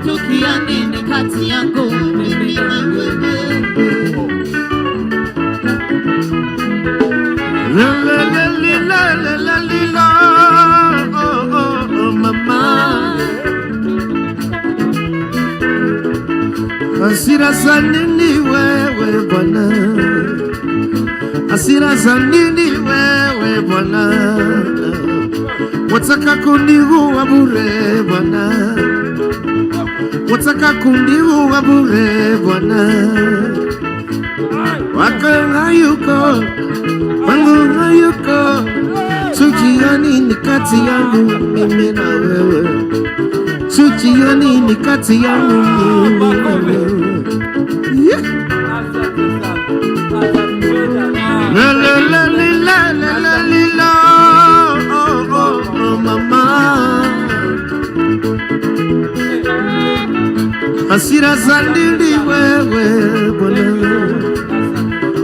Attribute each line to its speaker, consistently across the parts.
Speaker 1: Chukia nini kati yangu mimi na wewe?
Speaker 2: La la la la la la la, oh oh oh mama. Hasira za nini wewe Bwana? Hasira za nini wewe Bwana? Wataka kuniua bure Bwana, wataka kuniua bure Bwana. Wako hayuko, wangu hayuko, chukia nini kati yangu mimi na wewe? Chukia nini kati yangu mimi na wewe? La la la la la la la, oh oh oh mama. Hasira za nini wewe Bwana?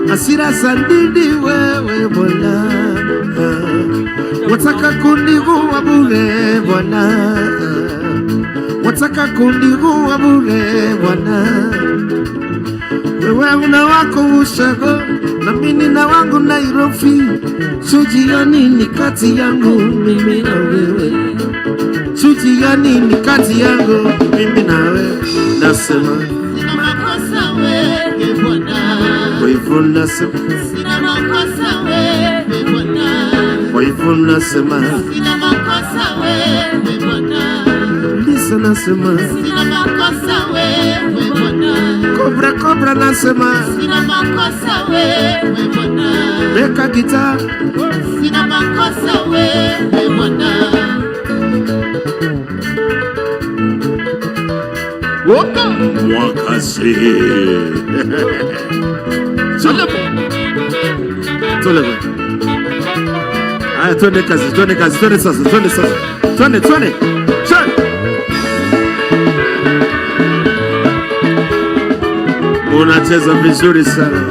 Speaker 2: Hasira za nini wewe Bwana? Wataka kuniua bure Bwana, wataka kuniua bure Bwana. Wewe una wako Ushago na mimi na wangu Nairobi. Chukia nini kati yangu mimi na wewe? Chukia nini kati yangu mimi na wewe? Nasema
Speaker 1: sina makosa wewe Bwana.
Speaker 2: Kwa hivyo nasema
Speaker 1: sina makosa wewe Bwana.
Speaker 2: Kwa hivyo nasema
Speaker 1: sina makosa wewe Bwana.
Speaker 2: Lisa nasema
Speaker 1: sina makosa wewe Bwana.
Speaker 2: Cobra nasema
Speaker 1: sina makosa wewe Bwana.
Speaker 2: Beka guitar
Speaker 1: sina makosa wewe Bwana.
Speaker 2: Woka mwakasi Tolebe Aya twende kazi sasa twende unacheza vizuri sana.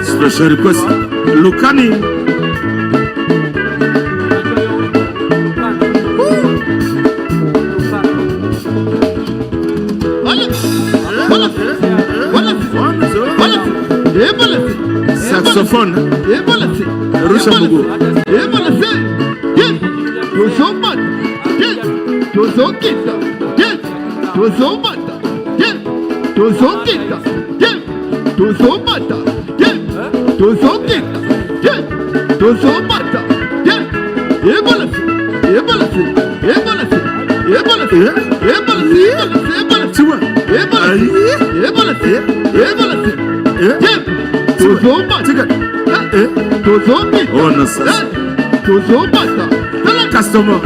Speaker 2: Special request Lukani saxophone Rusha Mugu customer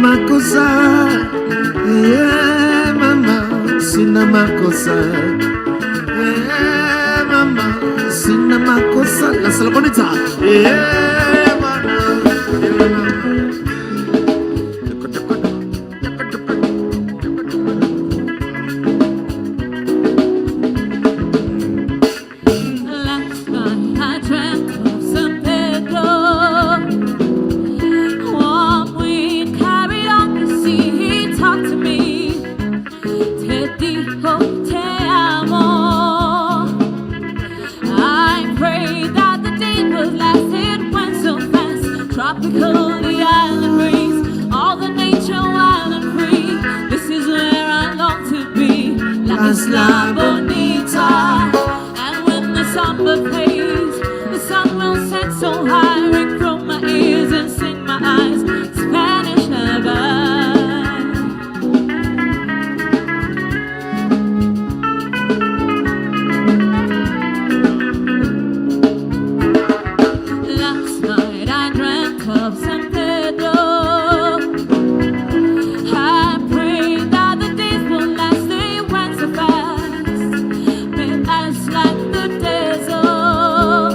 Speaker 2: makosa. Yeah, mama, sina makosa. Yeah, mama, sina makosa. La salabonita. Yeah, mama.
Speaker 1: The island breeze, all the nature wild and free. This is where I long to be, La Isla Bonita. And when the samba plays, the sun will set so high, ring from my ears and sing my eyes, Spanish lover. Last night I dreamt of San Pedro. I prayed that the days will last, they went so fast, made ice like the desert.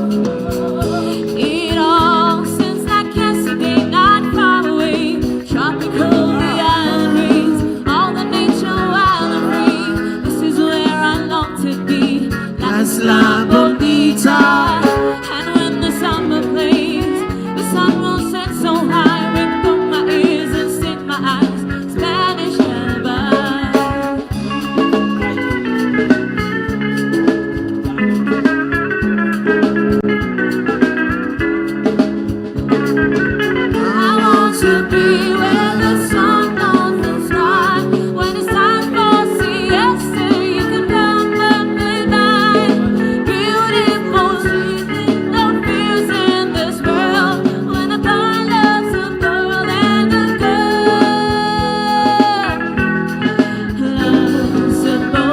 Speaker 1: It all seems like yesterday, not far away. Tropical, the island breeze, all the nature wild and free. This is where I long to be, La Isla Bonita. And when the summer plays, the sun will set so high, ring from my ears and sting my eyes, Spanish lover. I want to be where the sun doesn't strike. When it's time for siesta, you can come at midnight. Beautiful sleeping, no fears in this world. When a boy loves a girl and a girl loves a boy.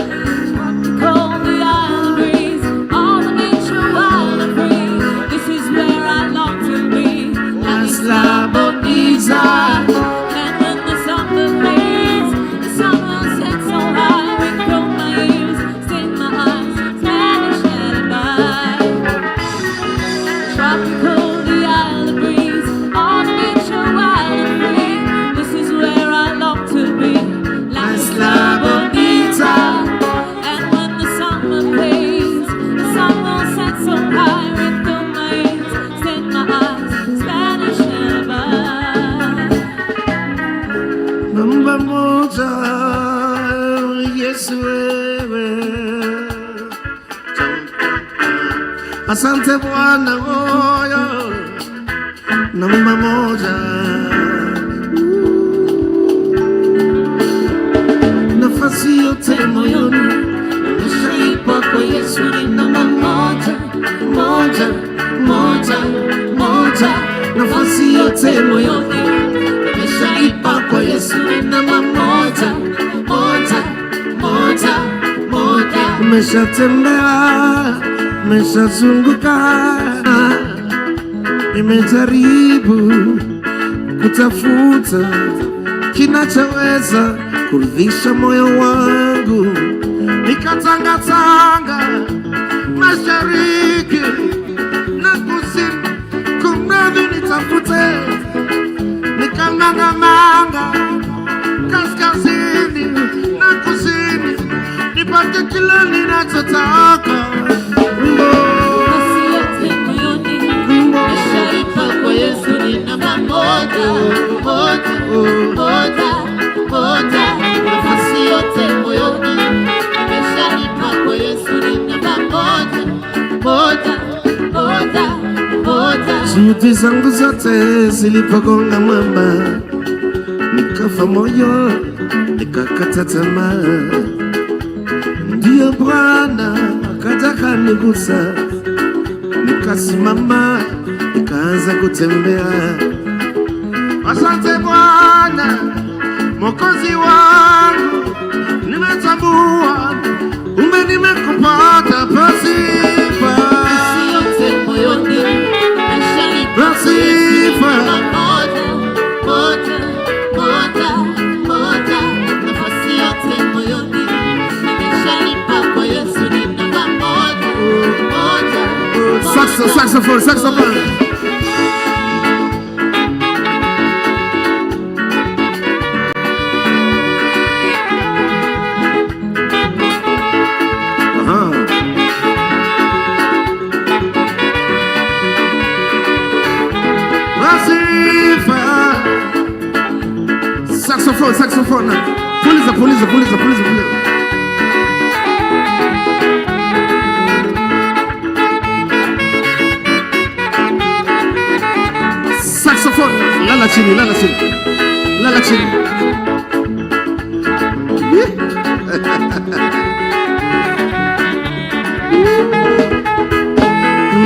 Speaker 1: Cold the island breeze, all the nature wild and free. This is where I long to be, La Isla Bonita. And when the summer fades, the sun will set so high, ring from my ears, sting my eyes, Spanish lullaby. Tropical, the island breeze, all the nature wild and free. This is where I long to be, La Isla Bonita. And when the summer fades, the sun will set so high, ring from my ears, sting my eyes, Spanish lullaby.
Speaker 2: Namba moja, Yesu wewe. Asante Bwana moyo. Namba moja. Nafasi yote moyoni nimeshaipa kwa Yesu, ni namba moja, moja, moja, moja. Nafasi yote moyoni nimeshaipa kwa Yesu, ni namba moja, moja, moja, moja. Nimeshatembea, nimeshazunguka, nimejaribu kutafuta kinachoweza kuridhisha moyo wangu, nikatangatanga mashariki na kusini, kumradhi nitafute, nikang'ang'anga kaskazini na kusini, nipate kila ninachotaka.
Speaker 1: Nafasi yote moyoni nimeshaipa kwa Yesu, ni namba moja, moja, moja, moja. Nafasi yote moyoni nimeshaipa kwa Yesu, ni namba moja, moja, moja, moja.
Speaker 2: Juhudi zangu zote zilipogonga mwamba, nikafa moyo, nikakata tamaa. Ndiyo Bwana akaja kanigusa, nikasimama, nikaanza kutembea. Asante Bwana Mwokozi wangu, nimetambua kumbe nimekupata pasipa.
Speaker 1: Yote moyoni nimeshalipa
Speaker 2: Pasipa.
Speaker 1: Nafasi yote moyoni nimeshalipa kwa Yesu, ni namba moja.
Speaker 2: Saxophone. Saxophone. Puliza. Saxophone. Lala chini.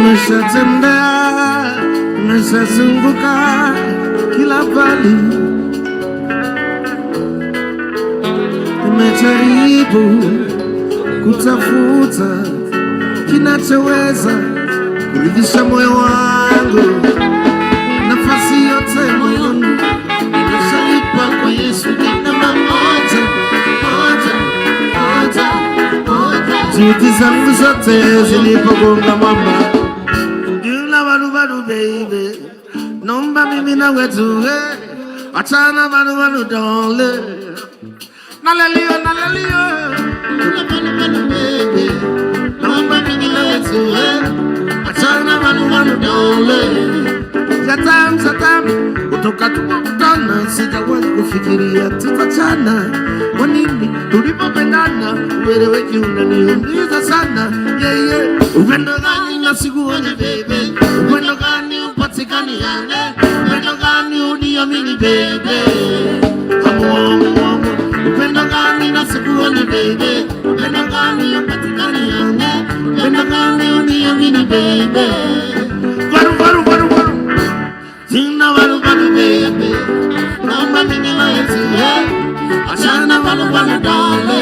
Speaker 2: Nimeshatembea, nimeshazunguka kila pali, nimejaribu kutafuta kinachoweza kuridhisha moyo wangu. Nafasi yote moyoni nimeshalipa kwa Yesu, ni namba moja. Juhudi zangu zote zilipogonga mwamba, jula baru baby, nomba mimi na wetu, achana baru dole. Nalalio, jula baru baby, nomba mimi na wetu, achana baru dole. Satam, kutoka tukutana, sijawahi kufikiria tutachana. Kwa nini tulipopendana, ueleweki unaniumiza sana. Upendo gani nasikuoni baby, upendo gani upatikani yane, upendo gani uniamini baby, amu. Upendo gani nasikuoni baby, upendo gani upatikani yane, upendo gani uniamini baby. Varu Sina baru baby, naomba mimi na Yesu, achana baru dole.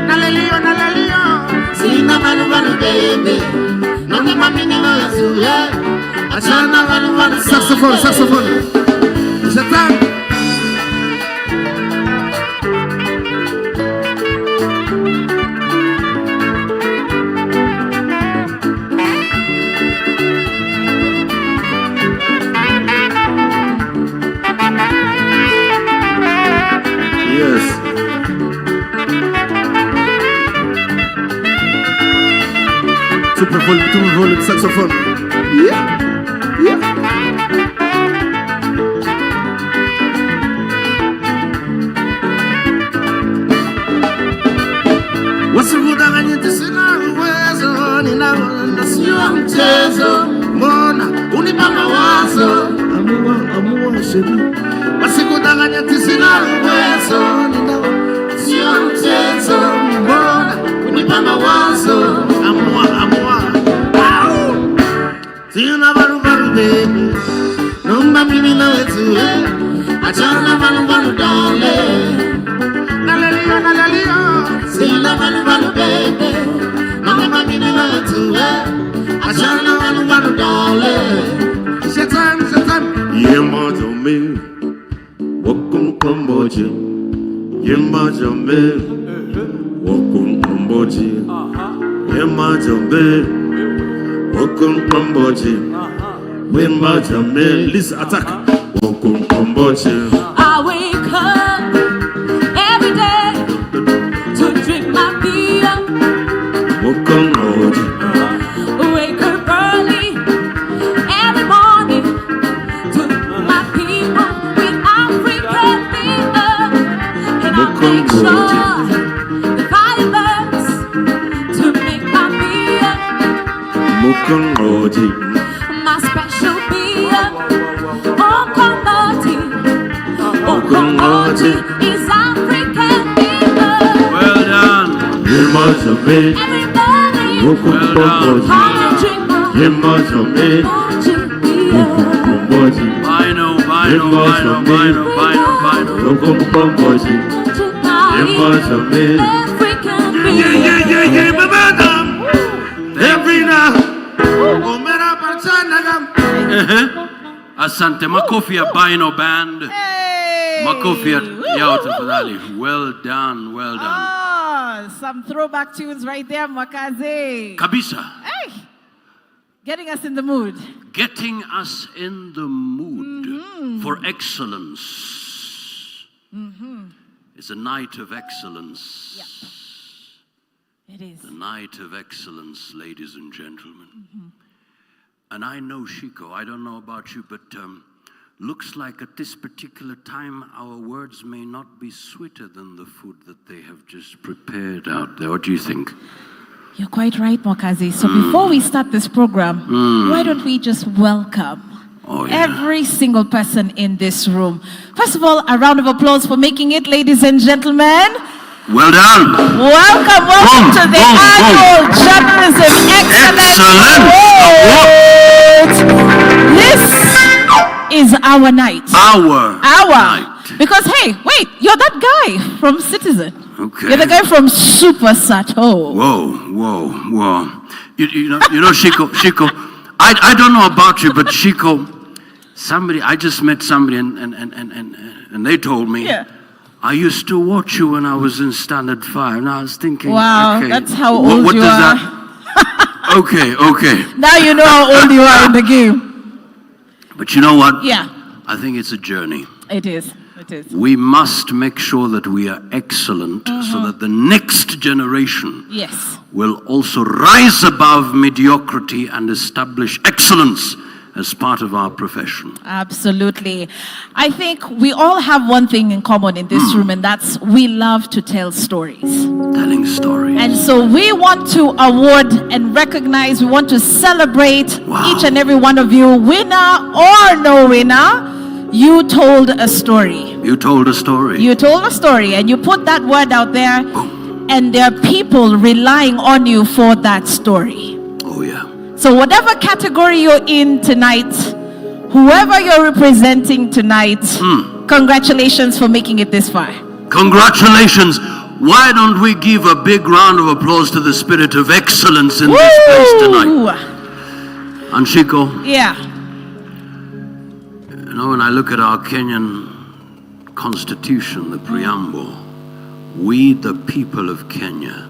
Speaker 2: Nalalio, sina baru baby, naomba mimi na Yesu, achana baru. Saxophone. Satam. Super volume saxophone. Yeah. Wasikudanganye sina uwezo, ninaona sio mchezo. Mbona unipa mawazo? Amua sheri. Wasikudanganye sina uwezo, ninaona sio mchezo. Mbona unipa mawazo? Amua. Sina baru baby, nomba mimi na wetu, achana baru dole. Nalalio, sina baru baby, nomba mimi na wetu, achana baru dole. Shaitan, yema jome, wakum komboji, yema jome, wakum komboji, yema jome. Welcome Kamboji, Wimba Jamil, listen attack. Welcome Kamboji.
Speaker 1: I wake up every day to drink my beer.
Speaker 2: Welcome Kamboji.
Speaker 1: Wake up early every morning to my people with African beer. And I make sure the fire burns to make my beer. My special beer, Okomoji is African beer.
Speaker 2: Well done.
Speaker 1: Everybody,
Speaker 2: well
Speaker 1: come and drink my
Speaker 2: Yemosome, Kumboji,
Speaker 3: Bino,
Speaker 2: Kumboji, Yemosome. Yeah, madam. Every now. Omera Parsanagam.
Speaker 3: Asante, Makofia Bino Band.
Speaker 4: Hey!
Speaker 3: Makofia Yauta Fadali. Well done.
Speaker 4: Some throwback tunes right there, Mwakaze.
Speaker 3: Kabisa.
Speaker 4: Hey! Getting us in the mood.
Speaker 3: Getting us in the mood for excellence. It's a night of excellence.
Speaker 4: Yeah. It is.
Speaker 3: The night of excellence, ladies and gentlemen. And I know, Shiko, I don't know about you, but looks like at this particular time our words may not be sweeter than the food that they have just prepared out there. What do you think?
Speaker 4: You're quite right, Mwakaze. So before we start this program, why don't we just welcome every single person in this room. First of all, a round of applause for making it, ladies and gentlemen.
Speaker 3: Well done.
Speaker 4: Welcome to the annual Journalism Excellence Award. This is our night.
Speaker 3: Our night.
Speaker 4: Because, hey, wait, you're that guy from Citizen.
Speaker 3: Okay.
Speaker 4: You're the guy from Super Sato.
Speaker 3: Whoa. You know, Shiko, I don't know about you, but Shiko, I just met somebody and they told me, I used to watch you when I was in Standard 5. And I was thinking,
Speaker 4: wow,
Speaker 3: okay,
Speaker 4: that's how old
Speaker 3: what
Speaker 4: you
Speaker 3: does
Speaker 4: are.
Speaker 3: That? Okay.
Speaker 4: Now you know how old you are in the game.
Speaker 3: But you know what?
Speaker 4: Yeah.
Speaker 3: I think it's a journey.
Speaker 4: It is.
Speaker 3: We must make sure that we are excellent so that the next generation will also rise above mediocrity and establish excellence as part of our profession.
Speaker 4: Absolutely. I think we all have one thing in common in this room, and that's we love to tell stories.
Speaker 3: Telling stories.
Speaker 4: And so we want to award and recognize, we want to celebrate each and every one of you, winner or no winner. You told a story.
Speaker 3: You told a story.
Speaker 4: And you put that word out there, and there are people relying on you for that story.
Speaker 3: Oh, yeah.
Speaker 4: So whatever category you're in tonight, whoever you're representing tonight, congratulations for making it this far.
Speaker 3: Congratulations. Why don't we give a big round of applause to the spirit of excellence in this place tonight? And Shiko.
Speaker 4: Yeah.
Speaker 3: You know, when I look at our Kenyan constitution, the preamble, we the people of Kenya,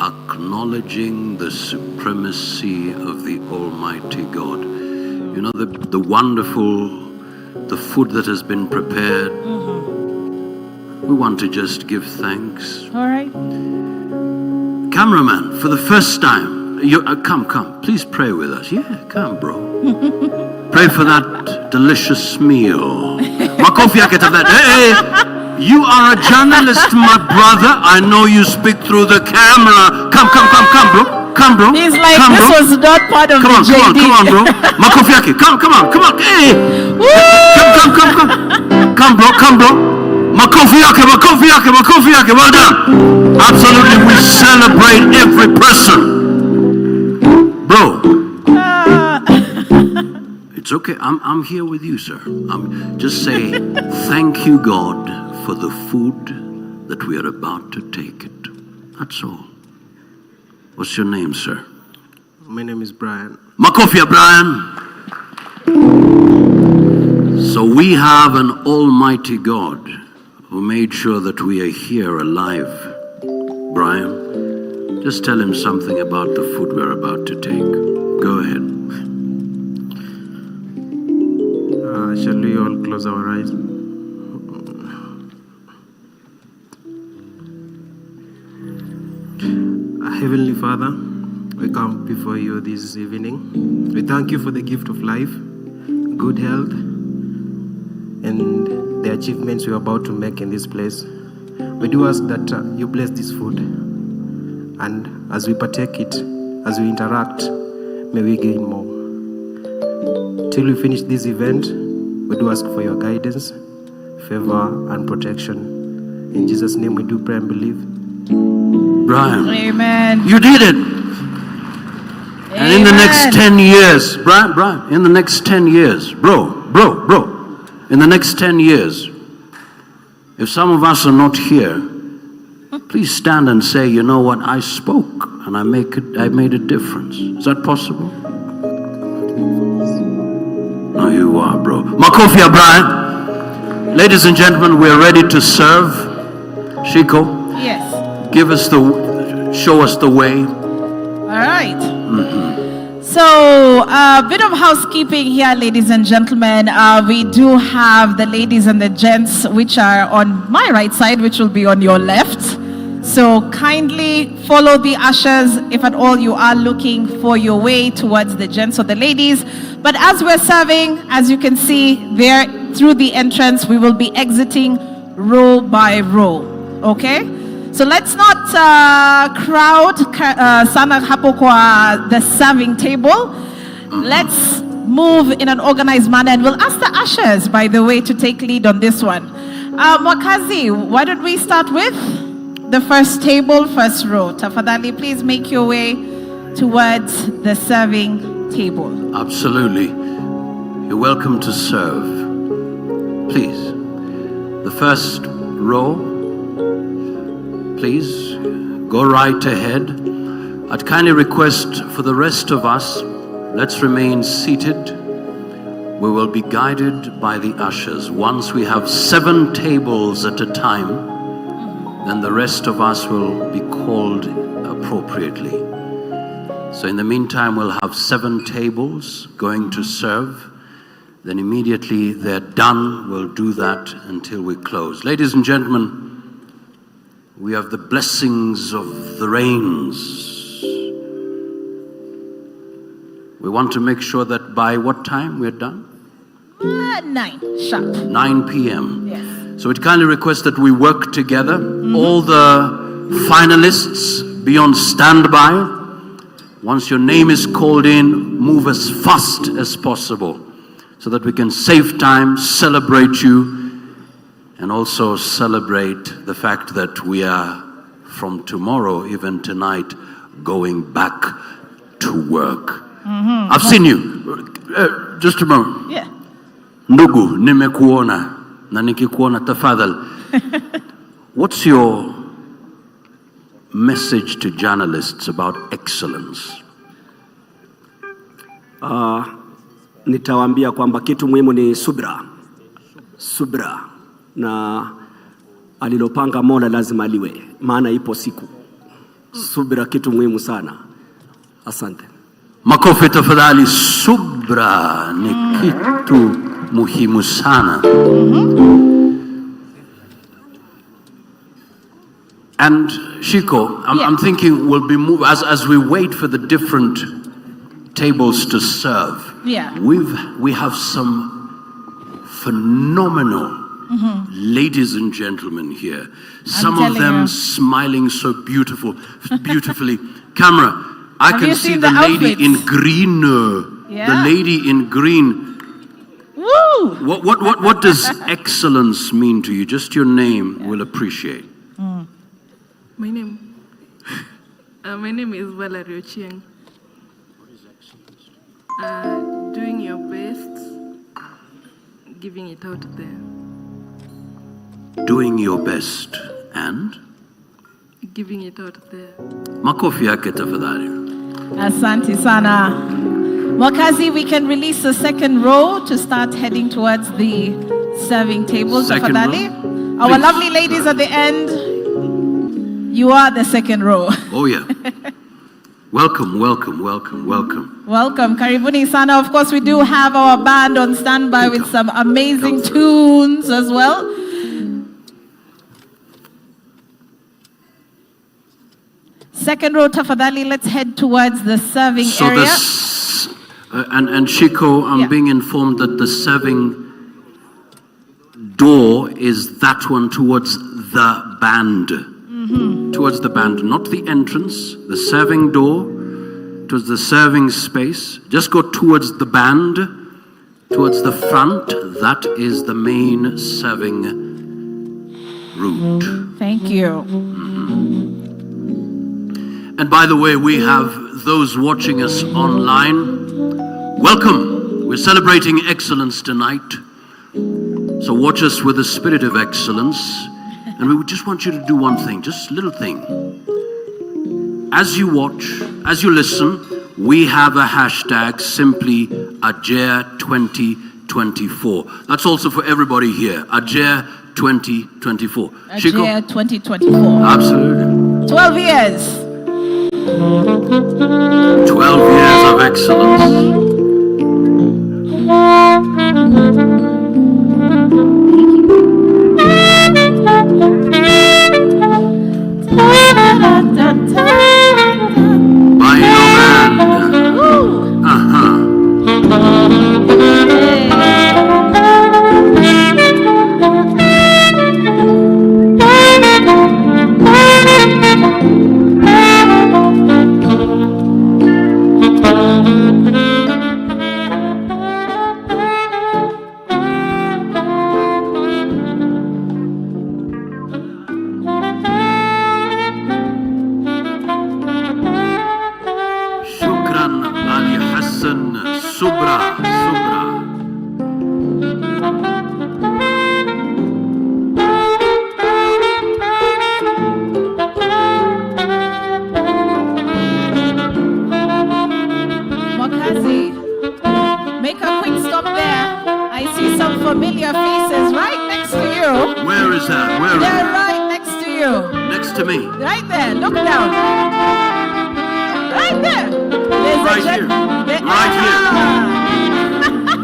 Speaker 3: acknowledging the supremacy of the Almighty God. You know, the wonderful, the food that has been prepared. We want to just give thanks.
Speaker 4: All right.
Speaker 3: Cameraman, for the first time, come, please pray with us. Yeah, come, bro. Pray for that delicious meal. Makofi yake tafadhali. Hey, you are a journalist, my brother. I know you speak through the camera. Come, bro. Come, bro.
Speaker 4: He's like, this was not part of the JD.
Speaker 3: Come on, bro. Makofi yake. Come on. Hey. Come, bro. Makofi yake. Well done. Absolutely, we celebrate every person. Bro. It's okay. I'm here with you, sir. Just say, thank you, God, for the food that we are about to take it. That's all. What's your name, sir?
Speaker 2: My name is Brian.
Speaker 3: Makofia Brian. So we have an almighty God who made sure that we are here alive. Brian, just tell him something about the food we're about to take. Go ahead.
Speaker 2: Shall we all close our eyes? Heavenly Father, we come before you this evening. We thank you for the gift of life, good health, and the achievements we are about to make in this place. We do ask that you bless this food, and as we partake it, as we interact, may we gain more. Till we finish this event, we do ask for your guidance, favor, and protection. In Jesus' name we do pray and believe.
Speaker 3: Brian.
Speaker 4: Amen.
Speaker 3: You did it. And in the next 10 years, Brian, in the next 10 years, bro, in the next 10 years, if some of us are not here, please stand and say, you know what, I spoke and I made a difference. Is that possible? No, you are, bro. Makofi ya Brian. Ladies and gentlemen, we're ready to serve. Shiko.
Speaker 4: Yes.
Speaker 3: Show us the way.
Speaker 4: All right. So, a bit of housekeeping here, ladies and gentlemen. We do have the ladies and the gents, which are on my right side, which will be on your left. So, kindly follow the ushers if at all you are looking for your way towards the gents or the ladies. But as we're serving, as you can see there through the entrance, we will be exiting row by row. Okay? So let's not crowd sana hapo kwa the serving table. Let's move in an organized manner, and we'll ask the ushers, by the way, to take lead on this one. Mwakazi, why don't we start with the first table, first row? Tafadhali, please make your way towards the serving table.
Speaker 3: Absolutely. You're welcome to serve. Please. The first row. Please go right ahead. I'd kindly request for the rest of us, let's remain seated. We will be guided by the ushers. Once we have 7 tables at a time, then the rest of us will be called appropriately. So in the meantime, we'll have 7 tables going to serve. Then immediately they're done, we'll do that until we close. Ladies and gentlemen, we have the blessings of the rains. We want to make sure that by what time we're done?
Speaker 4: 9 sharp.
Speaker 3: 9 p.m.
Speaker 4: Yes.
Speaker 3: So we'd kindly request that we work together. All the finalists be on standby. Once your name is called in, move as fast as possible so that we can save time, celebrate you, and also celebrate the fact that we are, from tomorrow, even tonight, going back to work. I've seen you. Just a moment.
Speaker 4: Yeah.
Speaker 3: Ndugu, nimekuona na nikikuona tafadhali. What's your message to journalists about excellence?
Speaker 5: Nitawaambia kwamba kitu muhimu ni subra. Subra. Na alilopanga Mola lazima liwe, maana ipo siku. Subra kitu muhimu sana. Asante.
Speaker 3: Makofi tafadhali. Subra ni kitu muhimu sana. And Shiko, I'm thinking we'll be moving as we wait for the different tables to serve.
Speaker 4: Yeah.
Speaker 3: We have some phenomenal ladies and gentlemen here. Some of them smiling so beautifully. Camera, I can see the lady in green. The lady in green.
Speaker 4: Woo!
Speaker 3: What does excellence mean to you? Just your name, we'll appreciate.
Speaker 6: My name is Valerie Ochieng.
Speaker 3: What is excellence?
Speaker 6: Doing your best, giving it out there.
Speaker 3: Doing your best and?
Speaker 6: Giving it out there.
Speaker 3: Makofi yake tafadhali.
Speaker 4: Asante sana. Mwakazi, we can release the second row to start heading towards the serving tables.
Speaker 3: Second
Speaker 4: Tafadhali.
Speaker 3: row?
Speaker 4: Our
Speaker 3: Please.
Speaker 4: lovely ladies at the end, you are the second row.
Speaker 3: Oh yeah. Welcome.
Speaker 4: Welcome, Karibuni Sana. Of course, we do have our band on standby with some amazing tunes as well. Second row, tafadhali, let's head towards the serving area.
Speaker 3: And Shiko, I'm being informed that the serving door is that one towards the band. Towards the band, not the entrance. The serving door towards the serving space. Just go towards the band, towards the front. That is the main serving route.
Speaker 4: Thank you.
Speaker 3: And by the way, we have of those watching us online, welcome. We're celebrating excellence tonight. So watch us with a spirit of excellence. And we just want you to do one thing, just a little thing. As you watch, as you listen, we have a hashtag, simply Ajea 2024. That's also for everybody here. Ajea 2024.
Speaker 4: Ajea 2024.
Speaker 3: Absolutely.
Speaker 4: 12 years.
Speaker 3: 12 years of excellence.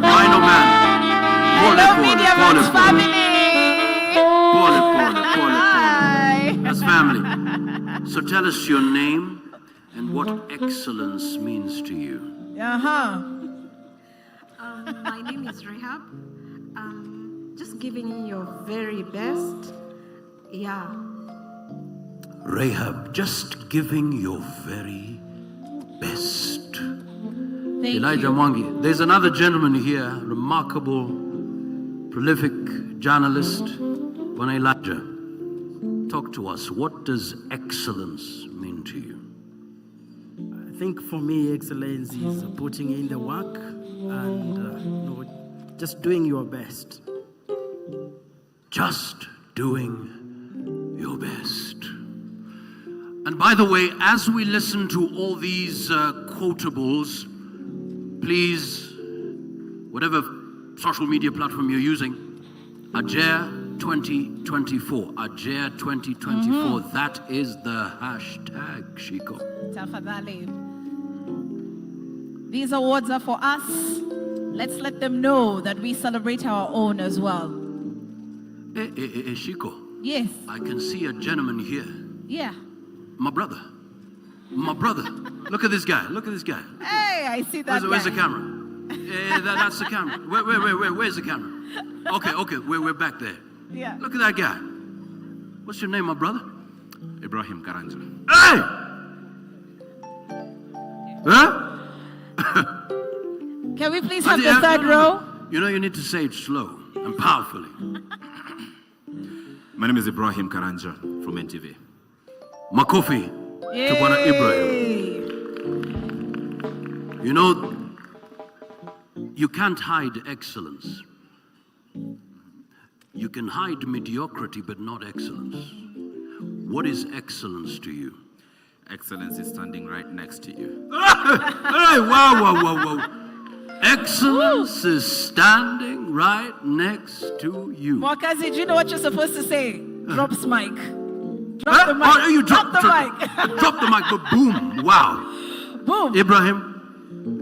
Speaker 3: By no man. So tell us your name and what excellence means to you.
Speaker 6: My name is Rehab. Just giving you your very best. Yeah.
Speaker 3: Rahab, just giving your very best.
Speaker 4: Thank
Speaker 3: Elijah
Speaker 4: you.
Speaker 3: Mwangi. There's another gentleman here, remarkable, prolific journalist, Bwana Elijah. Talk to us. What does excellence mean to you?
Speaker 7: I think for me, excellence is putting in the work and just doing your best.
Speaker 3: Just doing your best. And by the way, as we listen to all these quotables, please, whatever social media platform you're using, Ajea 2024. Ajea 2024. That is the hashtag, Shiko.
Speaker 4: Tafadhali. These awards are for us. Let's let them know that we celebrate our own as well.
Speaker 3: Shiko.
Speaker 4: Yes.
Speaker 3: I can see a gentleman here.
Speaker 4: Yeah.
Speaker 3: My brother. My brother. Look at this guy. Look at this guy.
Speaker 4: Hey, I see that.
Speaker 3: Where's the camera? That's the camera. Where's the camera? Okay. We're back there.
Speaker 4: Yeah.
Speaker 3: Look at that guy. What's your name, my brother?
Speaker 8: Ibrahim Karanja.
Speaker 3: Hey! Huh?
Speaker 4: Can we please have the third row?
Speaker 3: You know, you need to say it slow and powerfully.
Speaker 8: My name is Ibrahim Karanja from NTV.
Speaker 3: Makofi to Bwana Ibrahim. You know, you can't hide excellence. You can hide mediocrity, but not excellence. What is excellence to you?
Speaker 8: Excellence is standing right next to you.
Speaker 3: Hey, whoa. Excellence is standing right next to you.
Speaker 4: Mwakazi, do you know what you're supposed to say? Drops mic. Drop the mic.
Speaker 3: Oh, you
Speaker 4: drop the mic.
Speaker 3: Drop the mic, but boom, wow.
Speaker 4: Boom.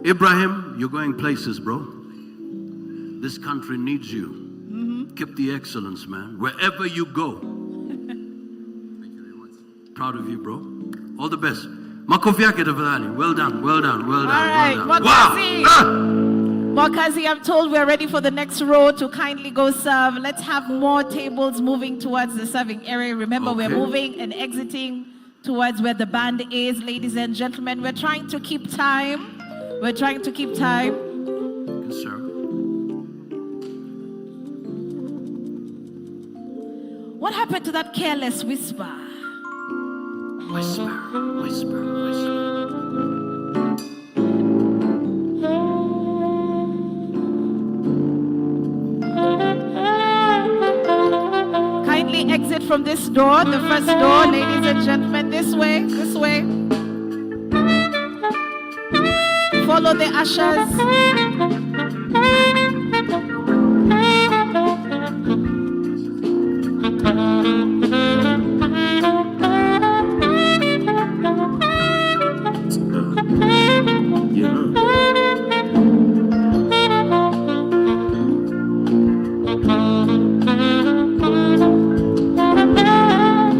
Speaker 3: Ibrahim, you're going places, bro. This country needs you. Keep the excellence, man. Wherever you go. Thank you very much. Proud of you, bro. All the best. Makofi yake tafadhali. Well done.
Speaker 4: All right, Mwakazi.
Speaker 3: Wow.
Speaker 4: Mwakazi, I'm told we're ready for the next row to kindly go serve. Let's have more tables moving towards the serving area. Remember, we're moving and exiting towards where the band is, ladies and gentlemen. We're trying to keep time.
Speaker 3: Yes, sir.
Speaker 4: What happened to that careless whisper?
Speaker 3: Whisper.
Speaker 4: we exit from this door, the first door, ladies and gentlemen, this way, this way. Follow the ushers.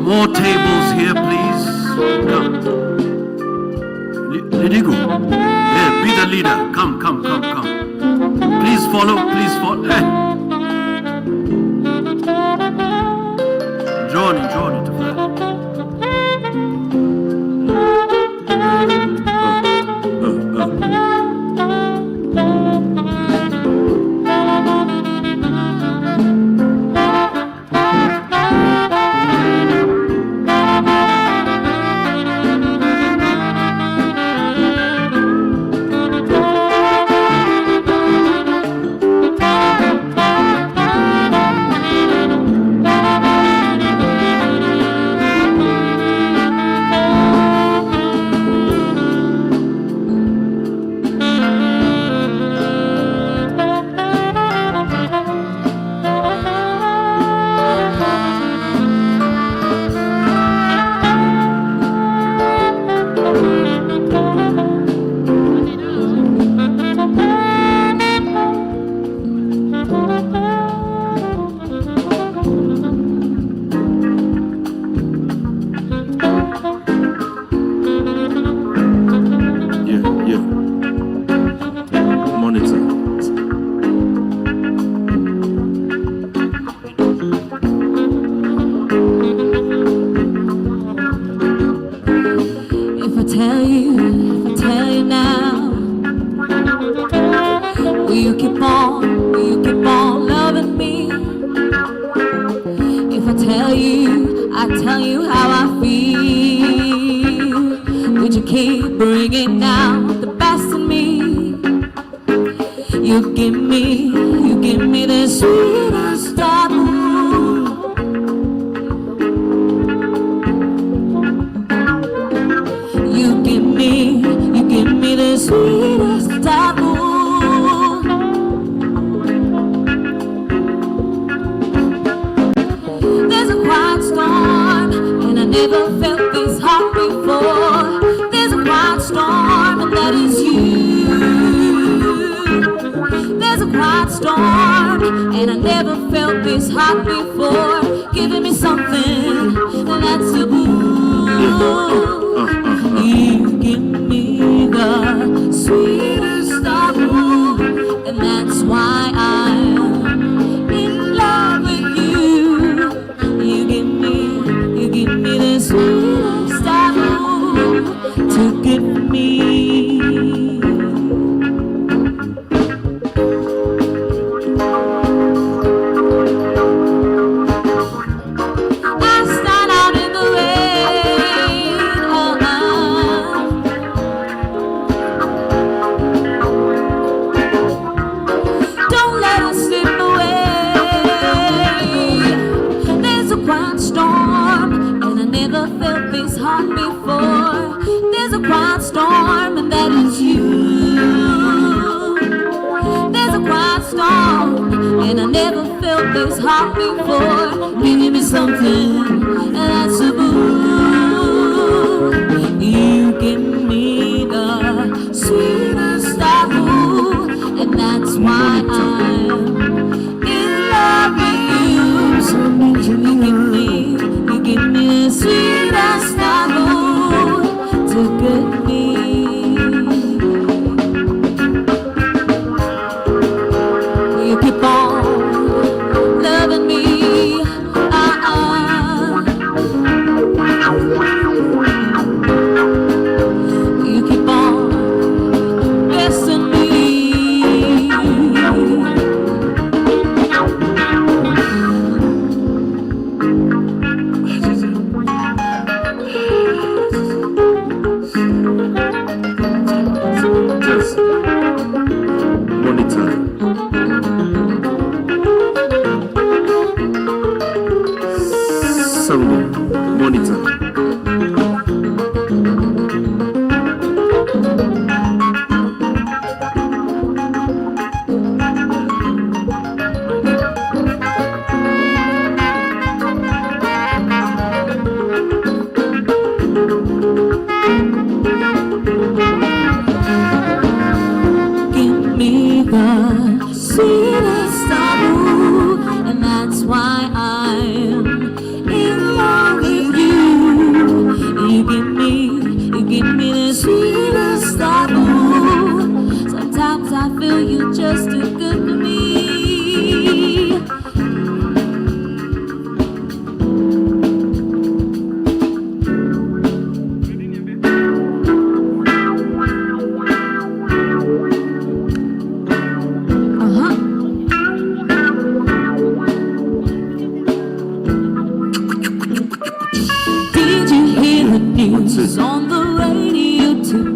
Speaker 3: More tables here, please. Come. Lidigo. Yeah, be the leader. Come. Please follow. Johnny to fly.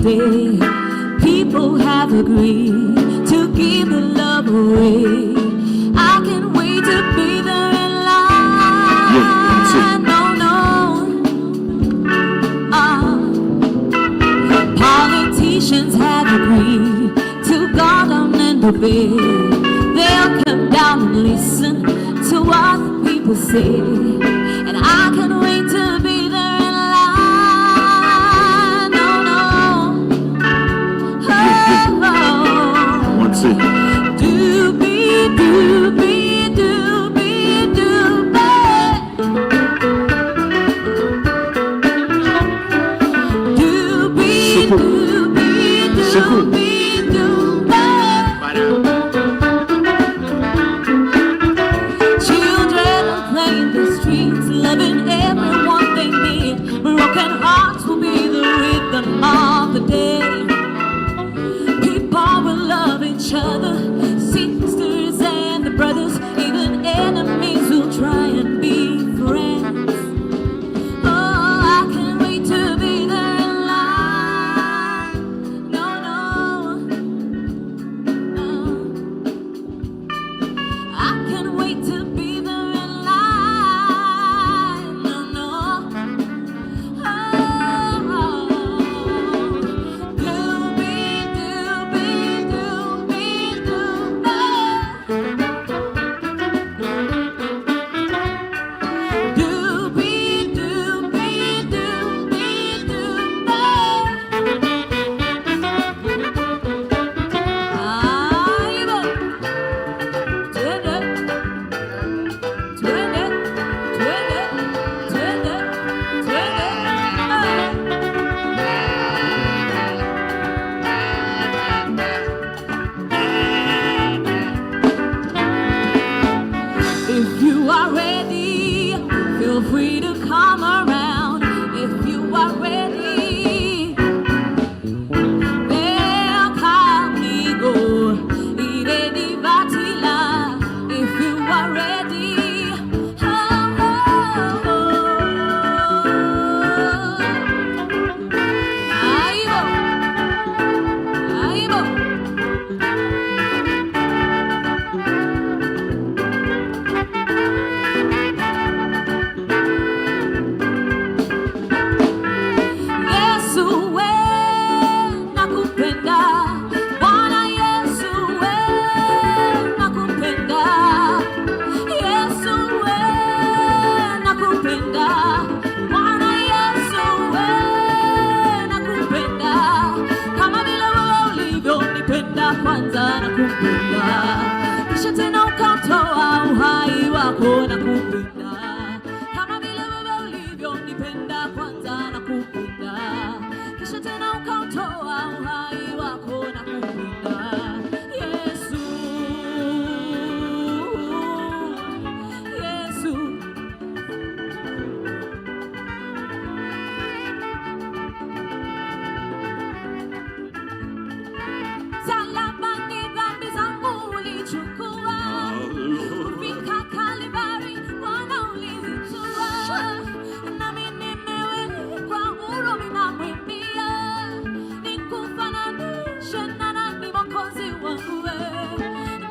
Speaker 1: day, people have agreed to give the love away. I can't wait to be there in line. Politicians have agreed to guard and obey. They'll come down and listen to what the people say, and I can't wait to be there in line.
Speaker 3: Once it.
Speaker 1: Doobie, doobie, doobie, doobie. Doobie, doobie, doobie, doobie. Children are playing the streets, loving everyone they meet. Broken hearts will be the rhythm of the day. People will love each other, sisters and the brothers, even enemies will try and be friends. Oh, I can't wait to be there in line. No. I can't wait to be there in line. No. Doobie, doobie, doobie, doobie. Doobie, doobie, doobie, If you are ready, feel free to come around. If you are ready, welcome ire divatila. If you are ready, aibo. Yesu we nakupenda, Bwana Yesu we nakupenda, Yesu we nakupenda, Bwana Yesu we nakupenda, kama vile wewe ulivyonipenda kwanza nakupenda, kisha tena ukatoa uhai wako nakupenda, kama vile wewe ulivyonipenda kwanza nakupenda, kisha tena ukatoa uhai wako nakupenda. Yesu, Yesu. Msalabani dhambi zangu ulichukua, kufika Kalvari Bwana ulizichukua, nami nimewekwa huru ninamwimbia, nikufananishe na nani Mwokozi wangu we,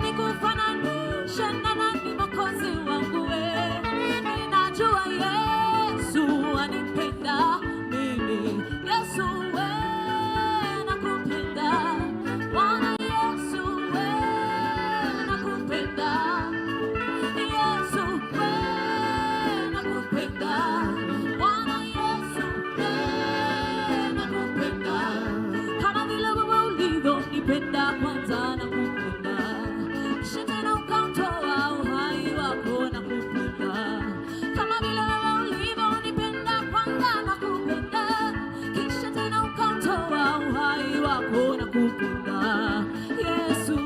Speaker 1: nikufananishe na nani Mwokozi wangu we, ninajua Yesu anipenda mimi, Yesu we nakupenda, Bwana Yesu we nakupenda, Yesu we nakupenda, Bwana Yesu we nakupenda, kama vile wewe ulivyonipenda kwanza nakupenda, kisha tena ukatoa uhai wako nakupenda, kama vile wewe ulivyonipenda kwanza nakupenda, kisha tena ukatoa uhai wako nakupenda. Yesu,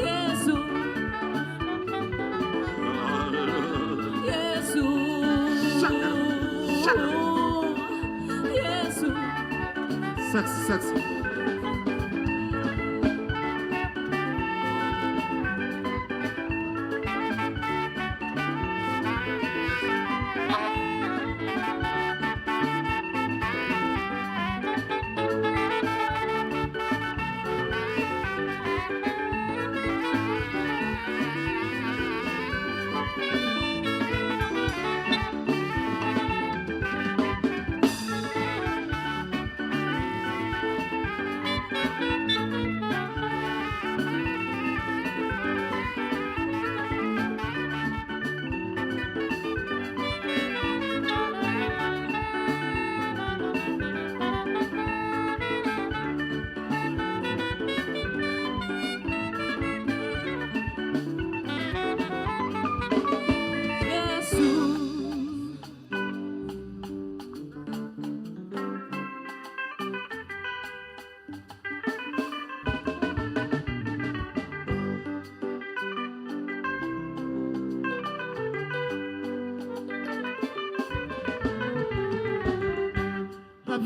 Speaker 1: Yesu, Yesu, Yesu.
Speaker 2: Sexy.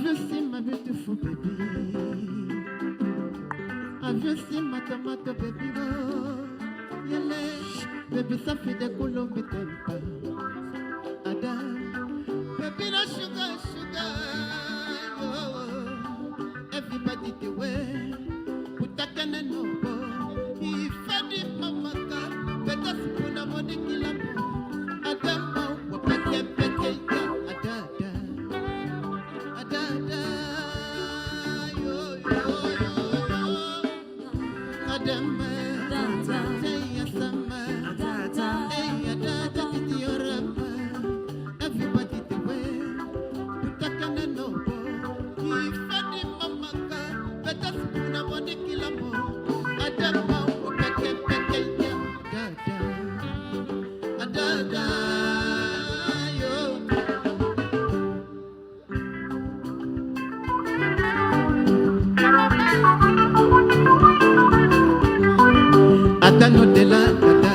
Speaker 2: you seen my beautiful baby? Have you seen my tomato baby? Oh, yele, baby, safi de kulo mi tempa. Ada, baby, no sugar, sugar. Oh, everybody the way. Putakane no bo. Ifadi mamaka, better spuna money kilapo. Ada ma wapeke peke ya. Ada, ada, ada, yo, yo, yo, yo. Ada ma, say yes ma. Hey, ada, iti yorama. Everybody the way. Putakane no bo. Ifadi mamaka, better spuna money kilapo. Ada ma wapeke peke ya. Ada, ada, yo. Atano de la kata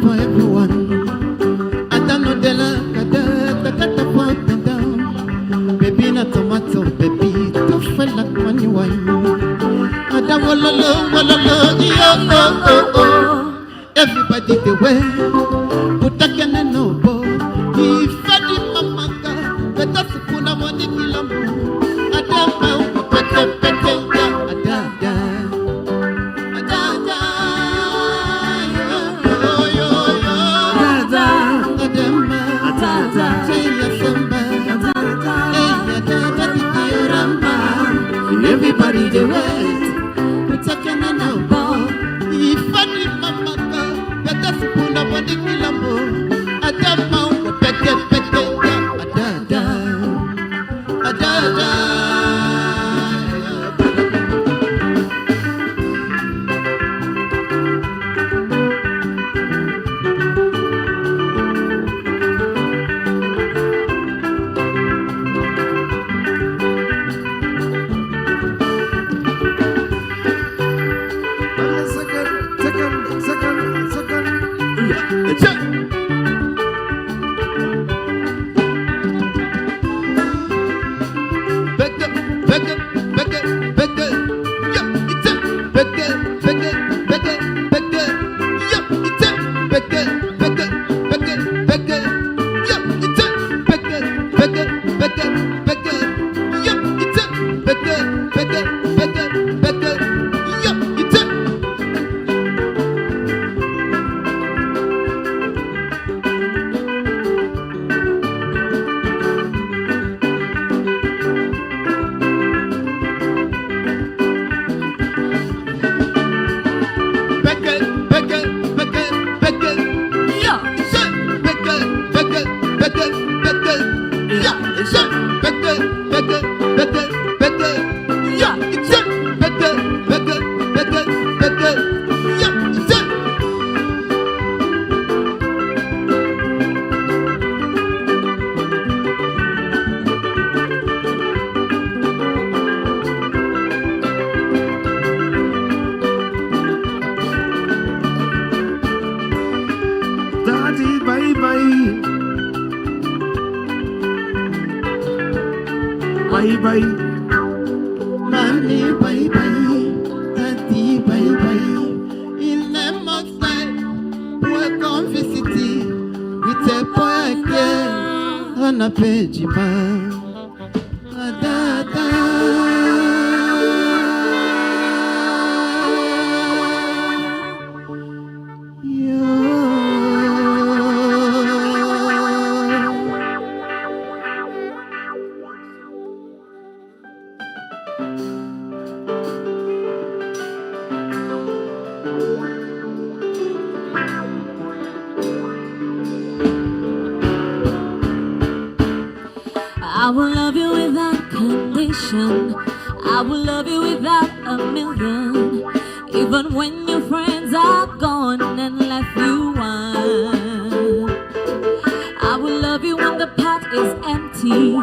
Speaker 2: for everyone. Atano de la kata for up and down. Baby na tomato, baby to feel like money wine. Ada wololo, yo, oh, oh, oh. Everybody the way. Putakane no bo. Ifadi mamaka, better supuna money kilambo. Ada ma peke peke ya. Ada, ada, ada, yo, yo, yo. Ada, ada ma, ada, say yes ma. Hey, ada, iti yorama. Everybody the way. Putakane no bo. Ifadi mamaka, better supuna money kilambo. Ada ma peke peke ya. Ada, ada, ada, ada. Second. Yeah. Daddy, bye bye. Bye bye. Mommy, bye bye. Daddy, bye bye. Il est mortel. Pour qu'on visite. With a boy again. On a page,
Speaker 1: I will love you without condition. I will love you without a million. Even when your friends are gone and left you one. I will love you when the pot is empty.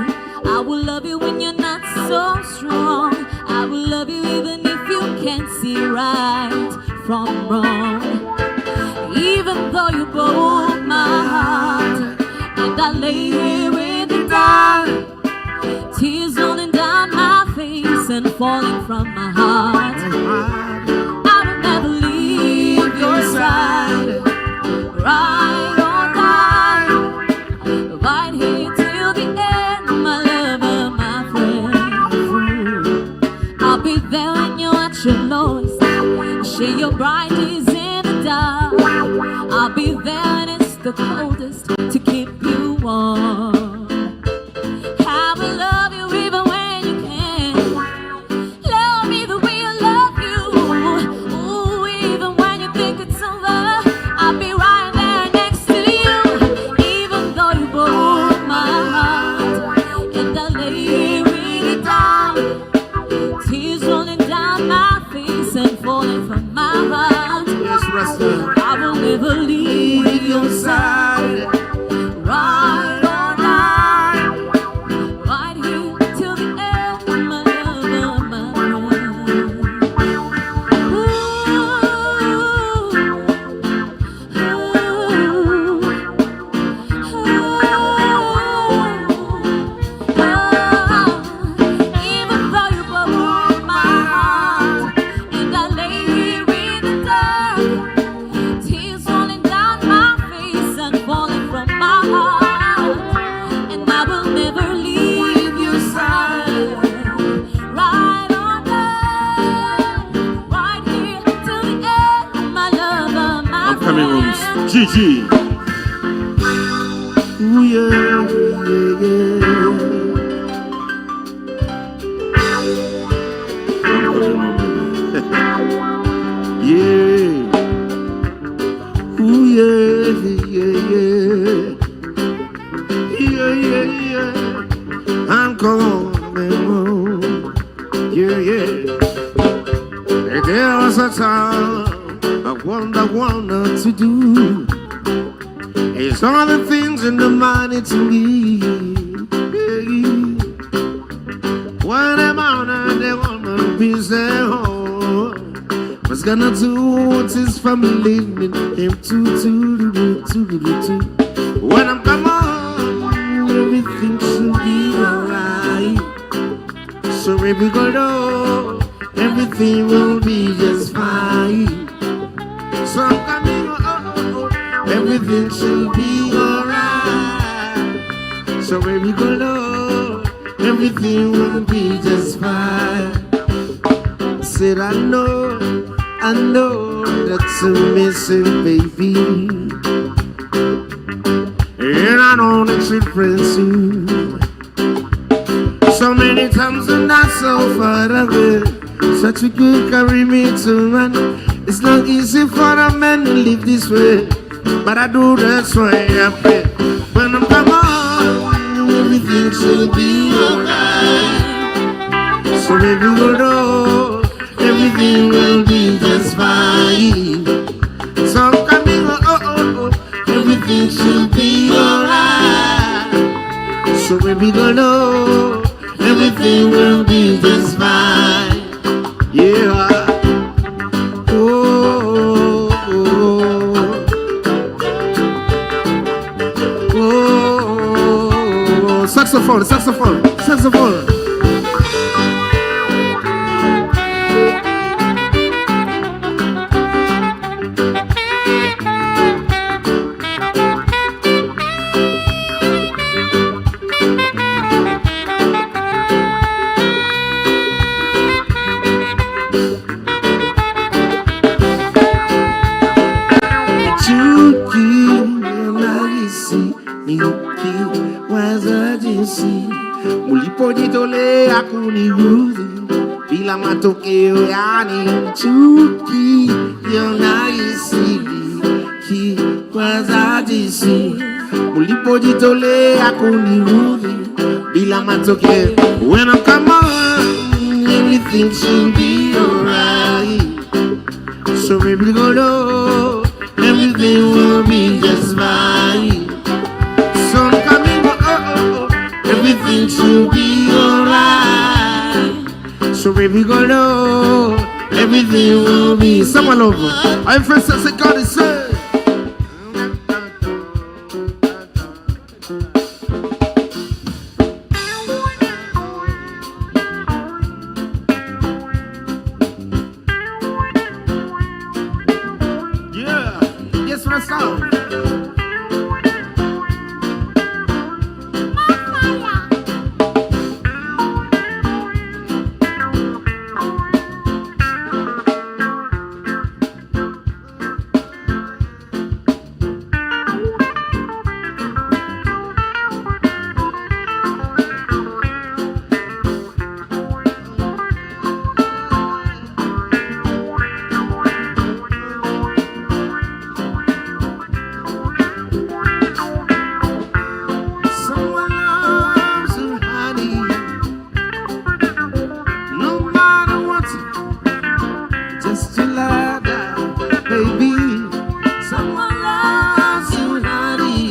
Speaker 1: I will love you when you're not so strong. I will love you even if you can't see right from wrong. Even though you broke my heart and I lay here in the dark, tears rolling down falling from my heart. I will never leave your side. Right or die, right here till the end, my lover, my friend. I'll be there when you're at your lowest, share your bright days in the dark. I'll be there when it's the coldest to keep you warm. I will love you even when you can't. Love me the way I love you. Ooh, even when you think it's over, I'll be right there next to you. Even though you broke my heart, and I lay here really down, tears rolling down my face and falling from my heart.
Speaker 2: Yes, Rasta.
Speaker 1: I will never leave your side. Right or die, right here till the end, my lover, my friend. Ooh, even though you broke my heart, and I lay here in the dark, tears rolling down my face and falling from my heart, and I will never leave your side. Right or die, right here till the end, my lover, my
Speaker 3: Upcoming rooms.
Speaker 1: friend.
Speaker 3: Gigi.
Speaker 2: Ooh, yeah, yeah, yeah. Yeah. Ooh, yeah, yeah, yeah. Yeah, yeah, yeah. I'm coming home. Yeah, yeah. There was a time I wanted to do. It's all the things in the money to me. Yeah. When I'm out and they wanna be their home, was gonna do what his family him to. When I'm come on, everything should be alright. So baby girl, oh, everything will be just fine. So I'm coming, everything should be alright. So baby girl, oh, everything will be just fine. Said I know that's a missing baby, and I know that you're friends too. So many times and not so far away, such a good carry me to man. It's not easy for a man to live this way, but I do, that's why I pray. When I'm come on, everything should be alright. So baby go know, everything will be just fine. So I'm coming, everything should be alright. So baby go know, everything will be just fine. Yeah. Saxophone. Mulipojitolea kuniudhi bila matokeo, yani chuki yonahisi kikwaza jinsi. Mulipojitolea kuniudhi bila matokeo. When I come on, everything should be alright. So baby go know, everything will be just fine. So I'm coming, everything should be alright. So baby go know, everything will be. Someone over. I'm first and second is say. us off. Someone loves you, honey. No matter what, just to lie down, baby. Someone loves you, honey.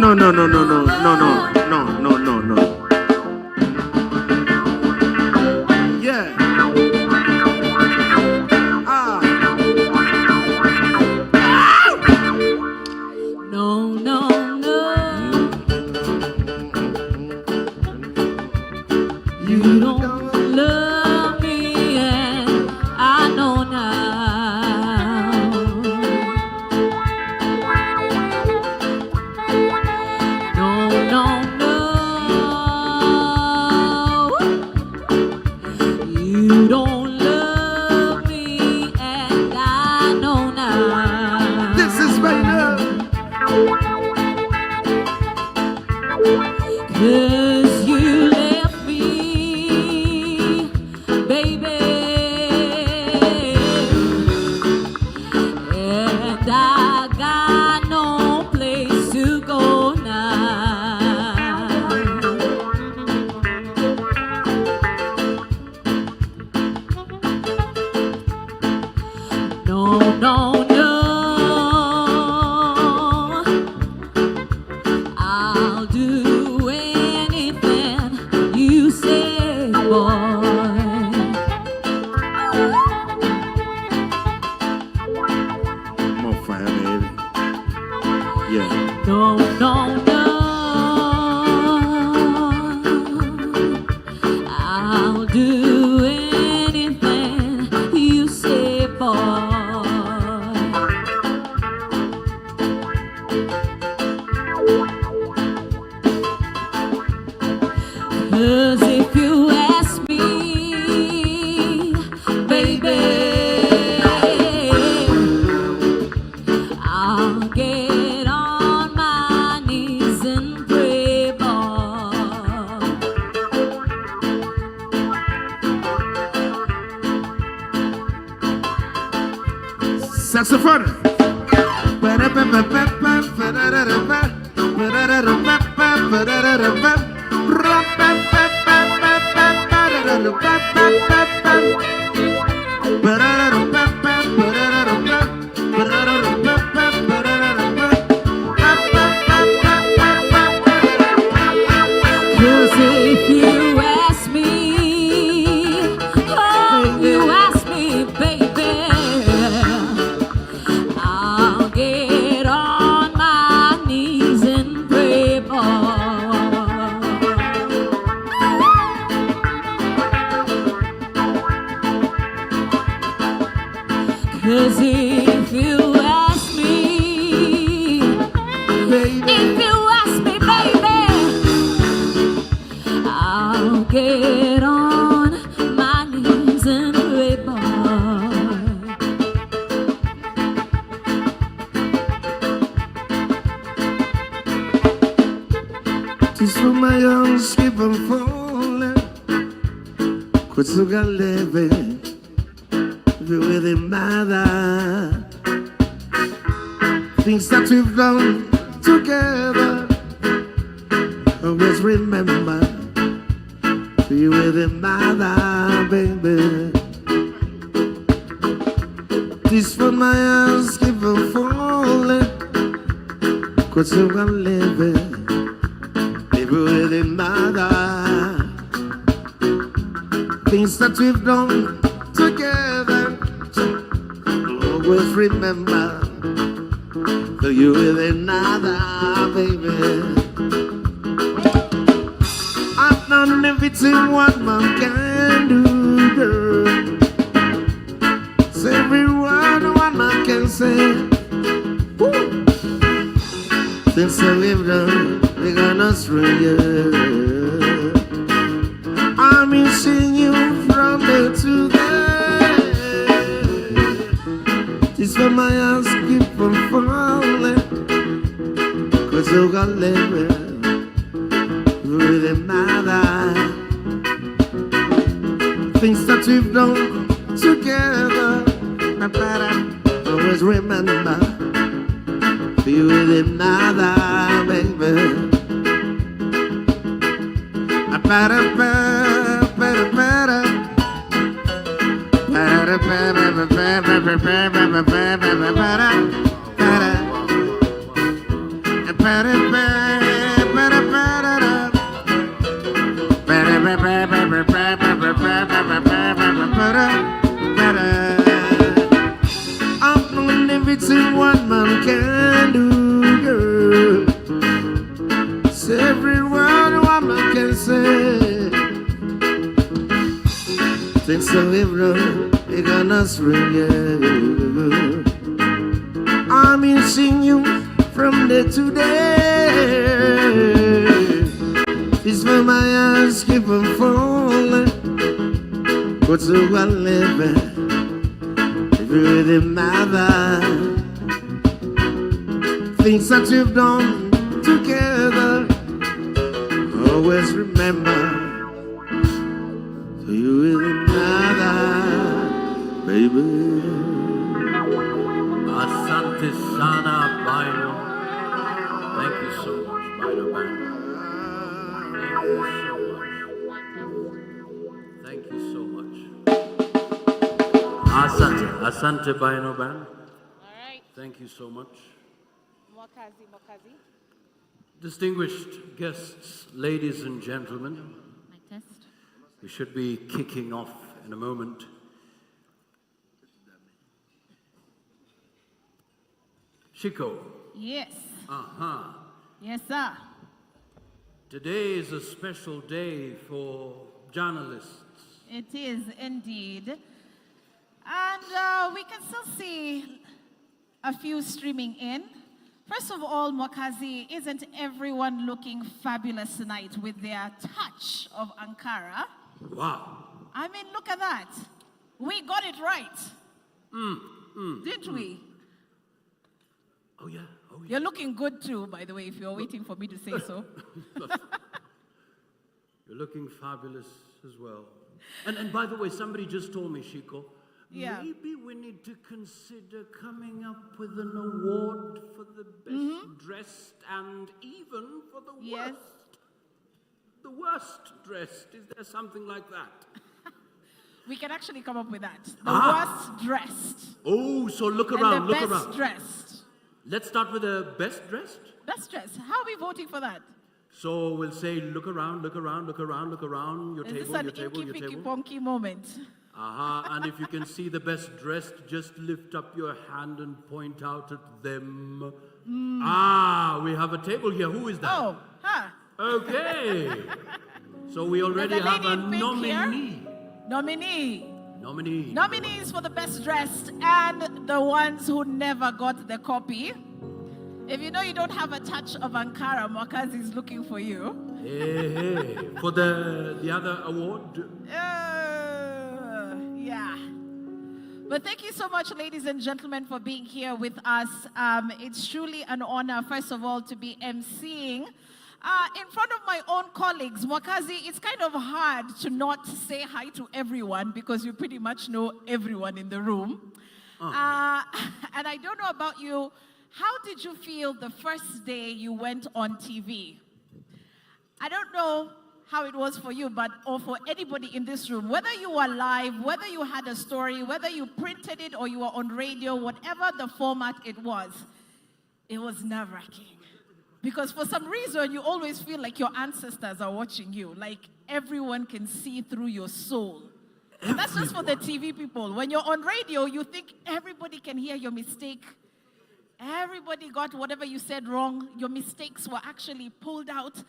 Speaker 2: No, no, no, no, no, no, no, no, no, no, no. Yeah. Ah.
Speaker 1: No, no, no.
Speaker 2: You
Speaker 1: Don't love me, and I know now. No, no, no. You don't love me, and I know now.
Speaker 2: This is my love.
Speaker 1: 'Cause you left me, baby, and I got no place to go now. No, no, no. I'll do anything you say, boy.
Speaker 2: More fire, baby. Yeah.
Speaker 1: No, no, no. I'll do anything you say, boy. 'Cause if you ask me, baby, I'll get on my knees and pray, boy.
Speaker 2: Saxophone.
Speaker 1: Cause if you ask me, oh, you ask me, baby, I'll get on my knees and pray, boy. Cause if you ask me, if you ask me, baby, I'll get on my knees and pray, boy.
Speaker 2: Just for my own skip and falling. Quit so got living. Be with him, mother. Things that we've done together. Always remember. Be with him, mother, baby. This for my house, keep on falling. Quit so got living. Be with him, mother. Things that we've done together. Always remember that you with another, baby. I've done everything what man can do, girl. So everyone say. Woo. Things that we've done, they're gonna stray. I'm missing you from day to day. This for my eyes keep on falling, 'cause you got living with another. Things that we've done together, I better always remember. Be with another, baby. I better. I'm doing everything one man can do, girl. Say every word one man can say. Things that we've done, they're gonna stray. I'm missing you from day to day. It's when my eyes keep on falling, but so I live with another. Things that you've done together, always remember. So you with another, baby.
Speaker 3: Asante sana, Bino. Thank you so much, Bino Band. Thank you so much. Asante Bino Band.
Speaker 4: All right.
Speaker 3: Thank you so much.
Speaker 4: Mwakazi.
Speaker 3: Distinguished guests, ladies and gentlemen,
Speaker 4: My test.
Speaker 3: we should be kicking off in a moment. Shiko.
Speaker 4: Yes.
Speaker 3: Uh-huh.
Speaker 4: Yes, sir.
Speaker 3: Today is a special day for journalists.
Speaker 4: It is indeed. And we can still see a few streaming in. First of all, Mwakazi, isn't everyone looking fabulous tonight with their touch of Ankara?
Speaker 3: Wow.
Speaker 4: I mean, look at that. We got it right. Didn't we?
Speaker 3: Oh yeah.
Speaker 4: You're looking good too, by the way, if you're waiting for me to say so.
Speaker 3: You're looking fabulous as well. And by the way, somebody just told me, Shiko,
Speaker 4: Yeah.
Speaker 3: maybe we need to consider coming up with an award for the best dressed and even for the
Speaker 4: Yes.
Speaker 3: worst. The worst dressed. Is there something like that?
Speaker 4: We can actually come up with that. The
Speaker 3: Ah.
Speaker 4: worst dressed
Speaker 3: Oh, so look
Speaker 4: and
Speaker 3: around,
Speaker 4: the
Speaker 3: look
Speaker 4: best
Speaker 3: around.
Speaker 4: dressed.
Speaker 3: Let's start with the best dressed.
Speaker 4: Best dressed. How are we voting for that?
Speaker 3: So we'll say, look around, look around, look around, look around, your
Speaker 4: Is
Speaker 3: table,
Speaker 4: this an
Speaker 3: your table,
Speaker 4: inky
Speaker 3: your
Speaker 4: pinky
Speaker 3: table.
Speaker 4: ponky moment?
Speaker 3: And if you can see the best dressed, just lift up your hand and point out at them. We have a table here. Who is that?
Speaker 4: Oh, huh.
Speaker 3: Okay. So we already
Speaker 4: There's a
Speaker 3: have
Speaker 4: lady
Speaker 3: a
Speaker 4: in pink here.
Speaker 3: nominee.
Speaker 4: Nominee. Nominees for the best dressed and the ones who never got the copy. If you know you don't have a touch of Ankara, Mwakazi is looking for you.
Speaker 3: Hey. For the other award.
Speaker 4: Yeah. But thank you so much, ladies and gentlemen, for being here with us. It's truly an honor, first of all, to be emceeing in front of my own colleagues. Mwakazi, it's kind of hard to not say hi to everyone because you pretty much know everyone in the room. And I don't know about you, how did you feel the first day you went on TV? I don't know how it was for you, or for anybody in this room, whether you were live, whether you had a story, whether you printed it or you were on radio, whatever the format it was nerve-wracking. Because for some reason, you always feel like your ancestors are watching you, like everyone can see through your soul. And that's just for the TV people. When you're on radio, you think everybody can hear your mistake. Everybody got whatever you said wrong. Your mistakes were actually pulled out.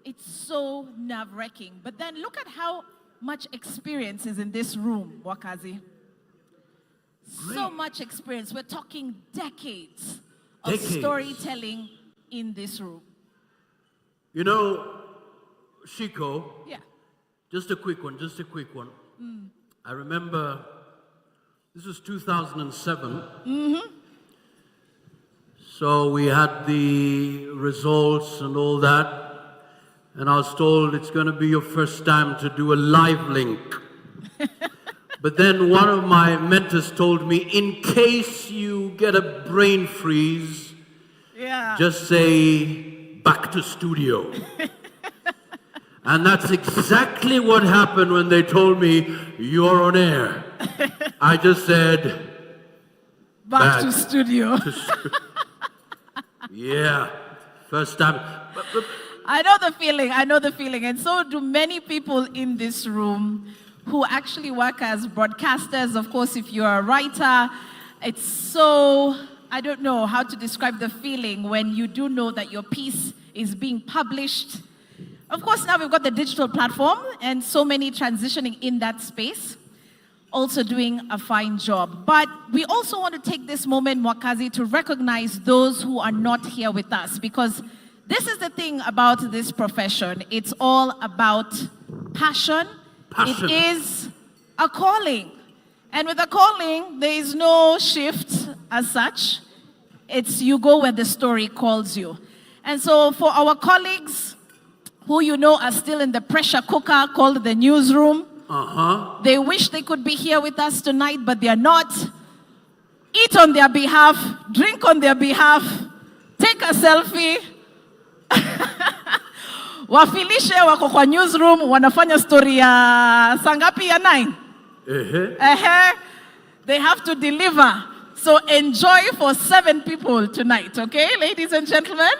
Speaker 4: It's so nerve-wracking. But then look at how much experience is in this room, Wakazi. So much experience. We're talking decades of
Speaker 3: Decades.
Speaker 4: storytelling in this room.
Speaker 3: You know, Shiko,
Speaker 4: Yeah.
Speaker 3: just a quick one. I remember this was 2007. So we had the results and all that. And I was told it's going to be your first time to do a live link. But then one of my mentors told me, in case you get a brain freeze, just say, back to studio. And that's exactly what happened when they told me, you're on air. I just said,
Speaker 4: Back to studio.
Speaker 3: Yeah, first time.
Speaker 4: I know the feeling. And so do many people in this room who actually work as broadcasters. Of course, if you're a writer, it's so, I don't know how to describe the feeling when you do know that your piece is being published. Of course, now we've got the digital platform and so many transitioning in that space, also doing a fine job. But we also want to take this moment, Mwakazi, to recognize those who are not here with us, because this is the thing about this profession. It's all about passion. It is a calling. And with a calling, there is no shift as such. It's you go where the story calls you. And so for our colleagues who you know are still in the pressure cooker called the newsroom, they wish they could be here with us tonight, but they are not. Eat on their behalf, drink on their behalf, take a selfie. Wafilishe wako kwa newsroom wanafanya story ya sangapi ya 9. They have to deliver. So enjoy for 7 people tonight, okay, ladies and gentlemen?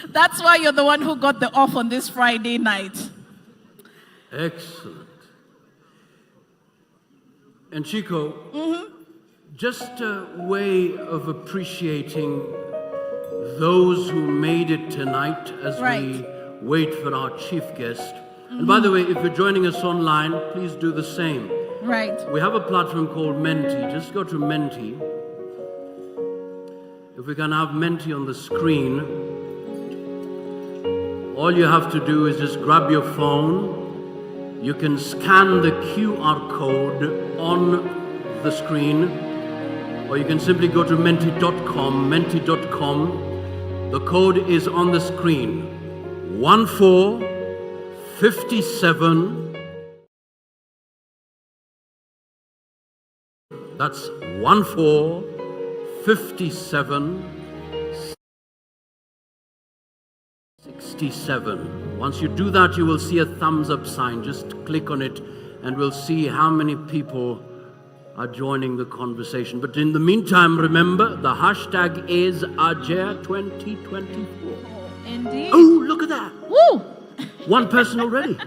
Speaker 4: That's why you're the one who got the off on this Friday night.
Speaker 3: Excellent. And Chico, just a way of appreciating those who made it tonight as we wait for our chief guest. And by the way, if you're joining us online, please do the same.
Speaker 4: Right.
Speaker 3: We have a platform called Menti. Just go to Menti. If we can have Menti on the screen, all you have to do is just grab your phone. You can scan the QR code on the screen, or you can simply go to menti.com, menti.com. The code is on the screen, 1457. That's 145767. Once you do that, you will see a thumbs up sign. Just click on it and we'll see how many people are joining the conversation. But in the meantime, remember, the hashtag is Ajea 2024.
Speaker 4: Indeed.
Speaker 3: Oh, look at that.
Speaker 4: Woo!
Speaker 3: One person already.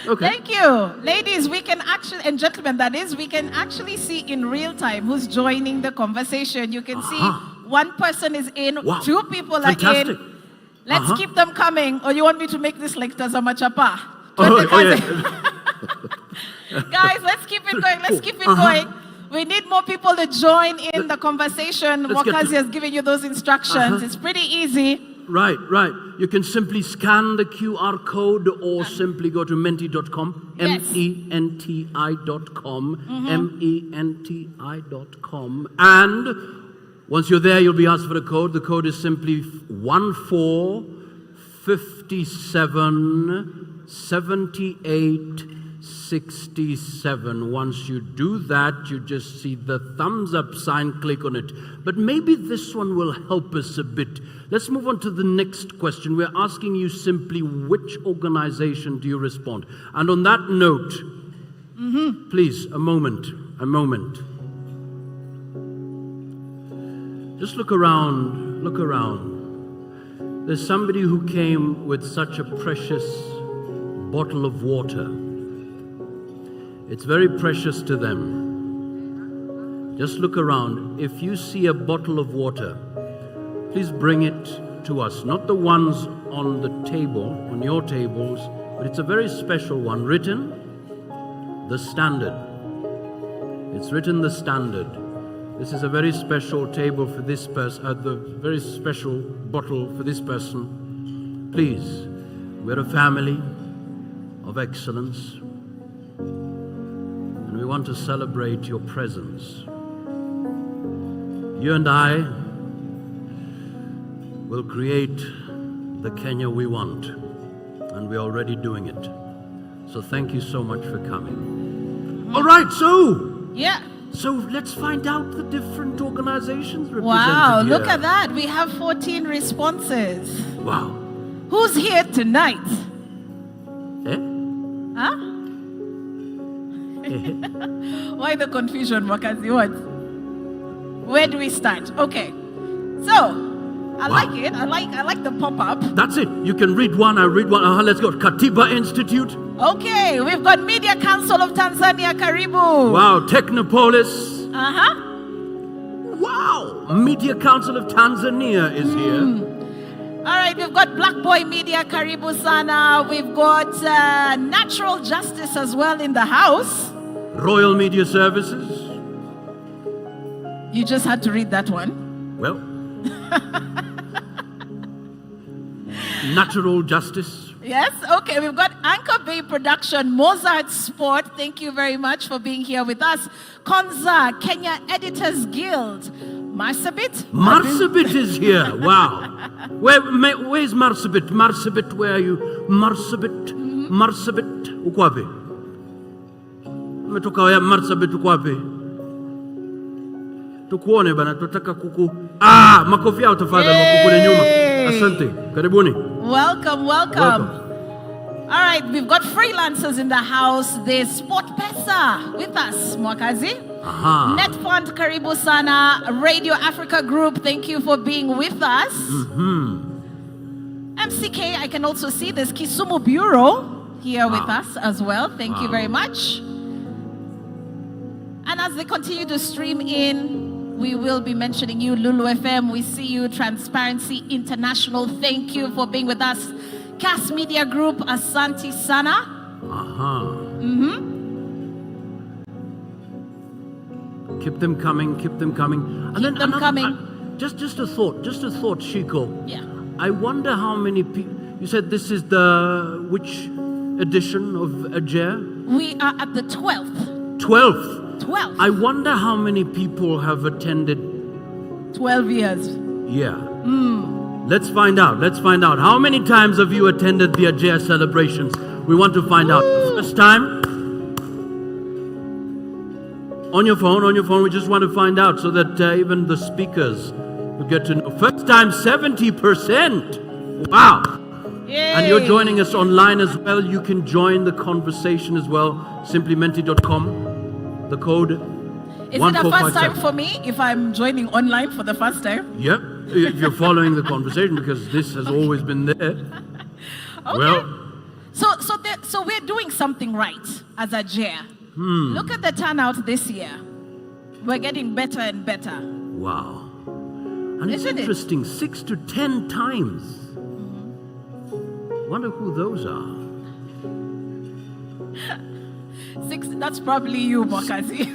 Speaker 3: Okay.
Speaker 4: Thank you. Ladies, we can actually, and gentlemen, that is, we can actually see in real time who's joining the conversation. You can see one person is in, 2 people are in. Let's keep them coming. Or you want me to make this like Tazama Chapa? Guys, let's keep it going. We need more people to join in the conversation. Mwakazi has given you those instructions. It's pretty easy.
Speaker 3: Right. You can simply scan the QR code or simply go to menti.com, menti.com, menti.com. And once you're there, you'll be asked for a code. The code is simply 14577867. Once you do that, you just see the thumbs up sign, click on it. But maybe this one will help us a bit. Let's move on to the next question. We're asking you simply, which organization do you respond? And on that note, please, a moment. Just look around. There's somebody who came with such a precious bottle of water. It's very precious to them. Just look around. If you see a bottle of water, please bring it to us. Not the ones on the table, on your tables, but it's a very special one, written, The Standard. It's written the standard. This is a very special table for this person, the very special bottle for this person. Please, we're a family of excellence, and we want to celebrate your presence. You and I will create the Kenya we want, and we're already doing it. So thank you so much for coming. All right, so let's find out the different organizations represented
Speaker 4: Wow,
Speaker 3: here.
Speaker 4: look at that. We have 14 responses.
Speaker 3: Wow.
Speaker 4: Who's here tonight?
Speaker 3: Eh?
Speaker 4: Huh? Why the confusion, Wakazi? What? Where do we start? Okay. So, I like it. I like the pop-up.
Speaker 3: That's it. You can read one, I read one. Let's go. Katiba Institute.
Speaker 4: Okay, we've got Media Council of Tanzania, Karibu.
Speaker 3: Wow. Technopolis.
Speaker 4: Uh-huh.
Speaker 3: Wow. Media Council of Tanzania is here.
Speaker 4: All right, we've got Black Boy Media, Karibu Sana. We've got Natural Justice as well in the house.
Speaker 3: Royal Media Services.
Speaker 4: You just had to read that one.
Speaker 3: Well. Natural Justice.
Speaker 4: Yes, okay, we've got Anchor Bay Production, Mozart Sport. Thank you very much for being here with us. Konza, Kenya Editors Guild. Marsabit?
Speaker 3: Marsabit is here. Wow. Where's Marsabit? Marsabit, where are you? Marsabit. Marsabit, uko wapi? Umetoka ya Marsabit, uko wapi? Tukuone bana, tutaka kuku. Makofi yao tafadhali wako kule nyuma. Asante. Karibuni.
Speaker 4: Welcome. All right, we've got freelancers in the house. There's Sport Pesa with us, Mwakazi. Netfund, Karibu Sana. Radio Africa Group, thank you for being with us. MCK, I can also see there's Kisumu Bureau here with us as well. Thank you very much. And as they continue to stream in, we will be mentioning you, Lulu FM. We see you, Transparency International. Thank you for being with us. Cass Media Group, Asante Sana.
Speaker 3: Keep them coming.
Speaker 4: Keep them coming.
Speaker 3: Just a thought, Shiko.
Speaker 4: Yeah.
Speaker 3: I wonder how many people. You said this is the which edition of Ajea?
Speaker 4: We are at the 12th.
Speaker 3: 12th.
Speaker 4: 12.
Speaker 3: I wonder how many people have attended.
Speaker 4: 12 years.
Speaker 3: Yeah. Let's find out. How many times have you attended the Ajea celebrations? We want to find out. First time? On your phone. We just want to find out so that even the speakers will get to know. First time, 70%. Wow.
Speaker 4: Yay.
Speaker 3: And you're joining us online as well. You can join the conversation as well. Simplymenti.com. The code.
Speaker 4: Is it a first time for me if I'm joining online for the first time?
Speaker 3: Yep. If you're following the conversation, because this has always been there.
Speaker 4: Okay.
Speaker 3: Well.
Speaker 4: So we're doing something right as Ajea. Look at the turnout this year. We're getting better and better.
Speaker 3: Wow. And it's
Speaker 4: Isn't it?
Speaker 3: interesting, 6 to 10 times. Wonder who those are.
Speaker 4: 6, that's probably you, Mwakazi.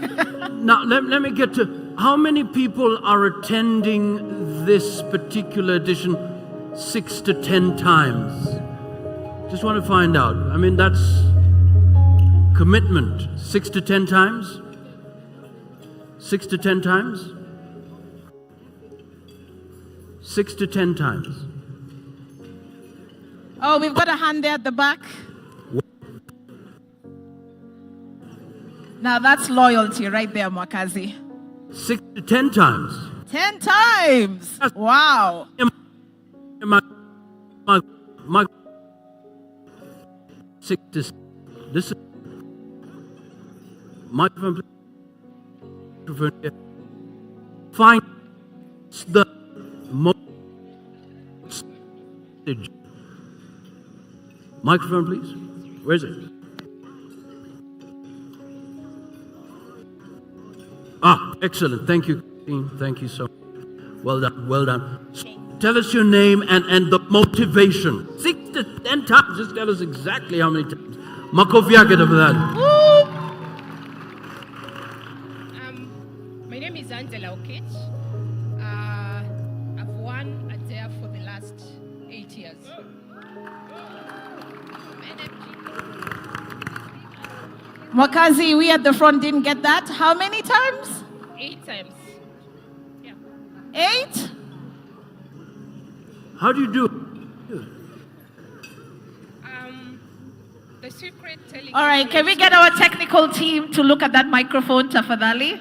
Speaker 3: Now, let me get to how many people are attending this particular edition 6 to 10 times. Just want to find out. I mean, that's commitment. 6 to 10 times? 6 to 10 times? 6 to 10 times.
Speaker 4: Oh, we've got a hand there at the back. Now that's loyalty right there, Mwakazi.
Speaker 3: 6 to 10 times.
Speaker 4: 10 times. Wow.
Speaker 3: My 6 to this is microphone. Find the most microphone, please. Where is it? Excellent. Thank you, Christine. Thank you so much. Well done. So tell us your name and the motivation. 6 to 10 times. Just tell us exactly how many times. Makofi yake tafadhali.
Speaker 9: Angela Okich. I've won Ajea for the last 8 years.
Speaker 4: Mwakazi, we at the front didn't get that. How many times?
Speaker 9: 8 times. Yeah.
Speaker 4: 8?
Speaker 3: How do you do?
Speaker 9: The secret telling.
Speaker 4: All right, can we get our technical team to look at that microphone, Tafadhali?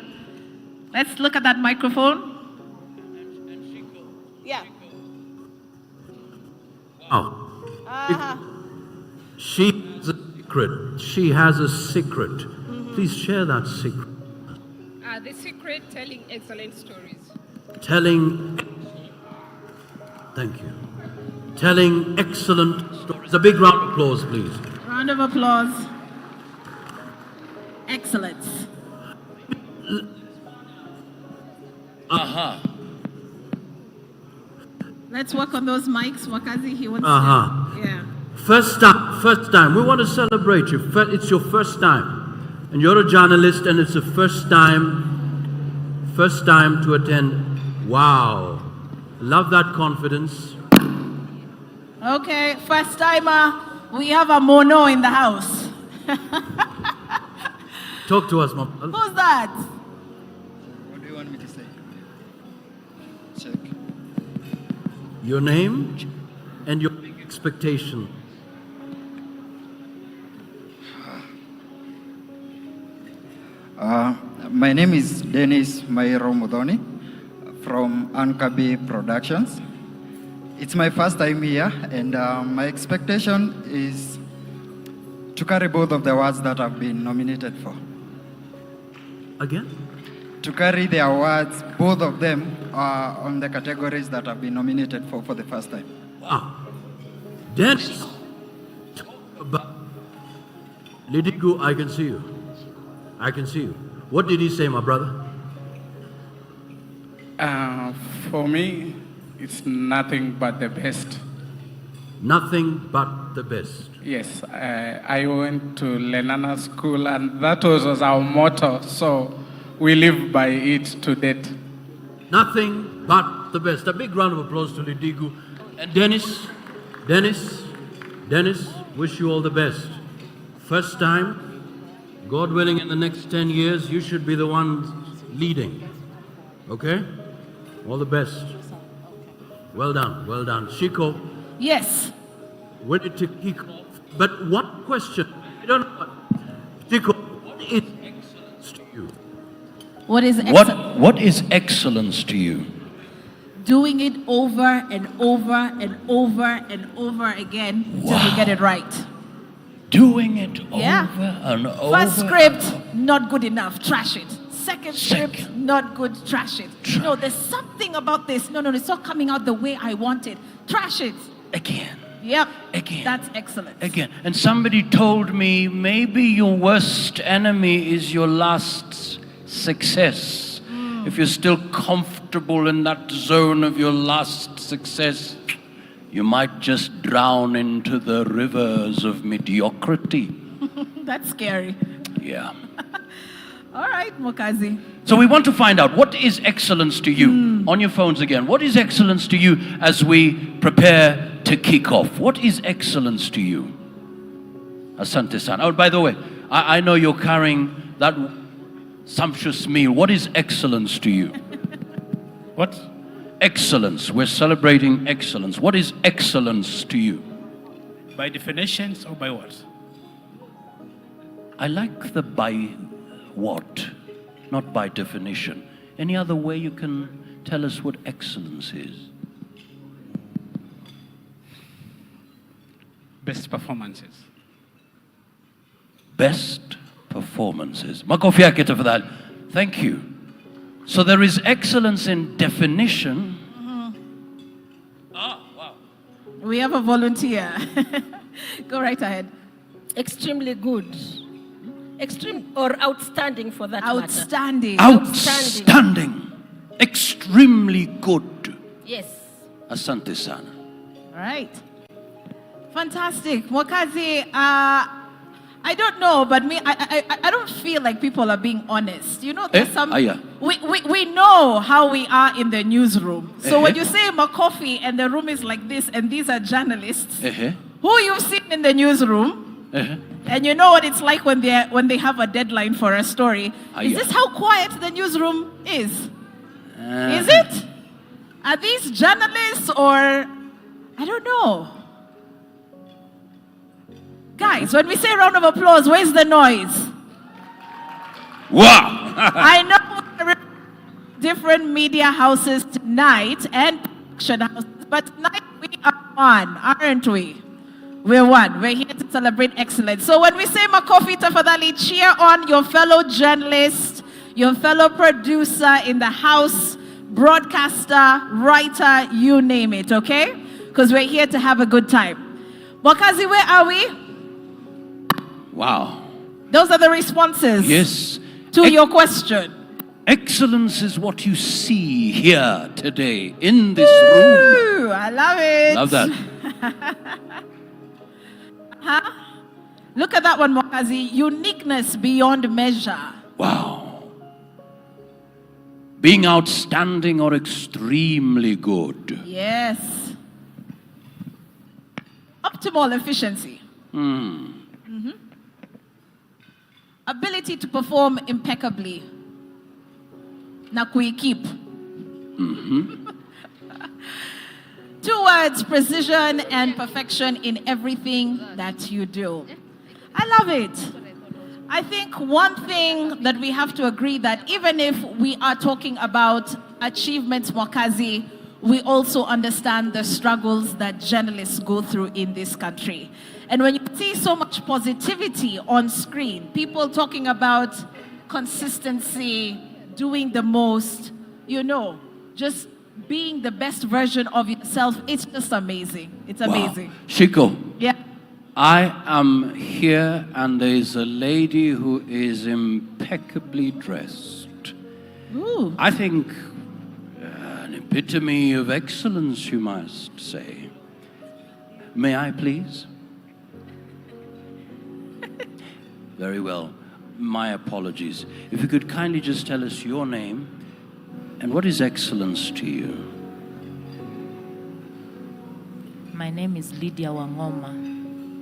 Speaker 4: Let's look at that microphone. Yeah.
Speaker 3: Oh. She has a secret. She has a secret. Please share that secret.
Speaker 9: The secret telling excellent stories.
Speaker 3: Thank you. Telling excellent stories. A big round of applause, please.
Speaker 4: Round of applause. Excellence. Let's work on those mics, Wakazi. He wants to. Yeah.
Speaker 3: First time. We want to celebrate you. It's your first time. And you're a journalist and it's the first time to attend. Wow. Love that confidence.
Speaker 4: Okay, first timer. We have a mono in the house.
Speaker 3: Talk to us, Mom.
Speaker 4: Who's that?
Speaker 10: What do you want me to say? Check.
Speaker 3: Your name and your big expectation.
Speaker 10: My name is Dennis Mairo Mudhoni from Ankabi Productions. It's my first time here, and my expectation is to carry both of the awards that I've been nominated for.
Speaker 3: Again?
Speaker 10: To carry the awards, both of them are on the categories that I've been nominated for the first time.
Speaker 3: Wow. Dennis, talk about Lidigu, I can see you. I can see you. What did he say, my brother?
Speaker 11: For me, it's nothing but the best.
Speaker 3: Nothing but the best.
Speaker 11: Yes, I went to Lenana School, and that was our motto, so we live by it to date.
Speaker 3: Nothing but the best. A big round of applause to Lidigu. And Dennis, wish you all the best. First time, God willing, in the next 10 years, you should be the one leading. Okay? All the best. Well done, well done. Shiko,
Speaker 4: Yes.
Speaker 3: we need to kick off. But one question, I don't know. Shiko, what is excellence to you?
Speaker 4: What is excellence?
Speaker 3: What is excellence to you?
Speaker 4: Doing it over and over and over and over again till you get it right.
Speaker 3: Doing it
Speaker 4: Yeah.
Speaker 3: over and over.
Speaker 4: First script, not good enough, trash it. Second script, not good, trash it. No, there's something about this. No, it's not coming out the way I want it. Trash it.
Speaker 3: Again.
Speaker 4: Yep.
Speaker 3: Again.
Speaker 4: That's excellent.
Speaker 3: Again. And somebody told me maybe your worst enemy is your last success. If you're still comfortable in that zone of your last success, you might just drown into the rivers of mediocrity.
Speaker 4: That's scary.
Speaker 3: Yeah.
Speaker 4: All right, Mokazi.
Speaker 3: So we want to find out, what is excellence to you? On your phones again. What is excellence to you as we prepare to kick off? What is excellence to you? Asante-san. Oh, by the way, I know you're carrying that sumptuous meal. What is excellence to you?
Speaker 11: What?
Speaker 3: Excellence. We're celebrating excellence. What is excellence to you?
Speaker 11: By definitions or by what?
Speaker 3: I like the by what, not by definition. Any other way you can tell us what excellence is?
Speaker 11: Best performances.
Speaker 3: Best performances. Makofi yake tafadhali. Thank you. So there is excellence in definition.
Speaker 11: Oh, wow.
Speaker 4: We have a volunteer. Go right ahead.
Speaker 12: Extremely good. Extreme or outstanding for that
Speaker 4: Outstanding.
Speaker 12: matter.
Speaker 3: Outstanding. Extremely good.
Speaker 12: Yes.
Speaker 3: Asante sana.
Speaker 4: All right. Fantastic. Mwakazi, I don't know, but I don't feel like people are being honest. You know, there's some...
Speaker 3: Aya.
Speaker 4: we know how we are in the newsroom. So when you say Makofi and the room is like this and these are journalists, who you've seen in the newsroom, and you know what it's like when they have a deadline for a story. Is this how quiet the newsroom is? Is it? Are these journalists or I don't know? Guys, when we say round of applause, where's the noise?
Speaker 3: Wow!
Speaker 4: I know there are different media houses tonight and production houses, but tonight we are one, aren't we? We're one. We're here to celebrate excellence. So when we say Makofi Tafadhali, cheer on your fellow journalist, your fellow producer in the house, broadcaster, writer, you name it, okay? Because we're here to have a good time. Wakazi, where are we?
Speaker 3: Wow.
Speaker 4: Those are the responses.
Speaker 3: Yes.
Speaker 4: To your question.
Speaker 3: Excellence is what you see here today in this room.
Speaker 4: I love it.
Speaker 3: Love that.
Speaker 4: Look at that one, Mwakazi. Uniqueness beyond measure.
Speaker 3: Wow. Being outstanding or extremely good.
Speaker 4: Yes. Optimal efficiency. Ability to perform impeccably. Na kuikeep. 2 words, precision and perfection in everything that you do. I love it. I think one thing that we have to agree that even if we are talking about achievements, Mwakazi, we also understand the struggles that journalists go through in this country. And when you see so much positivity on screen, people talking about consistency, doing the most, you know, just being the best version of yourself, it's just amazing. It's amazing.
Speaker 3: Wow. Shiko.
Speaker 4: Yeah.
Speaker 3: I am here and there is a lady who is impeccably dressed.
Speaker 4: Ooh.
Speaker 3: I think an epitome of excellence, you must say. May I please? Very well. My apologies. If you could kindly just tell us your name and what is excellence to you?
Speaker 13: My name is Lydia Wangoma.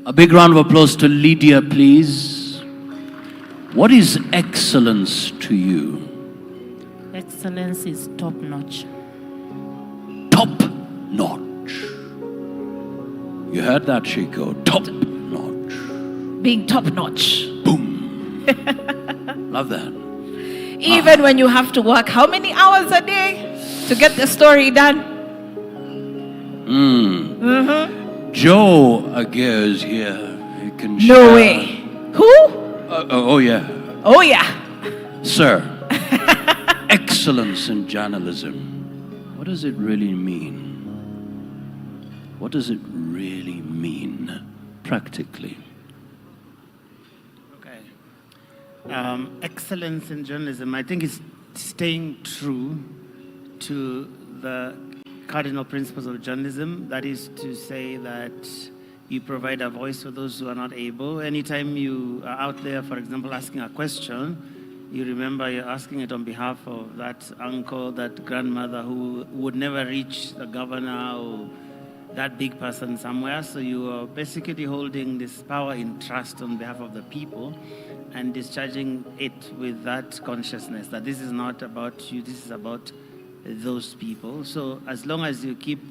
Speaker 3: A big round of applause to Lydia, please. What is excellence to you?
Speaker 13: Excellence is top notch.
Speaker 3: Top notch. You heard that, Chico? Top notch.
Speaker 4: Being top notch.
Speaker 3: Love that.
Speaker 4: Even when you have to work how many hours a day to get the story done?
Speaker 3: Joe Ajea is here. He can share.
Speaker 4: No way. Who?
Speaker 3: Oh yeah.
Speaker 4: Oh yeah.
Speaker 3: Sir, excellence in journalism. What does it really mean? What does it really mean practically?
Speaker 14: Excellence in journalism, I think, is staying true to the cardinal principles of journalism. That is to say that you provide a voice for those who are not able. Anytime you are out there, for example, asking a question, you remember you're asking it on behalf of that uncle, that grandmother who would never reach the governor or that big person somewhere. So you are basically holding this power in trust on behalf of the people and discharging it with that consciousness that this is not about you, this is about those people. So as long as you keep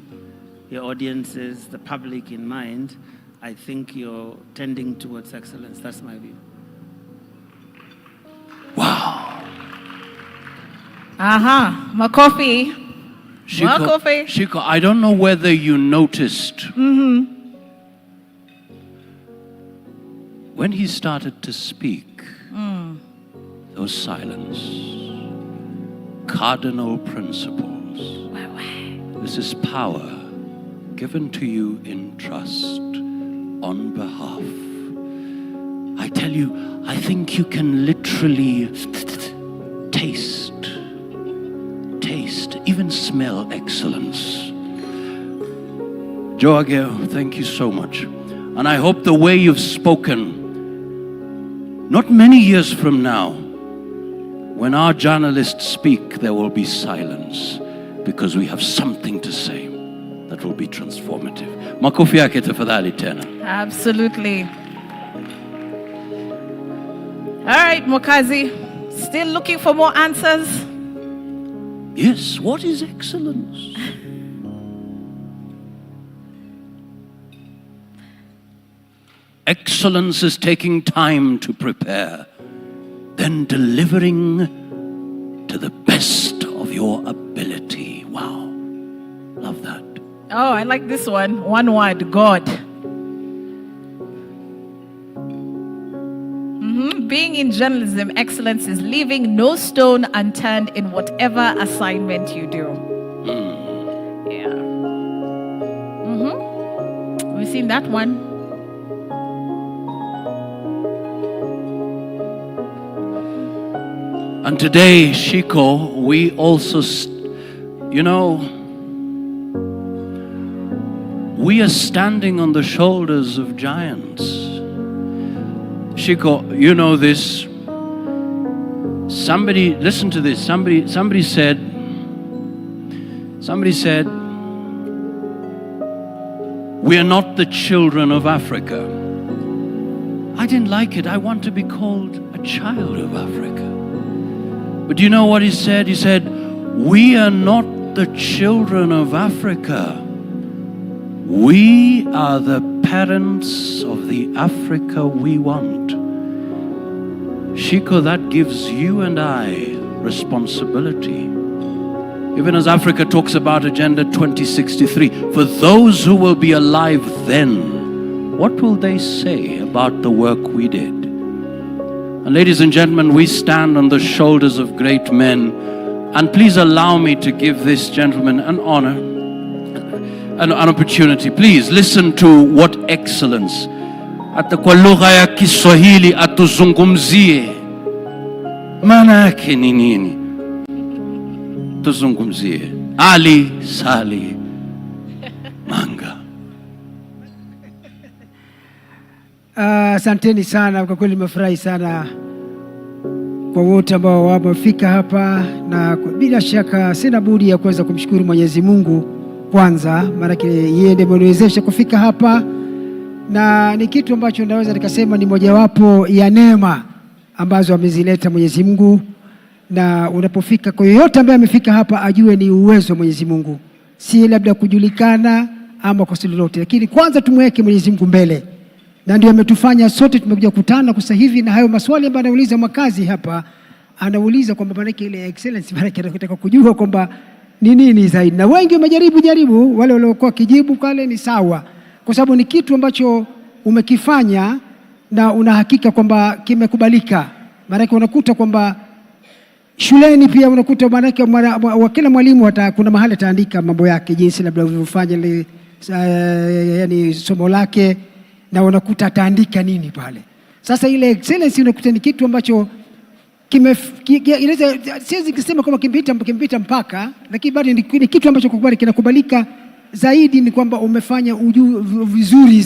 Speaker 14: your audiences, the public in mind, I think you're tending towards excellence. That's my view.
Speaker 3: Wow.
Speaker 4: Makofi. Makofi.
Speaker 3: Shiko, I don't know whether you noticed when he started to speak, there was silence. Cardinal principles. This is power given to you in trust on behalf. I tell you, I think you can literally taste, even smell excellence. Joe Ajea, thank you so much. And I hope the way you've spoken, not many years from now, When our journalists speak, there will be silence because we have something to say that will be transformative. Makofi yake tafadhali tena.
Speaker 4: Absolutely. All right, Mokazi, still looking for more answers?
Speaker 3: Yes, what is excellence? Excellence is taking time to prepare, then delivering to the best of your ability. Wow, love that.
Speaker 4: Oh, I like this one. One word, God. Being in journalism, excellence is leaving no stone unturned in whatever assignment you do. Yeah. We've seen that one.
Speaker 3: And today, Shiko, we also, we are standing on the shoulders of giants. Shiko, you know this. Somebody, listen to this. Somebody said, we are not the children of Africa. I didn't like it. I want to be called a child of Africa. But do you know what he said? He said, we are not the children of Africa. We are the parents of the Africa we want. Shiko, that gives you and I responsibility. Even as Africa talks about Agenda 2063, for those who will be alive then, what will they say about the work we did? And ladies and gentlemen, we stand on the shoulders of great men. And please allow me to give this gentleman an honor, an opportunity. Please listen to what excellence. Hata kwa lugha ya Kiswahili atuzungumzie. Maana yake ni nini? Tuzungumzie. Ali Sali Manga.
Speaker 15: Asanteni sana, kwa kweli nimefurahi sana kwa wote ambao wamefika hapa, na bila shaka sina budi ya kuweza kumshukuru Mwenyezi Mungu kwanza, maana yeye ndiye ameniwezesha kufika hapa, na ni kitu ambacho naweza nikasema ni mojawapo ya neema ambazo amezileta Mwenyezi Mungu. Na unapofika, kwa yoyote ambaye amefika hapa ajue ni uwezo wa Mwenyezi Mungu, si labda kujulikana ama kwa lolote, lakini kwanza tumweke Mwenyezi Mungu mbele, na ndio ametufanya sote tumekuja kukutana kwa sasa hivi. Na hayo maswali ambayo anauliza Mwakazi hapa, anauliza kwamba maana ile excellence, maana anataka kujua kwamba ni nini zaidi, na wengi wamejaribu, wale waliokuwa kijibu kale ni sawa, kwa sababu ni kitu ambacho umekifanya na unahakika kwamba kimekubalika. Maana unakuta kwamba shuleni pia unakuta maana kila mwalimu kuna mahali ataandika mambo yake, jinsi labda ulivyofanya yani somo lake, na unakuta ataandika nini pale. Sasa ile excellence unakuta ni kitu ambacho siwezi kusema kama kimpita mpaka, lakini bado ni kitu ambacho kwa kweli kinakubalika zaidi, ni kwamba umefanya vizuri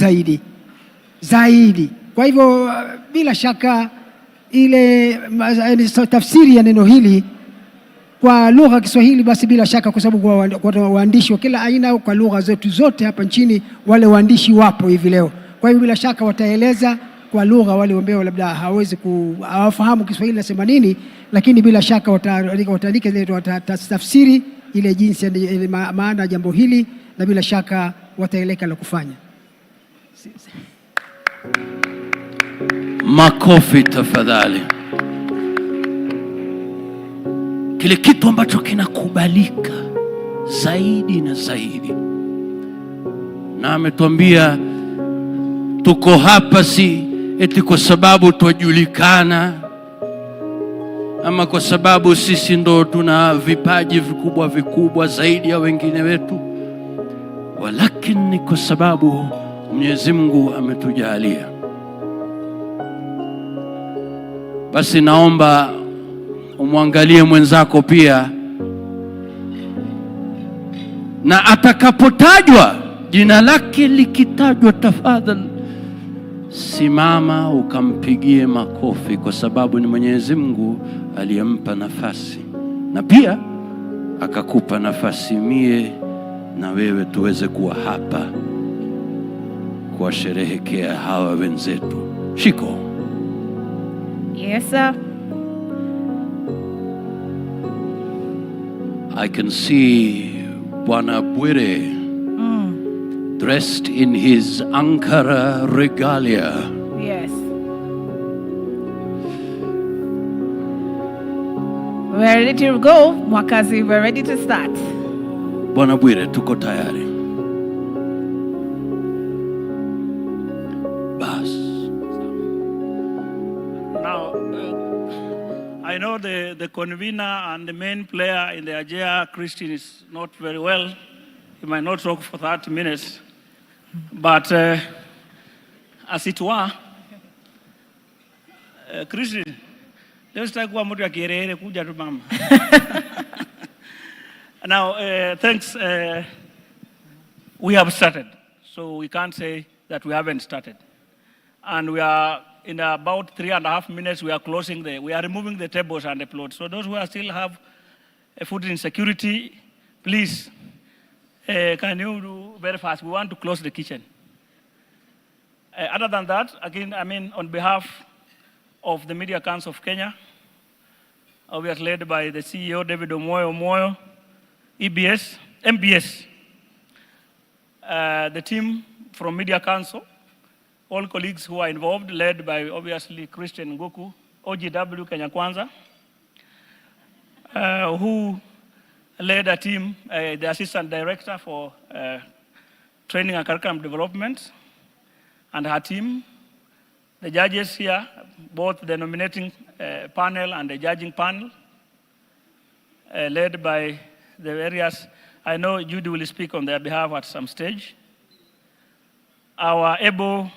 Speaker 15: zaidi. Kwa hivyo bila shaka ile tafsiri ya neno hili kwa lugha ya Kiswahili, basi bila shaka, kwa sababu kwa waandishi wa kila aina kwa lugha zetu zote hapa nchini, wale waandishi wapo hivi leo. Kwa hivyo bila shaka wataeleza kwa lugha wale ambao labda hawafahamu Kiswahili nasema nini, lakini bila shaka wataandika ile, watatafsiri ile jinsi ile maana ya jambo hili, na bila shaka wataeleka la kufanya.
Speaker 3: Makofi tafadhali. Kile kitu ambacho kinakubalika zaidi na zaidi, na ametuambia tuko hapa si eti kwa sababu tujulikana ama kwa sababu sisi ndo tuna vipaji vikubwa zaidi ya wengine wetu, walakini ni kwa sababu Mwenyezi Mungu ametujalia. Basi naomba umwangalie mwenzako pia, na atakapotajwa jina lake likitajwa, tafadhali simama ukampigie makofi, kwa sababu ni Mwenyezi Mungu aliyempa nafasi, na pia akakupa nafasi mie na wewe tuweze kuwa hapa kuwasherehekea hawa wenzetu. Shiko.
Speaker 4: Yes, sir.
Speaker 3: I can see Bwana Bwire dressed in his Ankara regalia.
Speaker 4: Yes. We're ready to go, Mwakazi. We're ready to start.
Speaker 3: Bwana Bwire, tuko tayari.
Speaker 16: Now, I know the convener and the main player in the Ajea, Christian, is not very well. He might not talk for 30 minutes. But as it were, Christian, let's talk about mtu akirere kuja tu mama. Now, thanks. We have started, so we can't say that we haven't started. And we are in about 3.5 minutes. We are we are removing the tables and the plots. So those who are still have food insecurity, please, can you do very fast? We want to close the kitchen. Other than that, again, I mean, on behalf of the Media Council of Kenya, we are led by the CEO, David Omoyo, MBS, the team from Media Council, all colleagues who are involved, led by, obviously, Christian Nguku, OGW Kenya Kwanza, who led a team, the Assistant Director for Training and Curriculum Development, and her team, the judges here, both the nominating panel and the judging panel, led by the various, I know Judy will speak on their behalf at some stage. Our able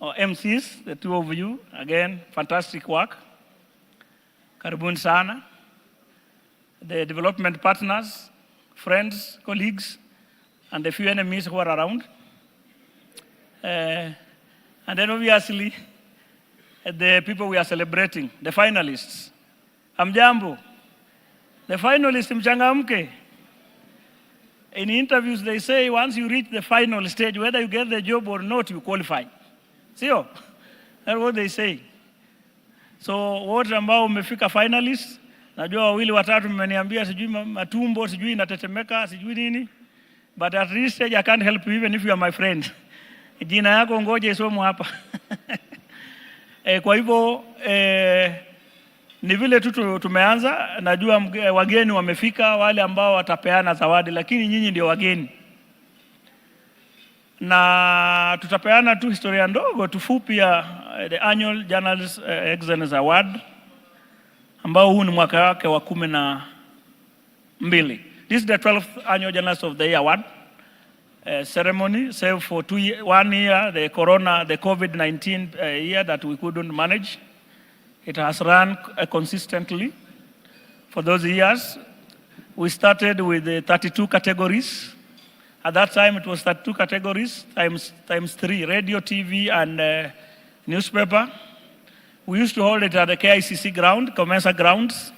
Speaker 16: MCs, the two of you, again, fantastic work. Karibuni sana. The development partners, friends, colleagues, and the few enemies who are around. And then obviously, the people we are celebrating, the finalists. Amjambo. The finalists, mchangamke. In interviews, they say once you reach the final stage, whether you get the job or not, you qualify. Sio? That's what they say. So, wote ambao umefika finalists, najua wawili watatu mmeniambia sijui matumbo, sijui inatetemeka, sijui nini. But at this stage, I can't help you even if you are my friend. Jina yako ngoje isomo hapa. Kwa hivyo, ni vile tu tumeanza, najua wageni wamefika, wale ambao watapeana zawadi, lakini nyinyi ndio wageni. Na tutapeana tu historia ndogo tufupi ya the Annual Journalist Excellence Award, ambao huu ni mwaka wake wa 12. This is the 12th Annual Journalist of the Year Award ceremony, save for 1 year, the COVID-19 year that we couldn't manage. It has run consistently for those years. We started with 32 categories. At that time, it was 32 categories times 3, radio, TV, and newspaper. We used to hold it at the KICC ground, Commencement grounds,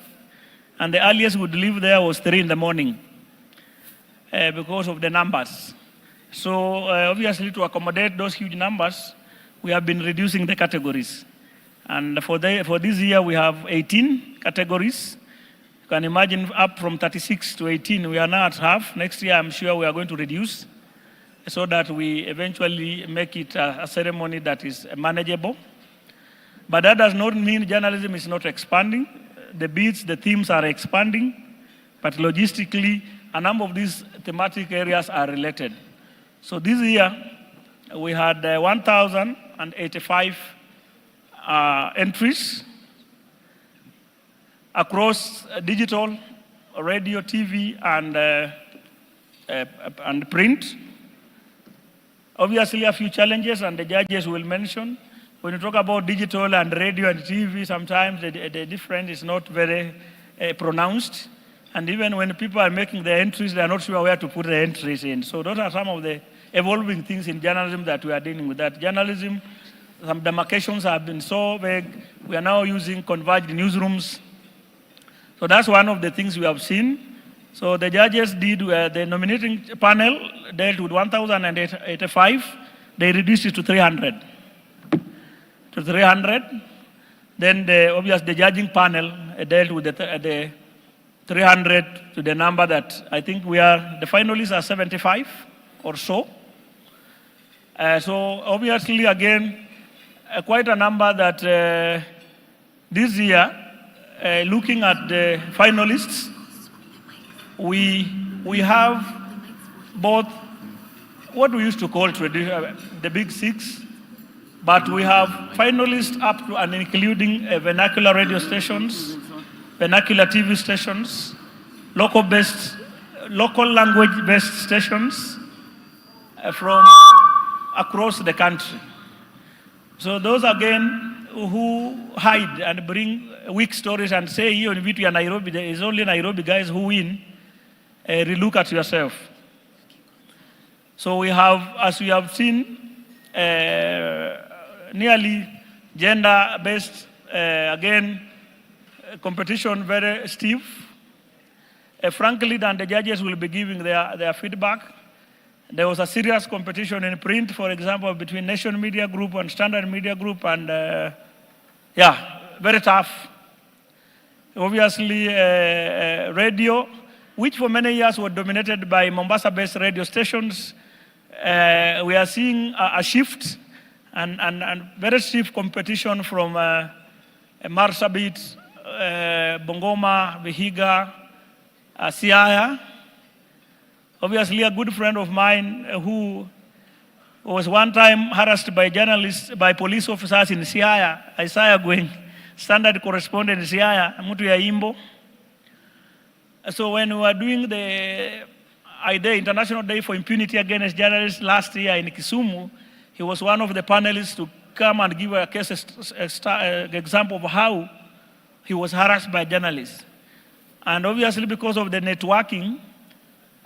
Speaker 16: and the earliest we would leave there was 3 in the morning because of the numbers. So obviously, to accommodate those huge numbers, we have been reducing the categories. And for this year, we have 18 categories. You can imagine up from 36 to 18, we are now at half. Next year, I'm sure we are going to reduce so that we eventually make it a ceremony that is manageable. But that does not mean journalism is not expanding. The beats, the themes are expanding, but logistically, a number of these thematic areas are related. So this year, we had 1,085 entries across digital, radio, TV, and print. Obviously, a few challenges, and the judges will mention. When you talk about digital and radio and TV, sometimes the difference is not very pronounced. And even when people are making the entries, they are not sure where to put the entries in. So those are some of the evolving things in journalism that we are dealing with. That journalism Some demarcations have been so vague. We are now using converged newsrooms. So that's one of the things we have seen. So the judges did, the nominating panel dealt with 1,085. They reduced it to 300. Then the judging panel dealt with the 300 to the number that I think the finalists are 75 or so. So obviously, again, quite a number that this year, looking at the finalists, we have both what we used to call the big six, but we have finalists up to and including vernacular radio stations, vernacular TV stations, local language-based stations from across the country. So those again who hide and bring weak stories and say here in Vitu and Nairobi, there is only Nairobi guys who win, relook at yourself. So we have, as we have seen, nearly gender-based, again, competition very stiff. Frankly, then the judges will be giving their feedback. There was a serious competition in print, for example, between Nation Media Group and Standard Media Group, and very tough. Obviously, radio, which for many years were dominated by Mombasa-based radio stations, we are seeing a shift and very stiff competition from Marsabit, Bungoma, Vihiga, Siaya. Obviously, a good friend of mine who was one time harassed by journalists, by police officers in Siaya, Isaiah Gweng, standard correspondent in Siaya, Mutu ya Imbo. So when we were doing the International Day for Impunity Against Journalists last year in Kisumu, he was one of the panelists to come and give a case example of how he was harassed by journalists. And obviously because of the networking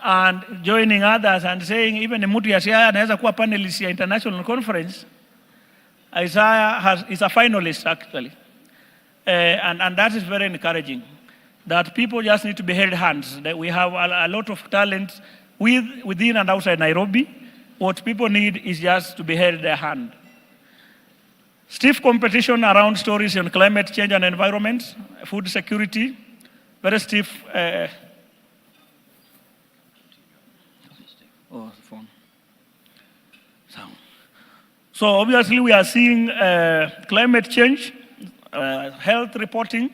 Speaker 16: and joining others and saying even Mutu ya Siaya anaweza kuwa panelist ya international conference, Isaiah is a finalist actually. And that is very encouraging. That people just need to be held hands. That we have a lot of talent within and outside Nairobi. What people need is just to be held their hand. Stiff competition around stories on climate change and environment, food security, very stiff. So obviously we are seeing climate change, health reporting,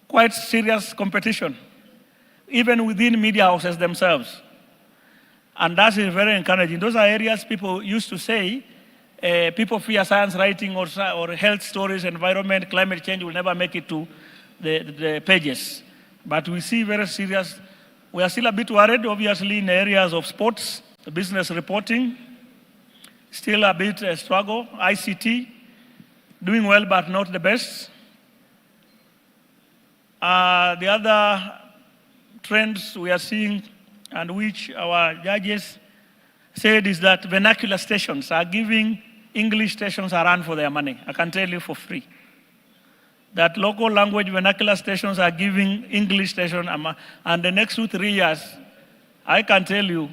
Speaker 16: quite serious competition, even within media houses themselves. And that is very encouraging. Those are areas people used to say, people fear science writing or health stories, environment, climate change will never make it to the pages. But we see very serious, we are still a bit worried, obviously, in areas of sports, business reporting, still a bit struggle, ICT, doing well but not the best. The other trends we are seeing and which our judges said is that vernacular stations are giving English stations a run for their money. I can tell you for free. That local language vernacular stations are giving English stations, and the next 2-3 years, I can tell you,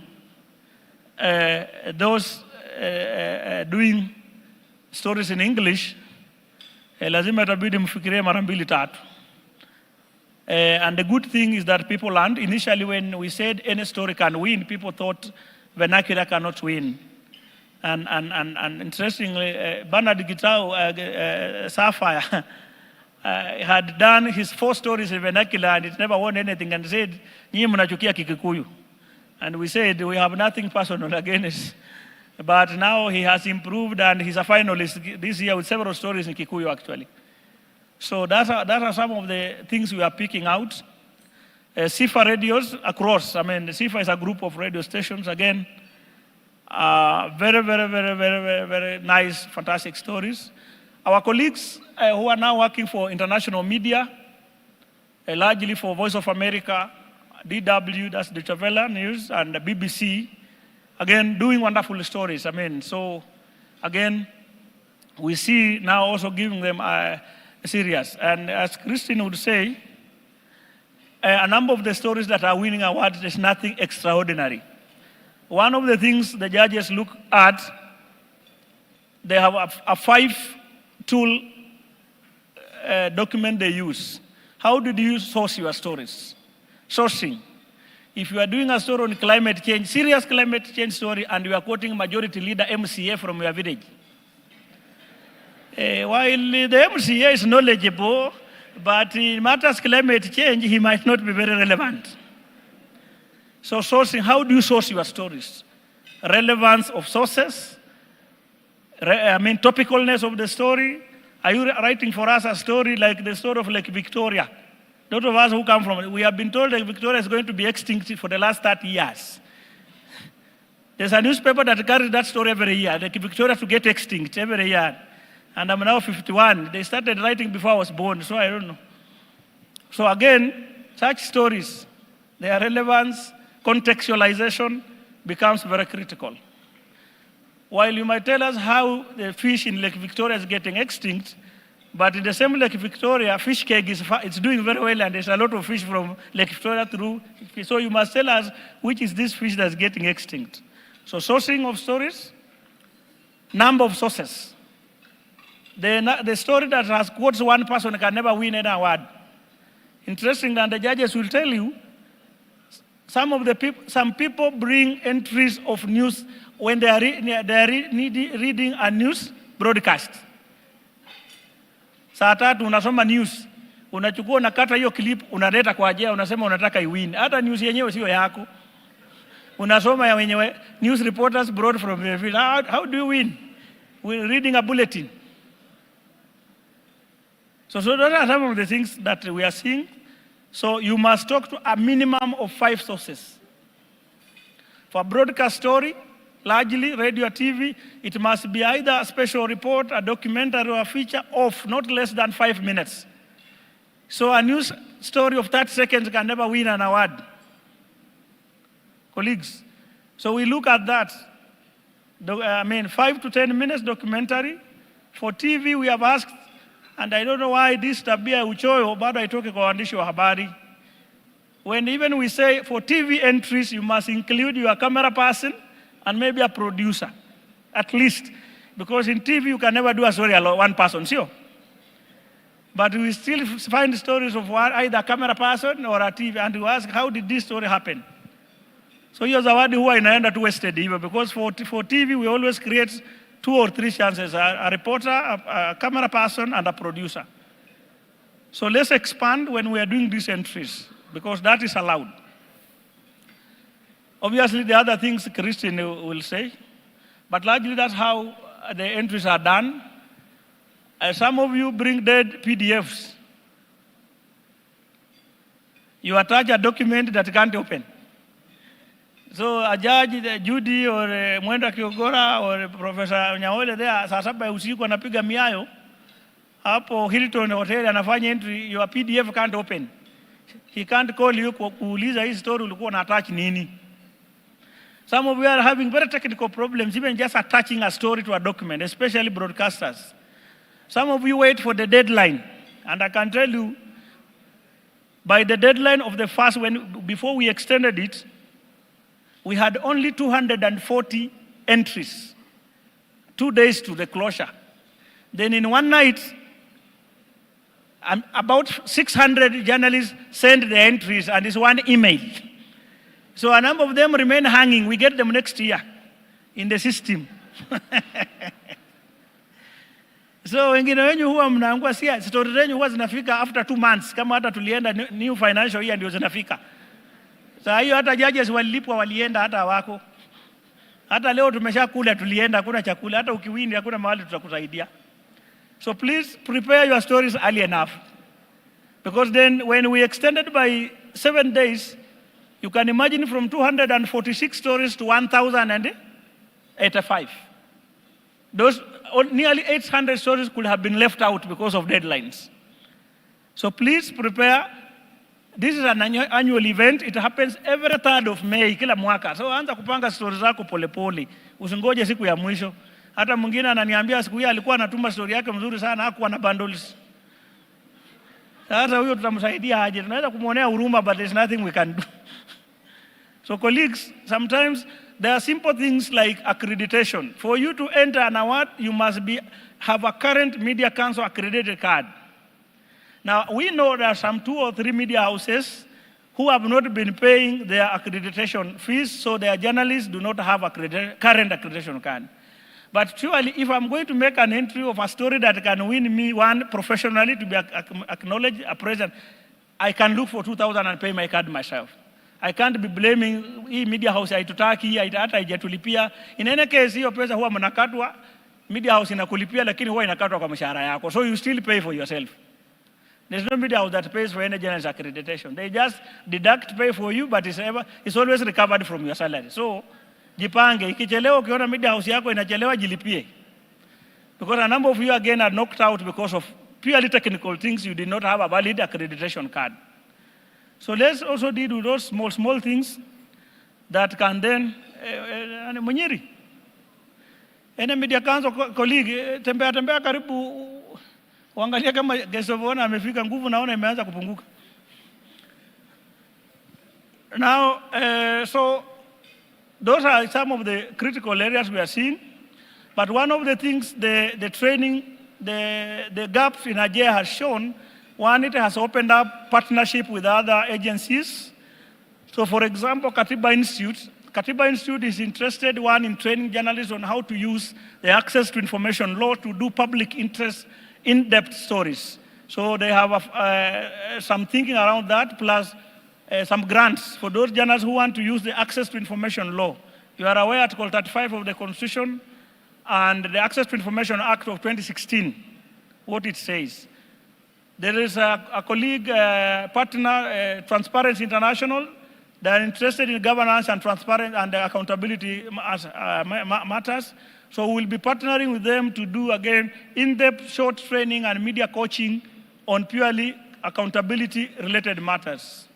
Speaker 16: those doing stories in English, lazima itabidi mfikirie mara mbili tatu. And the good thing is that people learned. Initially, when we said any story can win, people thought vernacular cannot win. And interestingly, Bernard Gitau, Sapphire, had done his 4 stories in vernacular and it never won anything, and said, "Nyinyi mnachukia Kikikuyu." And we said, we have nothing personal against. But now he has improved and he's a finalist this year with several stories in Kikuyu, actually. So that are some of the things we are picking out. SIFA radios across, SIFA is a group of radio stations, again, very, very, very, very, very, very nice, fantastic stories. Our colleagues who are now working for international media, largely for Voice of America, DW, that's Deutsche Welle News, and the BBC, again, doing wonderful stories. So, again, we see now also giving them serious. And as Christine would say, a number of the stories that are winning awards, there's nothing extraordinary. One of the things the judges look at, they have a 5-tool document they use. How did you source your stories? Sourcing. If you are doing a story on climate change, serious climate change story, and you are quoting majority leader MCA from your village, while the MCA is knowledgeable, but in matters climate change, he might not be very relevant. So sourcing, how do you source your stories? Relevance of sources, topicalness of the story. Are you writing for us a story like the story of Lake Victoria? Those of us who come from it, we have been told Lake Victoria is going to be extinct for the last 30 years. There's a newspaper that carries that story every year, Lake Victoria to get extinct every year. And I'm now 51. They started writing before I was born, so I don't know. So again, such stories, their relevance, contextualization becomes very critical. While you might tell us how the fish in Lake Victoria is getting extinct, but in the same Lake Victoria, fish cake it's doing very well, and there's a lot of fish from Lake Victoria through. So you must tell us which is this fish that's getting extinct. So sourcing of stories, number of sources. The story that has quotes one person can never win any award. Interesting, and the judges will tell you, some people bring entries of news when they are reading a news broadcast. Saa 3 unasoma news, unachukua unakata hiyo clip, unaleta kwa Ajea, unasema unataka iwin. Hata news yenyewe sio yako. Unasoma ya wenyewe, news reporters brought from the field. How do you win? We're reading a bulletin. So those are some of the things that we are seeing. So you must talk to a minimum of 5 sources. For a broadcast story, largely radio, TV, it must be either a special report, a documentary, or a feature of not less than 5 minutes. So a news story of 30 seconds can never win an award. Colleagues, so we look at that. 5 to 10 minutes documentary. For TV, we have asked, and I don't know why this tabia uchoyo, bado haitoke kwa waandishi wa habari. When even we say for TV entries, you must include your camera person and maybe a producer, at least. Because in TV, you can never do a story alone, one person, sure. But we still find stories of either a camera person or a TV, and we ask, how did this story happen? So hiyo zawadi huwa inaenda tu wasted hivyo, because for TV, we always create 2 or 3 chances, a reporter, a camera person, and a producer. So let's expand when we are doing these entries, because that is allowed. Obviously, the other things Christine will say, but largely that's how the entries are done. Some of you bring dead PDFs. You attach a document that can't open. So a judge, Judy, or Mwenda Kiogora, or Professor Nyaole there, saa 7 usiku anapiga miayo, hapo Hilton Hotel anafanya entry, your PDF can't open. He can't call you kuuliza hii story ulikuwa na attach nini. Some of you are having very technical problems, even just attaching a story to a document, especially broadcasters. Some of you wait for the deadline, and I can tell you, by the deadline of the first, before we extended it, we had only 240 entries, 2 days to the closure. Then in one night, about 600 journalists sent the entries, and it's one email. So a number of them remain hanging. We get them next year in the system. So wengine wenyu huwa mnaangua story zenyu huwa zinafika after 2 months, kama hata tulienda new financial year ndio zinafika. Saa hiyo hata judges walilipwa walienda hata wako. Hata leo tumeshakula tulienda, hakuna chakula, hata ukiwini hakuna mahali tutakusaidia. So please prepare your stories early enough. Because then when we extended by 7 days, you can imagine from 246 stories to 1,085. Those nearly 800 stories could have been left out because of deadlines. So please prepare. This is an annual event. It happens every 3rd of May, kila mwaka. So anza kupanga stories zako pole pole. Usingoje siku ya mwisho. Hata mwingine ananiambia siku hiyo alikuwa anatuma story yake mzuri sana, hakuwa na bundles. Sasa huyo tutamsaidia aje? Tunaweza kumuonea huruma, but there's nothing we can do. So colleagues, sometimes there are simple things like accreditation. For you to enter an award, you must have a current Media Council accredited card. Now, we know there are some 2 or 3 media houses who have not been paying their accreditation fees, so their journalists do not have a current accreditation card. But surely, if I'm going to make an entry of a story that can win me one professionally to be acknowledged, appraised, I can look for 2,000 and pay my card myself. I can't be blaming hii media house haitutaki, hata haijatulipia. In any case, hiyo pesa huwa mnakatwa, media house inakulipia, lakini huwa inakatwa kwa mshahara yako. So you still pay for yourself. There's no media house that pays for any journalist accreditation. They just deduct pay for you, but it's always recovered from your salary. So, jipange, ikichelewa ukiona media house yako inachelewa, jilipie. Because a number of you again are knocked out because of purely technical things. You did not have a valid accreditation card. So let's also deal with those small things that can then, Munyiri, any media council colleague, tembea karibu, uangalia kama guest of honor amefika, nguvu naona imeanza kupunguka. Now, so those are some of the critical areas we are seeing. But one of the things, the training, the gaps in Ajea has shown, one, it has opened up partnership with other agencies. So for example, Katiba Institute is interested, one, in training journalists on how to use the access to information law to do public interest in-depth stories. So they have some thinking around that, plus some grants for those journalists who want to use the access to information law. You are aware Article 35 of the Constitution and the Access to Information Act of 2016, what it says. There is a colleague, partner, Transparency International. They are interested in governance and transparency and accountability matters. So we'll be partnering with them to do, again, in-depth short training and media coaching on purely accountability-related matters.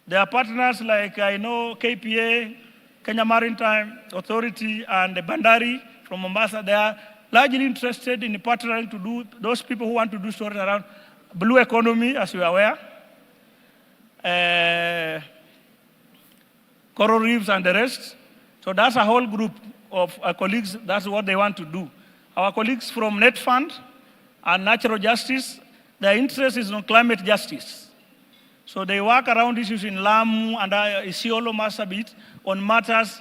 Speaker 16: There are partners like, I know, KPA, Kenya Maritime Authority, and Bandari from Mombasa. They are largely interested in partnering to do, those people who want to do stories around blue economy, as you are aware, coral reefs and the rest. So that's a whole group of colleagues, that's what they want to do. Our colleagues from Net Fund and Natural Justice, their interest is on climate justice. So they work around issues in Lamu and Isiolo, Marsabit on matters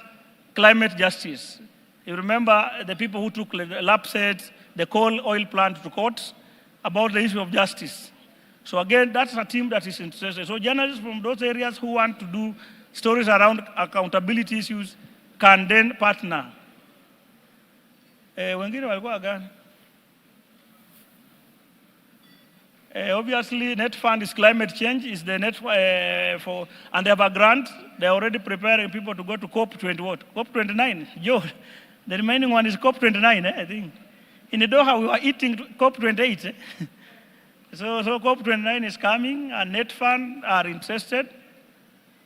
Speaker 16: climate justice. You remember the people who took Lapset, the coal oil plant to court about the issue of justice. So again, that's a team that is interested. So journalists from those areas who want to do stories around accountability issues can then partner. Wengine walikuwa gani? Obviously, Net Fund is climate change, is the net for, and they have a grant. They're already preparing people to go to COP20, what? COP29, Joe. The remaining one is COP29, I think. In the Doha, we were eating COP28. So COP29 is coming, and Net Fund are interested.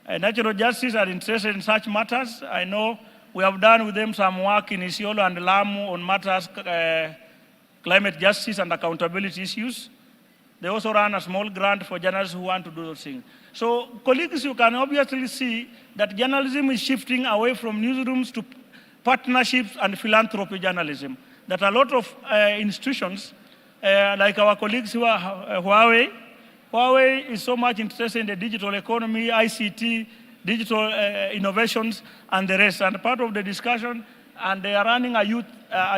Speaker 16: Natural Justice are interested in such matters. I know we have done with them some work in Isiolo and Lamu on matters climate justice and accountability issues. They also run a small grant for journalists who want to do those things. So colleagues, you can obviously see that journalism is shifting away from newsrooms to partnerships and philanthropy journalism. That a lot of institutions, like our colleagues who are Huawei is so much interested in the digital economy, ICT, digital innovations, and the rest. And part of the discussion, and they are running a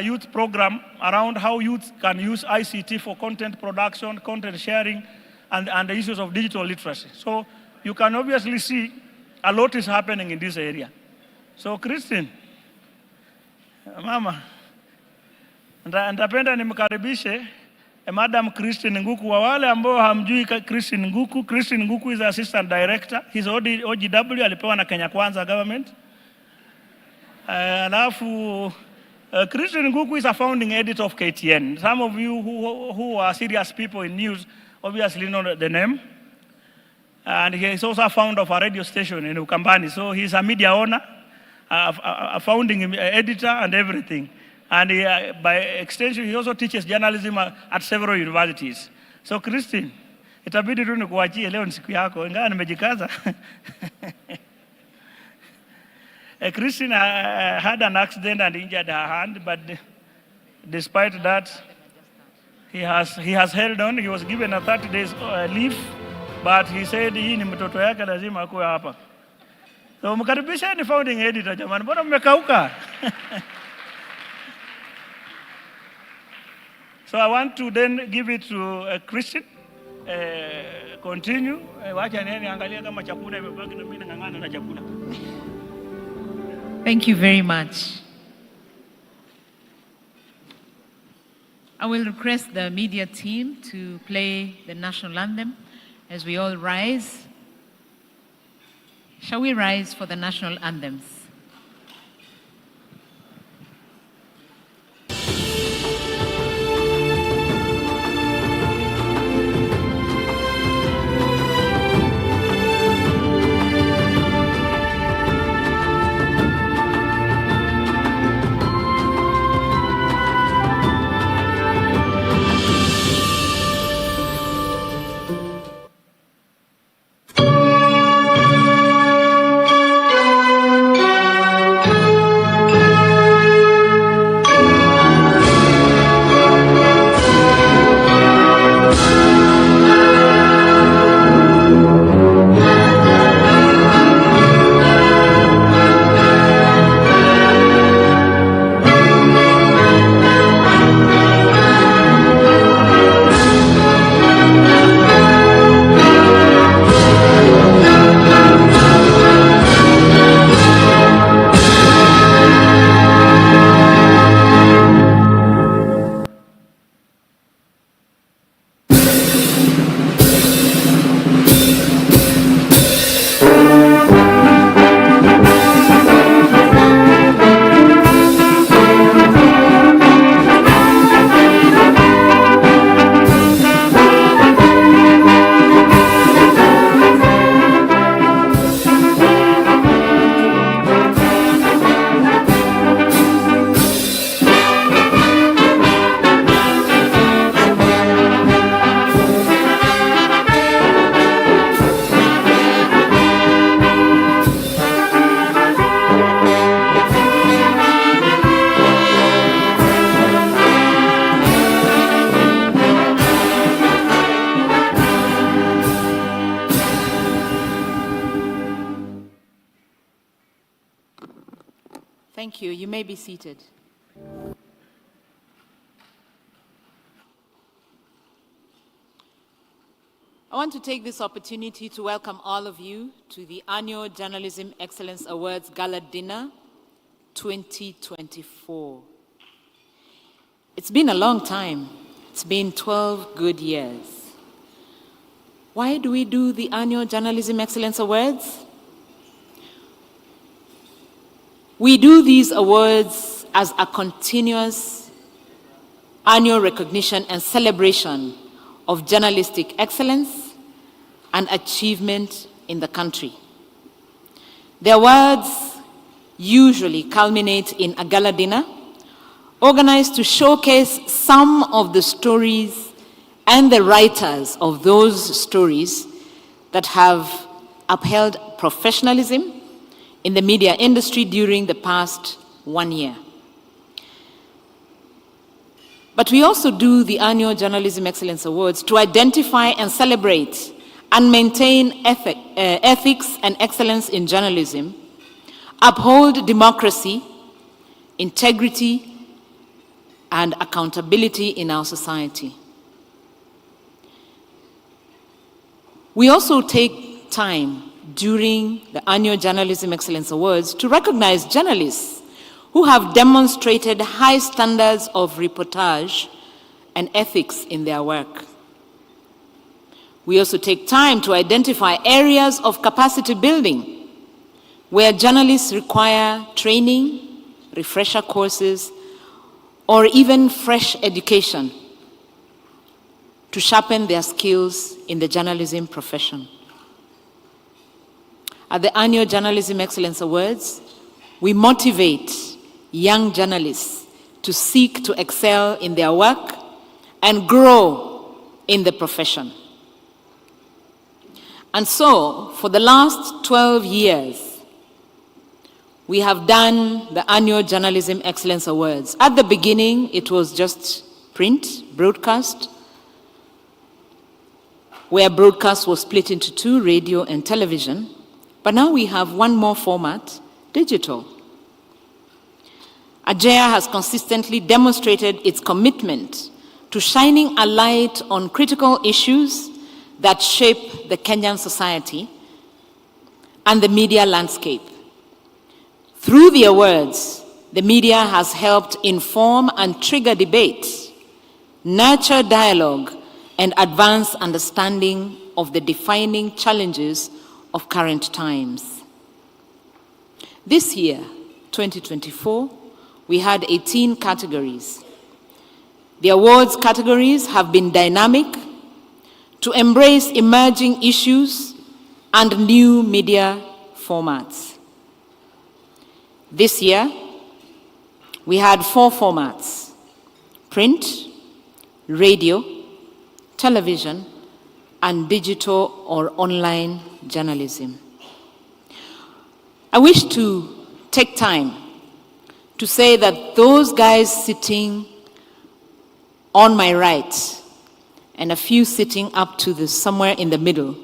Speaker 16: youth program around how youth can use ICT for content production, content sharing, and the issues of digital literacy. So you can obviously see a lot is happening in this area. So Christine, Mama, ndapenda nimkaribishe Madam Christine Nguku. Wa wale ambao hamjui Christine Nguku is Assistant Director. He's OGW, alipewa na Kenya Kwanza government. Alafu Christine Nguku is a founding editor of KTN. Some of you who are serious people in news obviously know the name. And he is also a founder of a radio station in Ukambani. So he's a media owner, a founding editor and everything. And by extension, he also teaches journalism at several universities. So Christine, itabidi tu nikuachie leo, ni siku yako, ingawa nimejikaza. Christine had an accident and injured her hand, but despite that, he has held on. He was given a 30 days leave, but he said hii ni mtoto yake, lazima akuwe hapa. So mkaribisha ni founding editor, jamani, mbona mmekauka? So I want to then give it to Christian. Continue. Wacha nene angalia kama chakula imebaki na mimi nang'ang'ana na chakula.
Speaker 4: Thank you very much. I will request the media team to play the national anthem as we all rise. Shall we rise for the national anthems? Thank you. You may be seated. I want to take this opportunity to welcome all of you to the annual Journalism Excellence Awards Gala Dinner 2024. It's been a long time. It's been 12 good years. Why do we do the annual Journalism Excellence Awards? We do these awards as a continuous annual recognition and celebration of journalistic excellence and achievement in the country. The awards usually culminate in a gala dinner organized to showcase some of the stories and the writers of those stories that have upheld professionalism in the media industry during the past 1 year. But we also do the annual Journalism Excellence Awards to identify and celebrate and maintain ethics and excellence in journalism, uphold democracy, integrity, and accountability in our society. We also take time during the annual Journalism Excellence Awards to recognize journalists who have demonstrated high standards of reportage and ethics in their work. We also take time to identify areas of capacity building where journalists require training, refresher courses, or even fresh education to sharpen their skills in the journalism profession. At the annual Journalism Excellence Awards, we motivate young journalists
Speaker 17: to seek to excel in their work and grow in the profession. And so, for the last 12 years, we have done the annual Journalism Excellence Awards. At the beginning, it was just print, broadcast, where broadcast was split into two, radio and television. But now we have one more format, digital. Ajea has consistently demonstrated its commitment to shining a light on critical issues that shape the Kenyan society and the media landscape. Through the awards, the media has helped inform and trigger debate, nurture dialogue, and advance understanding of the defining challenges of current times. This year, 2024, we had 18 categories. The awards categories have been dynamic to embrace emerging issues and new media formats. This year, we had 4 formats: print, radio, television, and digital or online journalism. I wish to take time to say that those guys sitting on my right and a few sitting up to the somewhere in the middle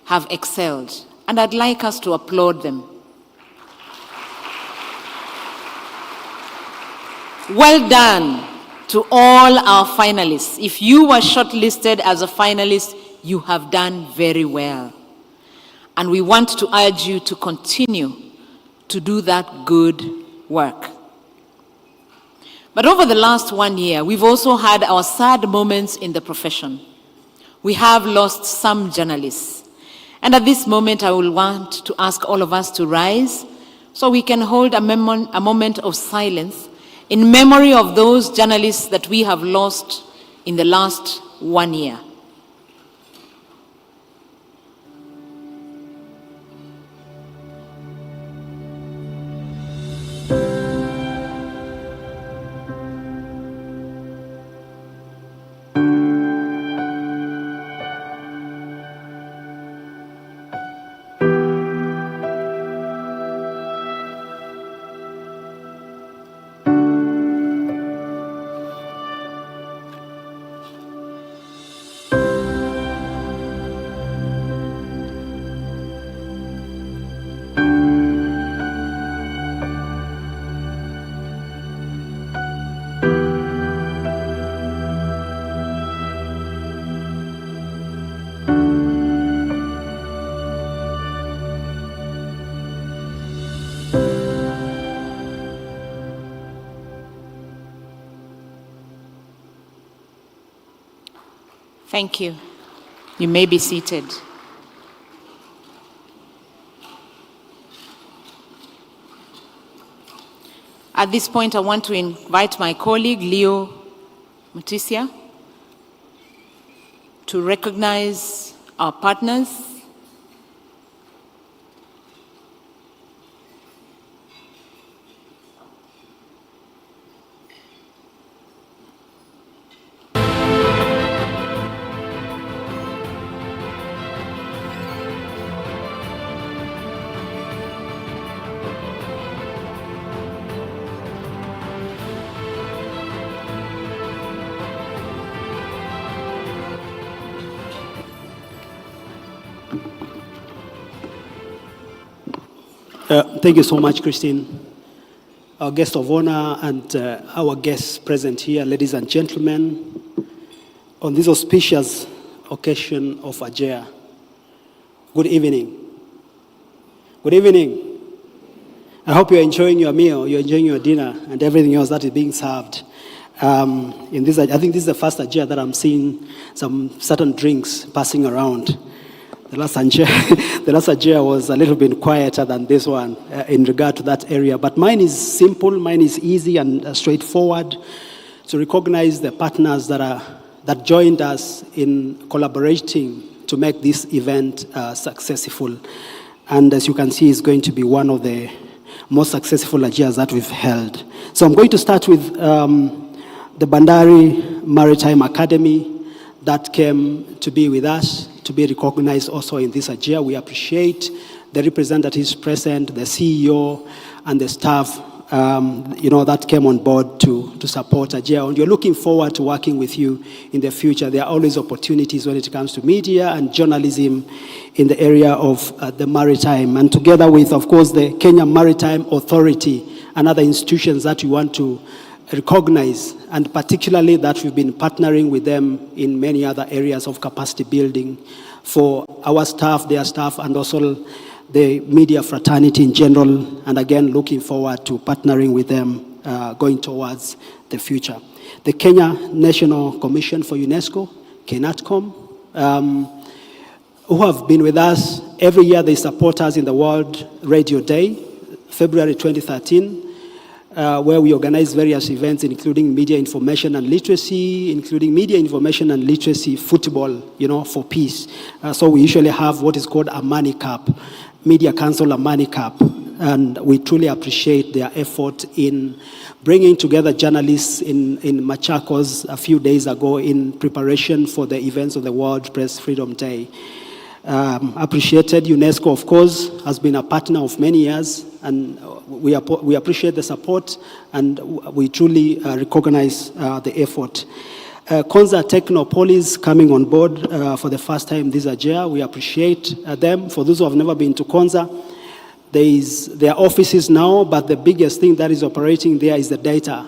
Speaker 17: have excelled, and I'd like us to applaud them. Well done to all our finalists. If you were shortlisted as a finalist, you have done very well. And we want to urge you to continue to do that good work. But over the last 1 year, we've also had our sad moments in the profession. We have lost some journalists. And at this moment, I will want to ask all of us to rise so we can hold a moment of silence in memory of those journalists that we have lost in the last 1 year. Thank you. You may be seated. At this point, I want to invite my colleague, Leo Mutisia, to recognize our partners.
Speaker 5: Thank you so much, Christine. Our guest of honor and our guests present here, ladies and gentlemen, on this auspicious occasion of Ajea. Good evening. Good evening. I hope you're enjoying your meal, you're enjoying your dinner, and everything else that is being served. I think this is the first Ajea that I'm seeing some certain drinks passing around. The last Ajea was a little bit quieter than this one in regard to that area. But mine is simple, mine is easy and straightforward to recognize the partners that joined us in collaborating to make this event successful. And as you can see, it's going to be one of the
Speaker 18: most successful Ajeas that we've held. So I'm going to start with the Bandari Maritime Academy that came to be with us, to be recognized also in this Ajea. We appreciate the representatives present, the CEO, and the staff that came on board to support Ajea. And we're looking forward to working with you in the future. There are always opportunities when it comes to media and journalism in the area of the maritime. And together with, of course, the Kenya Maritime Authority and other institutions that we want to recognize, and particularly that we've been partnering with them in many other areas of capacity building for our staff, their staff, and also the media fraternity in general, and again, looking forward to partnering with them going towards the future. The Kenya National Commission for UNESCO, KNATCOM, who have been with us every year. They support us in the World Radio Day, February 2013, where we organize various events, including media information and literacy, including media information and literacy football, for peace. So we usually have what is called a Money Cup, Media Council Amani Cup, and we truly appreciate their effort in bringing together journalists in Machakos a few days ago in preparation for the events of the World Press Freedom Day. Appreciated. UNESCO, of course, has been a partner of many years, and we appreciate the support, and we truly recognize the effort. Konza Technopolis coming on board for the first time this Ajea. We appreciate them. For those who have never been to Konza, there are offices now, but the biggest thing that is operating there is the data.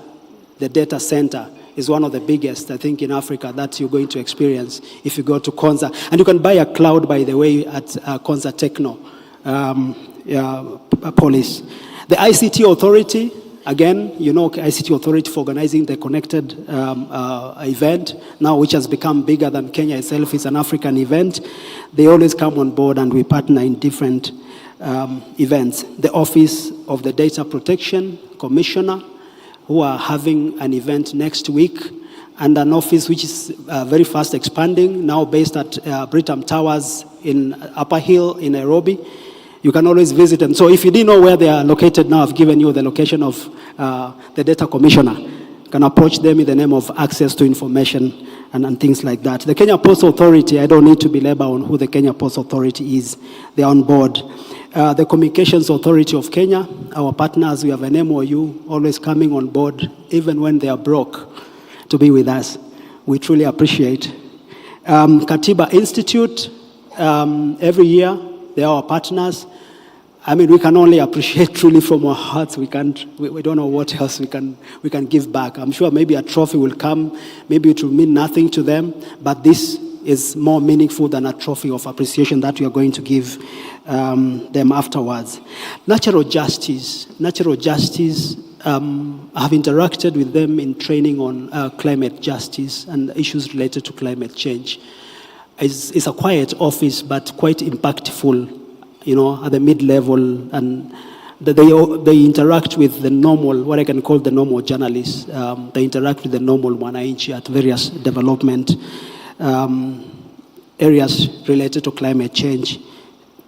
Speaker 18: The data center is one of the biggest, I think, in Africa that you're going to experience if you go to Konza. And you can buy a cloud, by the way, at Konza Technopolis. The ICT Authority, again, ICT Authority for organizing the Connected event, now which has become bigger than Kenya itself. It's an African event. They always come on board, and we partner in different events. The Office of the Data Protection Commissioner, who are having an event next week, and an office which is very fast expanding, now based at Britam Towers in Upper Hill in Nairobi. You can always visit them. So if you didn't know where they are located now, I've given you the location of the Data Commissioner. You can approach them in the name of access to information and things like that. The Kenya Post Authority, I don't need to belabor on who the Kenya Post Authority is. They're on board. The Communications Authority of Kenya, our partners, we have an MOU, always coming on board, even when they are broke, to be with us. We truly appreciate. Katiba Institute, every year, they are our partners. I mean, we can only appreciate truly from our hearts. We don't know what else we can give back. I'm sure maybe a trophy will come, maybe it will mean nothing to them, but this is more meaningful than a trophy of appreciation that we are going to give them afterwards. Natural justice. I have interacted with them in training on climate justice and issues related to climate change. It's a quiet office, but quite impactful, at the mid-level, and they interact with the normal, what I can call the normal journalists. They interact with the normal wananchi at various development areas related to climate change.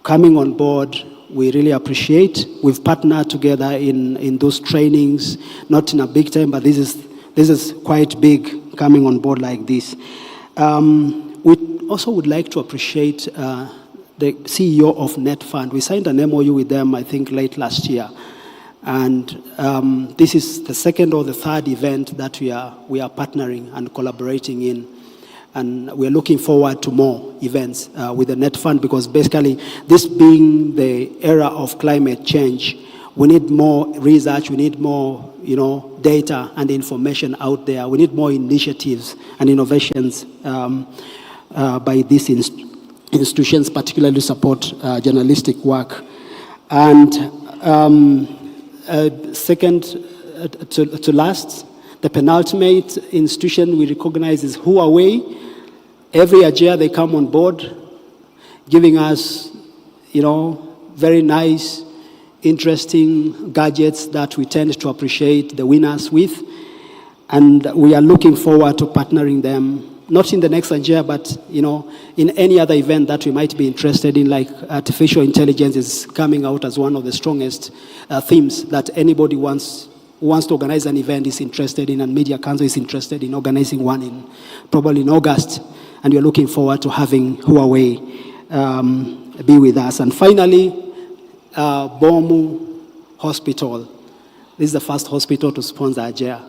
Speaker 18: Coming on board, we really appreciate. We've partnered together in those trainings, not in a big time, but this is quite big coming on board like this. We also would like to appreciate the CEO of NetFund. We signed an MOU with them, I think, late last year. And this is the second or the third event that we are partnering and collaborating in. And we're looking forward to more events with the NetFund, because basically this being the era of climate change, we need more research, we need more data and information out there. We need more initiatives and innovations by these institutions, particularly to support journalistic work. And second to last, the penultimate institution we recognize is Huawei. Every Ajea they come on board, giving us, very nice, interesting gadgets that we tend to appreciate the winners with. And we are looking forward to partnering them not in the next Ajea, but in any other event that we might be interested in, like artificial intelligence is coming out as one of the strongest themes that anybody who wants to organize an event is interested in, and Media Council is interested in organizing one probably in August, and we're looking forward to having Huawei be with us. And finally, Bomu Hospital. This is the first hospital to sponsor Ajea.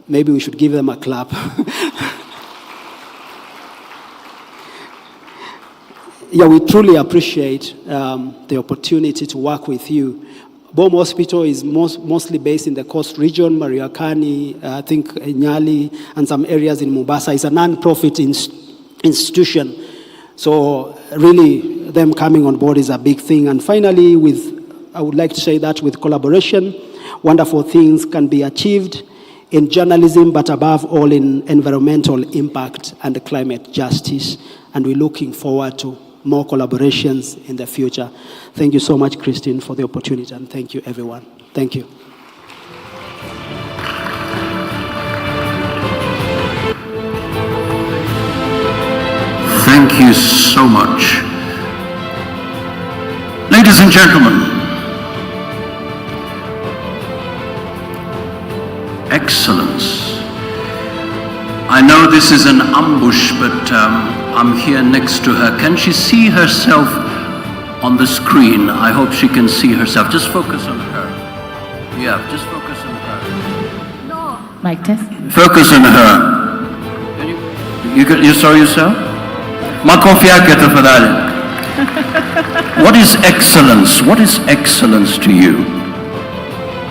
Speaker 18: Maybe we should give them a clap. Yeah, we truly appreciate the opportunity to work with you. Bomu Hospital is mostly based in the Coast Region, Mariakani, I think Nyali, and some areas in Mombasa. It's a non-profit institution. So really, them coming on board is a big thing. And finally, I would like to say that with collaboration, wonderful things can be achieved in journalism, but above all in environmental impact and climate justice. And we're looking forward to more collaborations in the future. Thank you so much, Christine, for the opportunity, and thank you, everyone. Thank you.
Speaker 3: Thank you so much. Ladies and gentlemen, excellence. I know this is an ambush, but I'm here next to her. Can she see herself on the screen? I hope she can see herself. Just focus on her. Yeah, just focus on her.
Speaker 4: No. Mic test.
Speaker 3: Focus on her. You saw yourself? Makofi yake tafadhali. What is excellence? What is excellence to you?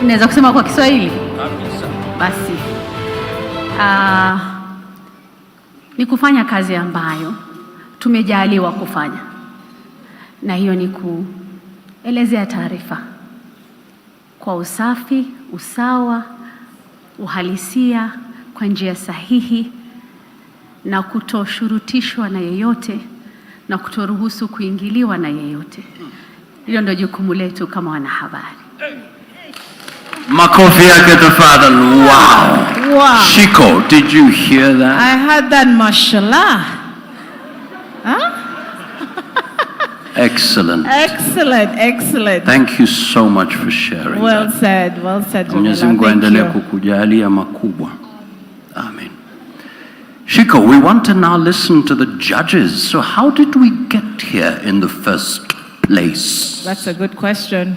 Speaker 19: Naweza kusema kwa Kiswahili? Basi. Ni kufanya kazi ambayo tumejaliwa kufanya, na hiyo ni kuelezea taarifa kwa usafi, usawa, uhalisia, kwa njia sahihi, na kutoshurutishwa na yeyote, na kutoruhusu kuingiliwa na yeyote. Hilo ndio jukumu letu kama wanahabari.
Speaker 3: Makofi yake tafadhali. Wow.
Speaker 4: Wow.
Speaker 3: Shiko, did you hear that?
Speaker 4: I heard that, mashallah. Huh?
Speaker 3: Excellent.
Speaker 4: Excellent, excellent.
Speaker 3: Thank you so much for sharing.
Speaker 4: Well said, well said.
Speaker 3: Mwenyezi Mungu aendelee kukujalia makubwa. Amen. Shiko, we want to now listen to the judges. So how did we get here in the first place?
Speaker 4: That's a good question.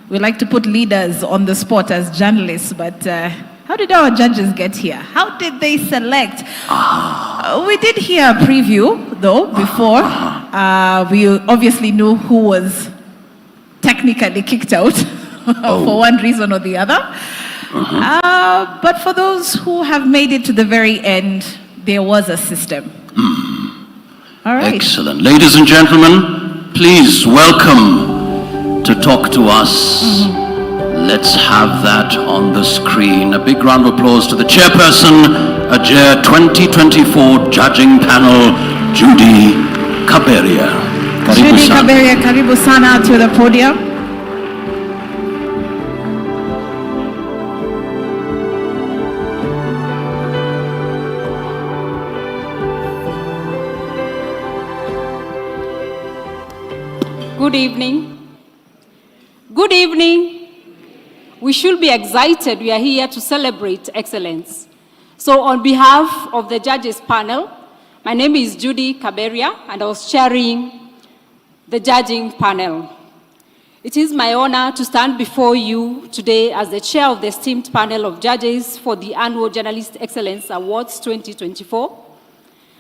Speaker 4: We like to put leaders on the spot as journalists, but how did our judges get here? How did they select? We did hear a preview, though, before. We obviously knew who was technically kicked out for one reason or the other. But for those who have made it to the very end, there was a system. All right.
Speaker 3: Excellent. Ladies and gentlemen, please welcome to talk to us. Let's have that on the screen. A big round of applause to the chairperson, Ajea 2024 judging panel, Judy Kaberia.
Speaker 4: Judy Kaberia, karibu sana to the podium.
Speaker 20: Good evening. Good evening. We should be excited. We are here to celebrate excellence. So on behalf of the judges panel, my name is Judy Kaberia, and I was chairing the judging panel. It is my honor to stand before you today as the chair of the esteemed panel of judges for the annual Journalist Excellence Awards 2024.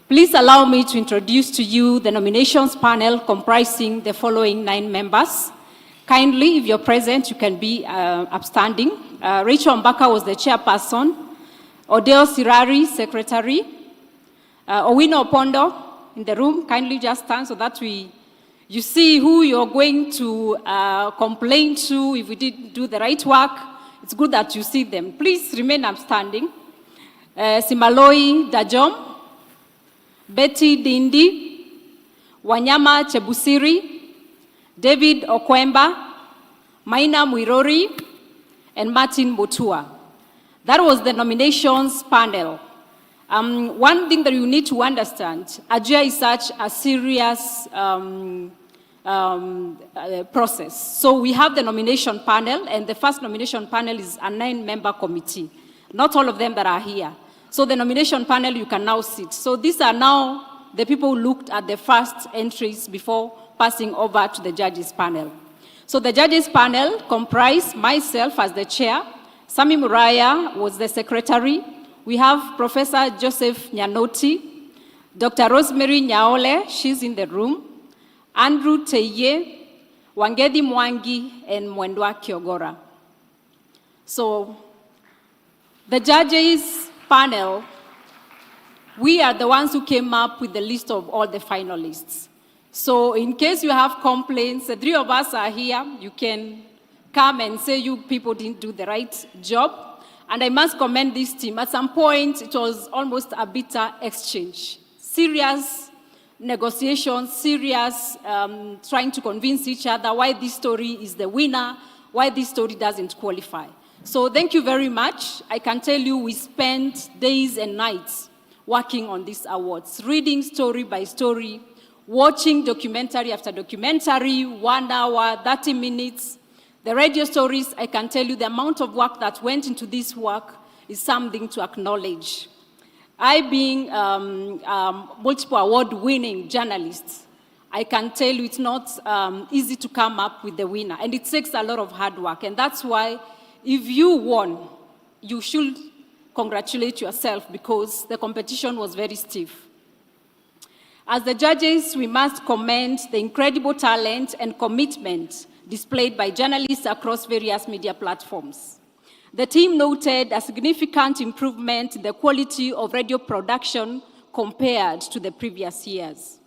Speaker 20: Please allow me to introduce to you the nominations panel comprising the following 9 members. Kindly, if you're present, you can be upstanding. Rachel Mbaka was the chairperson. Odeo Sirari, secretary. Owino Opondo in the room. Kindly just stand so that you see who you're going to complain to if we didn't do the right work. It's good that you see them. Please remain upstanding. Simaloi Dajom, Betty Dindi, Wanyama Chebusiri, David Okwemba, Maina Mwirori, and Martin Mutua. That was the nominations panel. One thing that you need to understand, Ajea is such a serious process. So we have the nomination panel, and the first nomination panel is a 9-member committee. Not all of them that are here. So the nomination panel, you can now sit. So these are now the people who looked at the first entries before passing over to the judges panel. So the judges panel comprised myself as the chair, Sami Muraya was the secretary. We have Professor Joseph Nyanoti, Dr. Rosemary Nyaole, she's in the room, Andrew Teye, Wangedi Mwangi, and Mwendwa Kiogora. So the judges panel, we are the ones who came up with the list of all the finalists. So in case you have complaints, the 3 of us are here. You can come and say you people didn't do the right job. And I must commend this team. At some point, it was almost a bitter exchange. Serious negotiations, serious trying to convince each other why this story is the winner, why this story doesn't qualify. So thank you very much. I can tell you we spent days and nights working on these awards, reading story by story, watching documentary after documentary, 1 hour, 30 minutes. The radio stories, I can tell you the amount of work that went into this work is something to acknowledge. I being multiple award-winning journalist, I can tell you it's not easy to come up with the winner, and it takes a lot of hard work, and that's why if you won, you should congratulate yourself because the competition was very stiff. As the judges, we must commend the incredible talent and commitment displayed by journalists across various media platforms. The team noted a significant improvement in the quality of radio production compared to the previous years.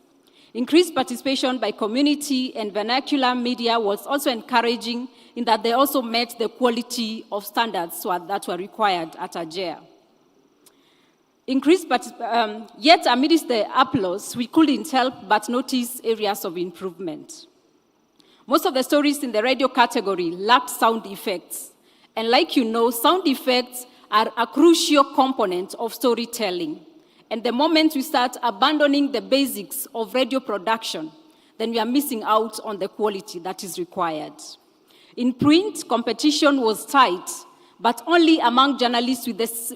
Speaker 20: Increased participation by community and vernacular media was also encouraging in that they also met the quality of standards that were required at Ajea. Yet amidst the applause, we couldn't help but notice areas of improvement. Most of the stories in the radio category lacked sound effects. And like you know, sound effects are a crucial component of storytelling. And the moment we start abandoning the basics of radio production, then we are missing out on the quality that is required. In print, competition was tight, but only among journalists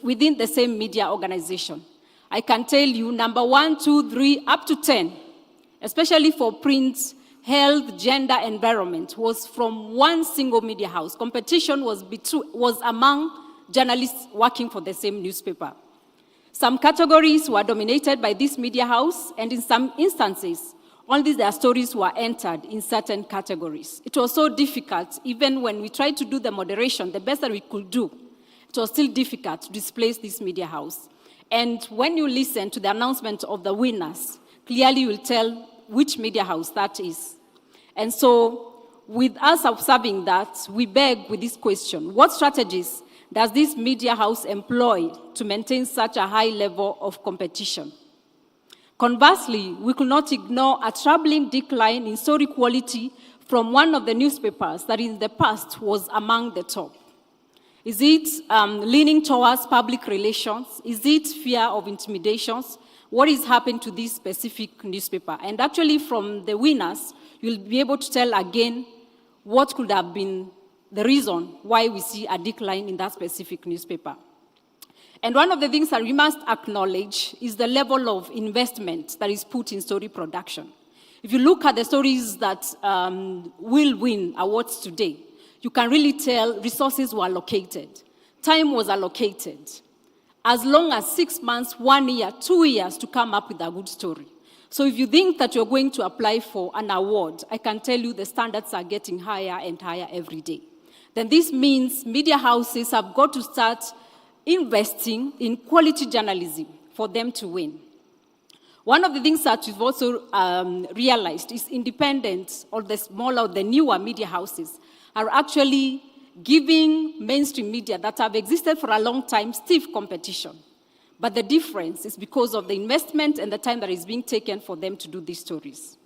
Speaker 20: within the same media organization. I can tell you, number 1, 2, 3, up to 10, especially for print, health, gender, environment, was from one single media house. Competition was among journalists working for the same newspaper. Some categories were dominated by this media house, and in some instances, only their stories were entered in certain categories. It was so difficult, even when we tried to do the moderation, the best that we could do, it was still difficult to displace this media house. And when you listen to the announcement of the winners, clearly you will tell which media house that is. And so, with us observing that, we beg with this question, what strategies does this media house employ to maintain such a high level of competition? Conversely, we could not ignore a troubling decline in story quality from one of the newspapers that in the past was among the top. Is it leaning towards public relations? Is it fear of intimidations? What is happening to this specific newspaper? And actually from the winners, you'll be able to tell again what could have been the reason why we see a decline in that specific newspaper. And one of the things that we must acknowledge is the level of investment that is put in story production. If you look at the stories that will win awards today, you can really tell resources were allocated, time was allocated, as long as 6 months, 1 year, 2 years to come up with a good story. So if you think that you're going to apply for an award, I can tell you the standards are getting higher and higher every day. Then this means media houses have got to start investing in quality journalism for them to win. One of the things that we've also realized is independent or the smaller, the newer media houses are actually giving mainstream media that have existed for a long time stiff competition. But the difference is because of the investment and the time that is being taken for them to do these stories.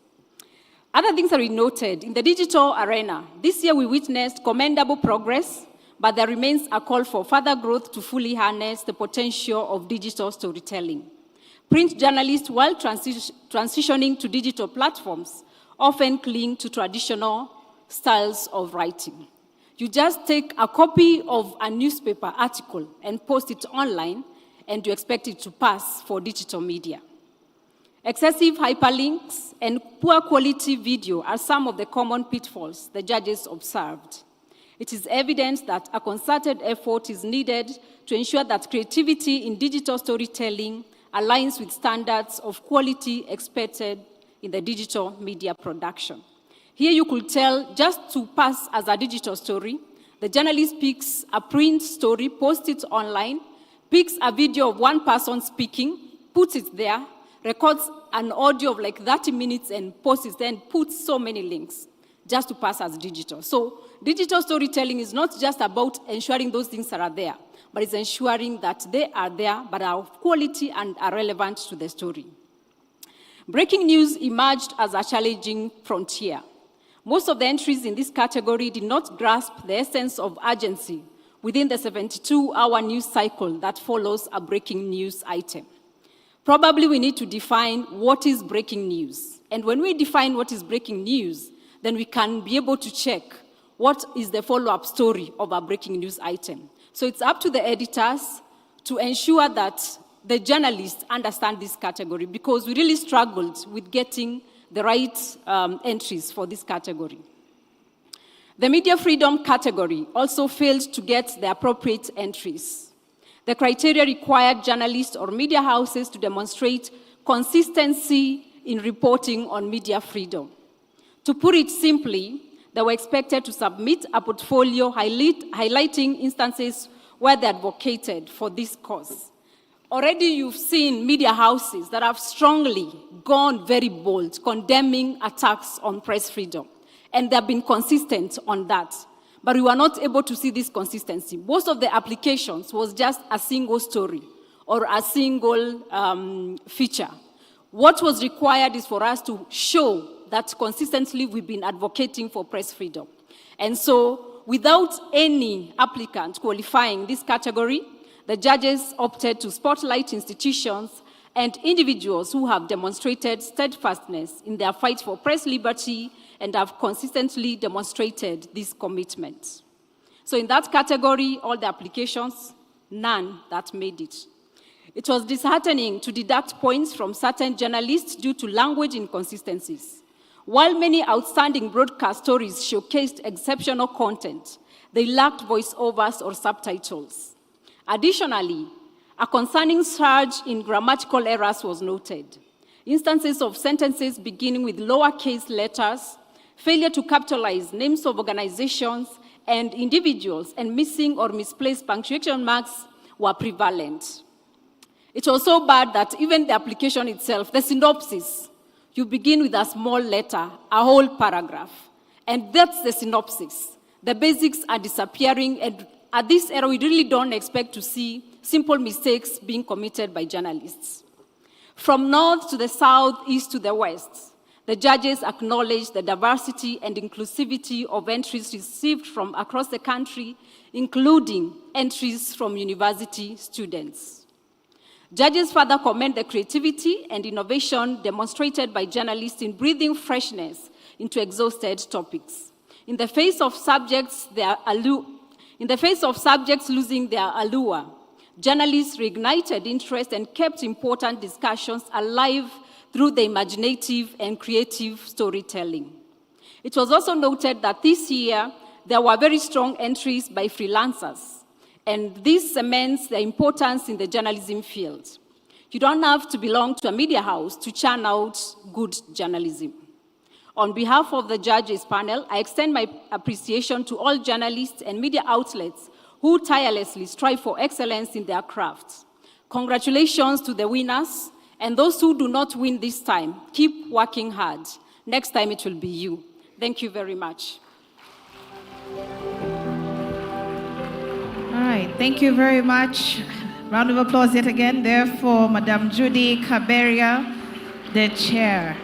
Speaker 20: Other things that we noted, in the digital arena, this year we witnessed commendable progress but there remains a call for further growth to fully harness the potential of digital storytelling. Print journalists, while transitioning to digital platforms, often cling to traditional styles of writing. You just take a copy of a newspaper article and post it online, and you expect it to pass for digital media. Excessive hyperlinks and poor quality video are some of the common pitfalls the judges observed. It is evident that a concerted effort is needed to ensure that creativity in digital storytelling aligns with standards of quality expected in the digital media production. Here you could tell, just to pass as a digital story, the journalist picks a print story, posts it online, picks a video of one person speaking, puts it there, records an audio of like 30 minutes and posts it, then puts so many links just to pass as digital. So digital storytelling is not just about ensuring those things are there, but it's ensuring that they are there, but are of quality and are relevant to the story. Breaking news emerged as a challenging frontier. Most of the entries in this category did not grasp the essence of urgency within the 72-hour news cycle that follows a breaking news item. Probably we need to define what is breaking news. And when we define what is breaking news, then we can be able to check what is the follow-up story of a breaking news item. So it's up to the editors to ensure that the journalists understand this category, because we really struggled with getting the right entries for this category. The media freedom category also failed to get the appropriate entries. The criteria required journalists or media houses to demonstrate consistency in reporting on media freedom. To put it simply, they were expected to submit a portfolio highlighting instances where they advocated for this cause. Already you've seen media houses that have strongly gone very bold, condemning attacks on press freedom. And they've been consistent on that. But we were not able to see this consistency. Most of the applications was just a single story or a single feature. What was required is for us to show that consistently we've been advocating for press freedom. And so, without any applicant qualifying this category, the judges opted to spotlight institutions and individuals who have demonstrated steadfastness in their fight for press liberty and have consistently demonstrated this commitment. So in that category, all the applications, none that made it. It was disheartening to deduct points from certain journalists due to language inconsistencies. While many outstanding broadcast stories showcased exceptional content, they lacked voiceovers or subtitles. Additionally, a concerning surge in grammatical errors was noted. Instances of sentences beginning with lowercase letters, failure to capitalize names of organizations and individuals, and missing or misplaced punctuation marks were prevalent. It was so bad that even the application itself, the synopsis, you begin with a small letter, a whole paragraph, and that's the synopsis. The basics are disappearing, and at this era, we really don't expect to see simple mistakes being committed by journalists. From north to the south, east to the west, the judges acknowledged the diversity and inclusivity of entries received from across the country, including entries from university students. Judges further commend the creativity and innovation demonstrated by journalists in breathing freshness into exhausted topics. In the face of subjects losing their allure, journalists reignited interest and kept important discussions alive through the imaginative and creative storytelling. It was also noted that this year, there were very strong entries by freelancers, and this cements the importance in the journalism field. You don't have to belong to a media house to churn out good journalism. On behalf of the judges panel, I extend my appreciation to all journalists and media outlets who tirelessly strive for excellence in their craft. Congratulations to the winners, and those who do not win this time, keep working hard. Next time it will be you. Thank you very much.
Speaker 4: All right, thank you very much. Round of applause yet again there for Madam Judy Kaberia, the chair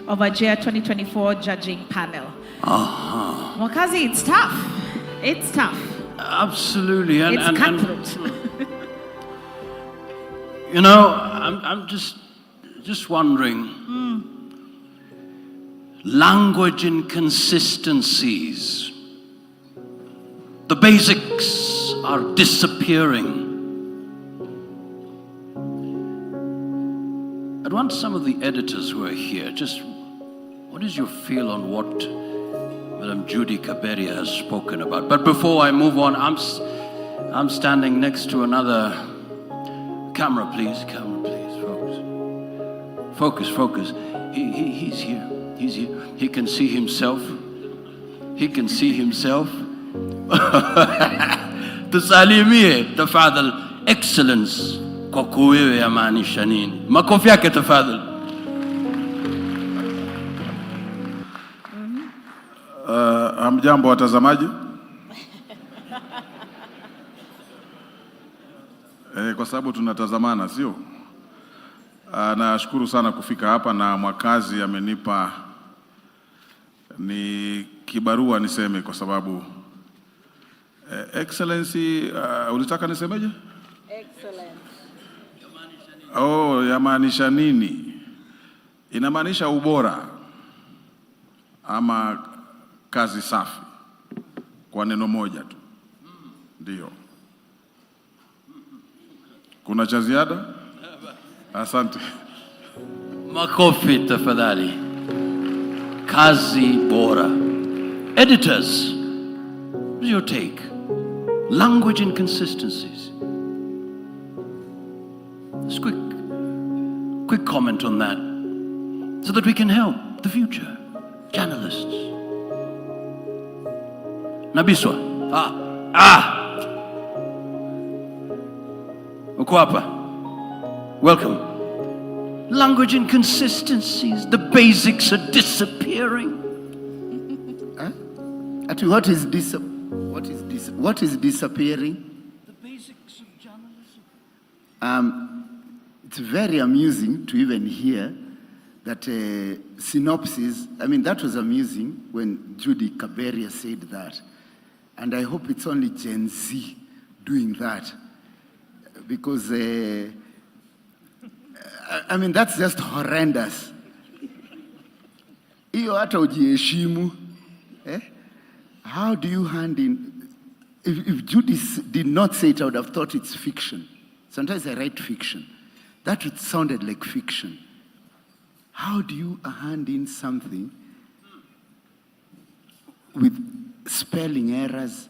Speaker 4: of Ajea 2024 judging panel. Wakazi, it's tough. It's tough.
Speaker 3: Absolutely.
Speaker 4: It's cutthroat.
Speaker 3: You know, I'm just wondering, language inconsistencies, the basics are disappearing. I'd want some of the editors who are here, just what is your feel on what Madam Judy Kaberia has spoken about? But before I move on, I'm standing next to another camera, please, focus. He's here. He can see himself. Tusalimie tafadhali, excellence kwa kuwewe yamaanisha nini? Makofi yake tafadhali.
Speaker 21: Hamjambo watazamaji. Kwa sababu tunatazamana, sio? Nashukuru sana kufika hapa, na mwakazi amenipa ni kibarua niseme, kwa sababu excellency, ulitaka nisemeje? Excellent. Yamaanisha nini? Inamaanisha ubora ama kazi safi, kwa neno moja tu. Ndio. Kuna cha ziada? Asante.
Speaker 3: Makofi tafadhali. Kazi bora. Editors, what's your take? Language inconsistencies. Just quick comment on that, so that we can help the future journalists. Nabiswa. Uko hapa. Welcome. Language inconsistencies, the basics are disappearing.
Speaker 22: What is disappearing?
Speaker 3: The basics of journalism.
Speaker 22: It's very amusing to even hear that synopsis. I mean, that was amusing when Judy Kaberia said that. And I hope it's only Gen Z doing that. Because, I mean, that's just horrendous. Iyo hata ujiheshimu. How do you hand in? If Judy did not say it, I would have thought it's fiction. Sometimes I write fiction. That would sounded like fiction. How do you hand in something with spelling errors?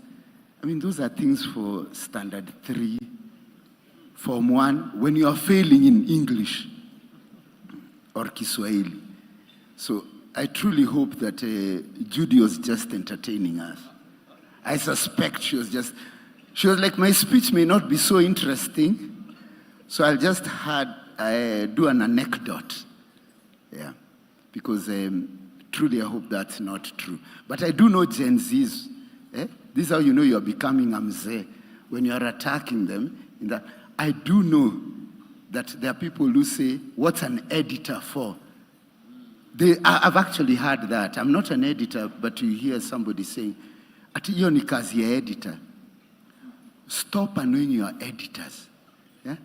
Speaker 22: I mean, those are things for standard 3, Form 1, when you are failing in English or Kiswahili. So I truly hope that Judy was just entertaining us. I suspect she was like, my speech may not be so interesting, so I'll just do an anecdote. Yeah, because truly I hope that's not true. But I do know Gen Zs. This is how you know you're becoming a mzee, when you are attacking them. I do know that there are people who say, what's an editor for? I've actually heard that. I'm not an editor, but you hear somebody saying, ati hiyo ni kazi ya editor. Stop annoying your editors. Yeah?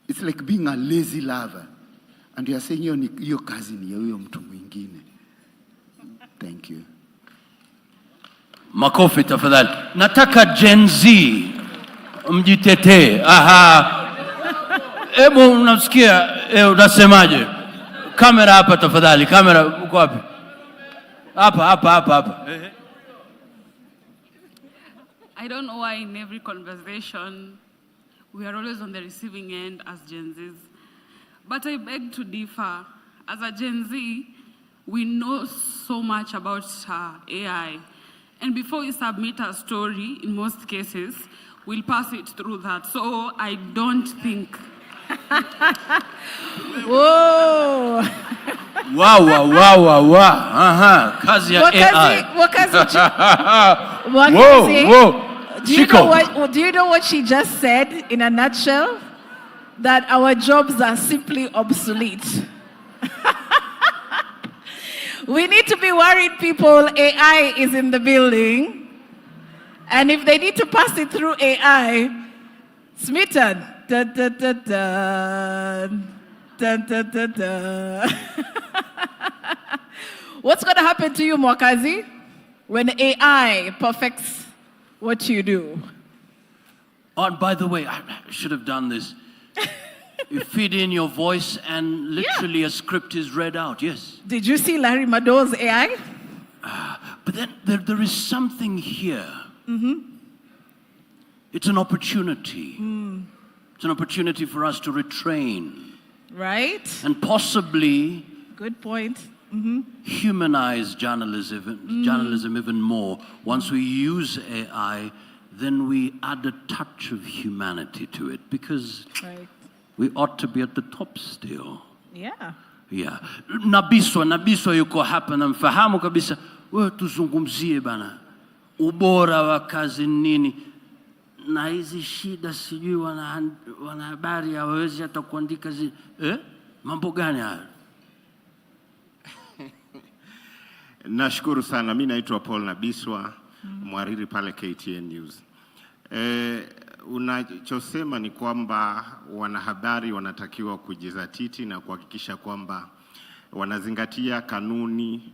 Speaker 22: It's like being a lazy lover. And you are saying hiyo kazi ni ya huyo mtu mwingine. Thank you.
Speaker 3: Makofi tafadhali. Nataka Gen Z mjitetee. Hebu unasikia, unasemaje? Kamera hapa tafadhali. Kamera uko wapi? Hapa.
Speaker 23: I don't know why in every conversation we are always on the receiving end as Gen Zs. But I beg to differ. As a Gen Z, we know so much about AI. And before we submit a story, in most cases, we'll pass it through that. So I don't think.
Speaker 4: Whoa!
Speaker 3: Wow. Kazi ya AI.
Speaker 4: Whoa. Do you know what she just said in a nutshell? That our jobs are simply obsolete. We need to be worried, people. AI is in the building. And if they need to pass it through AI, Smitten. Dun, dun, dun, dun. Dun, dun, dun, dun. What's going to happen to you, Mwakazi, when AI perfects what you do?
Speaker 3: Oh, and by the way, I should have done this. You feed in your voice and literally a script is read out, yes.
Speaker 4: Did you see Larry Mado's AI?
Speaker 3: But then there is something here. It's an opportunity. It's an opportunity for us to retrain.
Speaker 4: Right?
Speaker 3: And possibly
Speaker 4: good point.
Speaker 3: Humanize journalism even more. Once we use AI, then we add a touch of humanity to it, because we ought to be at the top still.
Speaker 4: Yeah.
Speaker 3: Yeah. Nabiswa yuko hapa na mfahamu kabisa. Wewe tuzungumzie bana. Ubora wa kazi nini? Na hizi shida sijui wanahabari hawawezi hata kuandika mambo gani haya?
Speaker 6: Nashukuru sana. Mimi naitwa Paul Nabiswa, mhariri pale KTN News. Unachosema ni kwamba wanahabari wanatakiwa kujizatiti na kuhakikisha kwamba wanazingatia kanuni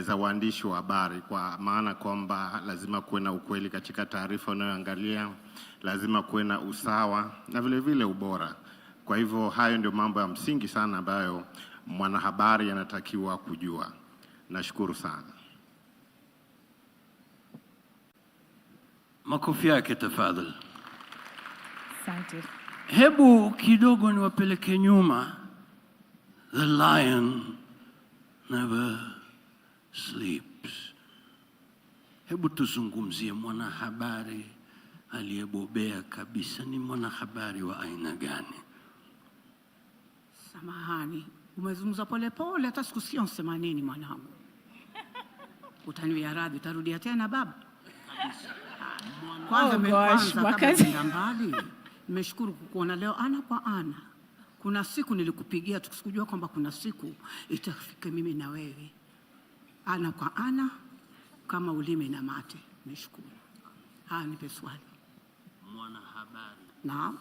Speaker 6: za waandishi wa habari, kwa maana kwamba lazima kuwe na ukweli katika taarifa unayoangalia, lazima kuwe na usawa na vile vile ubora. Kwa hivyo hayo ndio mambo ya msingi sana ambayo mwanahabari anatakiwa kujua. Nashukuru sana.
Speaker 3: Makofi yake tafadhali.
Speaker 4: Asante.
Speaker 3: Hebu kidogo niwapeleke nyuma. The lion never sleeps. Hebu tuzungumzie mwanahabari aliyebobea kabisa. Ni mwanahabari wa aina gani?
Speaker 7: Samahani, umezungumza pole pole, hata sikusikia unasema nini mwanangu. Utaniwia radhi, utarudia tena baba? Kwanza kabla mbali, nimeshukuru kukuona leo ana kwa ana. Kuna siku nilikupigia tusikujua kwamba kuna siku itafika mimi na wewe ana kwa ana kama ulimi na mate. Nishukuru. Nipe swali.
Speaker 3: Mwanahabari.
Speaker 7: Naam.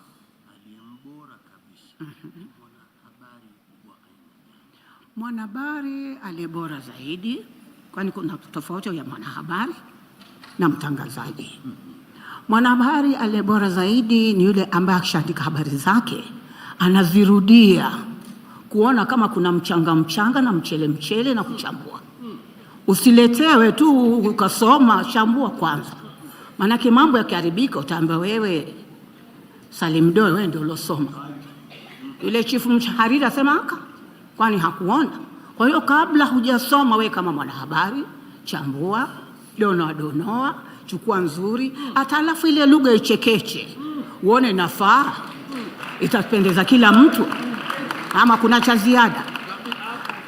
Speaker 3: Aliyembora kabisa. Mwanahabari wa aina gani?
Speaker 7: Mwanahabari aliyebora zaidi, kwani kuna tofauti ya mwanahabari na mtangazaji. Mwanahabari aliyebora zaidi ni yule ambaye akishaandika habari zake anazirudia kuona kama kuna mchanga na mchele na kuchambua. Usiletewe tu ukasoma, chambua kwanza. Manake mambo yakiharibika utaambia wewe Salim Doe wewe ndio ulosoma. Yule chifu mhariri asema kwani hakuona. Kwa hiyo kabla hujasoma wewe kama mwanahabari, chambua, donoa, chukua nzuri, hata alafu ile lugha ichekeche. Uone inafaa, itapendeza kila mtu ama kuna cha ziada.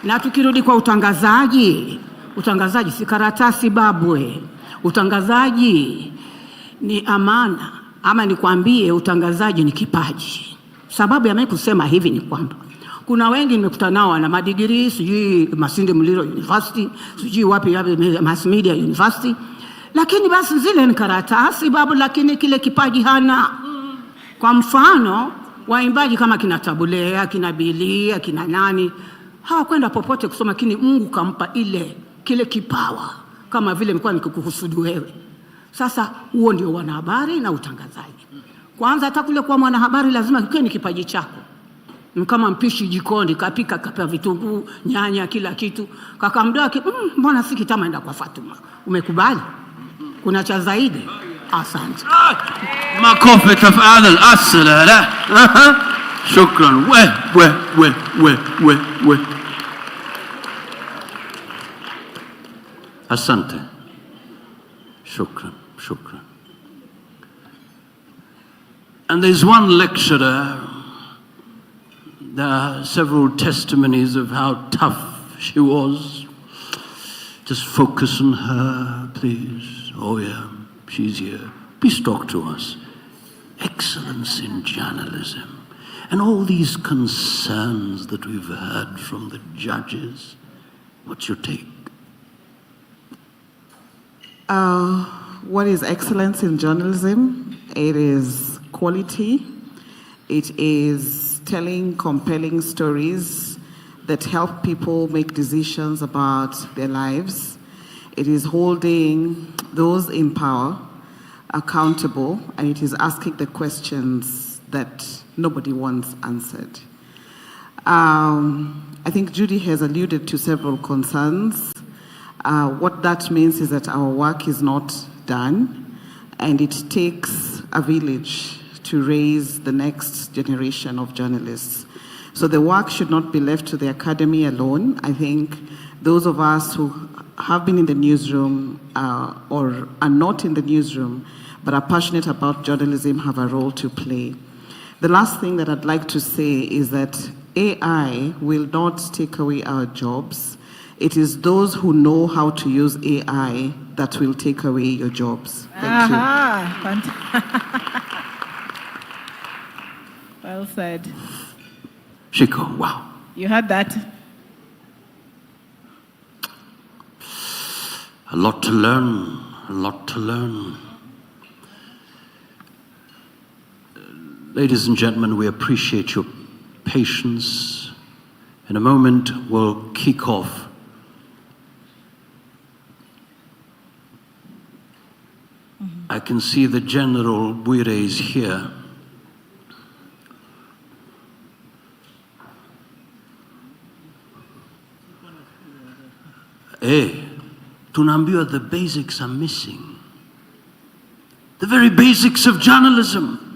Speaker 7: Na tukirudi kwa utangazaji si karatasi babwe. Utangazaji ni amana, ama nikwambie utangazaji ni kipaji. Sababu ya mimi kusema hivi ni kwamba kuna wengi nimekutana nao na madigrii, sijui Masinde Muliro University, sijui wapi Mass Media University, lakini basi zile ni karatasi babu, lakini kile kipaji hana. Kwa mfano waimbaji kama kina Tabulea, kina Bilia, kina nani, hawakwenda popote kusoma, lakini Mungu kampa kile kipawa, kama vile mlikuwa nikikuhusudu wewe. Sasa huo ndio wanahabari na utangazaji. Kwanza hata kule kwa mwanahabari lazima kiwe ni kipaji chako. Kama mpishi jikoni, kapika kapa vitunguu, nyanya, kila kitu. Kaka mdogo mbona si kitama kwa Fatuma? Umekubali? Kuna cha zaidi? Asante.
Speaker 3: Makofi tafadhali. Asala. Shukran. We. Asante. Shukran. And there's one lecturer. There are several testimonies of how tough she was. Just focus on her, please. Oh yeah, she's here. Please talk to us. Excellence in journalism. And all these concerns that we've heard from the judges. What's your take?
Speaker 1: what is excellence in journalism? It is quality. It is telling compelling stories that help people make decisions about their lives. It is holding those in power accountable, and it is asking the questions that nobody wants answered. I think Judy has alluded to several concerns. What that means is that our work is not done, and it takes a village to raise the next generation of journalists. So the work should not be left to the academy alone. I think those of us who have been in the newsroom or are not in the newsroom but are passionate about journalism have a role to play. The last thing that I'd like to say is that AI will not take away our jobs. It is those who know how to use AI that will take away your jobs. Thank you.
Speaker 4: Well said.
Speaker 3: Shiko, wow.
Speaker 4: You heard that?
Speaker 3: A lot to learn, a lot to learn. Ladies and gentlemen, we appreciate your patience. In a moment, we'll kick off. I can see the General Bwire is here. Hey, tunaambiwa the basics are missing. The very basics of journalism.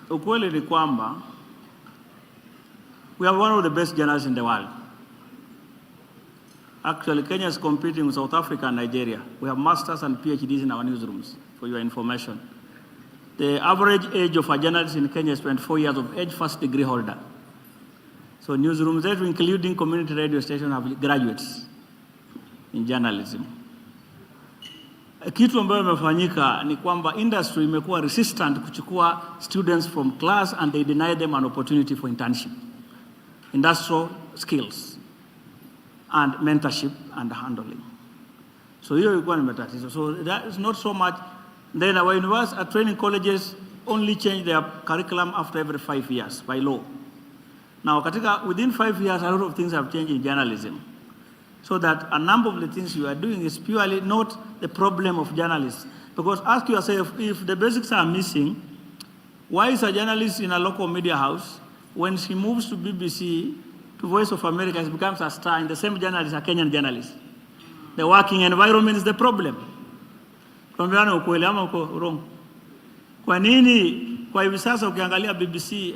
Speaker 16: Ukweli ni kwamba we are one of the best journalists in the world. Actually, Kenya is competing with South Africa and Nigeria. We have masters and PhDs in our newsrooms, for your information. The average age of a journalist in Kenya is 24 years of age, first degree holder. So newsrooms, including community radio stations, have graduates in journalism. Kitu ambayo imefanyika ni kwamba industry imekuwa resistant kuchukua students from class and they deny them an opportunity for internship, industrial skills and mentorship and handling. So hiyo ilikuwa ni matatizo. So that is not so much. Then our university, our training colleges only change their curriculum after every 5 years by law. Now, within 5 years, a lot of things have changed in journalism. So that a number of the things you are doing is purely not the problem of journalists. Because ask yourself, if the basics are missing, why is a journalist in a local media house, when she moves to BBC, to Voice of America, she becomes a star, and the same journalist, a Kenyan journalist? The working environment is the problem. Tuambiane ukweli ama uko wrong? Kwa nini kwa hivi sasa ukiangalia BBC,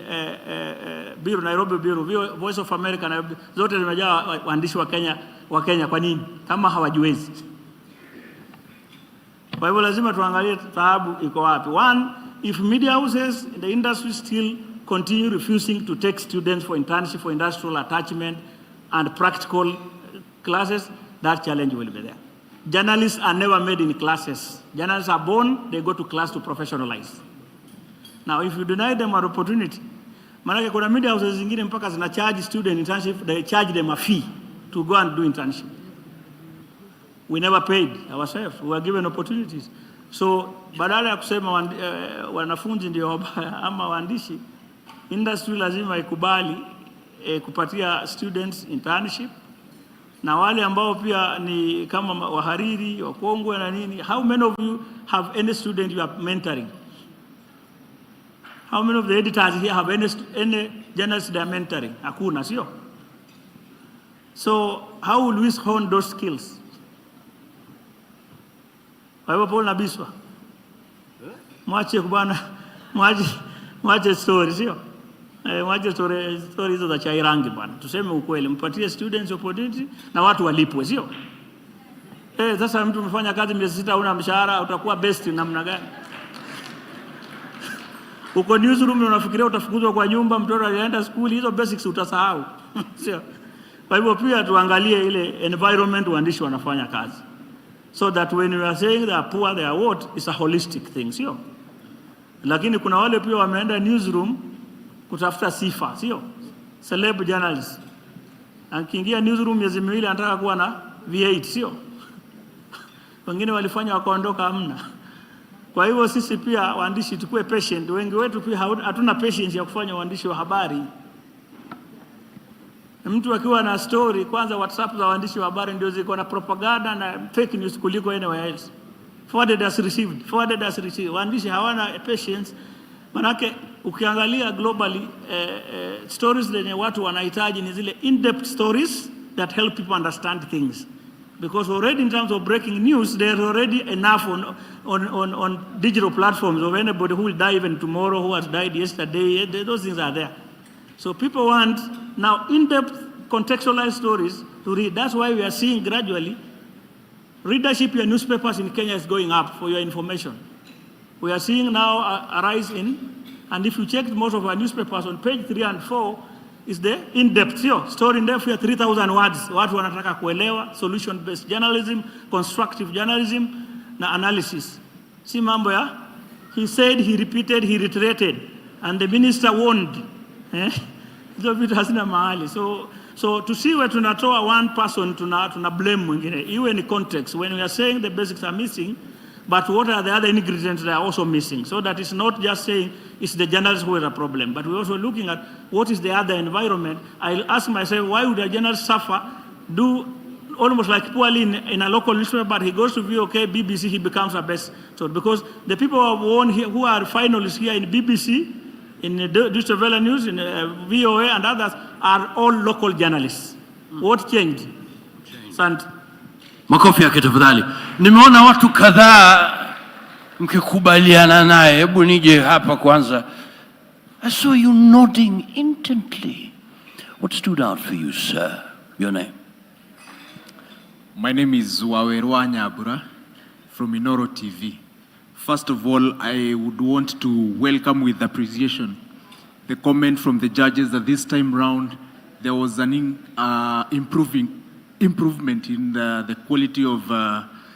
Speaker 16: Bureau, Nairobi Bureau, Voice of America, Nairobi, zote zimejaa waandishi wa Kenya kwa nini? Kama hawajiwezi. Kwa hivyo lazima tuangalie taabu iko wapi. One, if media houses in the industry still continue refusing to take students for internship, for industrial attachment and practical classes, that challenge will be there. Journalists are never made in classes. Journalists are born, they go to class to professionalize. Now, if you deny them an opportunity, manake kuna media houses zingine mpaka zina charge student internship, they charge them a fee to go and do internship. We never paid ourselves. We were given opportunities. So, badala ya kusema wanafunzi ndio wabaya ama waandishi, industry lazima ikubali kupatia students internship. Na wale ambao pia ni kama wahariri, wakongwe na nini, how many of you have any student you are mentoring? How many of the editors here have any journalists they are mentoring? Hakuna, sio? So how will we hone those skills? Kwa hivyo Paul Nabiswa, mwache kubana, mwache story, sio? Mwache story hizo za chai rangi bwana. Tuseme ukweli, mpatie students opportunity na watu walipwe, sio? Sasa mtu umefanya kazi miezi 6 huna mshahara, utakuwa best namna gani? Uko newsroom unafikiria utafukuzwa kwa nyumba, mtoto alienda school, hizo basics utasahau. Sio? Kwa hivyo pia tuangalie ile environment waandishi wanafanya kazi. So that when we are saying they are poor, they are what? It's a holistic thing, sio? Lakini kuna wale pia wameenda newsroom kutafuta sifa, sio? celeb journalist. Akiingia newsroom miezi miwili anataka kuwa na V8, sio? Wengine walifanya wakaondoka, hamna. Kwa hivyo sisi pia waandishi tukue patient. Wengi wetu pia hatuna patience ya kufanya uandishi wa habari. Mtu akiwa na story, kwanza WhatsApp za waandishi wa habari ndio ziko na propaganda na fake news kuliko anywhere else. Forwarded as received, forwarded as received. Waandishi hawana patience. Manake ukiangalia globally stories zenye watu wanahitaji ni zile in-depth stories that help people understand things. Because already in terms of breaking news, there's already enough on digital platforms of anybody who will die even tomorrow, who has died yesterday. Those things are there. So people want now in-depth contextualized stories to read. That's why we are seeing gradually readership in newspapers in Kenya is going up, for your information. We are seeing now a rise in, and if you check most of our newspapers on page 3 and 4, is the in-depth story in there for 3,000 words. Watu wanataka kuelewa, solution-based journalism, constructive journalism, na analysis. Si mambo ya, he said, he repeated, he reiterated, and the minister warned. Hizo vitu hazina mahali. So tusiwe tunatoa one person tuna blame mwingine. Iwe ni context. When we are saying the basics are missing, but what are the other ingredients that are also missing? So that it's not just saying it's the journalist who has a problem, but we're also looking at what is the other environment. I'll ask myself, why would a journalist suffer, do almost like poorly in a local newspaper, but he goes to VOK, BBC, he becomes a best. So because the people who have won here, who are finalists here in BBC, in Deutsche Welle News, in VOA and others, are all local journalists. What changed? Sant.
Speaker 3: Makofi yake tafadhali. Nimeona watu kadhaa mkikubaliana naye. Hebu nije hapa kwanza. I saw you nodding intently. What stood out for you, sir? Your name?
Speaker 2: My name is Wawerwa Nyabura from Inoro TV. First of all, I would want to welcome with appreciation the comment from the judges that this time round there was an improvement in the quality of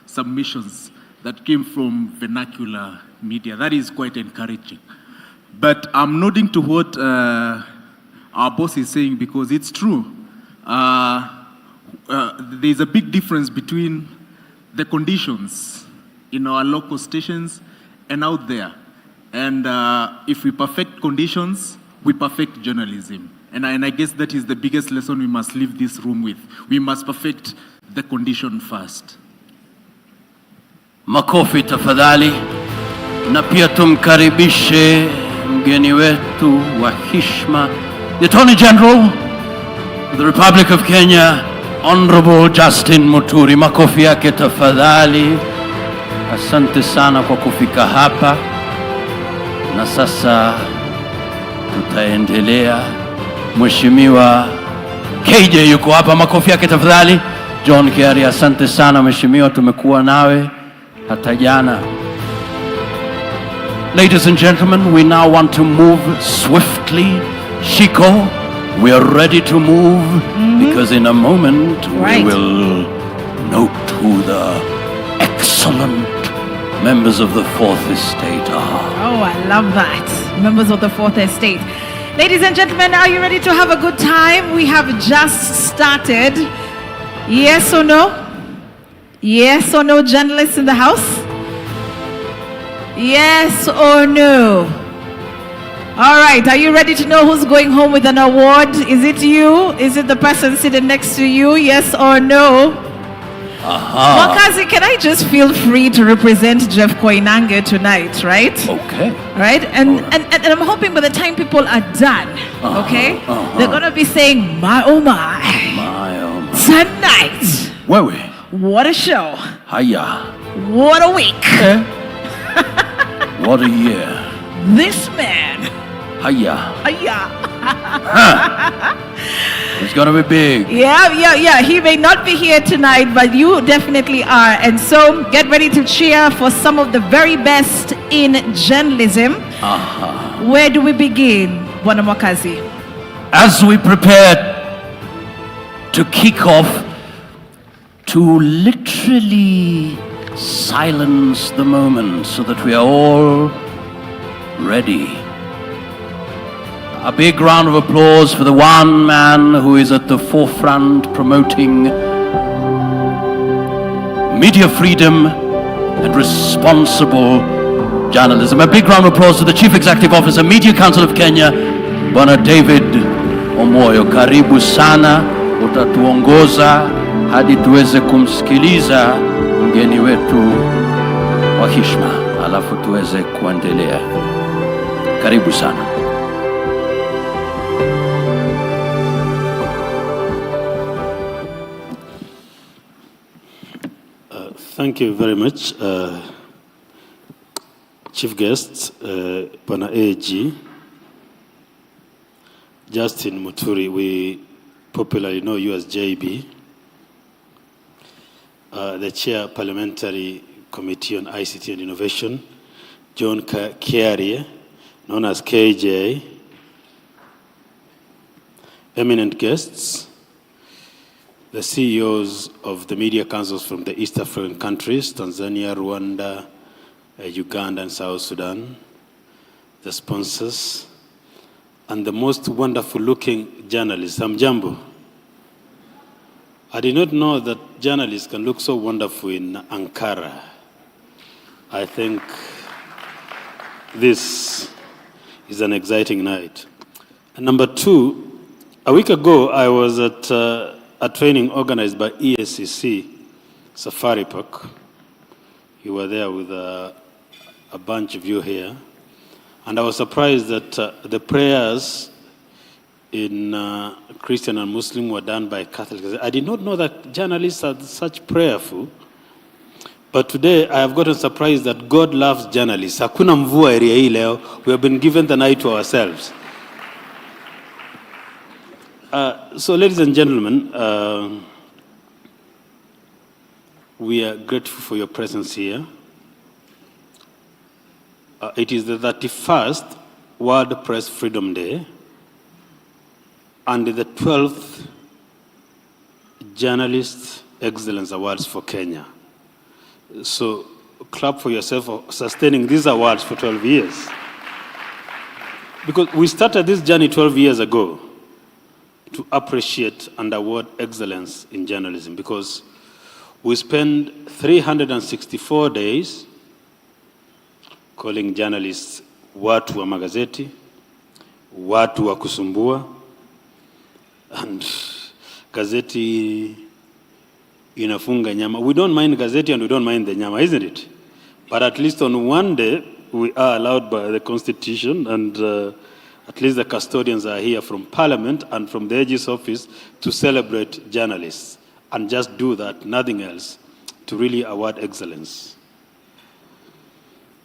Speaker 2: submissions that came from vernacular media. That is quite encouraging. But I'm nodding to what our boss is saying because it's true. There's a big difference between the conditions in our local stations and out there. And if we perfect conditions, we perfect journalism. And I guess that is the biggest lesson we must leave this room with. We must perfect the condition first.
Speaker 3: Makofi tafadhali. Na pia tumkaribishe mgeni wetu wa heshima, the Attorney General of the Republic of Kenya, Honorable Justin Muturi. Makofi yake tafadhali. Asante sana kwa kufika hapa. Na sasa tutaendelea. Mheshimiwa KJ yuko hapa. Makofi yake tafadhali. John Kiari, asante sana mheshimiwa, tumekuwa nawe hata jana. Ladies and gentlemen, we now want to move swiftly. Shiko, we are ready to move because in a moment we will note who the excellent members of the Fourth Estate are.
Speaker 4: Oh, I love that. Members of the Fourth Estate. Ladies and gentlemen, are you ready to have a good time? We have just started. Yes or no? Yes or no, journalists in the house? Yes or no? All right, are you ready to know who's going home with an award? Is it you? Is it the person sitting next to you? Yes or no? Wakazi, can I just feel free to represent Jeff Koinange tonight, right?
Speaker 3: Okay.
Speaker 4: Right? And I'm hoping by the time people are done, okay, they're going to be saying, my oh my.
Speaker 3: My oh my.
Speaker 4: Tonight.
Speaker 3: Wewe.
Speaker 4: What a show.
Speaker 3: Haya.
Speaker 4: What a week.
Speaker 3: What a year.
Speaker 4: This man.
Speaker 3: Haya.
Speaker 4: Haya.
Speaker 3: It's going to be big.
Speaker 4: Yeah. He may not be here tonight, but you definitely are. And so get ready to cheer for some of the very best in journalism. Where do we begin, Bwana Mwakazi?
Speaker 3: As we prepare to kick off, to literally silence the moment so that we are all ready. A big round of applause for the one man who is at the forefront promoting media freedom and responsible journalism. A big round of applause to the Chief Executive Officer, Media Council of Kenya, Bwana David Omoyo. Karibu sana, utatuongoza hadi tuweze kumsikiliza mgeni wetu wa heshima, alafu tuweze kuendelea. Karibu sana.
Speaker 8: Thank you very much, Chief Guest, Bwana AG, Justin Muturi. We popularly know you as JB, the Chair Parliamentary Committee on ICT and Innovation, John Kiarie, known as KJ, eminent guests, the CEOs of the media councils from the East African countries, Tanzania, Rwanda, Uganda, and South Sudan, the sponsors, and the most wonderful looking journalists. Hamjambo. I did not know that journalists can look so wonderful in Ankara. I think this is an exciting night. And number two, a week ago I was at a training organized by ESCC, Safari Park. You were there with a bunch of you here. And I was surprised that the prayers in Christian and Muslim were done by Catholics. I did not know that journalists are such prayerful. But today I have gotten surprised that God loves journalists. Hakuna mvua area hii leo. We have been given the night to ourselves. So ladies and gentlemen, we are grateful for your presence here. It is the 31st World Press Freedom Day and the 12th Journalist Excellence Awards for Kenya. So clap for yourself for sustaining these awards for 12 years. Because we started this journey 12 years ago to appreciate and award excellence in journalism, because we spend 364 days calling journalists watu wa magazeti, watu wa kusumbua, and gazeti inafunga nyama. We don't mind gazeti and we don't mind the nyama, isn't it? But at least on one day we are allowed by the Constitution, and at least the custodians are here from Parliament and from the AG's office to celebrate journalists and just do that, nothing else, to really award excellence.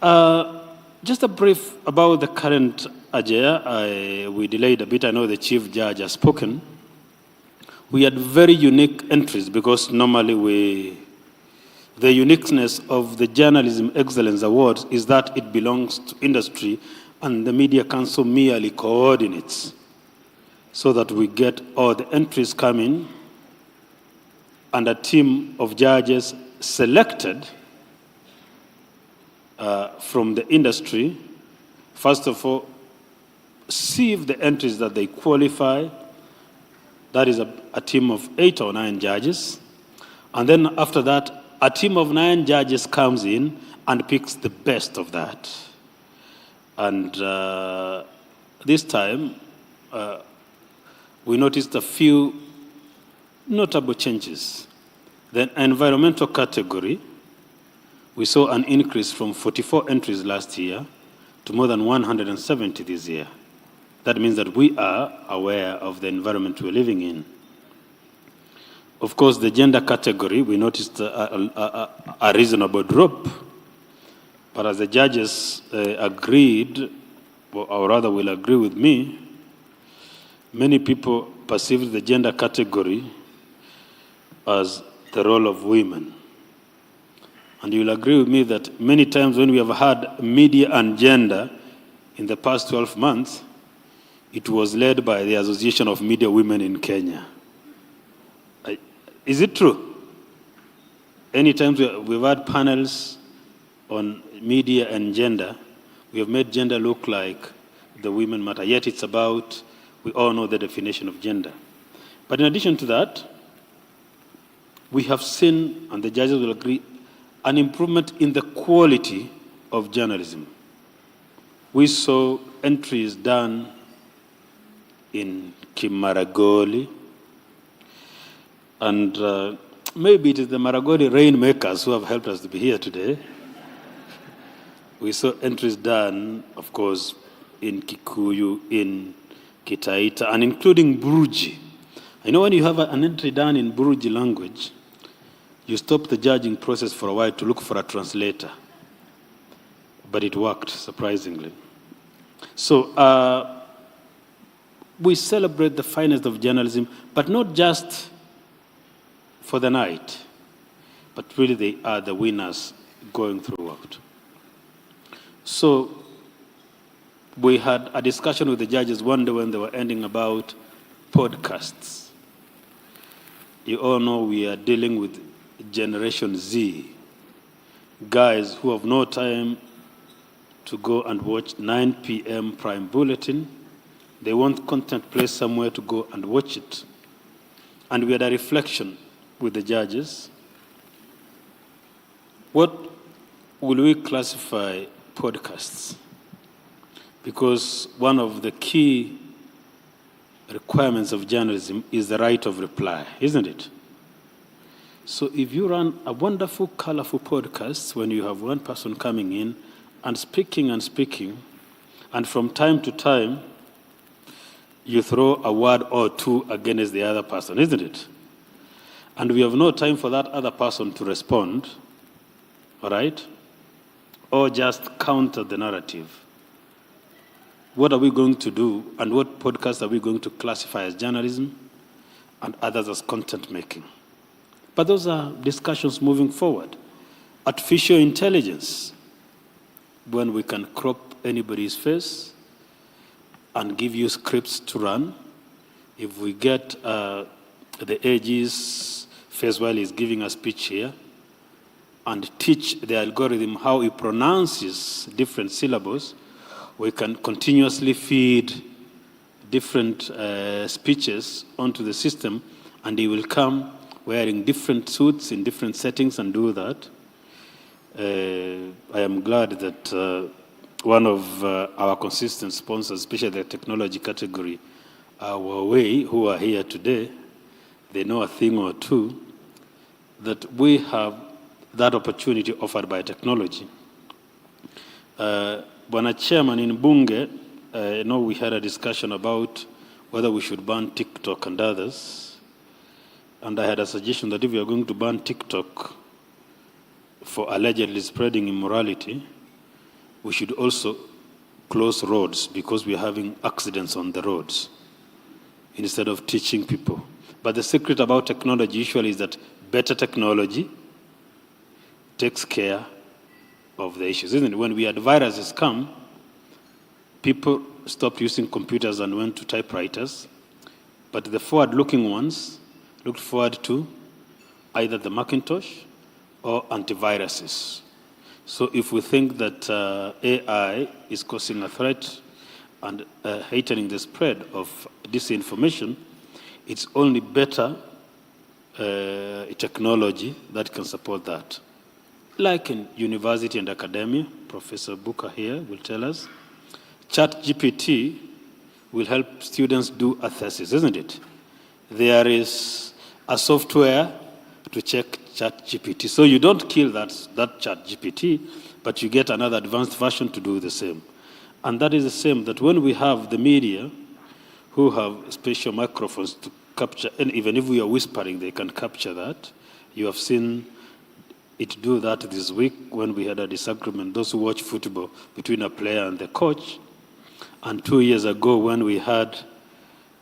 Speaker 8: Just a brief about the current Ajea. We delayed a bit. I know the Chief Judge has spoken. We had very unique entries because normally the uniqueness of the Journalism Excellence Awards is that it belongs to industry and the Media Council merely coordinates so that we get all the entries coming and a team of judges selected from the industry, first of all, see if the entries that they qualify. That is a team of 8 or 9 judges. And then after that, a team of 9 judges comes in and picks the best of that. And this time, we noticed a few notable changes. The environmental category, we saw an increase from 44 entries last year to more than 170 this year. That means that we are aware of the environment we're living in. Of course, the gender category, we noticed a reasonable drop. But as the judges agreed, or rather will agree with me, many people perceived the gender category as the role of women. And you'll agree with me that many times when we have had media and gender in the past 12 months, it was led by the Association of Media Women in Kenya. Is it true? Anytime we've had panels on media and gender, we have made gender look like the women matter, yet it's about, we all know the definition of gender. But in addition to that, we have seen, and the judges will agree, an improvement in the quality of journalism. We saw entries done in Kimaragoli, and maybe it is the Maragoli rainmakers who have helped us to be here today. We saw entries done, of course, in Kikuyu, in Kitaita, and including Buruji. I know when you have an entry done in Buruji language, you stop the judging process for a while to look for a translator. But it worked, surprisingly. So we celebrate the finest of journalism, but not just for the night, but really they are the winners going throughout. So we had a discussion with the judges one day when they were ending about podcasts. You all know we are dealing with Generation Z, guys who have no time to go and watch 9 p.m. Prime Bulletin. They want content placed somewhere to go and watch it. And we had a reflection with the judges. What will we classify podcasts? Because one of the key requirements of journalism is the right of reply, isn't it? So if you run a wonderful, colorful podcast when you have one person coming in and speaking, and from time to time, you throw a word or two against the other person, isn't it? And we have no time for that other person to respond, all right? Or just counter the narrative. What are we going to do, and what podcasts are we going to classify as journalism and others as content making? But those are discussions moving forward. Artificial intelligence, when we can crop anybody's face and give you scripts to run. If we get the AG's face while he's giving a speech here and teach the algorithm how he pronounces different syllables, we can continuously feed different speeches onto the system, and he will come wearing different suits in different settings and do that. I am glad that one of our consistent sponsors, especially the technology category, Huawei, who are here today, they know a thing or two, that we have that opportunity offered by technology. Bwana Chairman, in Bunge, I know we had a discussion about whether we should ban TikTok and others. And I had a suggestion that if we are going to ban TikTok for allegedly spreading immorality, we should also close roads because we are having accidents on the roads instead of teaching people. But the secret about technology usually is that better technology takes care of the issues, isn't it? When we had viruses come, people stopped using computers and went to typewriters, but the forward-looking ones looked forward to either the Macintosh or antiviruses. So if we think that AI is causing a threat and heightening the spread of disinformation, it's only better technology that can support that. Like in university and academia, Professor Buka here will tell us, ChatGPT will help students do a thesis, isn't it? There is a software to check ChatGPT. So you don't kill that ChatGPT, but you get another advanced version to do the same. And that is the same, that when we have the media who have special microphones to capture, and even if we are whispering, they can capture that. You have seen it do that this week when we had a disagreement, those who watch football, between a player and the coach. And 2 years ago when we had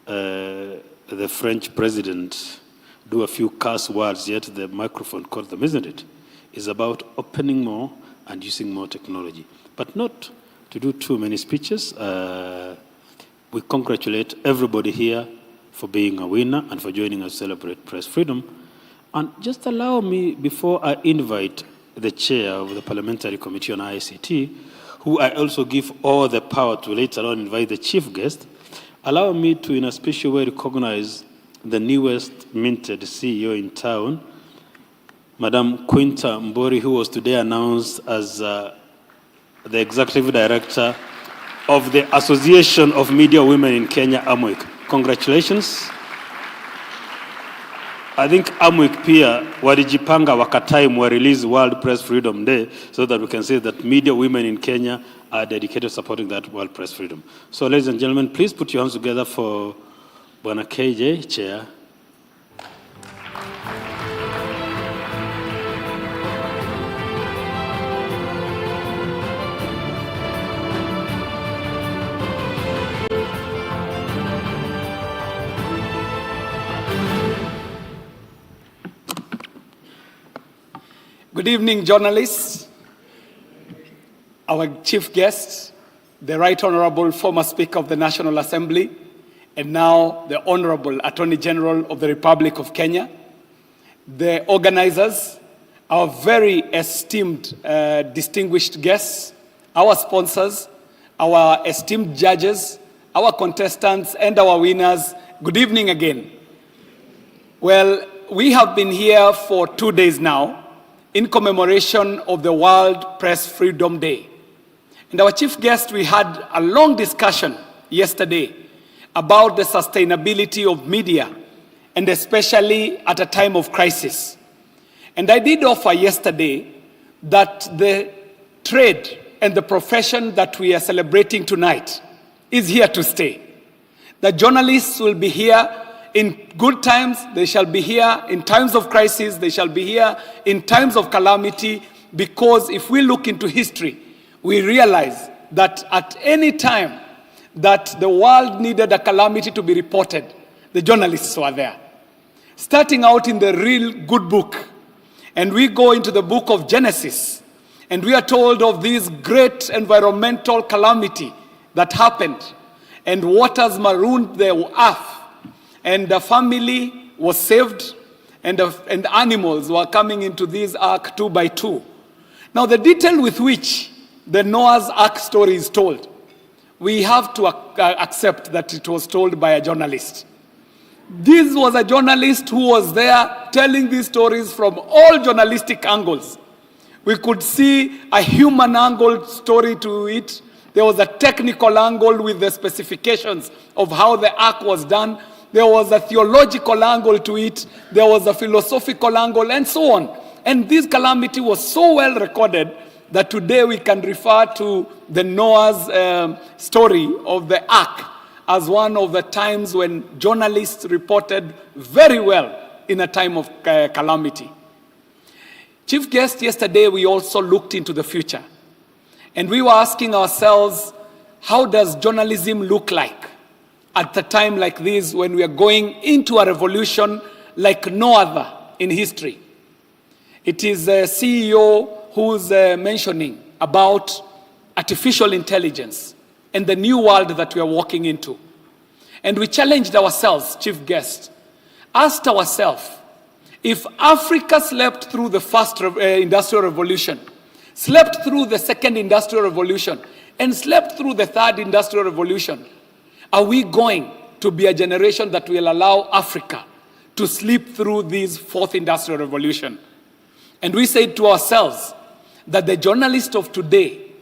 Speaker 8: the French president do a few curse words, yet the microphone caught them, isn't it? It's about opening more and using more technology. But not to do too many speeches. We congratulate everybody here for being a winner and for joining us to celebrate press freedom. And just allow me, before I invite the chair of the Parliamentary Committee on ICT, who I also give all the power to later on invite the chief guest, allow me to, in a special way, recognize the newest minted CEO in town, Madam Quinta Mbori, who was today announced as the Executive Director of the Association of Media Women in Kenya, AMWIC. Congratulations. I think AMWIC pia walijipanga wakatime wa release World Press Freedom Day so that we can say that media women in Kenya are dedicated to supporting that World Press Freedom. So ladies and gentlemen, please put your hands together for Bwana KJ, Chair.
Speaker 9: Good evening, journalists, our chief guest, the Right Honorable former Speaker of the National Assembly, and now the Honorable Attorney General of the Republic of Kenya, the organizers, our very esteemed, distinguished guests, our sponsors, our esteemed judges, our contestants, and our winners. Good evening again. Well, we have been here for 2 days now, in commemoration of the World Press Freedom Day. And our chief guest, we had a long discussion yesterday about the sustainability of media, and especially at a time of crisis. And I did offer yesterday that the trade and the profession that we are celebrating tonight is here to stay. The journalists will be here in good times, they shall be here. In times of crisis, they shall be here. In times of calamity, because if we look into history, we realize that at any time that the world needed a calamity to be reported, the journalists were there. Starting out in the real good book, and we go into the book of Genesis, and we are told of this great environmental calamity that happened, and waters marooned the earth. And the family was saved, and animals were coming into this ark 2 by 2. Now, the detail with which the Noah's Ark story is told, we have to accept that it was told by a journalist. This was a journalist who was there telling these stories from all journalistic angles. We could see a human angle story to it. There was a technical angle with the specifications of how the ark was done. There was a theological angle to it. There was a philosophical angle, and so on. And this calamity was so well recorded that today we can refer to the Noah's story of the ark as one of the times when journalists reported very well in a time of calamity. Chief guest, yesterday we also looked into the future. And we were asking ourselves, how does journalism look like at a time like this when we are going into a revolution like no other in history? It is a CEO who's mentioning about artificial intelligence and the new world that we are walking into. And we challenged ourselves, chief guest, asked ourselves, if Africa slept through the first industrial revolution, slept through the second industrial revolution, and slept through the third industrial revolution, are we going to be a generation that will allow Africa to sleep through this fourth industrial revolution? And we said to ourselves that the journalist of today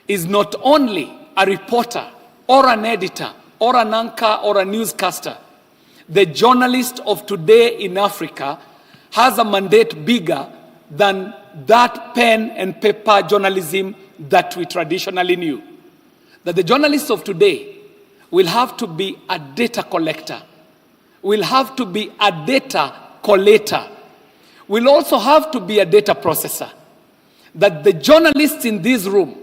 Speaker 9: is not only a reporter or an editor or an anchor or a newscaster. The journalist of today in Africa has a mandate bigger than that pen and paper journalism that we traditionally knew. That the journalists of today will have to be a data collector, will have to be a data collator, will also have to be a data processor. That the journalists in this room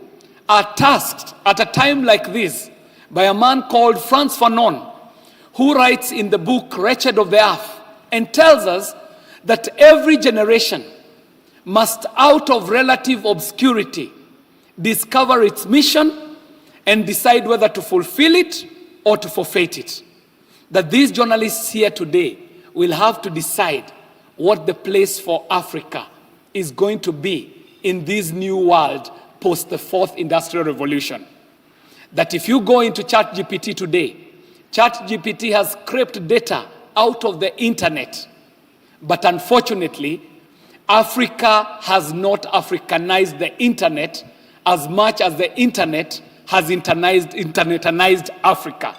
Speaker 9: are tasked at a time like this by a man called Frantz Fanon, who writes in the book Wretched of the Earth and tells us that every generation must, out of relative obscurity, discover its mission and decide whether to fulfill it or to forfeit it. That these journalists here today will have to decide what the place for Africa is going to be in this new world post the fourth industrial revolution. That if you go into ChatGPT today, ChatGPT has scraped data out of the internet. But unfortunately, Africa has not Africanized the internet as much as the internet has internetized Africa.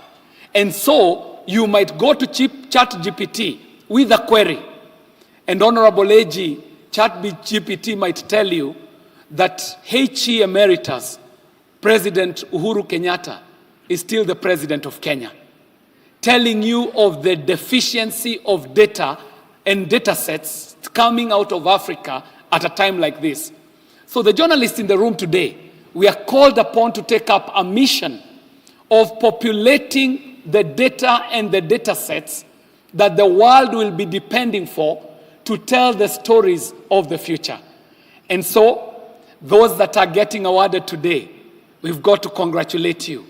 Speaker 9: And so you might go to ChatGPT with a query. And Honorable AG, ChatGPT might tell you that HE Emeritus, President Uhuru Kenyatta, is still the President of Kenya, telling you of the deficiency of data and data sets coming out of Africa at a time like this. So the journalists in the room today, we are called upon to take up a mission of populating the data and the data sets that the world will be depending for to tell the stories of the future. And so, those that are getting awarded today, we've got to congratulate you.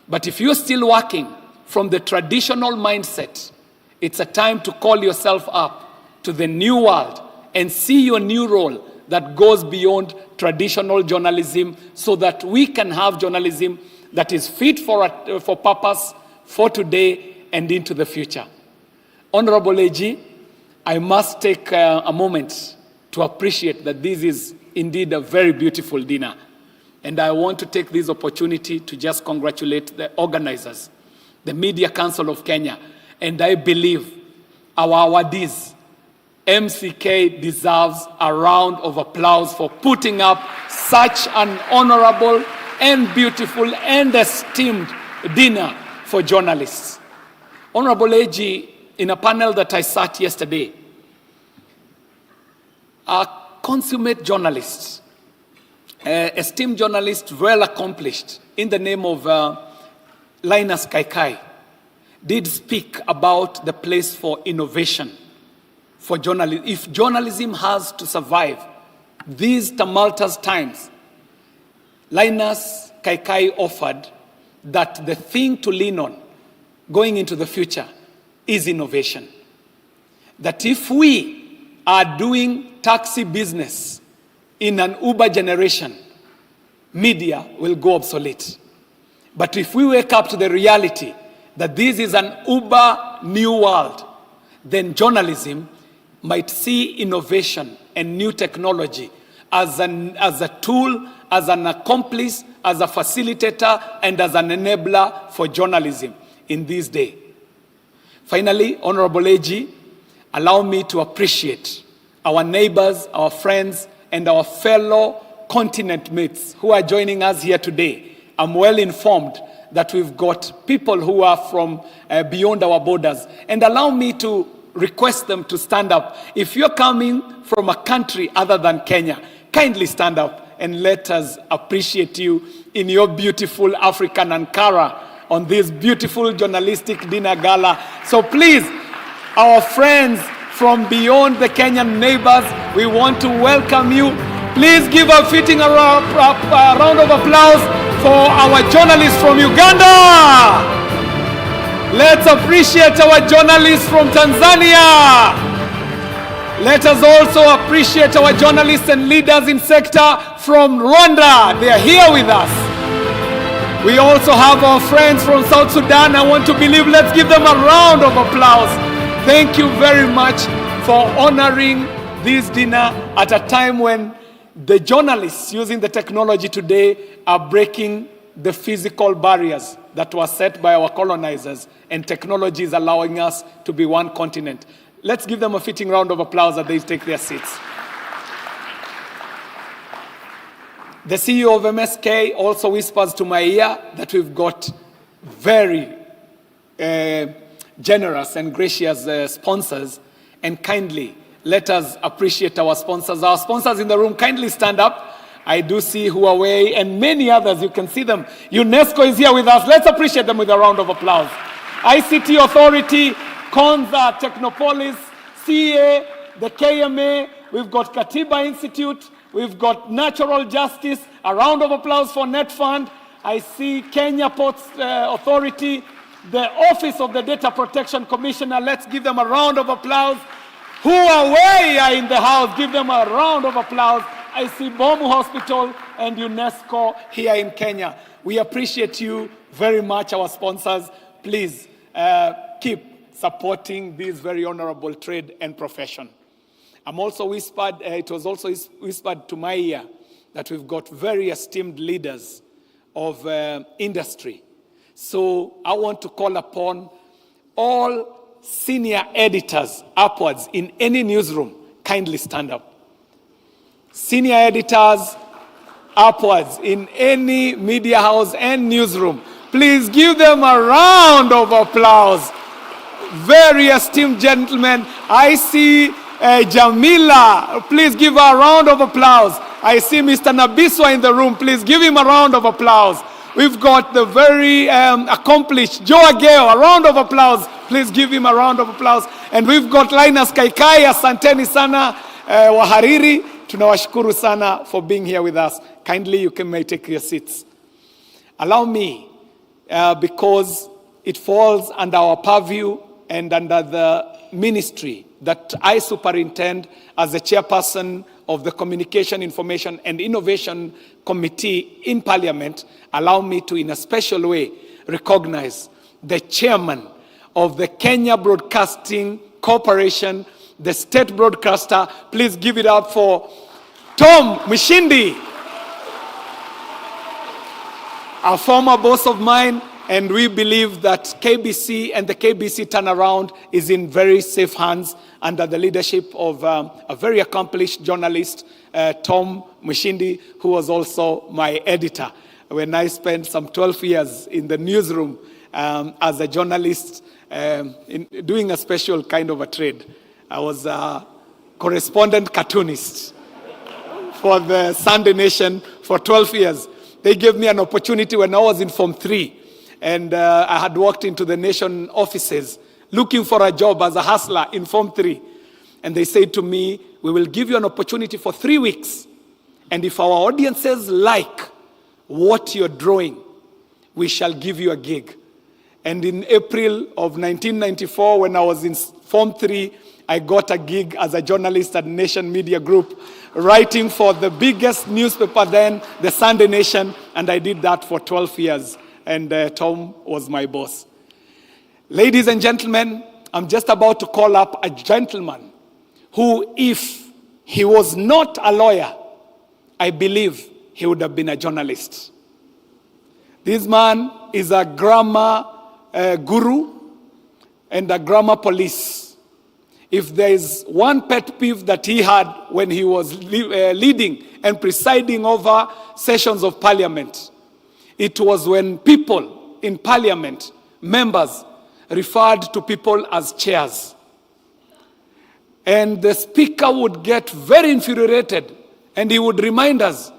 Speaker 9: But if you're still working from the traditional mindset, it's a time to call yourself up to the new world and see your new role that goes beyond traditional journalism so that we can have journalism that is fit for purpose, for today and into the future. Honorable AG, I must take a moment to appreciate that this is indeed a very beautiful dinner. And I want to take this opportunity to just congratulate the organizers, the Media Council of Kenya. And I believe our awardees, MCK, deserves a round of applause for putting up such an honorable and beautiful and esteemed dinner for journalists. Honorable AG, in a panel that I sat yesterday, a consummate journalist, esteemed journalist, well accomplished, in the name of Linus Kaikai, did speak about the place for innovation for journalism. If journalism has to survive these tumultuous times, Linus Kaikai offered that the thing to lean on going into the future is innovation. That if we are doing taxi business in an Uber generation, media will go obsolete. But if we wake up to the reality that this is an Uber new world, then journalism might see innovation and new technology as a tool, as an accomplice, as a facilitator, and as an enabler for journalism in this day. Finally, Honorable AG, allow me to appreciate our neighbors, our friends, and our fellow continent mates who are joining us here today. I'm well informed that we've got people who are from beyond our borders. And allow me to request them to stand up. If you're coming from a country other than Kenya, kindly stand up and let us appreciate you in your beautiful African Ankara on this beautiful journalistic dinner gala. So please, our friends from beyond the Kenyan neighbors, we want to welcome you. Please give a fitting round of applause for our journalists from Uganda. Let's appreciate our journalists from Tanzania. Let us also appreciate our journalists and leaders in sector from Rwanda. They are here with us. We also have our friends from South Sudan. I want to believe, let's give them a round of applause. Thank you very much for honoring this dinner at a time when the journalists using the technology today are breaking the physical barriers that were set by our colonizers, and technology is allowing us to be one continent. Let's give them a fitting round of applause as they take their seats. The CEO of MSK also whispers to my ear that we've got very generous and gracious sponsors, and kindly let us appreciate our sponsors. Our sponsors in the room, kindly stand up. I do see Huawei and many others. You can see them. UNESCO is here with us. Let's appreciate them with a round of applause. ICT Authority, Konza, Technopolis, CA, the KMA. We've got Katiba Institute. We've got Natural Justice. A round of applause for NetFund. I see Kenya Ports Authority, the Office of the Data Protection Commissioner. Let's give them a round of applause. Huawei are in the house. Give them a round of applause. I see Bomu Hospital, and UNESCO here in Kenya. We appreciate you very much, our sponsors. Please keep supporting this very honorable trade and profession. I'm also whispered, it was also whispered to my ear that we've got very esteemed leaders of industry. So I want to call upon all senior editors upwards in any newsroom, kindly stand up. Senior editors upwards in any media house and newsroom, please give them a round of applause. Very esteemed gentlemen, I see Jamila, please give her a round of applause. I see Mr. Nabiswa in the room, please give him a round of applause. We've got the very accomplished Joe Ajea, a round of applause. Please give him a round of applause. And we've got Linus Kaikai, asanteni sana, wahariri. Tunawashukuru sana for being here with us. Kindly, you may take your seats. Allow me, because it falls under our purview and under the ministry that I superintend as the chairperson of the Communication, Information and Innovation Committee in Parliament, allow me to, in a special way, recognize the chairman of the Kenya Broadcasting Corporation, the state broadcaster. Please give it up for Tom Mshindi, a former boss of mine, and we believe that KBC and the KBC turnaround is in very safe hands under the leadership of a very accomplished journalist, Tom Mshindi, who was also my editor when I spent some 12 years in the newsroom as a journalist, doing a special kind of a trade. I was a correspondent cartoonist for the Sunday Nation for 12 years. They gave me an opportunity when I was in Form 3, and I had walked into the Nation offices looking for a job as a hustler in Form 3. And they said to me, we will give you an opportunity for 3 weeks. And if our audiences like what you're drawing, we shall give you a gig. And in April of 1994, when I was in Form 3, I got a gig as a journalist at Nation Media Group, writing for the biggest newspaper then, the Sunday Nation, and I did that for 12 years. And Tom was my boss. Ladies and gentlemen, I'm just about to call up a gentleman who, if he was not a lawyer, I believe he would have been a journalist. This man is a grammar guru and a grammar police. If there is one pet peeve that he had when he was leading and presiding over sessions of parliament, it was when people in parliament, members, referred to people as chairs. And the speaker would get very infuriated, and he would remind us,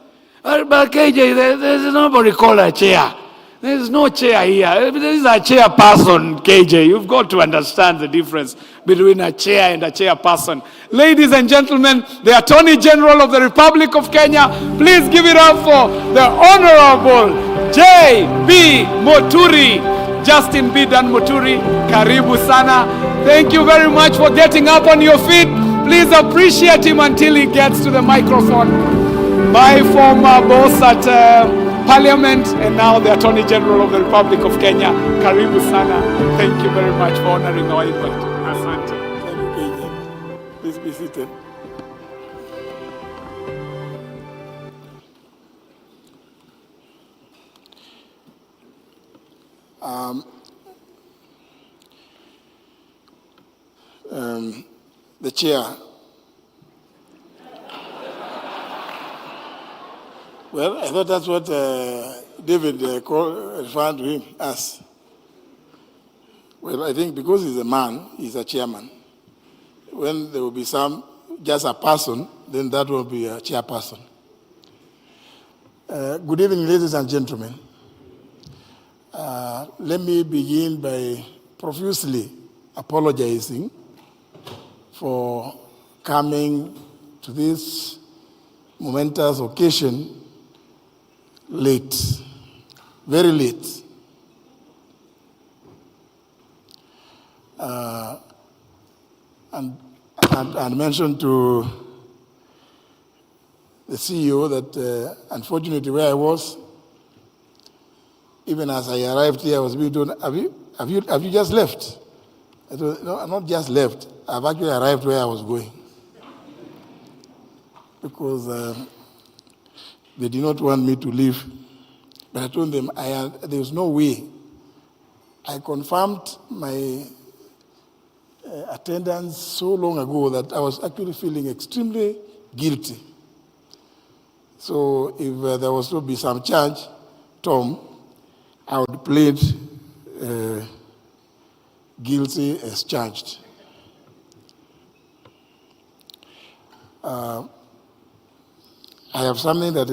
Speaker 9: but KJ, there's nobody called a chair. There's no chair here. This is a chairperson, KJ. You've got to understand the difference between a chair and a chairperson. Ladies and gentlemen, the Attorney General of the Republic of Kenya, please give it up for the Honorable J.B. Moturi. Justin B. Dan Muturi, karibu sana. Thank you very much for getting up on your feet. Please appreciate him until he gets to the microphone. My former boss at Parliament and now the Attorney General of the Republic of Kenya, karibu sana. Thank you very much for honoring our invite. Asante. Please be seated.
Speaker 10: The chair. Well, I thought that's what David referred to him as. Well, I think because he's a man, he's a chairman. When there will be just a person, then that will be a chairperson. Good evening, ladies and gentlemen. Let me begin by profusely apologizing for coming to this momentous occasion late, very late. And mentioned to the CEO that unfortunately where I was, even as I arrived here, I was being told, have you just left? I told, no, I'm not just left. I've actually arrived where I was going. Because they did not want me to leave. But I told them there was no way. I confirmed my attendance so long ago that I was actually feeling extremely guilty. So if there was to be some charge, Tom, I would plead guilty as charged. I have something that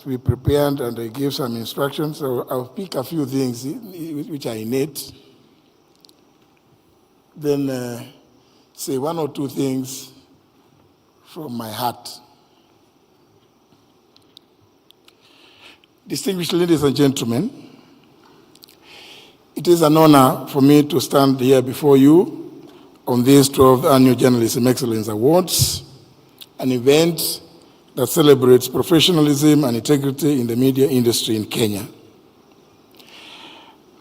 Speaker 10: we prepared, and I gave some instructions, so I'll pick a few things which are innate, then say one or two things from my heart. Distinguished ladies and gentlemen, it is an honor for me to stand here before you on this 12th Annual Journalism Excellence Awards, an event that celebrates professionalism and integrity in the media industry in Kenya.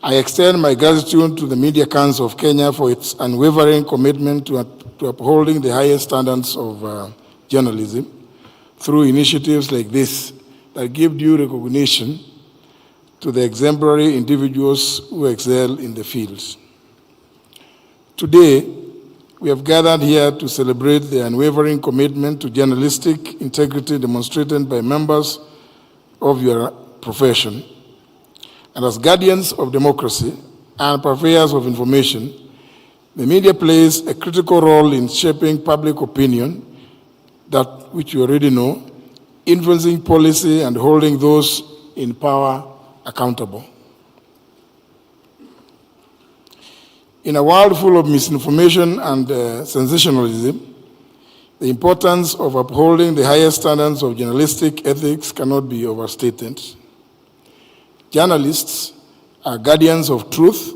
Speaker 10: I extend my gratitude to the Media Council of Kenya for its unwavering commitment to upholding the highest standards of journalism through initiatives like this that give due recognition to the exemplary individuals who excel in the fields. Today, we have gathered here to celebrate the unwavering commitment to journalistic integrity demonstrated by members of your profession. And as guardians of democracy and purveyors of information, the media plays a critical role in shaping public opinion, that which you already know, influencing policy and holding those in power accountable. In a world full of misinformation and sensationalism, the importance of upholding the highest standards of journalistic ethics cannot be overstated. Journalists are guardians of truth,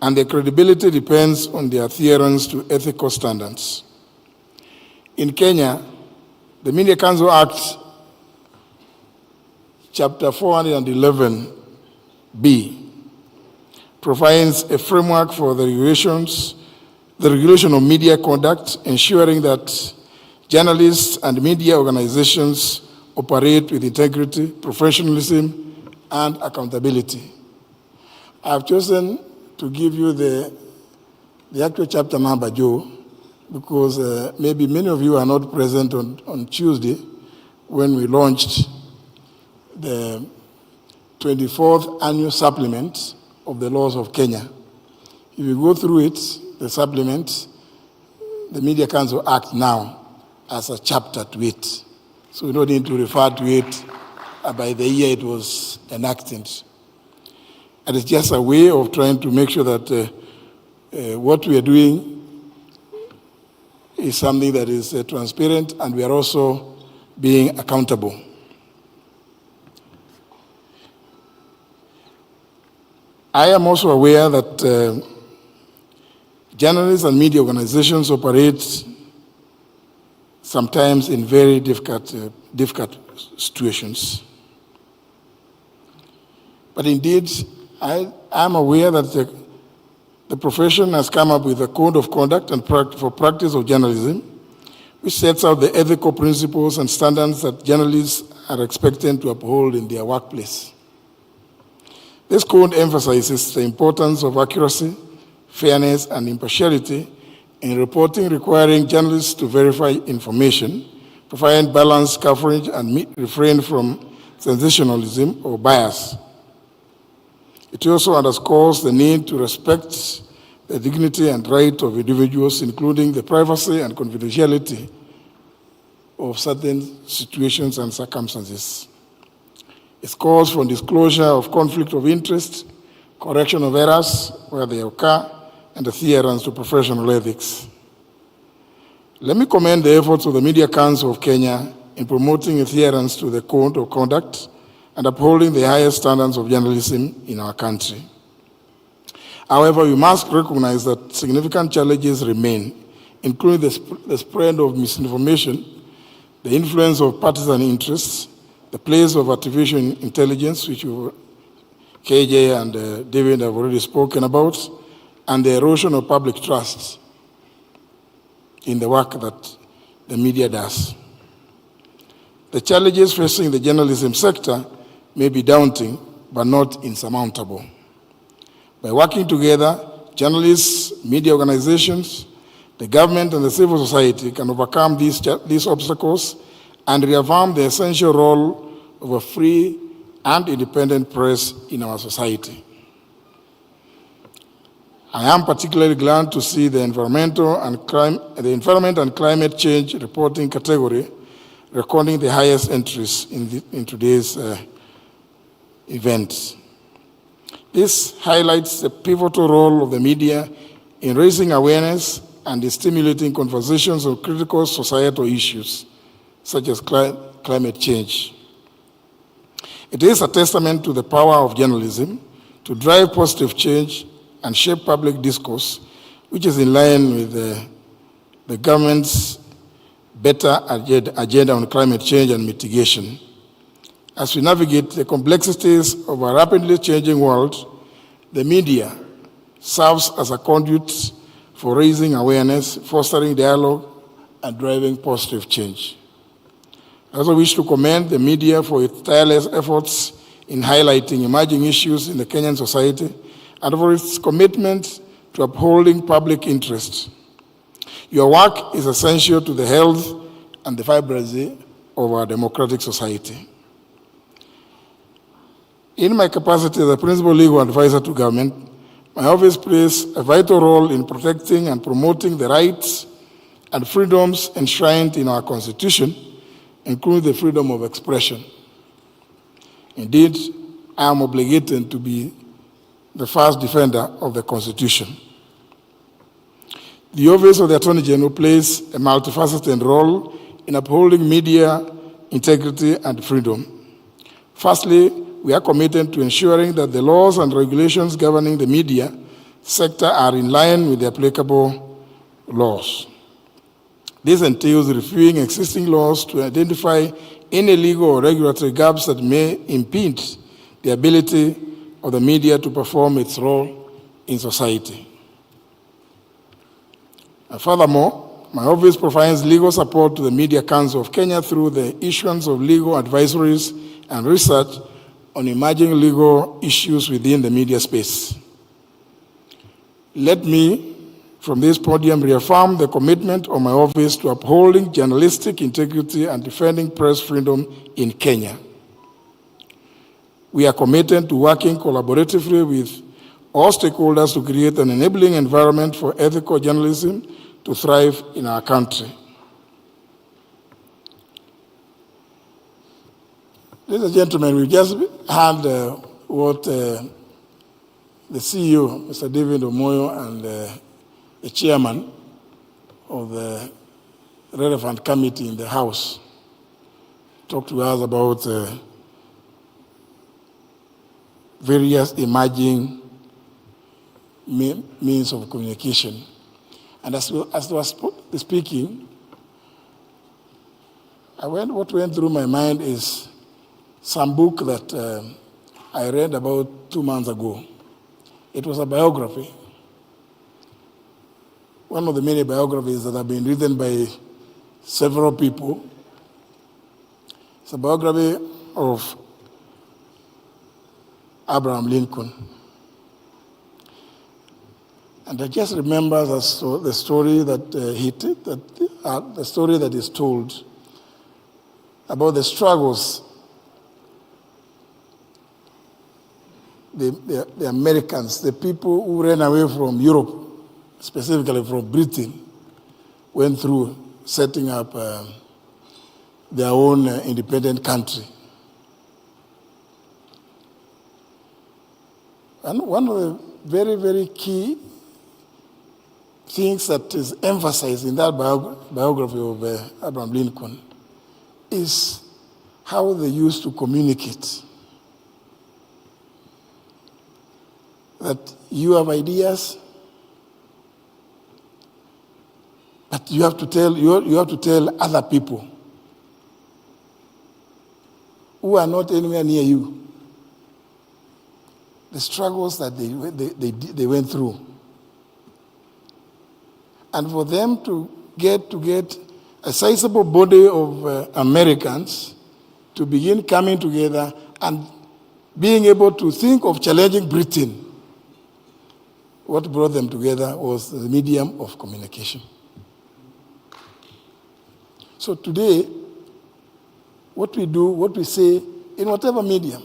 Speaker 10: and their credibility depends on their adherence to ethical standards. In Kenya, the Media Council Act, Chapter 411B, provides a framework for the regulation of media conduct, ensuring that journalists and media organizations operate with integrity, professionalism, and accountability. I've chosen to give you the actual chapter number, Joe, because maybe many of you are not present on Tuesday when we launched the 24th annual supplement of the laws of Kenya. If you go through it, the supplement, the Media Council Act now has a chapter to it. So we don't need to refer to it by the year it was enacted. And it's just a way of trying to make sure that what we are doing is something that is transparent, and we are also being accountable. I am also aware that journalists and media organizations operate sometimes in very difficult situations. But indeed, I am aware that the profession has come up with a code of conduct and for practice of journalism, which sets out the ethical principles and standards that journalists are expected to uphold in their workplace. This code emphasizes the importance of accuracy, fairness, and impartiality in reporting, requiring journalists to verify information, provide balanced coverage, and refrain from sensationalism or bias. It also underscores the need to respect the dignity and right of individuals, including the privacy and confidentiality of certain situations and circumstances. It calls for disclosure of conflict of interest, correction of errors where they occur, and adherence to professional ethics. Let me commend the efforts of the Media Council of Kenya in promoting adherence to the code of conduct and upholding the highest standards of journalism in our country. However, we must recognize that significant challenges remain, including the spread of misinformation the influence of partisan interests, the place of artificial intelligence, which KJ and David have already spoken about, and the erosion of public trust in the work that the media does. The challenges facing the journalism sector may be daunting, but not insurmountable. By working together, journalists, media organizations, the government and the civil society can overcome these obstacles and reaffirm the essential role of a free and independent press in our society. I am particularly glad to see the environment and climate change reporting category recording the highest entries in today's event. This highlights the pivotal role of the media in raising awareness and in stimulating conversations on critical societal issues, such as climate change. It is a testament to the power of journalism to drive positive change and shape public discourse, which is in line with the government's better agenda on climate change and mitigation. As we navigate the complexities of a rapidly changing world, the media serves as a conduit for raising awareness, fostering dialogue, and driving positive change. I also wish to commend the media for its tireless efforts in highlighting emerging issues in the Kenyan society and for its commitment to upholding public interest. Your work is essential to the health and the vibrancy of our democratic society. In my capacity as a principal legal advisor to government, my office plays a vital role in protecting and promoting the rights and freedoms enshrined in our Constitution, including the freedom of expression. Indeed, I am obligated to be the first defender of the Constitution. The Office of the Attorney General plays a multifaceted role in upholding media integrity and freedom. Firstly, we are committed to ensuring that the laws and regulations governing the media sector are in line with the applicable laws. This entails reviewing existing laws to identify any legal or regulatory gaps that may impede the ability of the media to perform its role in society. And furthermore, my office provides legal support to the Media Council of Kenya through the issuance of legal advisories and research on emerging legal issues within the media space. Let me, from this podium, reaffirm the commitment of my office to upholding journalistic integrity and defending press freedom in Kenya. We are committed to working collaboratively with all stakeholders to create an enabling environment for ethical journalism to thrive in our country. Ladies and gentlemen, we just heard what the CEO, Mr. David Omoyo, and the chairman of the relevant committee in the House talked to us about various emerging means of communication. And as I was speaking, what went through my mind is some book that I read about 2 months ago. It was a biography. One of the many biographies that have been written by several people. It's a biography of Abraham Lincoln. And I just remember the story that the story that is told about the struggles the Americans, the people who ran away from Europe, specifically from Britain, went through setting up their own independent country. And one of the very, very key things that is emphasized in that biography of Abraham Lincoln is how they used to communicate. That you have ideas, but you have to tell other people who are not anywhere near you, the struggles that they went through. And for them to get a sizable body of Americans to begin coming together and being able to think of challenging Britain, what brought them together was the medium of communication. So today, what we do, what we say, in whatever medium,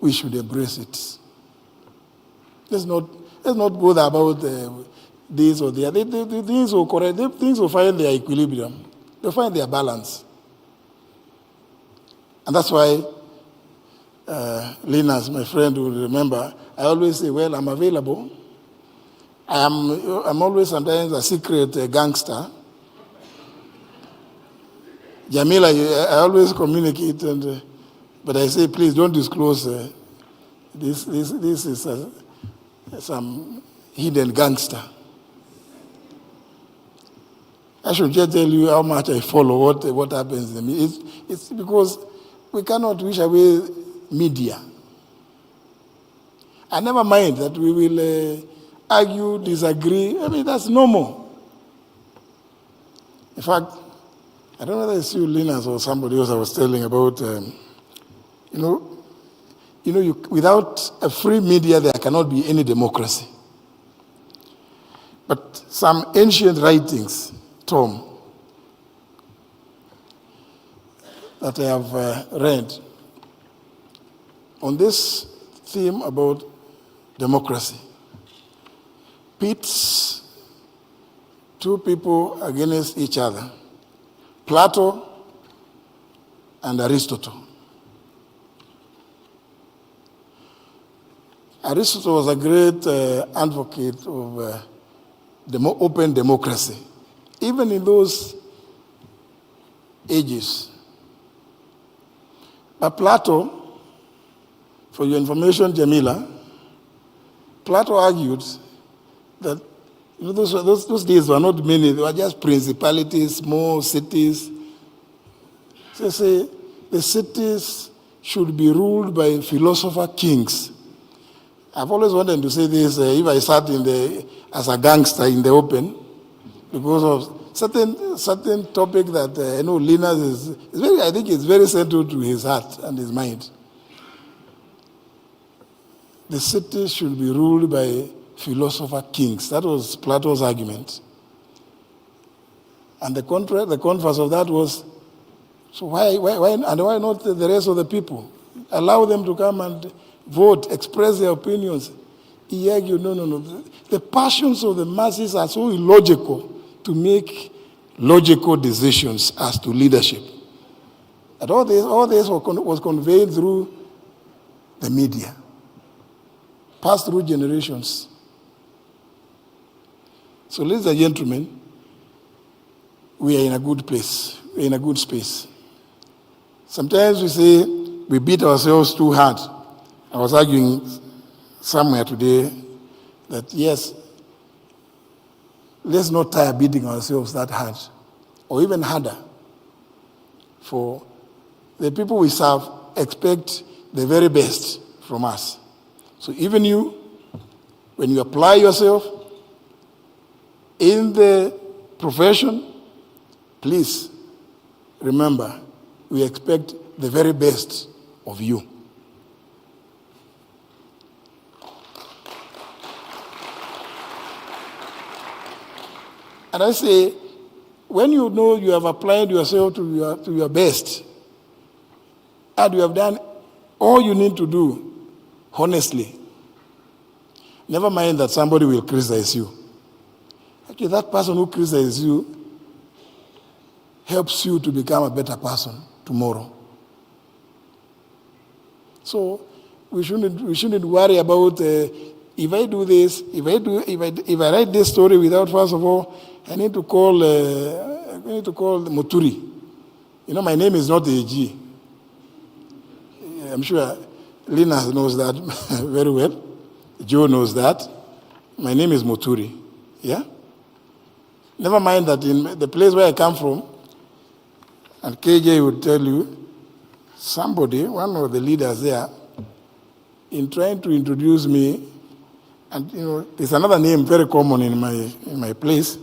Speaker 10: we should embrace it. Let's not bother about this or the other. The things will correct. The things will find their equilibrium. They'll find their balance. And that's why, Linus, my friend, will remember, I always say, well, I'm available. I'm always sometimes a secret gangster. Jamila, I always communicate, but I say, please don't disclose this is some hidden gangster. I should just tell you how much I follow what happens to me. It's because we cannot wish away media. I never mind that we will argue, disagree. I mean, that's normal. In fact, I don't know whether it's you, Linus, or somebody else I was telling about, without a free media, there cannot be any democracy. But some ancient writings, Tom, that I have read on this theme about democracy pits two people against each other, Plato and Aristotle. Aristotle was a great advocate of open democracy, even in those ages. But Plato, for your information, Jamila, Plato argued that those days were not many, they were just principalities, small cities. So say the cities should be ruled by philosopher kings. I've always wanted to say this if I sat as a gangster in the open, because of certain topic that I know Linus is very, I think it's very central to his heart and his mind. The city should be ruled by philosopher kings. That was Plato's argument. And the converse of that was, so why not the rest of the people? Allow them to come and vote, express their opinions. He argued, no. The passions of the masses are so illogical to make logical decisions as to leadership. And all this was conveyed through the media, passed through generations. So, ladies and gentlemen, we are in a good place. We are in a good space. Sometimes we say we beat ourselves too hard. I was arguing somewhere today that, yes, let's not tire beating ourselves that hard, or even harder. For the people we serve expect the very best from us. So even you, when you apply yourself in the profession, please remember, we expect the very best of you. And I say, when you know you have applied yourself to your best, and you have done all you need to do, honestly, never mind that somebody will criticize you. Actually, that person who criticizes you helps you to become a better person tomorrow. So we shouldn't worry about if I do this, if I write this story without, first of all, I need to call Muturi. You know, my name is not AG. I'm sure Lina knows that very well. Joe knows that. My name is Muturi. Yeah? Never mind that in the place where I come from, And KJ would tell you, somebody, one of the leaders there, in trying to introduce me, and there's another name very common in my place,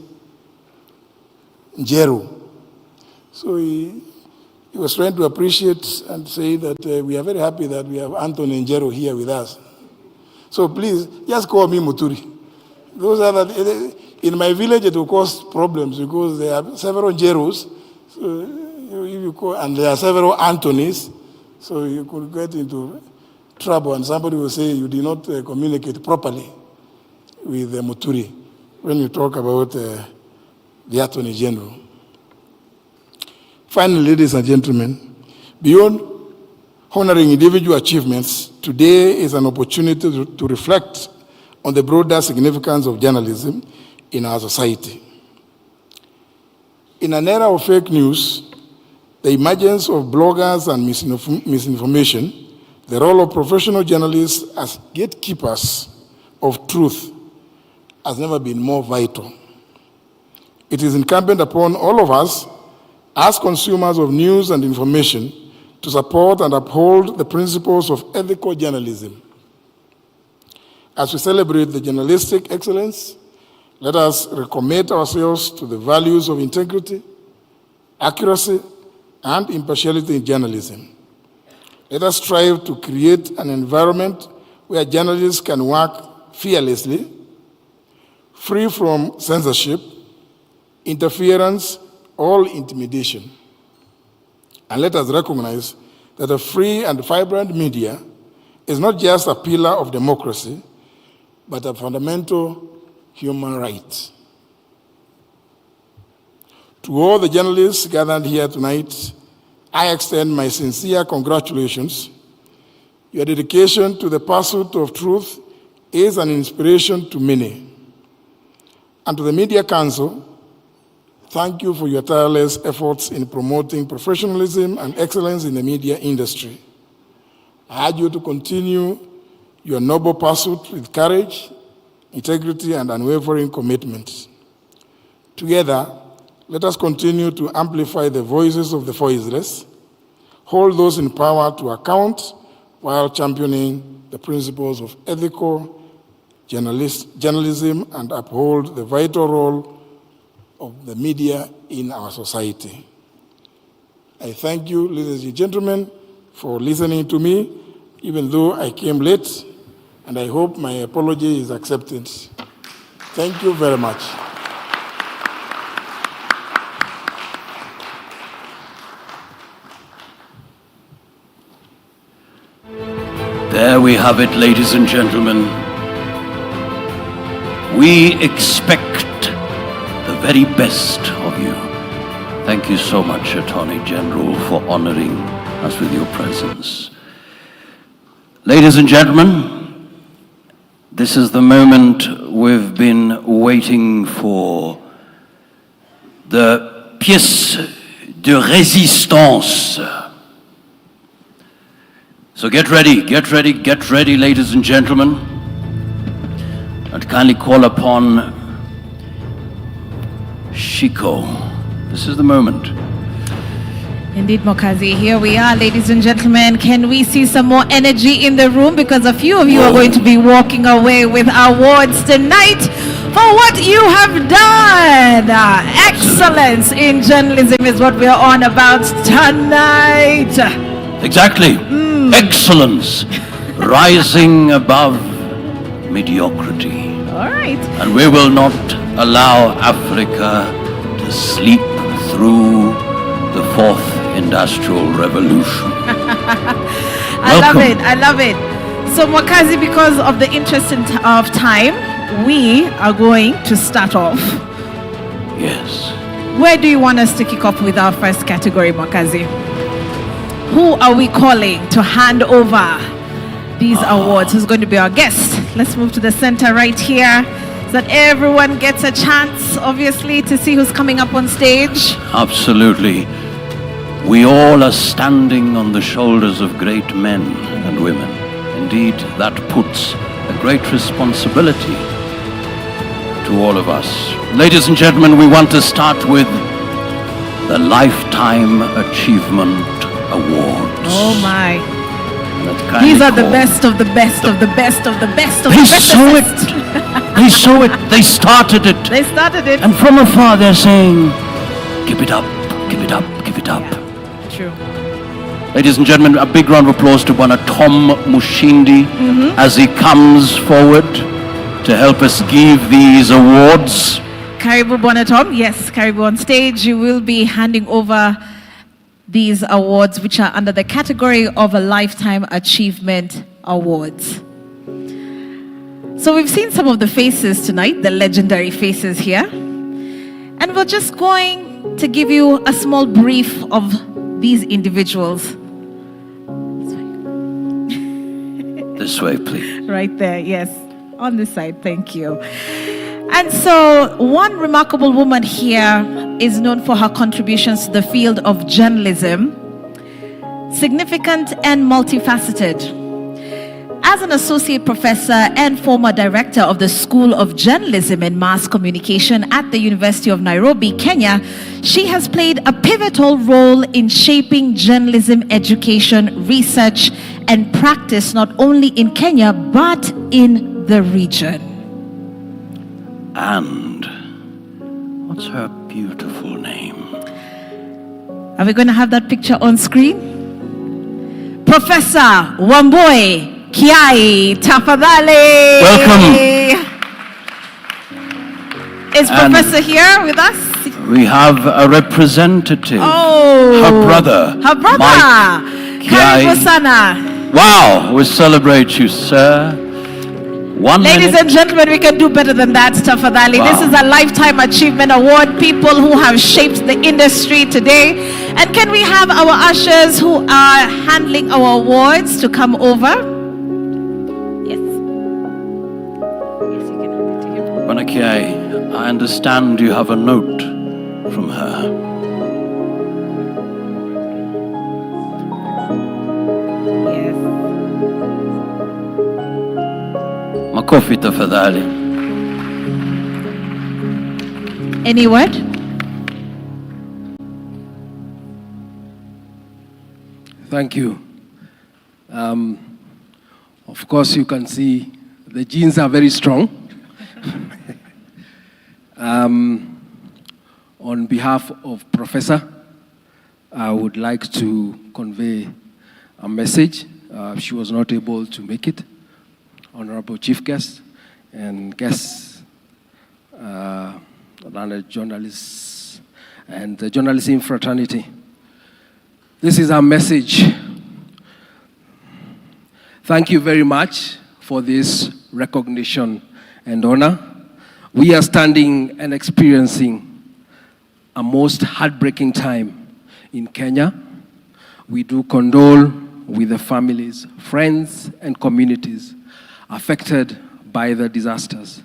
Speaker 10: Njeru. So he was trying to appreciate and say that we are very happy that we have Anthony Njeru here with us. So please, just call me Muturi. Those are that, in my village it will cause problems because there are several Njerus, so and there are several Anthonys, so you could get into trouble and somebody will say you did not communicate properly with the Muturi when you talk about the Attorney General. Finally, ladies and gentlemen, beyond honoring individual achievements, today is an opportunity to reflect on the broader significance of journalism in our society. In an era of fake news, the emergence of bloggers and misinformation, the role of professional journalists as gatekeepers of truth has never been more vital. It is incumbent upon all of us, as consumers of news and information, to support and uphold the principles of ethical journalism. As we celebrate the journalistic excellence, let us recommit ourselves to the values of integrity, accuracy, and impartiality in journalism. Let us strive to create an environment where journalists can work fearlessly, free from censorship, interference, or intimidation. And let us recognize that a free and vibrant media is not just a pillar of democracy, but a fundamental human right. To all the journalists gathered here tonight, I extend my sincere congratulations. Your dedication to the pursuit of truth is an inspiration to many. And to the Media Council, thank you for your tireless efforts in promoting professionalism and excellence in the media industry. I urge you to continue your noble pursuit with courage, integrity, and unwavering commitment. Together, let us continue to amplify the voices of the voiceless, hold those in power to account while championing the principles of ethical journalism and uphold the vital role of the media in our society. I thank you, ladies and gentlemen, for listening to me, even though I came late, and I hope my apology is accepted. Thank you very much.
Speaker 3: There we have it, ladies and gentlemen. We expect the very best of you. Thank you so much, Attorney General, for honoring us with your presence. Ladies and gentlemen, this is the moment we've been waiting for. The pièce de résistance. So get ready, ladies and gentlemen. I'd kindly call upon Shiko. This is the moment.
Speaker 4: Indeed, Mokazi, here we are, ladies and gentlemen. Can we see some more energy in the room? Because a few of you are going to be walking away with awards tonight for what you have done. Excellence in journalism is what we're on about tonight.
Speaker 3: Exactly. Excellence, rising above mediocrity.
Speaker 4: All right.
Speaker 3: And we will not allow Africa to sleep through the fourth industrial revolution.
Speaker 4: I love it. So Mwakazi, because of the interest of time, we are going to start off.
Speaker 3: Yes.
Speaker 4: Where do you want us to kick off with our first category, Mwakazi? Who are we calling to hand over these awards? Who's going to be our guest? Let's move to the center right here so that everyone gets a chance, obviously, to see who's coming up on stage.
Speaker 3: Absolutely. We all are standing on the shoulders of great men and women. Indeed, that puts a great responsibility to all of us. Ladies and gentlemen, we want to start with the Lifetime Achievement Awards.
Speaker 4: Oh my.
Speaker 3: That's kindly
Speaker 4: These are the
Speaker 3: called.
Speaker 4: best of the best of the best of the best of
Speaker 3: They
Speaker 4: the best.
Speaker 3: saw it. They saw it. They started it.
Speaker 4: They started it.
Speaker 3: And from afar they're saying, "Keep it up, keep it up, keep it up."
Speaker 4: True.
Speaker 3: Ladies and gentlemen, a big round of applause to Bwana Tom Mushindi as he comes forward to help us give these awards.
Speaker 4: Karibu Bwana Tom. Yes, Karibu on stage. You will be handing over these awards, which are under the category of a Lifetime Achievement Awards. So we've seen some of the faces tonight, the legendary faces here. And we're just going to give you a small brief of these individuals.
Speaker 3: This way, please.
Speaker 4: Right there, yes. On this side, thank you. And so, one remarkable woman here is known for her contributions to the field of journalism, significant and multifaceted. As an associate professor and former director of the School of Journalism and Mass Communication at the University of Nairobi, Kenya, she has played a pivotal role in shaping journalism education, research, and practice not only in Kenya but in the region.
Speaker 3: And what's her beautiful name?
Speaker 4: Are we going to have that picture on screen? Professor Wambui Kiai, tafadhali.
Speaker 3: Welcome.
Speaker 4: Is Professor here with us?
Speaker 3: We have a representative.
Speaker 4: Oh.
Speaker 3: Her brother.
Speaker 4: Her brother.
Speaker 3: Mike
Speaker 4: Karibu
Speaker 3: Kiai.
Speaker 4: sana.
Speaker 3: Wow, we celebrate you, sir.
Speaker 4: Ladies and gentlemen, we can do better than that, tafadhali.
Speaker 3: Wow.
Speaker 4: This is a Lifetime Achievement Award. People who have shaped the industry today. And can we have our ushers who are handling our awards to come over?
Speaker 3: Bwana Kiai, I understand you have a note from her.
Speaker 4: Yes.
Speaker 3: Makofi tafadhali.
Speaker 4: Any word?
Speaker 11: Thank you. Of course, you can see the genes are very strong. On behalf of Professor, I would like to convey a message. She was not able to make it. Honorable Chief Guest and guests, journalists, and the journalism fraternity. This is our message. Thank you very much for this recognition and honor. We are standing and experiencing a most heartbreaking time in Kenya. We do condole with the families, friends, and communities affected by the disasters.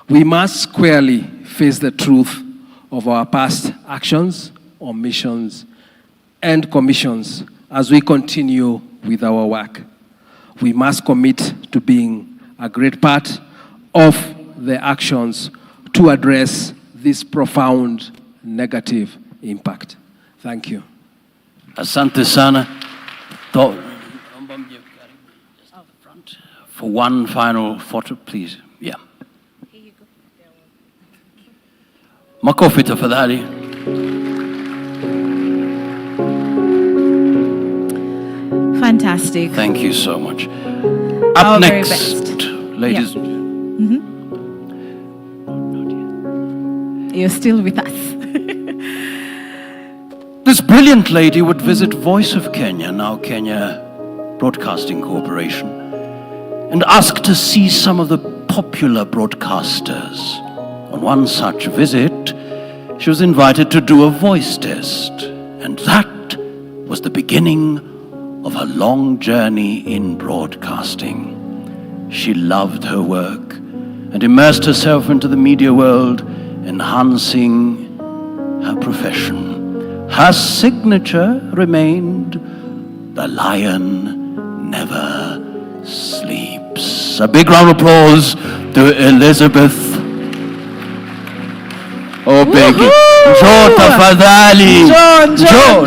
Speaker 11: We must squarely face the truth of our past actions, omissions, and commissions as we continue with our work. We must commit to being a great part of the actions to address this profound negative impact. Thank you.
Speaker 3: Asante sana. For one final photo, please. Yeah. Makofi tafadhali.
Speaker 4: Fantastic.
Speaker 3: Thank you so much.
Speaker 4: Our
Speaker 3: Up
Speaker 4: very
Speaker 3: next,
Speaker 4: best.
Speaker 3: ladies.
Speaker 4: Yeah. You're still with us.
Speaker 3: This brilliant lady would visit Voice of Kenya, now Kenya Broadcasting Corporation, and ask to see some of the popular broadcasters. On one such visit, she was invited to do a voice test, and that was the beginning of her long journey in broadcasting. She loved her work and immersed herself into the media world, enhancing her profession. Her signature remained, "The lion never sleeps." A big round of applause to Elizabeth Oh, Peggy. Njoo tafadhali.
Speaker 4: Njoo.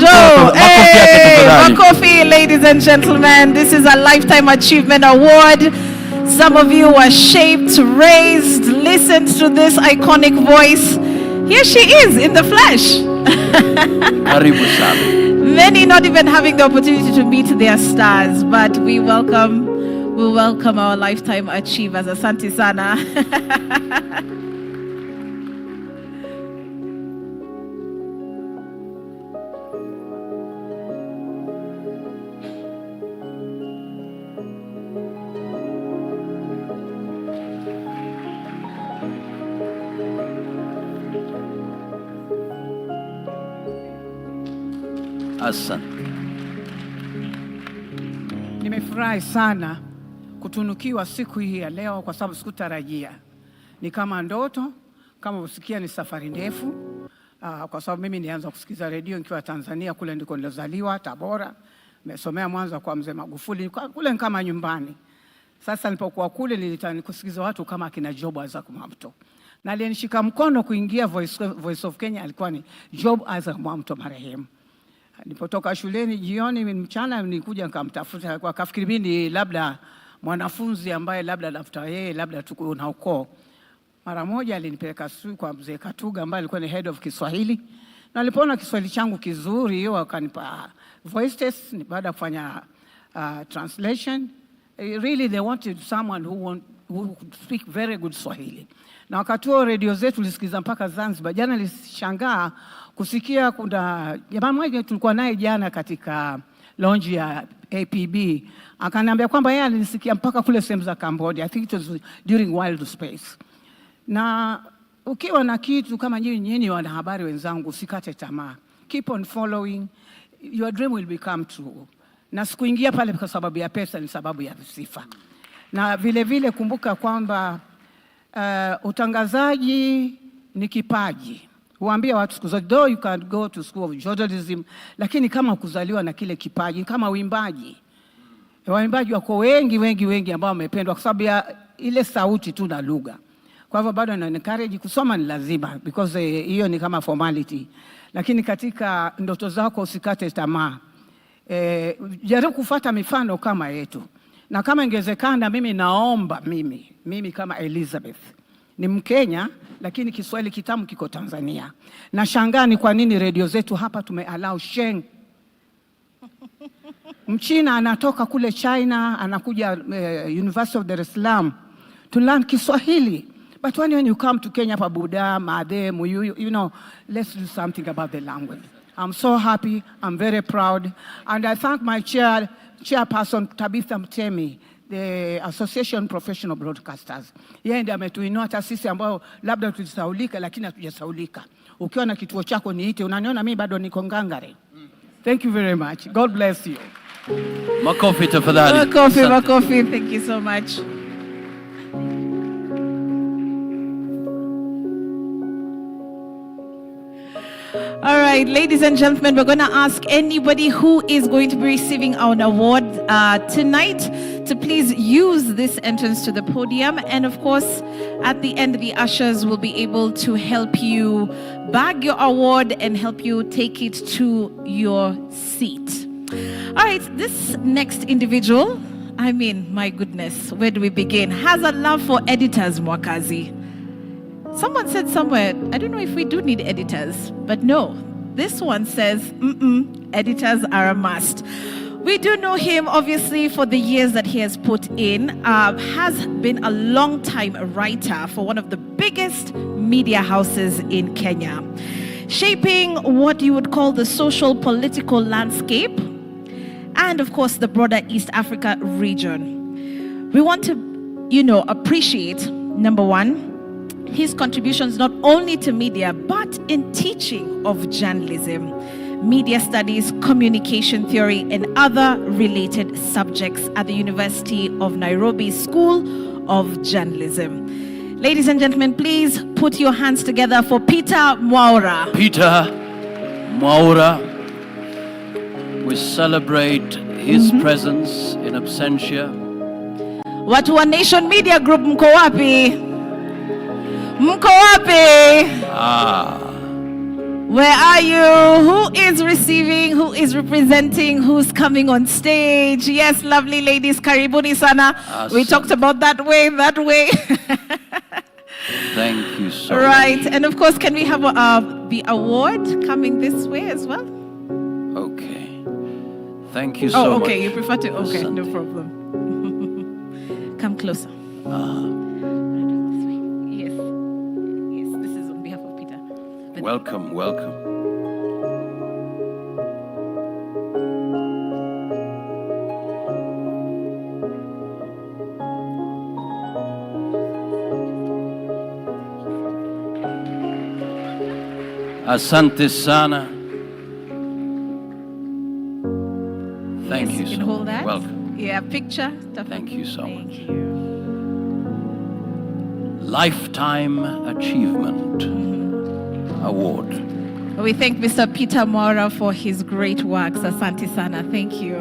Speaker 4: Hey, makofi, ladies and gentlemen. This is a Lifetime Achievement Award. Some of you were shaped, raised, listened to this iconic voice. Here she is in the flesh.
Speaker 3: Karibu sana.
Speaker 4: Many not even having the opportunity to meet their stars, but we welcome our Lifetime Achievers. Asante sana.
Speaker 3: Asante.
Speaker 7: Nimefurahi sana kutunukiwa siku hii ya leo kwa sababu sikutarajia. Ni kama ndoto, kama usikia ni safari ndefu. Kwa sababu mimi nianza kusikiza redio nikiwa Tanzania, kule ndiko nilizaliwa, Tabora. Nimesomea Mwanza kwa Mzee Magufuli, kule kama nyumbani. Sasa nilipokuwa kule nilikusikiza watu kama akina Job Isaac Mwamto. Na aliyenishika mkono kuingia Voice of Kenya alikuwa ni Job Isaac Mwamto marehemu. Nilipotoka shuleni jioni, mchana nilikuja nikamtafuta, kwa kafikiri mimi labda mwanafunzi ambaye labda dafuta yeye labda tuko na ukoo. Mara moja alinipeleka kwa Mzee Katuga ambaye alikuwa ni head of Kiswahili. Na alipoona Kiswahili changu kizuri, hiyo akanipa voice test. Ni baada kufanya translation. Really they wanted someone who could speak very good Swahili. Na wakati huo redio zetu tulisikiza mpaka Zanzibar. Jana nilishangaa kusikia kuna jamaa mmoja tulikuwa naye jana katika lounge ya APB. Akaniambia kwamba yeye alinisikia mpaka kule sehemu za Cambodia. I think it was during Wild Space. Na ukiwa na kitu kama nyinyi wanahabari wenzangu, usikate tamaa. Keep on following. Your dream will become true. Na sikuingia pale kwa sababu ya pesa, ni sababu ya sifa. Na vile vile kumbuka kwamba utangazaji ni kipaji. Huambia watu siku zote, though you can go to school of journalism, lakini kama kuzaliwa na kile kipaji, kama uimbaji. Waimbaji wako wengi ambao wamependwa kwa sababu ya ile sauti tu na lugha. Kwa hivyo bado na encourage kusoma ni lazima, because hiyo ni kama formality. Lakini katika ndoto zako usikate tamaa. Jaribu kufuata mifano kama yetu. Na kama ingewezekana, mimi naomba mimi kama Elizabeth ni Mkenya lakini Kiswahili kitamu kiko Tanzania. Na shangaa ni kwa nini redio zetu hapa tumeallow Sheng. Mchina anatoka kule China anakuja University of Dar es Salaam to learn Kiswahili. But when you come to Kenya, Pabuda, Made, Muyu, you know, let's do something about the language. I'm so happy, I'm very proud, and I thank my chairperson Tabitha Mtemi, the Association Professional Broadcasters. Yeye ndiye ametuinua taasisi ambayo labda tulisaulika lakini hatujasaulika. Ukiwa na kituo chako niite, unaniona mimi bado niko ngangare. Thank you very much. God bless you.
Speaker 3: Makofi tafadhali.
Speaker 4: Makofi. Thank you so much. All right, ladies and gentlemen, we're going to ask anybody who is going to be receiving our award tonight to please use this entrance to the podium. And of course, at the end, the ushers will be able to help you bag your award and help you take it to your seat. All right, this next individual, I mean, my goodness, where do we begin? Has a love for editors, Mwakazi. Someone said somewhere, I don't know if we do need editors, but no. This one says, editors are a must. We do know him, obviously, for the years that he has put in. Has been a long-time writer for one of the biggest media houses in Kenya, shaping what you would call the social political landscape and, of course, the broader East Africa region. We want to, appreciate, number one, his contributions not only to media, but in teaching of journalism, media studies, communication theory, and other related subjects at the University of Nairobi School of Journalism. Ladies and gentlemen, please put your hands together for Peter Mwaura.
Speaker 3: Peter Mwaura, we celebrate his presence in absentia.
Speaker 4: Watu wa Nation Media Group, mko wapi? Mko wapi? Where are you? Who is receiving? Who is representing? Who's coming on stage? Yes, lovely ladies, karibuni sana.
Speaker 3: Awesome.
Speaker 4: We talked about that way.
Speaker 3: Thank you so
Speaker 4: Right,
Speaker 3: much.
Speaker 4: and of course, can we have the award coming this way as well?
Speaker 3: Okay. Thank you so much.
Speaker 4: Oh, okay, you prefer to, okay, no problem. Come closer. Yes, this is on behalf of Peter.
Speaker 3: Welcome. Asante sana. Thank you
Speaker 4: You
Speaker 3: so
Speaker 4: can hold
Speaker 3: much.
Speaker 4: that.
Speaker 3: Welcome.
Speaker 4: Yeah, picture.
Speaker 3: Thank you so much. Lifetime Achievement Award.
Speaker 4: We thank Mr. Peter Mora for his great works. Asante sana. Thank you.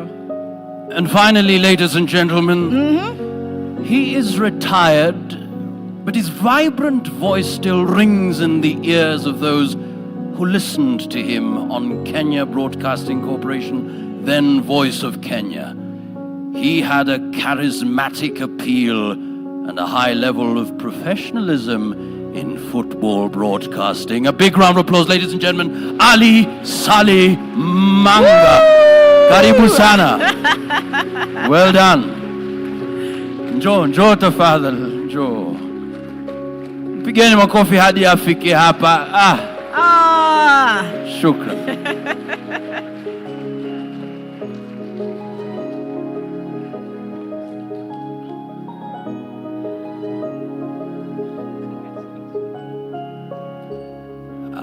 Speaker 3: And finally, ladies and gentlemen, he is retired, but his vibrant voice still rings in the ears of those who listened to him on Kenya Broadcasting Corporation, then Voice of Kenya. He had a charismatic appeal and a high level of professionalism in football broadcasting. A big round of applause, ladies and gentlemen. Ali Sali Manga. Karibu sana. Well done. Njoo tafadhali, njoo. Pigeni makofi hadi afike hapa. Shukran.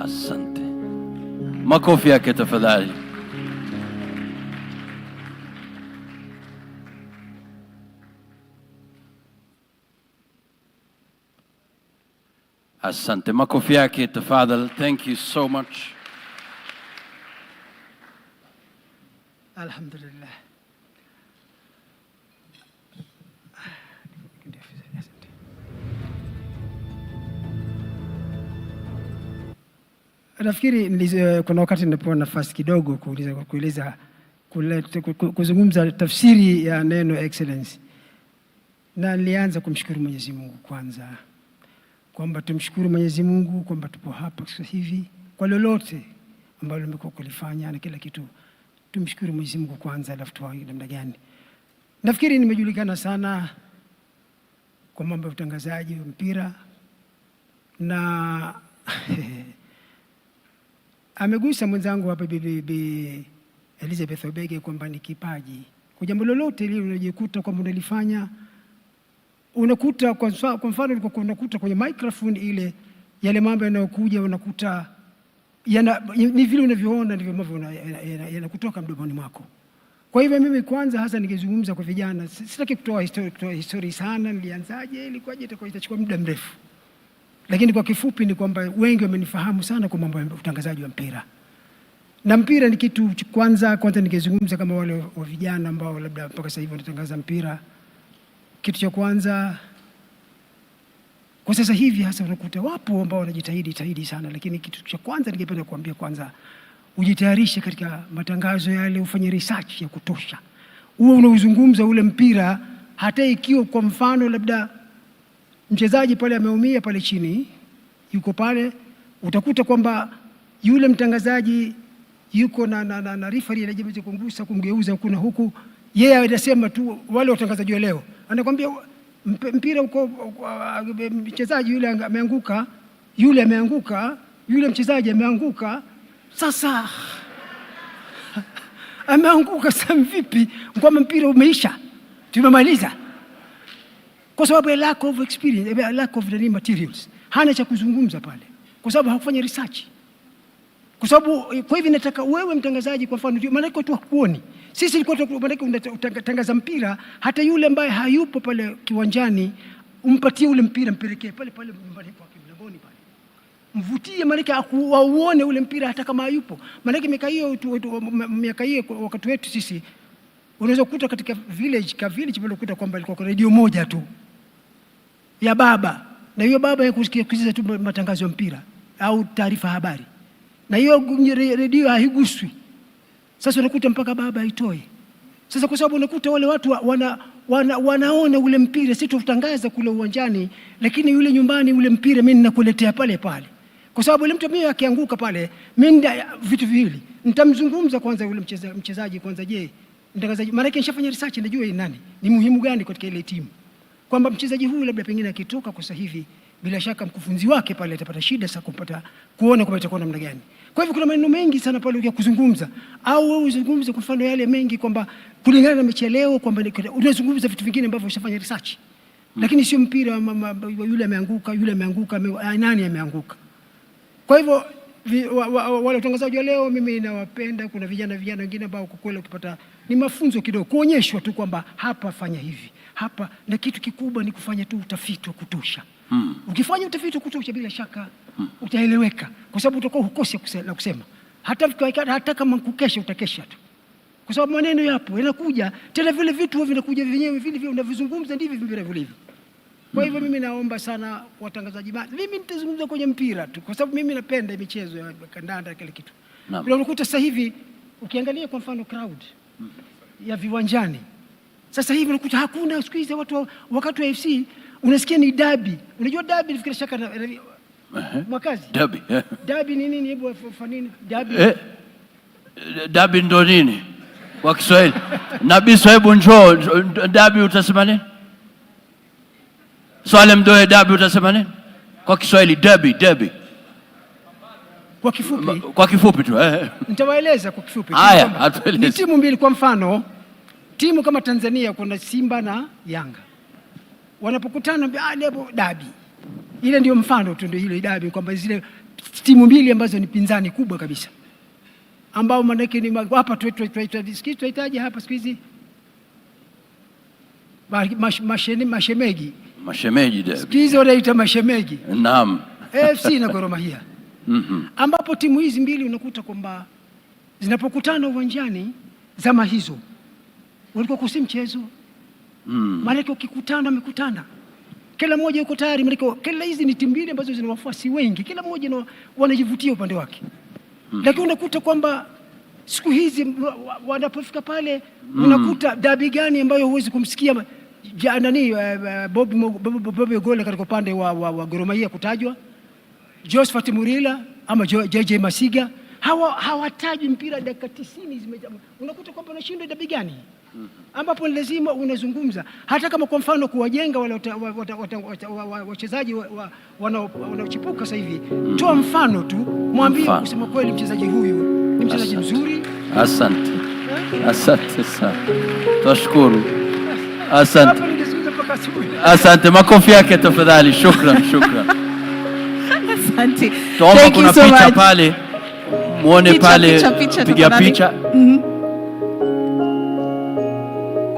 Speaker 3: Asante. Makofi yake tafadhali. Asante. Makofi yake tafadhali. Thank you so much.
Speaker 15: Alhamdulillah. Nafikiri kuna wakati nilipewa nafasi kidogo kuzungumza tafsiri ya neno excellence, na nilianza kumshukuru Mwenyezi Mungu kwanza, kwamba tumshukuru Mwenyezi Mungu kwamba tupo hapa sasa hivi kwa lolote ambalo limekuwa kulifanya na kila kitu. Tumshukuru Mwenyezi Mungu kwanza, alafu tuangalie namna gani. Nafikiri nimejulikana sana kwa mambo ya utangazaji wa mpira na amegusa mwenzangu hapa Bibi Elizabeth Obege kwamba ni kipaji. Kwa jambo lolote lile unajikuta kwamba unalifanya, unakuta kwa mfano ulikuwa unakuta kwenye microphone ile, yale mambo yanayokuja unakuta ni vile unavyoona ndivyo ambavyo yanakutoka mdomoni mwako. Kwa hivyo mimi kwanza hasa ningezungumza kwa vijana, sitaki kutoa history sana, nilianzaje, ilikuwaje, itachukua muda mrefu. Lakini kwa kifupi ni kwamba wengi wamenifahamu sana kwa mambo ya utangazaji wa mpira. Na mpira ni kitu kwanza ningezungumza kama wale wa vijana ambao labda mpaka sasa hivi wanatangaza mpira. Kitu cha kwanza kwa sasa hivi hasa unakuta wapo ambao wanajitahidi sana, lakini kitu cha kwanza ningependa kuambia, kwanza ujitayarishe katika matangazo yale, ufanye research ya kutosha. Uwe unauzungumza ule mpira, hata ikiwa kwa mfano labda mchezaji pale ameumia pale chini, yuko pale, utakuta kwamba yule mtangazaji yuko na referee anajaribu kumgusa, kumgeuza huku na huku, yeye anasema tu wale watangazaji wa leo, anakuambia mpira uko, mchezaji yule ameanguka, yule mchezaji ameanguka. Sasa ameanguka sasa vipi? Kwamba mpira umeisha, tumemaliza, kwa sababu ya lack of experience, lack of materials. Hana cha kuzungumza pale kwa sababu hakufanya research. Kwa hivyo nataka wewe mtangazaji, kwa mfano, maana tu hakuoni. Sisi tulikuwa unatangaza mpira, hata yule ambaye hayupo pale kiwanjani umpatie ule mpira, mpelekee pale nyumbani kwake, mlangoni pale, mvutie, maana auone ule mpira hata kama hayupo. Maana miaka hiyo wakati wetu sisi, unaweza kukuta katika village pale, ukuta kwamba ilikuwa radio moja tu ya baba, na hiyo baba ya kusikiza tu matangazo ya mpira au taarifa habari, na hiyo redio haiguswi. Sasa unakuta mpaka baba aitoe. Sasa kwa sababu unakuta wale watu wanaona ule mpira, si tutangaza kule uwanjani, lakini yule nyumbani ule mpira mimi ninakuletea pale pale. Kwa sababu ile mtu mimi akianguka pale, mimi vitu viwili nitamzungumza kwanza yule mchezaji kwanza. Je, mtangazaji, maana yake nishafanya research, najua ni nani, ni muhimu gani katika ile timu, kwamba mchezaji huyu labda pengine akitoka kwa sasa hivi, bila shaka mkufunzi wake pale atapata shida sasa kuona kwamba itakuwa namna gani. Kwa hivyo kuna maneno mengi sana pale ya kuzungumza, au wewe uzungumze kwa mfano yale mengi kwamba kulingana na mechi leo, kwamba unazungumza vitu vingine ambavyo ushafanya research, lakini sio mpira yule ameanguka, nani ameanguka. Kwa hivyo wale watangazaji wa leo mimi nawapenda. Kuna vijana wengine ambao kwa kweli ukipata ni mafunzo kidogo, kuonyeshwa tu kwamba hapa fanya hivi hapa, na kitu kikubwa ni kufanya tu utafiti wa kutosha. Ukifanya utafiti wa kutosha, bila shaka utaeleweka, kwa sababu utakuwa hukosi la kusema. Hata kama kukesha utakesha tu, kwa sababu maneno yapo yanakuja tena, vile vitu vinakuja vyenyewe, vile unavizungumza ndivyo vilivyo. Kwa hivyo mimi naomba sana watangazaji, mimi nitazungumza kwenye mpira tu, kwa sababu mimi napenda michezo ya kandanda kile kitu. Bila unakuta sasa hivi ukiangalia kwa mfano crowd ya viwanjani sasa hivi unakuta hakuna. Siku hizi watu wakati wa FC unasikia ni derby. Unajua derby nifikira shaka na mwakazi. Derby ni nini? Hebu fanini derby.
Speaker 3: Derby ndo nini kwa Kiswahili? Nabii, hebu njoo, derby utasema nini? Swale Mdoe, derby utasema nini kwa Kiswahili? Derby. Kwa kifupi tu.
Speaker 15: Nitawaeleza kwa kifupi.
Speaker 3: Haya, atueleze.
Speaker 15: Ni timu mbili kwa mfano. Timu kama Tanzania kuna Simba na Yanga. Wanapokutana leo derby. Ile ndio mfano tu, ndio ile derby, kwamba zile timu mbili ambazo ni pinzani kubwa kabisa, ambao manake ni hapa tuitaje hapa siku hizi mashemeji derby. Siku hizi wanaita mashemeji.
Speaker 3: Naam.
Speaker 15: AFC na Gor Mahia. Ambapo timu hizi mbili unakuta kwamba zinapokutana uwanjani zama hizo walikuwa kusi mchezo. Maana ukikutana wamekutana, kila mmoja yuko tayari. Maana kila hizi ni timu mbili ambazo zina wafuasi wengi, kila mmoja wanajivutia upande wake. Lakini unakuta kwamba siku hizi wanapofika pale unakuta dabi gani ambayo huwezi kumsikia Bobby Gole katika upande wa Gor Mahia kutajwa, Josephat Murila ama JJ Masiga, hawataji mpira dakika 90 zimejaa. Unakuta kwamba unashindwa dabi gani ambapo lazima unazungumza, hata kama kwa mfano kuwajenga wale wachezaji wanaochipuka sasa hivi. Toa mfano tu, mwambie kusema kweli mchezaji huyu ni mchezaji mzuri. Asante sana, tunashukuru.
Speaker 3: Asante, makofi yake tafadhali. Shukran.
Speaker 4: Asante.
Speaker 3: Tuomba kuna picha pale, muone pale, piga picha.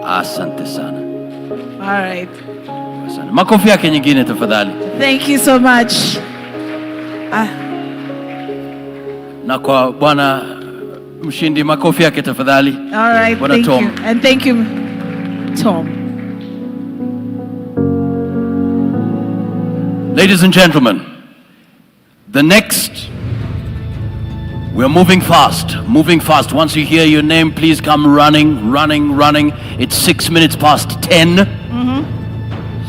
Speaker 3: Asante sana.
Speaker 4: All right.
Speaker 3: Asante. Makofi yake nyingine tafadhali.
Speaker 4: Thank you so much.
Speaker 3: Na kwa bwana mshindi, makofi yake tafadhali.
Speaker 4: All right,
Speaker 3: thank Tom.
Speaker 4: You. And thank you, Tom.
Speaker 3: Ladies and gentlemen, the next, we're moving fast. Once you hear your name, please come running. It's 6 minutes past 10.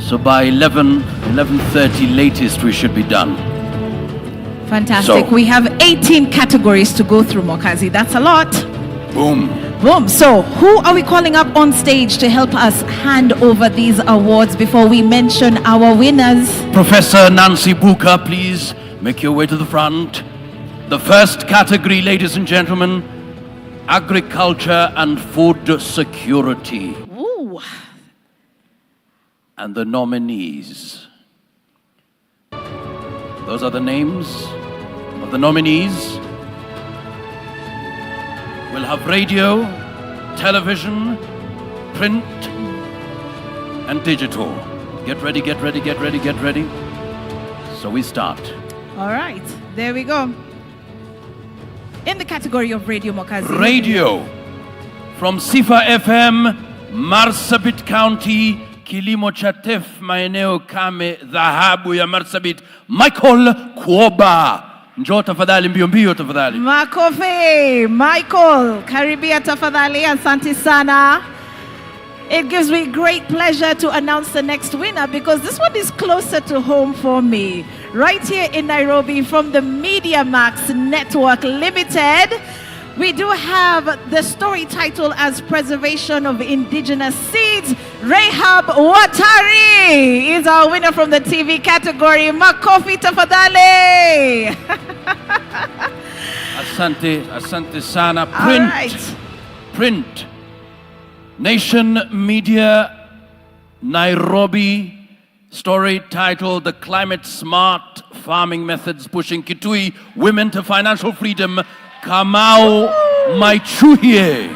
Speaker 3: So by 11:30 latest, we should be done.
Speaker 4: Fantastic. So, we have 18 categories to go through, Mokazi. That's a lot.
Speaker 3: Boom.
Speaker 4: So who are we calling up on stage to help us hand over these awards before we mention our winners?
Speaker 3: Professor Nancy Buka, please make your way to the front. The first category, ladies and gentlemen, agriculture and food security.
Speaker 4: Ooh.
Speaker 3: And the nominees. Those are the names of the nominees. We'll have radio, television, print, and digital. Get ready. So we start.
Speaker 4: All right, there we go. In the category of radio, Mokazi.
Speaker 3: Radio from Sifa FM, Marsabit County,
Speaker 11: kilimo cha TEF maeneo kame dhahabu ya Marsabit, Michael Kuoba. Njoo tafadhali mbio mbio tafadhali.
Speaker 4: Makofi, Michael, karibia tafadhali, asante sana. It gives me great pleasure to announce the next winner because this one is closer to home for me. Right here in Nairobi from the Media Max Network Limited, we do have the story title as Preservation of Indigenous Seeds. Rahab Watari is our winner from the TV category. Makofi tafadhali.
Speaker 11: Asante sana. Print. Nation Media, Nairobi. Story titled The Climate Smart Farming Methods Pushing Kitui Women to Financial Freedom. Kamau Maichuhie.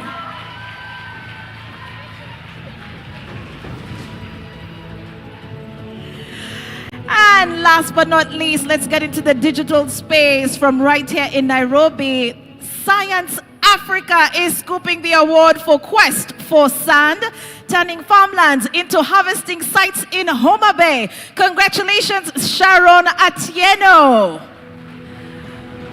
Speaker 4: And last but not least, let's get into the digital space from right here in Nairobi. Science Africa is scooping the award for Quest for Sand, turning farmlands into harvesting sites in Homa Bay. Congratulations, Sharon Atieno.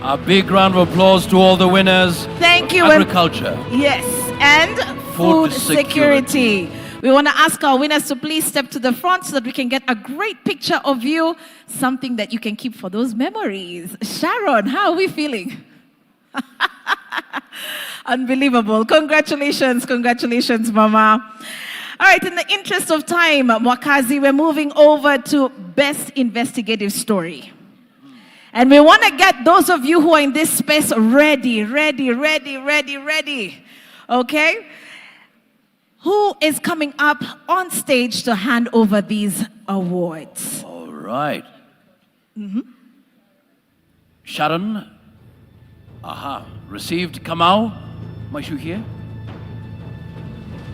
Speaker 11: A big round of applause to all the winners.
Speaker 4: Thank you.
Speaker 11: Agriculture.
Speaker 4: Yes, and food security. We want to ask our winners to please step to the front so that we can get a great picture of you, something that you can keep for those memories. Sharon, how are we feeling? Unbelievable. Congratulations, Mama. All right, in the interest of time, Mwakazi, we're moving over to Best Investigative Story. And we want to get those of you who are in this space ready. Okay? Who is coming up on stage to hand over these awards?
Speaker 11: All right. Sharon. Aha. Received. Kamau Maichuhie.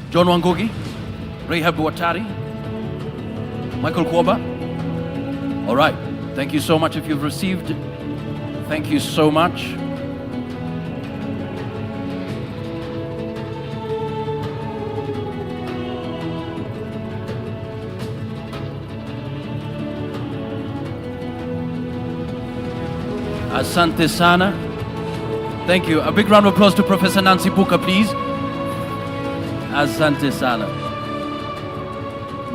Speaker 11: John Wangugi. Rahab Watari. Michael Kuoba. All right. Thank you so much if you've received. Thank you so much. Asante sana. Thank you. A big round of applause to Professor Nancy Buka, please. Asante sana.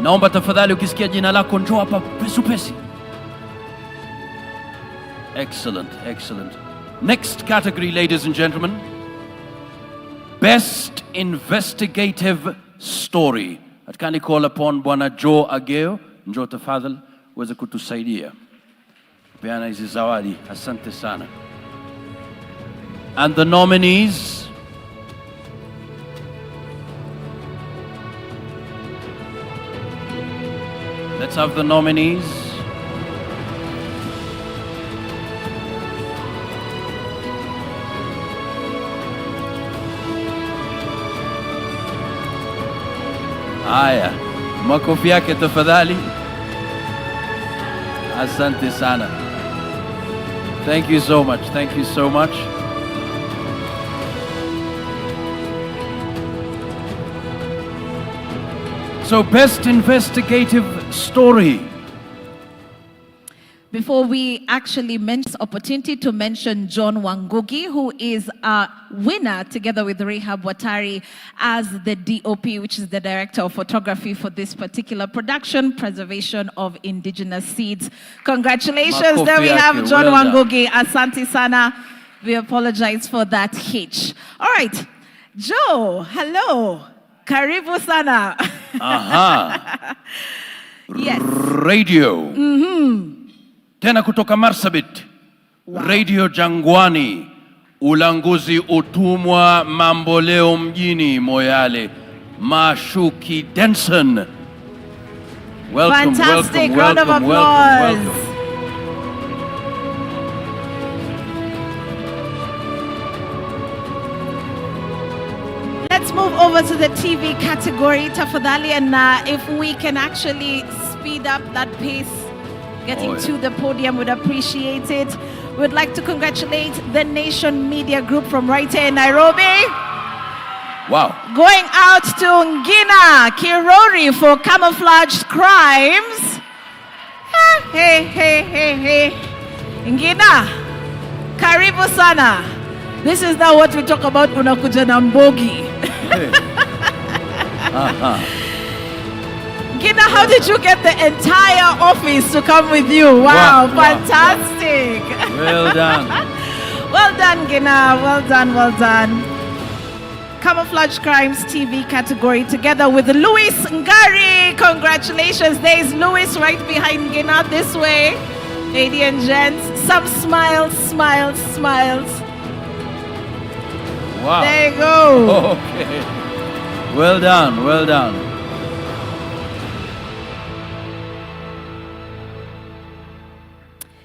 Speaker 11: Naomba tafadhali ukisikia jina lako njoo hapa pesi. Excellent. Next category, ladies and gentlemen. Best Investigative Story. Atkani call upon Bwana Joe Ageo. Njoo tafadhali uweze kutusaidia. Peana hizi zawadi. Asante sana. And the nominees. Let's have the nominees. Haya, makofi yake tafadhali. Asante sana. Thank you so much. So, Best Investigative Story.
Speaker 4: Before we actually mention this opportunity to mention John Wangugi, who is a winner together with Rahab Watari as the DOP, which is the Director of Photography for this particular production, Preservation of Indigenous Seeds. Congratulations. There we have John Wangugi. Asante sana. We apologize for that hitch. All right. Joe, hello. Karibu sana.
Speaker 11: Aha.
Speaker 4: Yes.
Speaker 11: Radio. Tena kutoka Marsabit. Wow. Radio Jangwani. Ulanguzi utumwa mamboleo mjini Moyale. Mashuki Denson. Welcome.
Speaker 4: Fantastic. Round of applause. Let's move over to the TV category, tafadhali, and if we can actually speed up that pace, getting to the podium, would appreciate it. We'd like to congratulate the Nation Media Group from right here in Nairobi.
Speaker 3: Wow.
Speaker 4: Going out to Ngina Kirori for camouflaged crimes. Hey, hey, hey, hey. Ngina, karibu sana. This is now what we talk about unakuja na mbogi. Ngina, how did you get the entire office to come with you? Wow, fantastic.
Speaker 3: Well done.
Speaker 4: Well done, Ngina. Well done, well done. Camouflage Crimes TV category together with Louis Ngari. Congratulations. There is Louis right behind Ngina this way. Ladies and gents, some smiles, smiles, smiles.
Speaker 3: Wow.
Speaker 4: There you go.
Speaker 3: Okay. Well done, well done.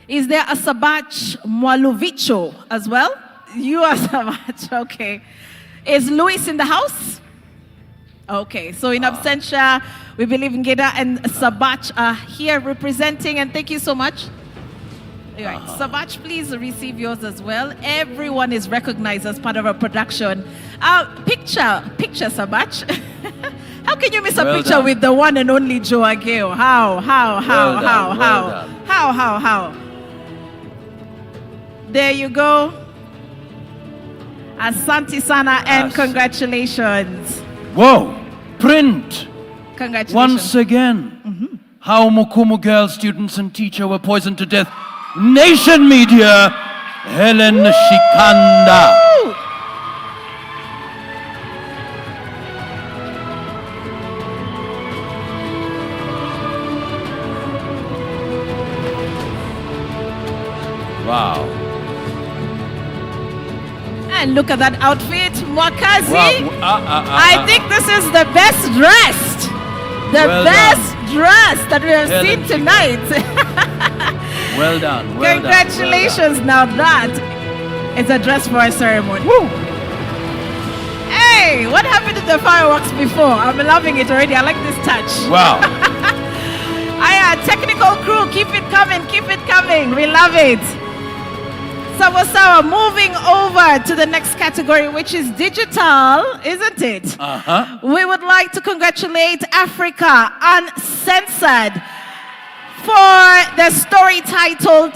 Speaker 4: Is there a Sabach Mwaluvicho as well? You are Sabach, okay. Is Louis in the house? Okay, so in absentia, we believe Ngina and Sabach are here representing, and thank you so much. All right, Sabach, please receive yours as well. Everyone is recognized as part of our production. Picture, Sabach. How can you miss a picture with the one and only Joe Ageo? How? There you go. Asante sana and congratulations.
Speaker 3: Whoa, print.
Speaker 4: Congratulations.
Speaker 3: Once again, how Mukumu girl students and teacher were poisoned to death. Nation Media, Helen Shikanda. Wow.
Speaker 4: And look at that outfit, Mwakazi.
Speaker 3: Wow.
Speaker 4: I think this is the best dressed. The best dressed that we have seen tonight.
Speaker 3: Well done.
Speaker 4: Congratulations. Now that is a dress for a ceremony. Woo. Hey, what happened to the fireworks before? I'm loving it already. I like this touch.
Speaker 3: Wow.
Speaker 4: Technical crew, keep it coming, keep it coming. We love it. Sawa, moving over to the next category, which is digital, isn't it? We would like to congratulate Africa Uncensored for the story title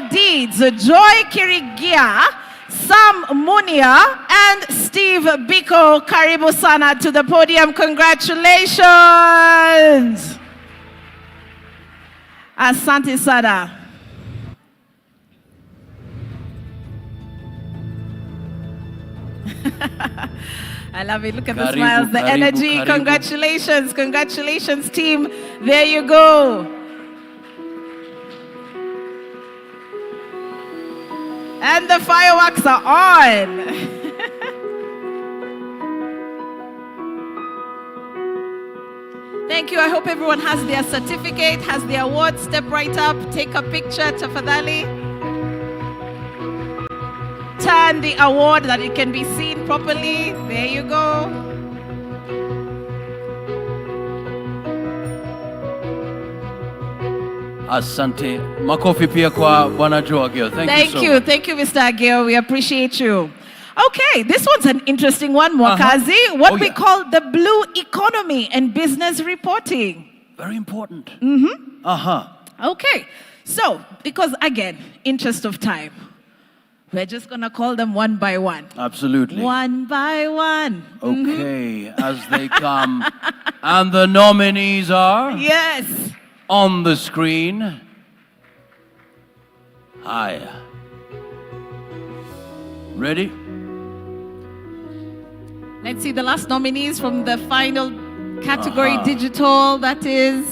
Speaker 4: Deeds. Joy Kirigia, Sam Munia, and Steve Biko. Karibu sana to the podium. Congratulations. Asante sana. I love it. Look at the smiles, the energy. Congratulations, congratulations, team. There you go. And the fireworks are on. Thank you. I hope everyone has their certificate, has their award. Step right up, take a picture, tafadhali. Turn the award that it can be seen properly. There you go.
Speaker 3: Asante. Makofi pia kwa Bwana Joe Ageo. Thank you so much.
Speaker 4: Thank you, Mr. Ageo. We appreciate you. Okay, this one's an interesting one, Mwakazi. What we call the blue economy and business reporting.
Speaker 3: Very important.
Speaker 4: Okay, so because again, interest of time, we're just going to call them one by one.
Speaker 3: Absolutely.
Speaker 4: One by one.
Speaker 3: Okay, as they come. And the nominees are?
Speaker 4: Yes.
Speaker 3: On the screen. Hi. Ready?
Speaker 4: Let's see the last nominees from the final category, digital, that is.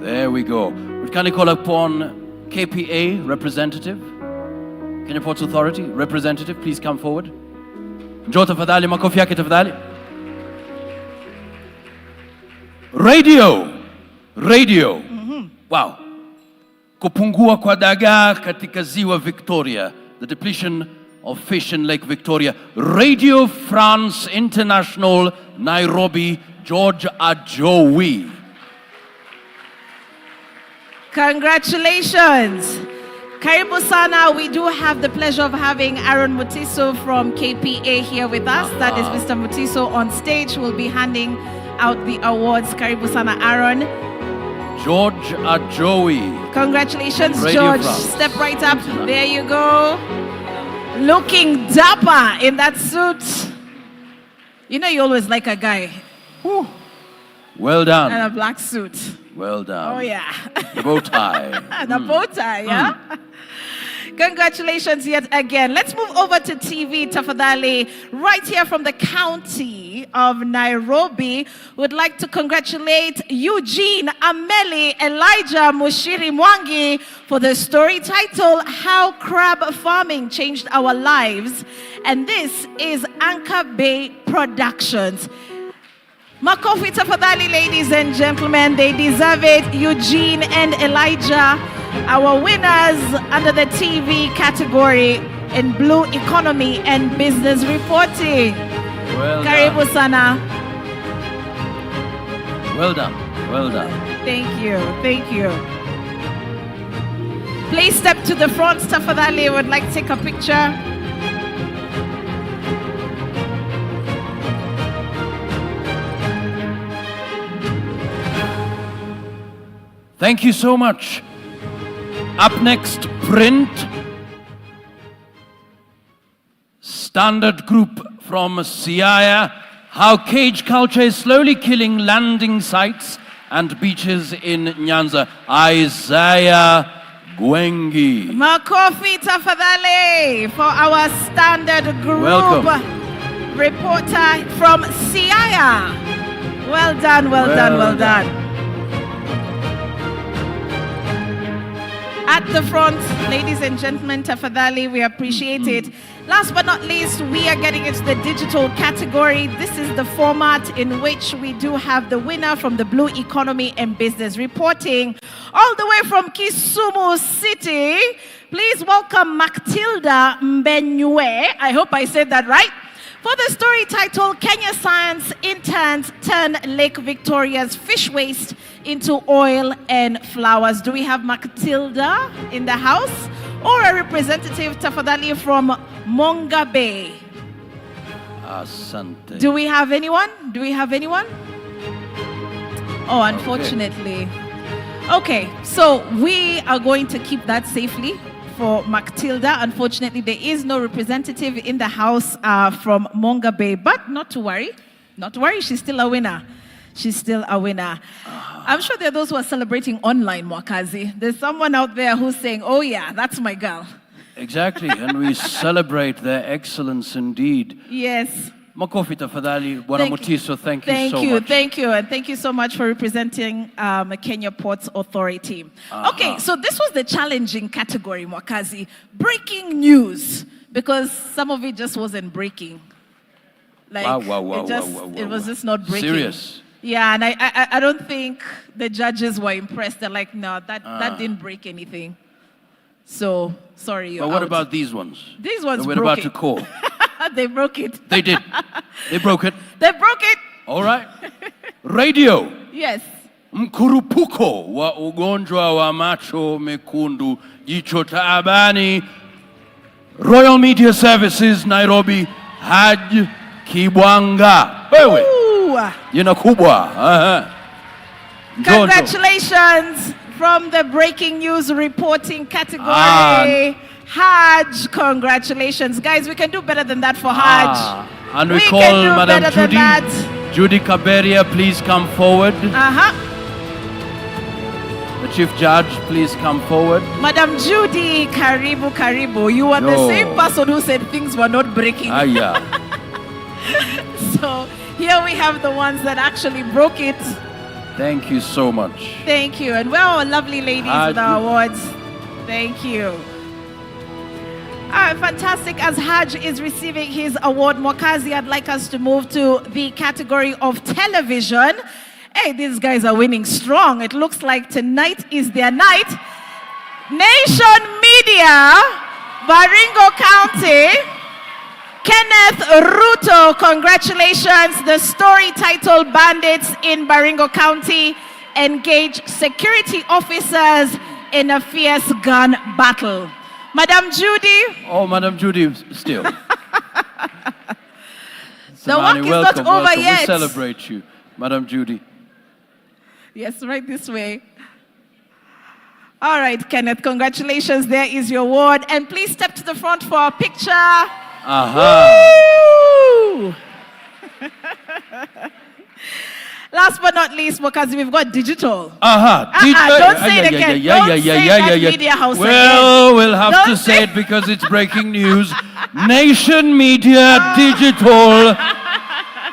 Speaker 3: There we go. We can call upon KPA representative. Kenya Ports Authority representative, please come forward. Njoo tafadhali, makofi yake tafadhali. Radio. Wow. Kupungua kwa dagaa katika ziwa Victoria. The depletion of fish in Lake Victoria. Radio France International, Nairobi, George Ajowi.
Speaker 4: Congratulations. Karibu sana. We do have the pleasure of having Aaron Mutiso from KPA here with us. That is Mr. Mutiso on stage who will be handing out the awards. Karibu sana, Aaron.
Speaker 12: George Ajowi.
Speaker 4: Congratulations,
Speaker 12: Radio
Speaker 4: George.
Speaker 12: France.
Speaker 4: Step right up. There you go. Looking dapper in that suit. You know you always like a guy. Whew.
Speaker 12: Well done.
Speaker 4: And a black suit.
Speaker 12: Well done.
Speaker 4: Oh, yeah.
Speaker 12: The bow tie.
Speaker 4: The bow tie, yeah? Congratulations yet again. Let's move over to TV, tafadhali. Right here from the county of Nairobi, would like to congratulate Eugene, Ameli, Elijah, Mushiri Mwangi for the story title, How Crab Farming Changed Our Lives. And this is Anchor Bay Productions. Makofi tafadhali, ladies and gentlemen. They deserve it. Eugene and Elijah, our winners under the TV category in Blue Economy and Business Reporting.
Speaker 12: Well
Speaker 4: Karibu
Speaker 12: done.
Speaker 4: sana.
Speaker 12: Well done. Well done.
Speaker 4: Thank you. Thank you. Please step to the front, tafadhali. Would like to take a picture.
Speaker 12: Thank you so much. Up next, print. Standard Group from Siaya. How cage culture is slowly killing landing sites and beaches in Nyanza. Isaiah Gwengi.
Speaker 4: Makofi tafadhali for our Standard Group
Speaker 12: Welcome.
Speaker 4: reporter from Siaya. Well done, well done, well done. At the front, ladies and gentlemen, tafadhali, we appreciate it. Last but not least, we are getting into the digital category. This is the format in which we do have the winner from the Blue Economy and Business Reporting. All the way from Kisumu City, please welcome Matilda Mbenyue. I hope I said that right. For the story titled, Kenya Science Interns Turn Lake Victoria's Fish Waste into Oil and Flowers. Do we have Matilda in the house? Or a representative, tafadhali, from Monga Bay?
Speaker 12: Asante.
Speaker 4: Do we have anyone? Do we have anyone? Oh, unfortunately. Okay, so we are going to keep that safely for Matilda. Unfortunately, there is no representative in the house from Monga Bay, but not to worry. Not to worry, she's still a winner. She's still a winner. I'm sure there are those who are celebrating online, Mwakazi. There's someone out there who's saying, oh yeah, that's my girl.
Speaker 12: Exactly, and we celebrate their excellence indeed.
Speaker 4: Yes.
Speaker 12: Makofi tafadhali, Bwana Mutiso, thank you so much.
Speaker 4: Thank you, and thank you so much for representing Kenya Ports Authority. Okay, so this was the challenging category, Mwakazi. Breaking news, because some of it just wasn't breaking. Like, it was just not breaking.
Speaker 12: Serious.
Speaker 4: Yeah, and I don't think the judges were impressed. They're like, no, that didn't break anything. So, sorry, you're
Speaker 12: But what
Speaker 4: out.
Speaker 12: about these ones?
Speaker 4: These ones
Speaker 12: that we're
Speaker 4: broke
Speaker 12: about to call.
Speaker 4: They broke it.
Speaker 12: They did. They broke it.
Speaker 4: They broke it.
Speaker 12: All right. Radio.
Speaker 4: Yes.
Speaker 12: Mkurupuko wa ugonjwa wa macho mekundu, jicho taabani. Royal Media Services, Nairobi, Haj Kibwanga. Wewe. Jina kubwa.
Speaker 4: Congratulations from the breaking news reporting category. Haj, congratulations. Guys, we can do better than that for Haj.
Speaker 12: And we call
Speaker 4: can do
Speaker 12: Madam
Speaker 4: better than
Speaker 12: Judy.
Speaker 4: that.
Speaker 12: Judy Kaberia, please come forward. The Chief Judge, please come forward.
Speaker 4: Madam Judy, karibu, karibu. You are the same person who said things were not breaking.
Speaker 12: Yeah.
Speaker 4: So here we have the ones that actually broke it.
Speaker 12: Thank you so much.
Speaker 4: Thank you. And we're all lovely ladies with our awards. Thank you. Fantastic. As Haj is receiving his award, Mwakazi, I'd like us to move to the category of television. Hey, these guys are winning strong. It looks like tonight is their night. Nation Media, Baringo County, Kenneth Ruto, congratulations. The story titled Bandits in Baringo County Engage Security Officers in a fierce gun battle. Madam Judy.
Speaker 12: Oh, Madam Judy, still.
Speaker 4: The
Speaker 12: Samani,
Speaker 4: work is
Speaker 12: welcome,
Speaker 4: not over
Speaker 12: welcome.
Speaker 4: yet.
Speaker 12: We celebrate you, Madam Judy.
Speaker 4: Yes, right this way. All right, Kenneth, congratulations. There is your award. And please step to the front for a picture. Woo! Last but not least, because we've got digital. Don't say it again. Don't say that media house
Speaker 12: Well,
Speaker 4: again.
Speaker 12: we'll have
Speaker 4: Don't
Speaker 12: to
Speaker 4: say
Speaker 12: say it because it's breaking news. Nation Media Digital.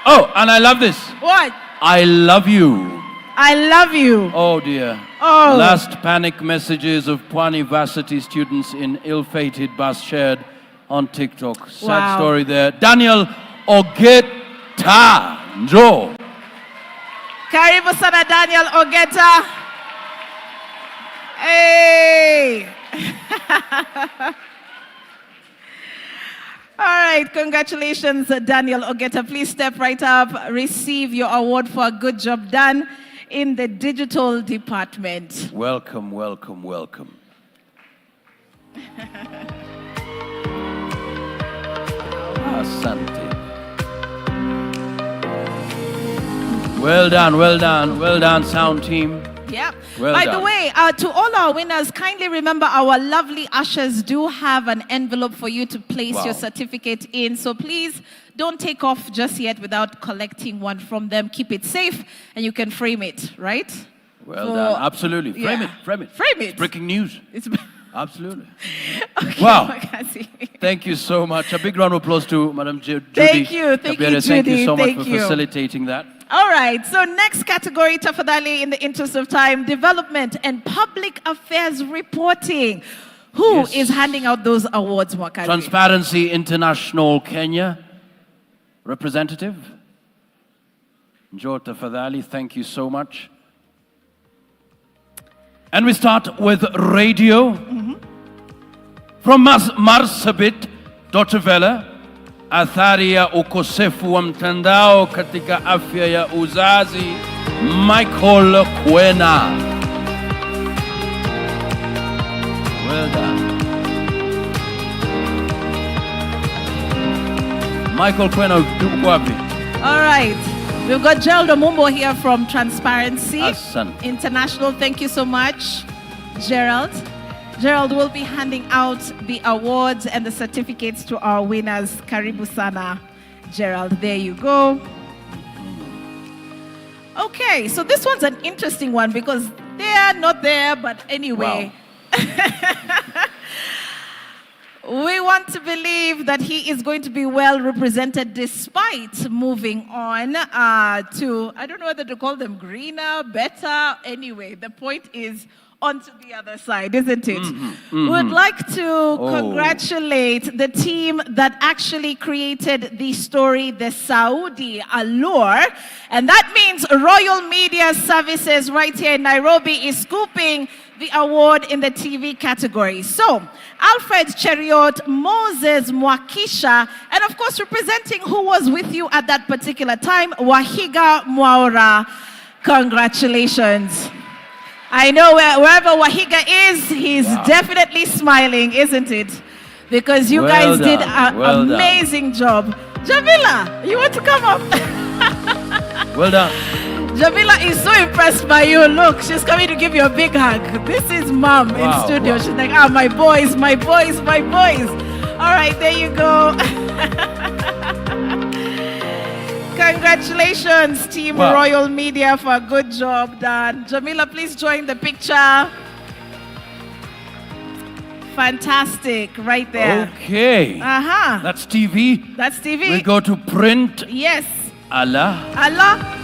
Speaker 12: Oh, and I love this.
Speaker 4: What?
Speaker 12: I love you.
Speaker 4: I love you.
Speaker 12: Oh dear.
Speaker 4: Oh.
Speaker 12: Last panic messages of Pwani Varsity students in ill-fated bus shared on TikTok. Sad
Speaker 4: Wow.
Speaker 12: story there. Daniel Ogeta. Njo.
Speaker 4: Karibu sana Daniel Ogeta. Hey. All right, congratulations, Daniel Ogeta. Please step right up, receive your award for a good job done in the digital department.
Speaker 12: Welcome, welcome, welcome. Asante. Well done, well done, well done, sound team.
Speaker 4: Yep.
Speaker 12: Well
Speaker 4: By
Speaker 12: done.
Speaker 4: the way, to all our winners, kindly remember our lovely ushers do have an envelope for you to place
Speaker 12: Wow.
Speaker 4: your certificate in. So please don't take off just yet without collecting one from them. Keep it safe and you can frame it, right?
Speaker 12: Well done, absolutely. Frame
Speaker 4: yeah.
Speaker 12: it, frame it.
Speaker 4: Frame it.
Speaker 12: It's breaking news.
Speaker 4: It's
Speaker 12: Absolutely.
Speaker 4: Okay,
Speaker 12: Wow.
Speaker 4: Makazi.
Speaker 12: Thank you so much. A big round of applause to Madam Judy.
Speaker 4: Thank you, thank you,
Speaker 12: Kabere. Thank you
Speaker 4: Judy.
Speaker 12: so much
Speaker 4: Thank
Speaker 12: for
Speaker 4: you.
Speaker 12: facilitating that.
Speaker 4: All right, so next category, tafadhali, in the interest of time, development and public affairs reporting. Who is handing out those awards, Mwakazi?
Speaker 12: Transparency International Kenya representative. Njota Fadhali, thank you so much. And we start with radio. From Marsabit, Deutsche Welle, athari ya ukosefu wa mtandao katika afya ya uzazi, Michael Kwena. Well done. Michael Kwena, uko wapi?
Speaker 4: All right. We've got Gerald Omumbo here from Transparency
Speaker 12: Asante.
Speaker 4: International. Thank you so much, Gerald. Gerald will be handing out the awards and the certificates to our winners. Karibu sana, Gerald. There you go. Okay, so this one's an interesting one because they are not there, but anyway. We want to believe that he is going to be well represented despite moving on to, I don't know whether to call them greener, better. Anyway, the point is onto the other side, isn't it? We would like to congratulate the team that actually created the story, The Saudi Allure. And that means Royal Media Services right here in Nairobi is scooping the award in the TV category. So, Alfred Cheriot, Moses Mwakisha, and of course representing who was with you at that particular time, Wahiga Mwaura. Congratulations. I know wherever Wahiga is, he's definitely smiling, isn't it? Because you guys did an amazing job. Jamila, you want to come up?
Speaker 12: Well done.
Speaker 4: Jamila is so impressed by you. Look, she's coming to give you a big hug. This is Mom in studio. She's like, my boys, my boys, my boys. All right, there you go. Congratulations, Team Royal Media, for a good job done. Jamila, please join the picture. Fantastic, right there.
Speaker 12: Okay.
Speaker 4: Uh-huh.
Speaker 12: That's TV.
Speaker 4: That's TV.
Speaker 12: We go to print.
Speaker 4: Yes.
Speaker 12: Allah.
Speaker 4: Allah.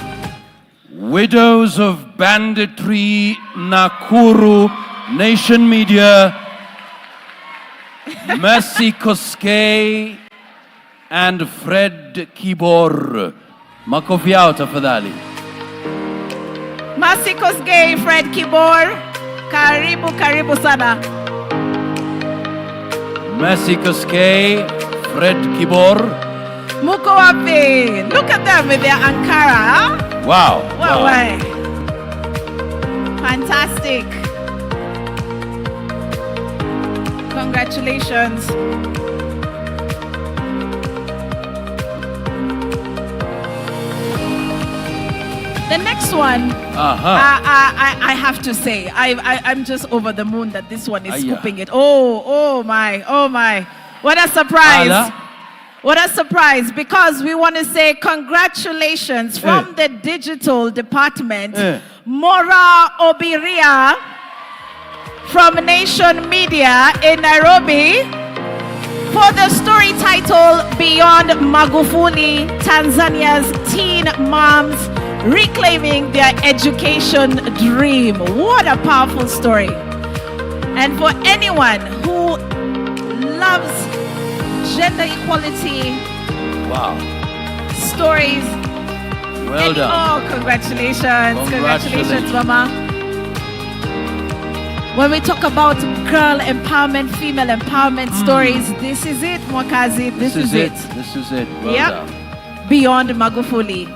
Speaker 12: Widows of Banditry, Nakuru, Nation Media, Mercy Koskei, and Fred Kibor. Makofi yao tafadhali.
Speaker 4: Mercy Koskei, Fred Kibor. Karibu, karibu sana.
Speaker 12: Mercy Koskei, Fred Kibor.
Speaker 4: Muko wapi? Look at them with their Ankara.
Speaker 12: Wow.
Speaker 4: Fantastic. Congratulations. The next one, I have to say, I'm just over the moon that this one is scooping it. Oh my. What a surprise. What a surprise, because we want to say congratulations from the digital department, Mora Obiria from Nation Media in Nairobi for the story title Beyond Magufuli, Tanzania's Teen Moms Reclaiming Their Education Dream. What a powerful story. And for anyone who loves gender equality stories.
Speaker 12: Well done.
Speaker 4: Oh, congratulations. Congratulations, Mama. When we talk about girl empowerment, female empowerment stories, this is it, Mwakazi. This is it.
Speaker 12: This is it. Well done.
Speaker 4: Beyond Magufuli.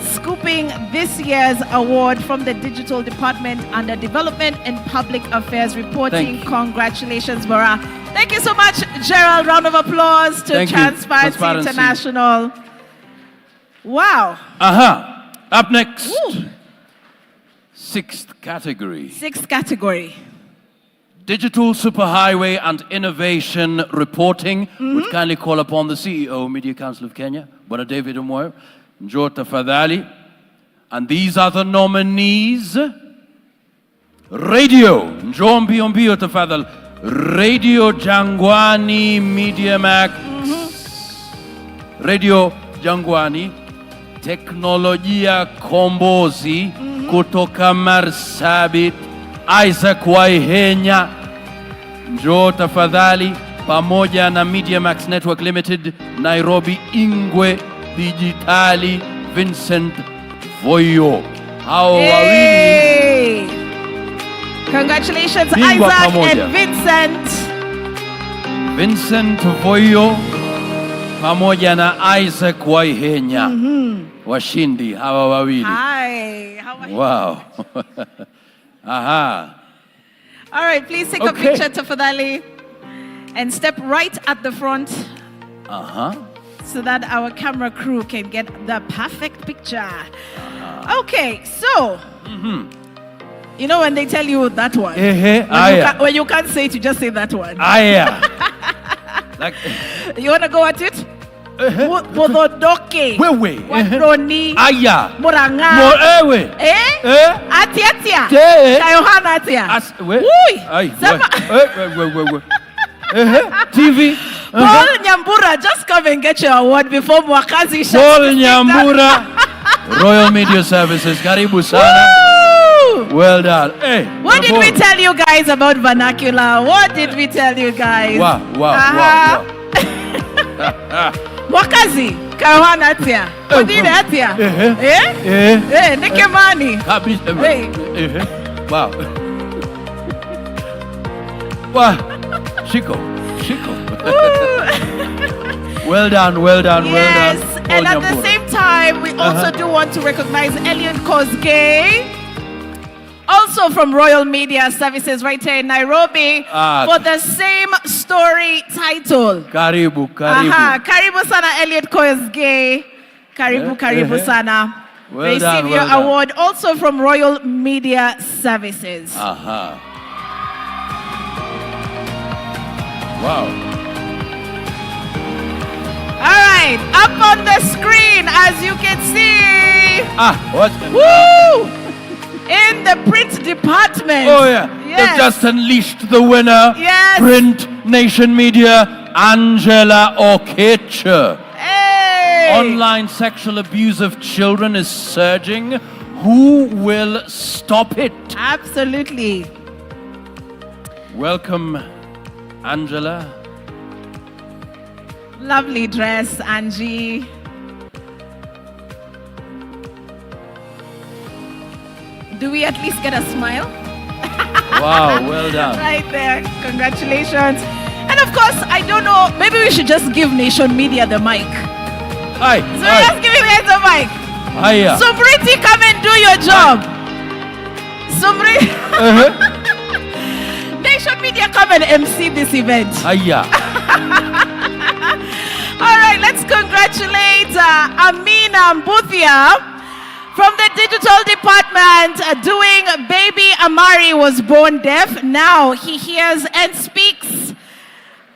Speaker 4: Scooping this year's award from the Digital Department under Development and Public Affairs Reporting. Congratulations, Bora. Thank you so much, Gerald. Round of applause to Transparency International. Wow.
Speaker 12: Up next, sixth category. Digital Superhighway and Innovation Reporting. Would kindly call upon the CEO, Media Council of Kenya, Bwana David Omoyo. Njoo tafadhali. And these are the nominees. Radio, njoo mbio mbio tafadhali. Radio Jangwani Media Max. Radio Jangwani. Teknolojia Kombozi kutoka Marsabit. Isaac Waihenya. Njoo tafadhali. Pamoja na Media Max Network Limited, Nairobi Ingwe Digitali, Vincent Voyo. Hao wawili.
Speaker 4: Congratulations, Isaac and Vincent.
Speaker 12: Vincent Voyo pamoja na Isaac Waihenya. Washindi hawa wawili. Wow.
Speaker 4: All right, please take a picture, tafadhali, and step right at the front. So that our camera crew can get the perfect picture. Okay, so you know when they tell you that one, when you can't say it, you just say that one.
Speaker 12: Like,
Speaker 4: you wanna go at it? Bododoke.
Speaker 12: Wewe.
Speaker 4: Wadoni.
Speaker 12: Aya.
Speaker 4: Moranga.
Speaker 12: Moewe.
Speaker 4: Atia. Kayohana atia.
Speaker 12: TV.
Speaker 4: Paul Nyambura, just come and get your award before Mwakazi shuts.
Speaker 12: Paul Nyambura, Royal Media Services. Karibu sana. Well done.
Speaker 4: What did we tell you guys about vernacular? What did we tell you guys?
Speaker 12: Wow.
Speaker 4: Mwakazi, kayohana atia. Odine atia. Nikemani.
Speaker 12: Wow. Wow. Shiko. Well done.
Speaker 4: Yes, and at the same time, we also do want to recognize Eliud Kosgei, also from Royal Media Services right here in Nairobi, for the same story title.
Speaker 12: Karibu.
Speaker 4: Karibu sana Eliud Kosgei. Karibu sana. Receive your award also from Royal Media Services.
Speaker 12: Wow.
Speaker 4: All right, up on the screen, as you can see.
Speaker 12: What?
Speaker 4: Woo! In the print department.
Speaker 12: Oh yeah.
Speaker 4: Yes.
Speaker 12: They've just unleashed the winner.
Speaker 4: Yes.
Speaker 12: Print Nation Media, Angela Okeche.
Speaker 4: Hey.
Speaker 12: Online sexual abuse of children is surging. Who will stop it?
Speaker 4: Absolutely.
Speaker 12: Welcome, Angela.
Speaker 4: Lovely dress, Angie. Do we at least get a smile?
Speaker 12: Wow, well done.
Speaker 4: Right there. Congratulations. And of course, I don't know, maybe we should just give Nation Media the mic. So let's give you guys the mic. Sumriti, come and do your job. Sumriti. Nation Media, come and MC this event.
Speaker 12: Aya.
Speaker 4: All right, let's congratulate Amina Mbuthia from the digital department doing Baby Amari was born deaf. Now he hears and speaks.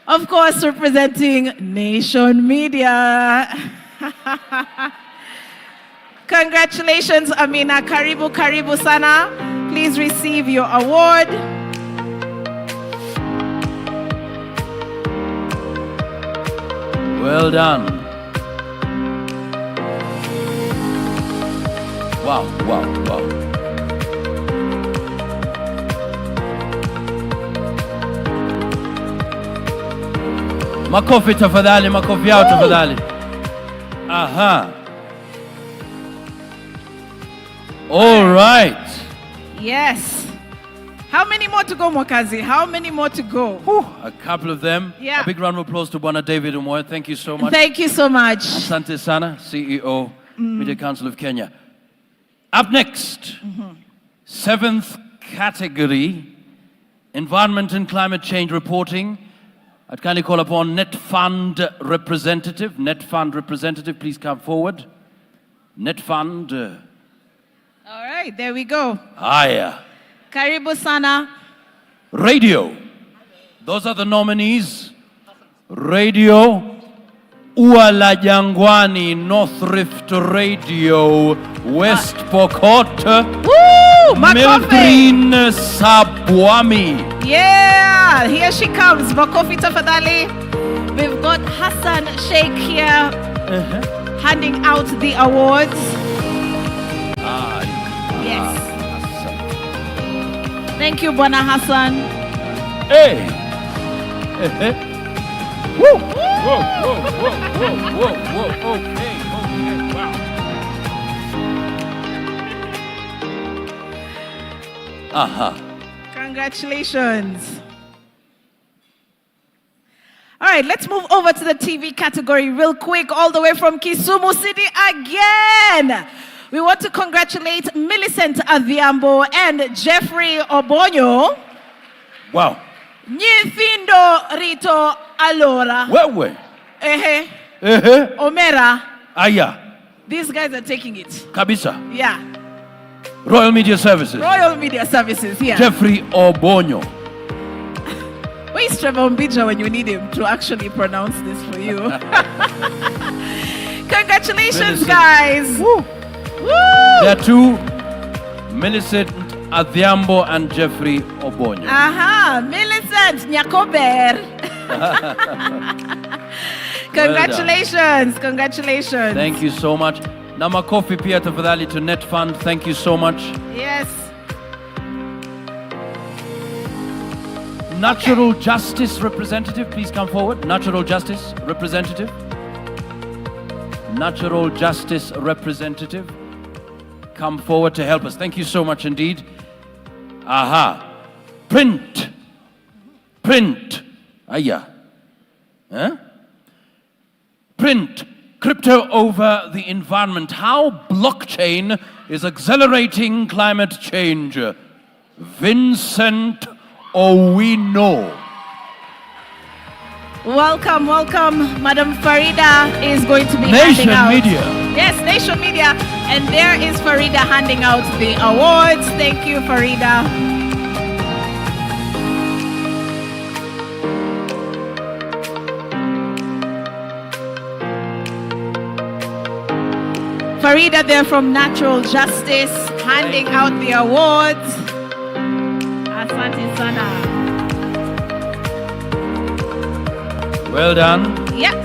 Speaker 4: Of course, representing Nation Media. Congratulations, Amina. Karibu, karibu sana. Please receive your award.
Speaker 12: Well done. Wow, wow, wow. Makofi tafadhali, makofi yao tafadhali. Aha. All right.
Speaker 4: Yes. How many more to go, Mwakazi? How many more to go?
Speaker 12: A couple of them.
Speaker 4: Yeah.
Speaker 12: A big round of applause to Bwana David Umoya. Thank you so much.
Speaker 4: Thank you so much.
Speaker 12: Asante sana, CEO, Media Council of Kenya. Up next, seventh category, Environment and Climate Change Reporting. I'd kindly call upon Net Fund representative. Net Fund representative, please come forward. Net Fund.
Speaker 4: All right, there we go.
Speaker 12: Aya.
Speaker 4: Karibu sana.
Speaker 12: Radio. Those are the nominees. Radio. Ua la Jangwani, North Rift Radio, West Pokot, Mildreen Sabwami.
Speaker 4: Yeah, here she comes. Makofi tafadhali. We've got Hassan Sheikh here handing out the awards. Yes. Thank you, Bwana Hassan.
Speaker 12: Hey. Woo. Whoa, whoa, whoa, whoa, whoa, whoa, okay, wow. Aha.
Speaker 4: Congratulations. All right, let's move over to the TV category real quick, all the way from Kisumu City again. We want to congratulate Millicent Adhiambo and Jeffrey Obonyo.
Speaker 12: Wow.
Speaker 4: Nyithindo Rito Alora.
Speaker 12: Wewe.
Speaker 4: Omera.
Speaker 12: Aya.
Speaker 4: These guys are taking it.
Speaker 12: Kabisa.
Speaker 4: Yeah.
Speaker 12: Royal Media Services.
Speaker 4: Royal Media Services, yeah.
Speaker 12: Jeffrey Obonyo.
Speaker 4: Where's Trevor Mbija when you need him to actually pronounce this for you? Congratulations, guys. Woo. Woo.
Speaker 12: There are two, Millicent Adhiambo and Jeffrey Obonyo.
Speaker 4: Aha, Millicent Nyakober. Congratulations, congratulations.
Speaker 12: Thank you so much. Na makofi pia tafadhali to Net Fund. Thank you so much.
Speaker 4: Yes.
Speaker 12: Natural Justice Representative, please come forward. Natural Justice Representative. Natural Justice Representative, come forward to help us. Thank you so much indeed. Aha. Print. Aya. Huh? Print. Crypto over the environment. How blockchain is accelerating climate change. Vincent Owino.
Speaker 4: Welcome, welcome. Madam Farida is going to be
Speaker 12: Nation
Speaker 4: handing out.
Speaker 12: Media.
Speaker 4: Yes, Nation Media. And there is Farida handing out the awards. Thank you, Farida. Farida there from Natural Justice, handing out the awards. Asante sana.
Speaker 12: Well done.
Speaker 4: Yeah.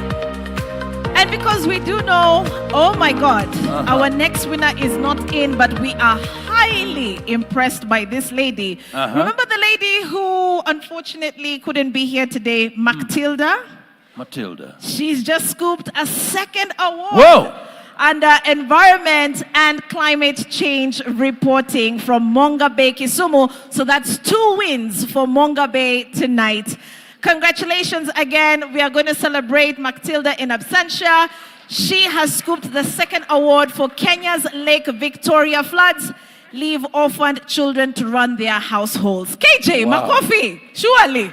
Speaker 4: And because we do know, oh my God, our next winner is not in, but we are highly impressed by this lady. Remember the lady who unfortunately couldn't be here today, Matilda?
Speaker 12: Matilda.
Speaker 4: She's just scooped a second award.
Speaker 12: Whoa!
Speaker 4: Under Environment and Climate Change Reporting from Monga Bay, Kisumu. So that's 2 wins for Monga Bay tonight. Congratulations again. We are going to celebrate Matilda in absentia. She has scooped the second award for Kenya's Lake Victoria floods. Leave orphaned children to run their households. KJ,
Speaker 12: Wow.
Speaker 4: Makofi, surely.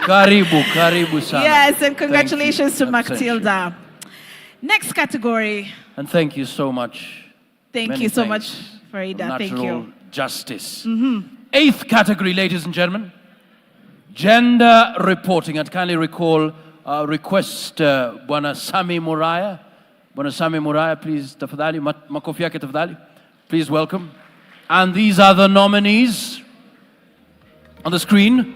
Speaker 12: Karibu sana.
Speaker 4: Yes, and congratulations to Matilda. Next category.
Speaker 12: And thank you so much.
Speaker 4: Thank you so much, Farida. Thank you.
Speaker 12: Justice. 8th category, ladies and gentlemen. Gender reporting. And kindly request Bwana Sami Muraya. Bwana Sami Muraya, please, tafadhali. Makofi yake tafadhali. Please welcome. And these are the nominees on the screen.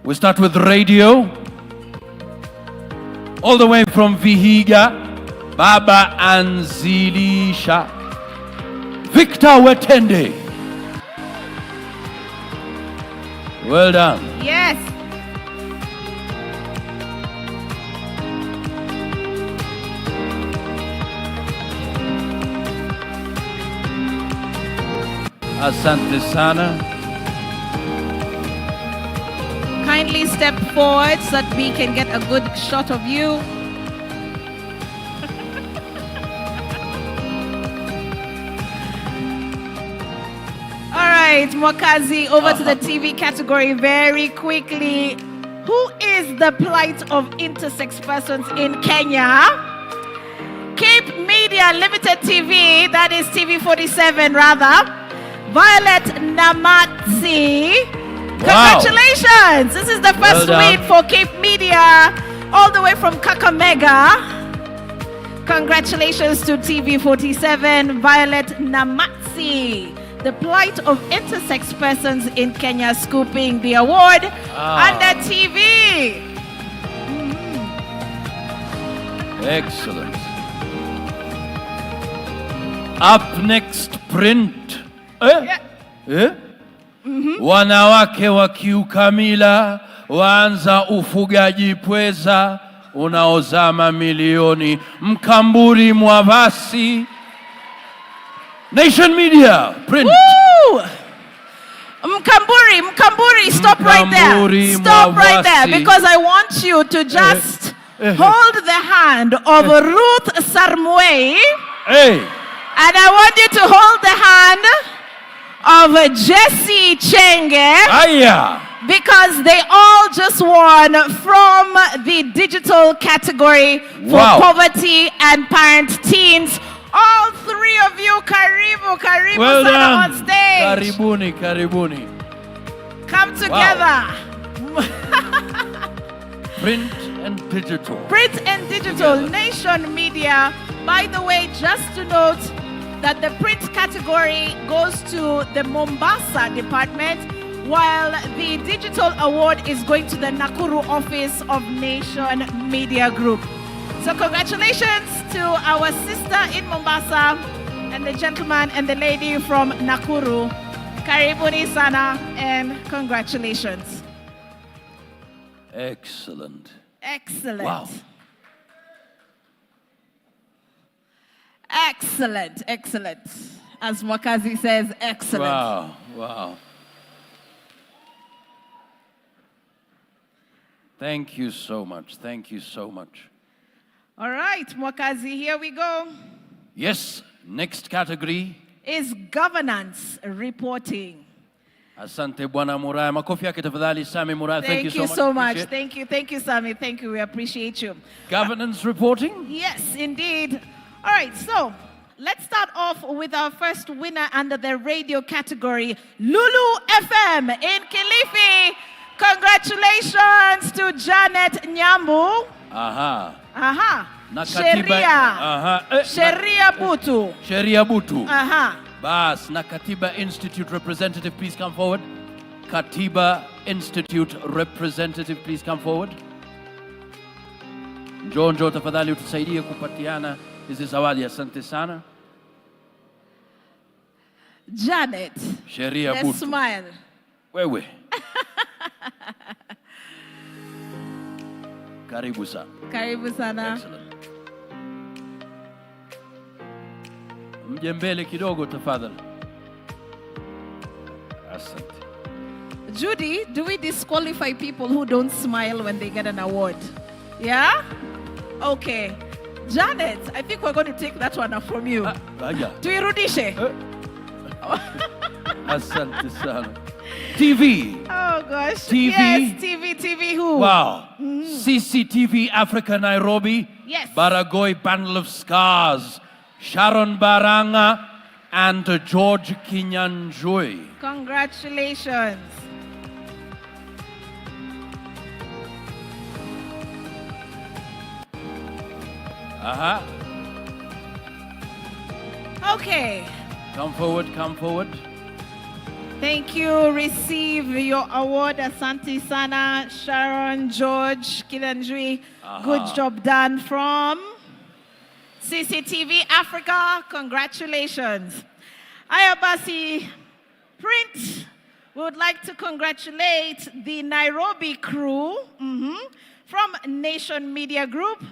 Speaker 12: We start with radio. All the way from Vihiga, Baba Anzilisha, Victor Wetende. Well done.
Speaker 4: Yes.
Speaker 12: Asante sana.
Speaker 4: Kindly step forward so that we can get a good shot of you. All right, Mwakazi, over to the TV category very quickly. Who is the plight of intersex persons in Kenya? Cape Media Limited TV, that is TV47 rather. Violet Namatsi. Congratulations! This is the first win for Cape Media, all the way from Kakamega. Congratulations to TV47, Violet Namatsi. The plight of intersex persons in Kenya, scooping the award under TV.
Speaker 12: Excellent. Up next, print. Wanawake wa Kiukamila waanza ufugaji pweza unaozama milioni. Mkamburi Mwavasi. Nation Media, print.
Speaker 4: Woo! Mkamburi, stop right there. Stop right there, because I want you to just hold the hand of Ruth Sarmwei. And I want you to hold the hand of Jesse Chenge. Because they all just won from the digital category for poverty and parent teens. All three of you, karibu sana on stage.
Speaker 12: Karibuni.
Speaker 4: Come together.
Speaker 12: Print and digital.
Speaker 4: Print and digital. Together. Nation Media. By the way, just to note that the print category goes to the Mombasa department, while the digital award is going to the Nakuru office of Nation Media Group. So congratulations to our sister in Mombasa and the gentleman and the lady from Nakuru. Karibuni sana and congratulations.
Speaker 12: Excellent.
Speaker 4: Wow. Excellent. As Mwakazi says, excellent.
Speaker 12: Wow. Thank you so much.
Speaker 4: All right, Mwakazi, here we go.
Speaker 12: Yes, next category
Speaker 4: is governance reporting.
Speaker 12: Asante Bwana Muraya. Makofi yake tafadhali, Sami Muraya.
Speaker 4: Thank you so much. Thank you, Sami. Thank you. We appreciate you.
Speaker 12: Governance reporting?
Speaker 4: Yes, indeed. All right, so let's start off with our first winner under the radio category, Lulu FM in Kilifi. Congratulations to Janet Nyambu. Sheria
Speaker 12: Butu. Bas, na Katiba Institute representative, please come forward. Katiba Institute representative, please come forward. Njoo tafadhali utusaidie kupatiana hizi zawadi. Asante sana.
Speaker 4: Janet.
Speaker 12: Sheria Butu.
Speaker 4: Smile.
Speaker 12: Wewe. Karibu sana. Excellent. Mje mbele kidogo tafadhali. Asante.
Speaker 4: Judy, do we disqualify people who don't smile when they get an award? Yeah? Okay. Janet, I think we're going to take that one from you. Tuirudishe.
Speaker 12: Asante sana. TV.
Speaker 4: Oh gosh.
Speaker 12: TV.
Speaker 4: Yes, TV who?
Speaker 12: Wow. CCTV Africa Nairobi.
Speaker 4: Yes.
Speaker 12: Baragoi Bundle of Scars. Sharon Baranga and George Kinyanjui.
Speaker 4: Congratulations. Okay.
Speaker 12: Come forward, come forward.
Speaker 4: Thank you. Receive your award, Asante Sana, Sharon, George, Kilanjui. Good job done from CCTV Africa. Congratulations. Ayabasi Print would like to congratulate the Nairobi crew from Nation Media Group,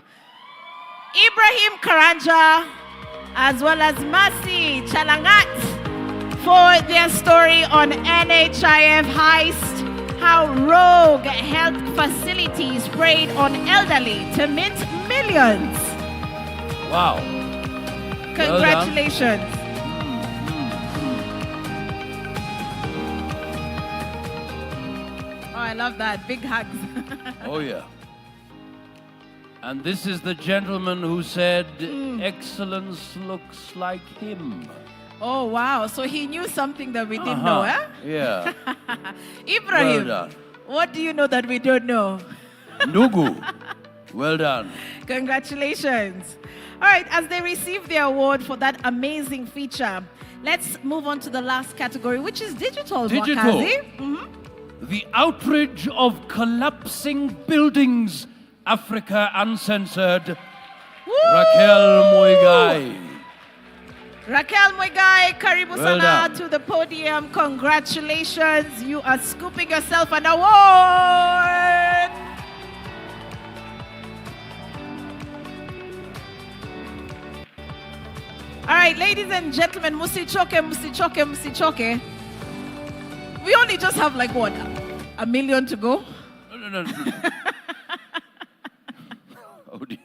Speaker 4: Ibrahim Karanja, as well as Masi Chalangat, for their story on NHIF heist, how rogue health facilities preyed on elderly to mint millions.
Speaker 12: Wow.
Speaker 4: Congratulations. Oh, I love that. Big hugs.
Speaker 12: Oh, yeah. And this is the gentleman who said, excellence looks like him.
Speaker 4: Oh, wow. So he knew something that we didn't know, eh?
Speaker 12: Yeah.
Speaker 4: Ibrahim,
Speaker 12: Well done.
Speaker 4: what do you know that we don't know?
Speaker 12: Nugu. Well done.
Speaker 4: Congratulations. All right, as they receive the award for that amazing feature, let's move on to the last category, which is digital.
Speaker 12: Digital.
Speaker 4: Mwakazi.
Speaker 12: The outrage of collapsing buildings. Africa Uncensored. Raquel Muigai.
Speaker 4: Raquel Muigai, karibu
Speaker 12: Well
Speaker 4: sana
Speaker 12: done.
Speaker 4: to the podium. Congratulations. You are scooping yourself an award. All right, ladies and gentlemen, musichoke. We only just have like what, a million to go?
Speaker 12: No. Oh dear.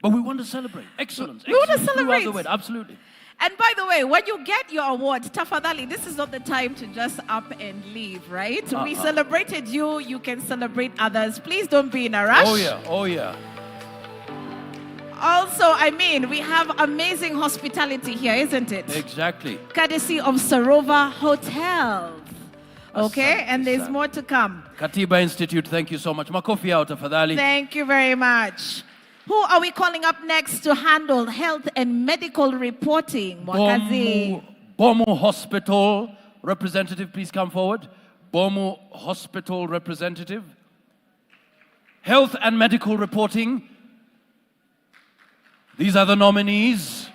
Speaker 12: But we want to celebrate. Excellence.
Speaker 4: We want to
Speaker 12: Excellence throughout
Speaker 4: celebrate.
Speaker 12: the way. Absolutely.
Speaker 4: And by the way, when you get your award, tafadhali, this is not the time to just up and leave, right? We celebrated you, you can celebrate others. Please don't be in a rush.
Speaker 12: Oh yeah. Oh yeah.
Speaker 4: Also, I mean, we have amazing hospitality here, isn't it?
Speaker 12: Exactly.
Speaker 4: Courtesy of Sarova Hotels. Okay, and there's more to come.
Speaker 12: Katiba Institute, thank you so much. Makofi out, tafadhali.
Speaker 4: Thank you very much. Who are we calling up next to handle health and medical reporting? Mwakazi.
Speaker 12: Bomu Hospital representative, please come forward. Bomu Hospital representative. Health and medical reporting. These are the nominees.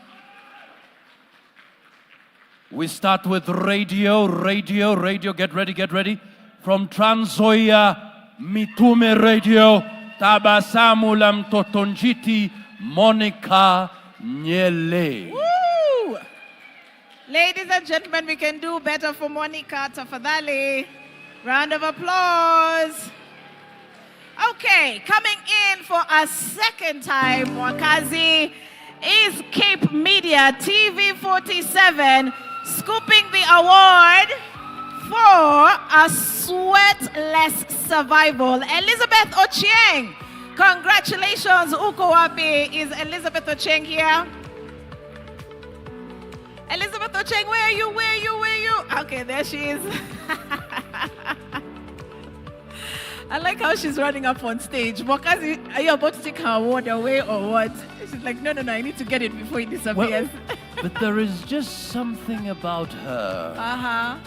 Speaker 12: We start with radio. Get ready. From Trans Nzoia, Mitume Radio, Tabasamu la mtoto njiti, Monica Nyele.
Speaker 4: Woo! Ladies and gentlemen, we can do better for Monica Tafadhali. Round of applause. Okay, coming in for a second time, Mwakazi, is Cape Media TV47 scooping the award for a sweatless survival. Elizabeth Ochieng. Congratulations, Uko Wapi. Is Elizabeth Ochieng here? Elizabeth Ochieng, where are you? Okay, there she is. I like how she's running up on stage. Mwakazi, are you about to take her award away or what? She's like, no, I need to get it before it disappears.
Speaker 12: But there is just something about her.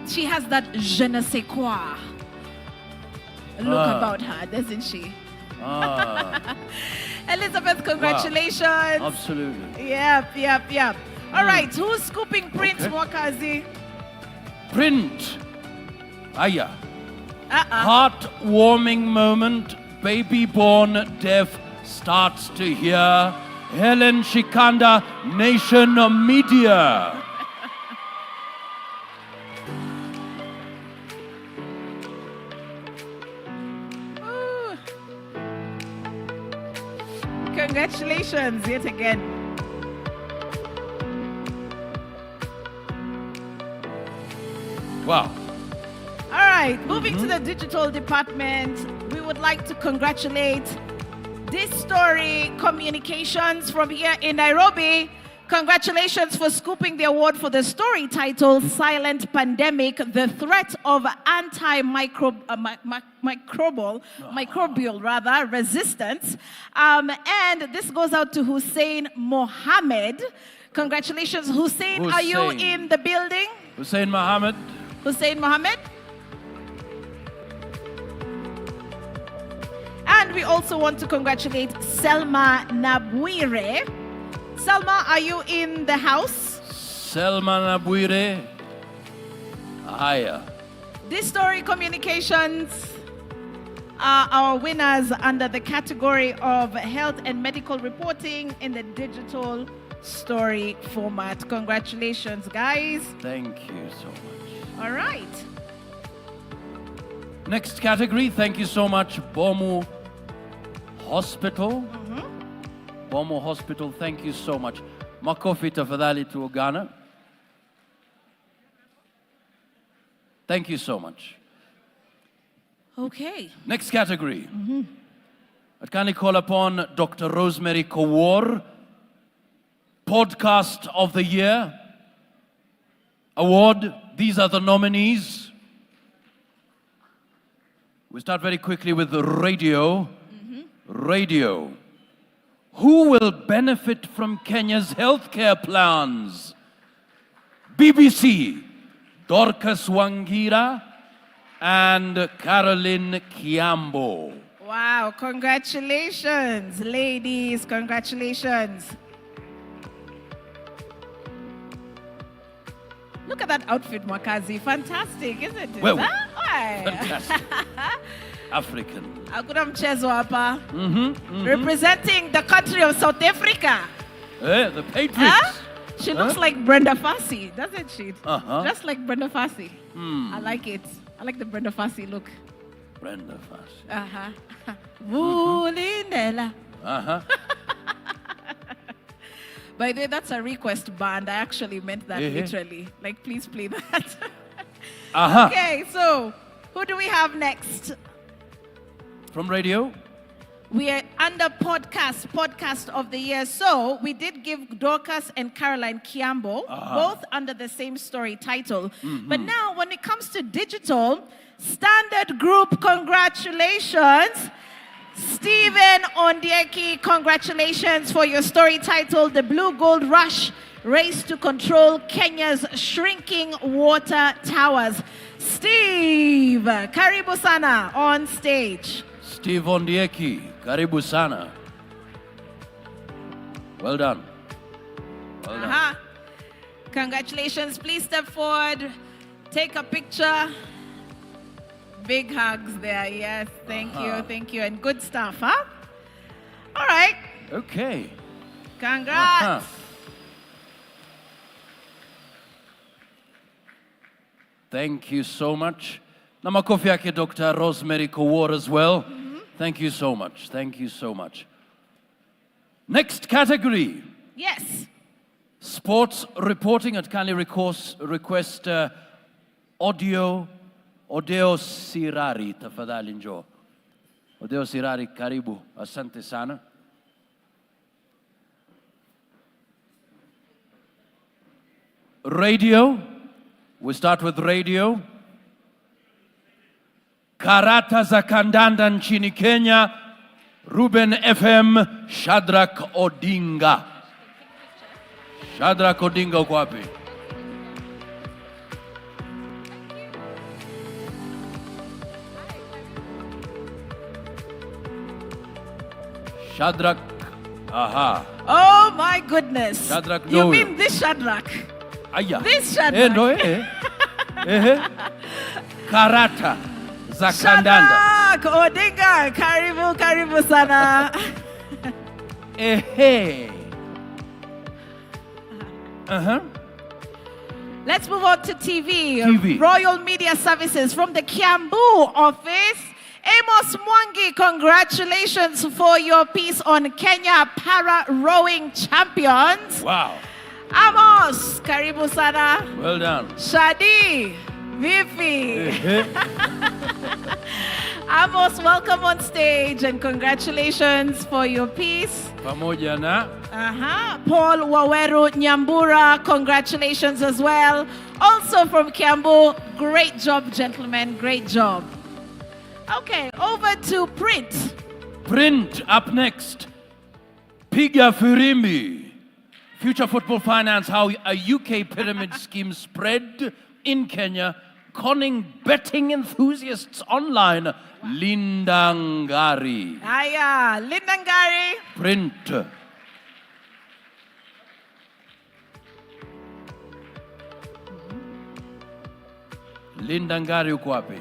Speaker 4: She has that je ne sais quoi look about her, doesn't she? Elizabeth, congratulations.
Speaker 12: Wow. Absolutely.
Speaker 4: Yep. All right, who's scooping Prince, Mwakazi?
Speaker 12: Print. Aya. Heartwarming moment. Baby born deaf starts to hear. Helen Shikanda, Nation Media.
Speaker 4: Ooh. Congratulations yet again.
Speaker 12: Wow.
Speaker 4: All right. right, moving to the digital department, we would like to congratulate This Story Communications from here in Nairobi. Congratulations for scooping the award for the story titled Silent Pandemic, the Threat of Microbial Resistance. And this goes out to Hussein Mohammed. Congratulations, Hussein. Are you in the building?
Speaker 12: Hussein Mohammed.
Speaker 4: Hussein Mohammed. And we also want to congratulate Selma Nabwire. Selma, are you in the house?
Speaker 12: Selma Nabwire. Ajea.
Speaker 4: This Story Communications are our winners under the category of health and medical reporting in the digital story format. Congratulations, guys.
Speaker 12: Thank you so much.
Speaker 4: All right.
Speaker 12: Next category, thank you so much, Bomu Hospital. Bomu Hospital, thank you so much. Makofi tafadhali tuogana. Thank you so much.
Speaker 4: Okay.
Speaker 12: Next category. I'd kindly call upon Dr. Rosemary Kowor, Podcast of the Year Award. These are the nominees. We start very quickly with the radio. Radio. Who will benefit from Kenya's healthcare plans? BBC, Dorcas Wangira and Caroline Kiambo.
Speaker 4: Wow, congratulations, ladies, congratulations. Look at that outfit, Mwakazi. Fantastic, isn't it?
Speaker 12: Well,
Speaker 4: Huh?
Speaker 12: fantastic. African.
Speaker 4: Hakuna mchezo hapa. Representing the country of South Africa.
Speaker 12: The Patriots.
Speaker 4: She looks like Brenda Fassie, doesn't she?
Speaker 12: Uh-huh.
Speaker 4: Just like Brenda Fassie. I like it. I like the Brenda Fassie look.
Speaker 12: Brenda Fassie.
Speaker 4: Uh-huh. Vulindela.
Speaker 12: Uh-huh.
Speaker 4: By the way, that's a request band. I actually meant that literally. Like, please play that. Okay, so who do we have next?
Speaker 12: From radio?
Speaker 4: We are under podcast of the year. So we did give Dorcas and Caroline Kiambo, both under the same story title. But now when it comes to digital, Standard Group, congratulations. Stephen Ondieki, congratulations for your story titled The Blue Gold Rush, Race to Control Kenya's Shrinking Water Towers. Steve, karibu sana on stage.
Speaker 12: Steve Ondieki, karibu sana. Well done. Well done.
Speaker 4: Congratulations. Please step forward. Take a picture. Big hugs there. Yes, thank you, thank you. And good stuff, huh? All right.
Speaker 12: Okay.
Speaker 4: Congrats.
Speaker 12: Thank you so much. Na makofi yake Dr. Rosemary Kowor as well. Thank you so much. Thank you so much. Next category.
Speaker 4: Yes.
Speaker 12: Sports reporting. At kindly request Odeo Sirari, tafadhali njoo. Odeo Sirari, karibu. Asante sana. Radio. We start with radio. Karata za kandanda nchini Kenya. Ruben FM, Shadrack Odinga. Shadrack Odinga uko wapi? Shadrack,
Speaker 4: Oh my goodness.
Speaker 12: Shadrack
Speaker 4: You
Speaker 12: Noel.
Speaker 4: mean this Shadrack?
Speaker 12: Aya.
Speaker 4: This Shadrack.
Speaker 12: No, Karata za kandanda.
Speaker 4: Shadrack Odinga, karibu sana. Let's move on to TV. Royal Media Services from the Kiambu office. Amos Mwangi, congratulations for your piece on Kenya Para Rowing Champions.
Speaker 12: Wow.
Speaker 4: Amos, karibu sana.
Speaker 12: Well done.
Speaker 4: Shadi, Vipi. Amos, welcome on stage and congratulations for your piece.
Speaker 12: Pamoja na.
Speaker 4: Paul Waweru Nyambura, congratulations as well. Also from Kiambu, great job, gentlemen, great job. Okay, over to print.
Speaker 12: Print up next. Piga Firimbi. Future Football Finance, how a UK pyramid scheme spread in Kenya, conning betting enthusiasts online. Lindangari.
Speaker 4: Aya, Lindangari.
Speaker 12: Print. Lindangari uko wapi?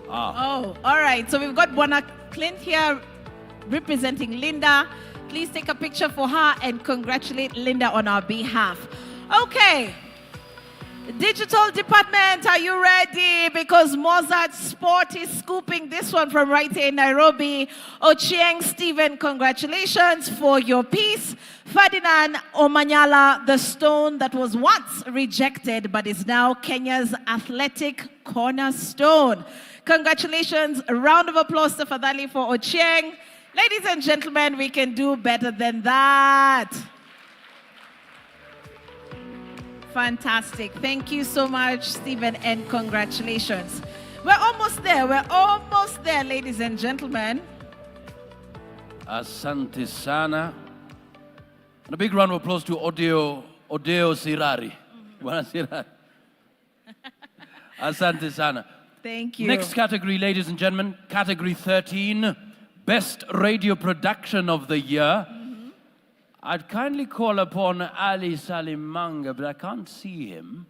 Speaker 4: Oh, all right. So we've got Bwana Clint here representing Linda. Please take a picture for her and congratulate Linda on our behalf. Okay. Digital department, are you ready? Because Mozart Sport is scooping this one from right here in Nairobi. Ochieng Stephen, congratulations for your piece. Ferdinand Omanyala, the stone that was once rejected but is now Kenya's athletic cornerstone. Congratulations. A round of applause to Fadhali for Ochieng. Ladies and gentlemen, we can do better than that. Fantastic. Thank you so much, Stephen, and congratulations. We're almost there. We're almost there, ladies and gentlemen.
Speaker 12: Asante sana. And a big round of applause to Odeo Sirari. Bwana Sirari. Asante sana.
Speaker 4: Thank you.
Speaker 12: Next category, ladies and gentlemen, category 13, Best Radio Production of the Year. I'd kindly call upon Ali Salimanga, but I can't see him.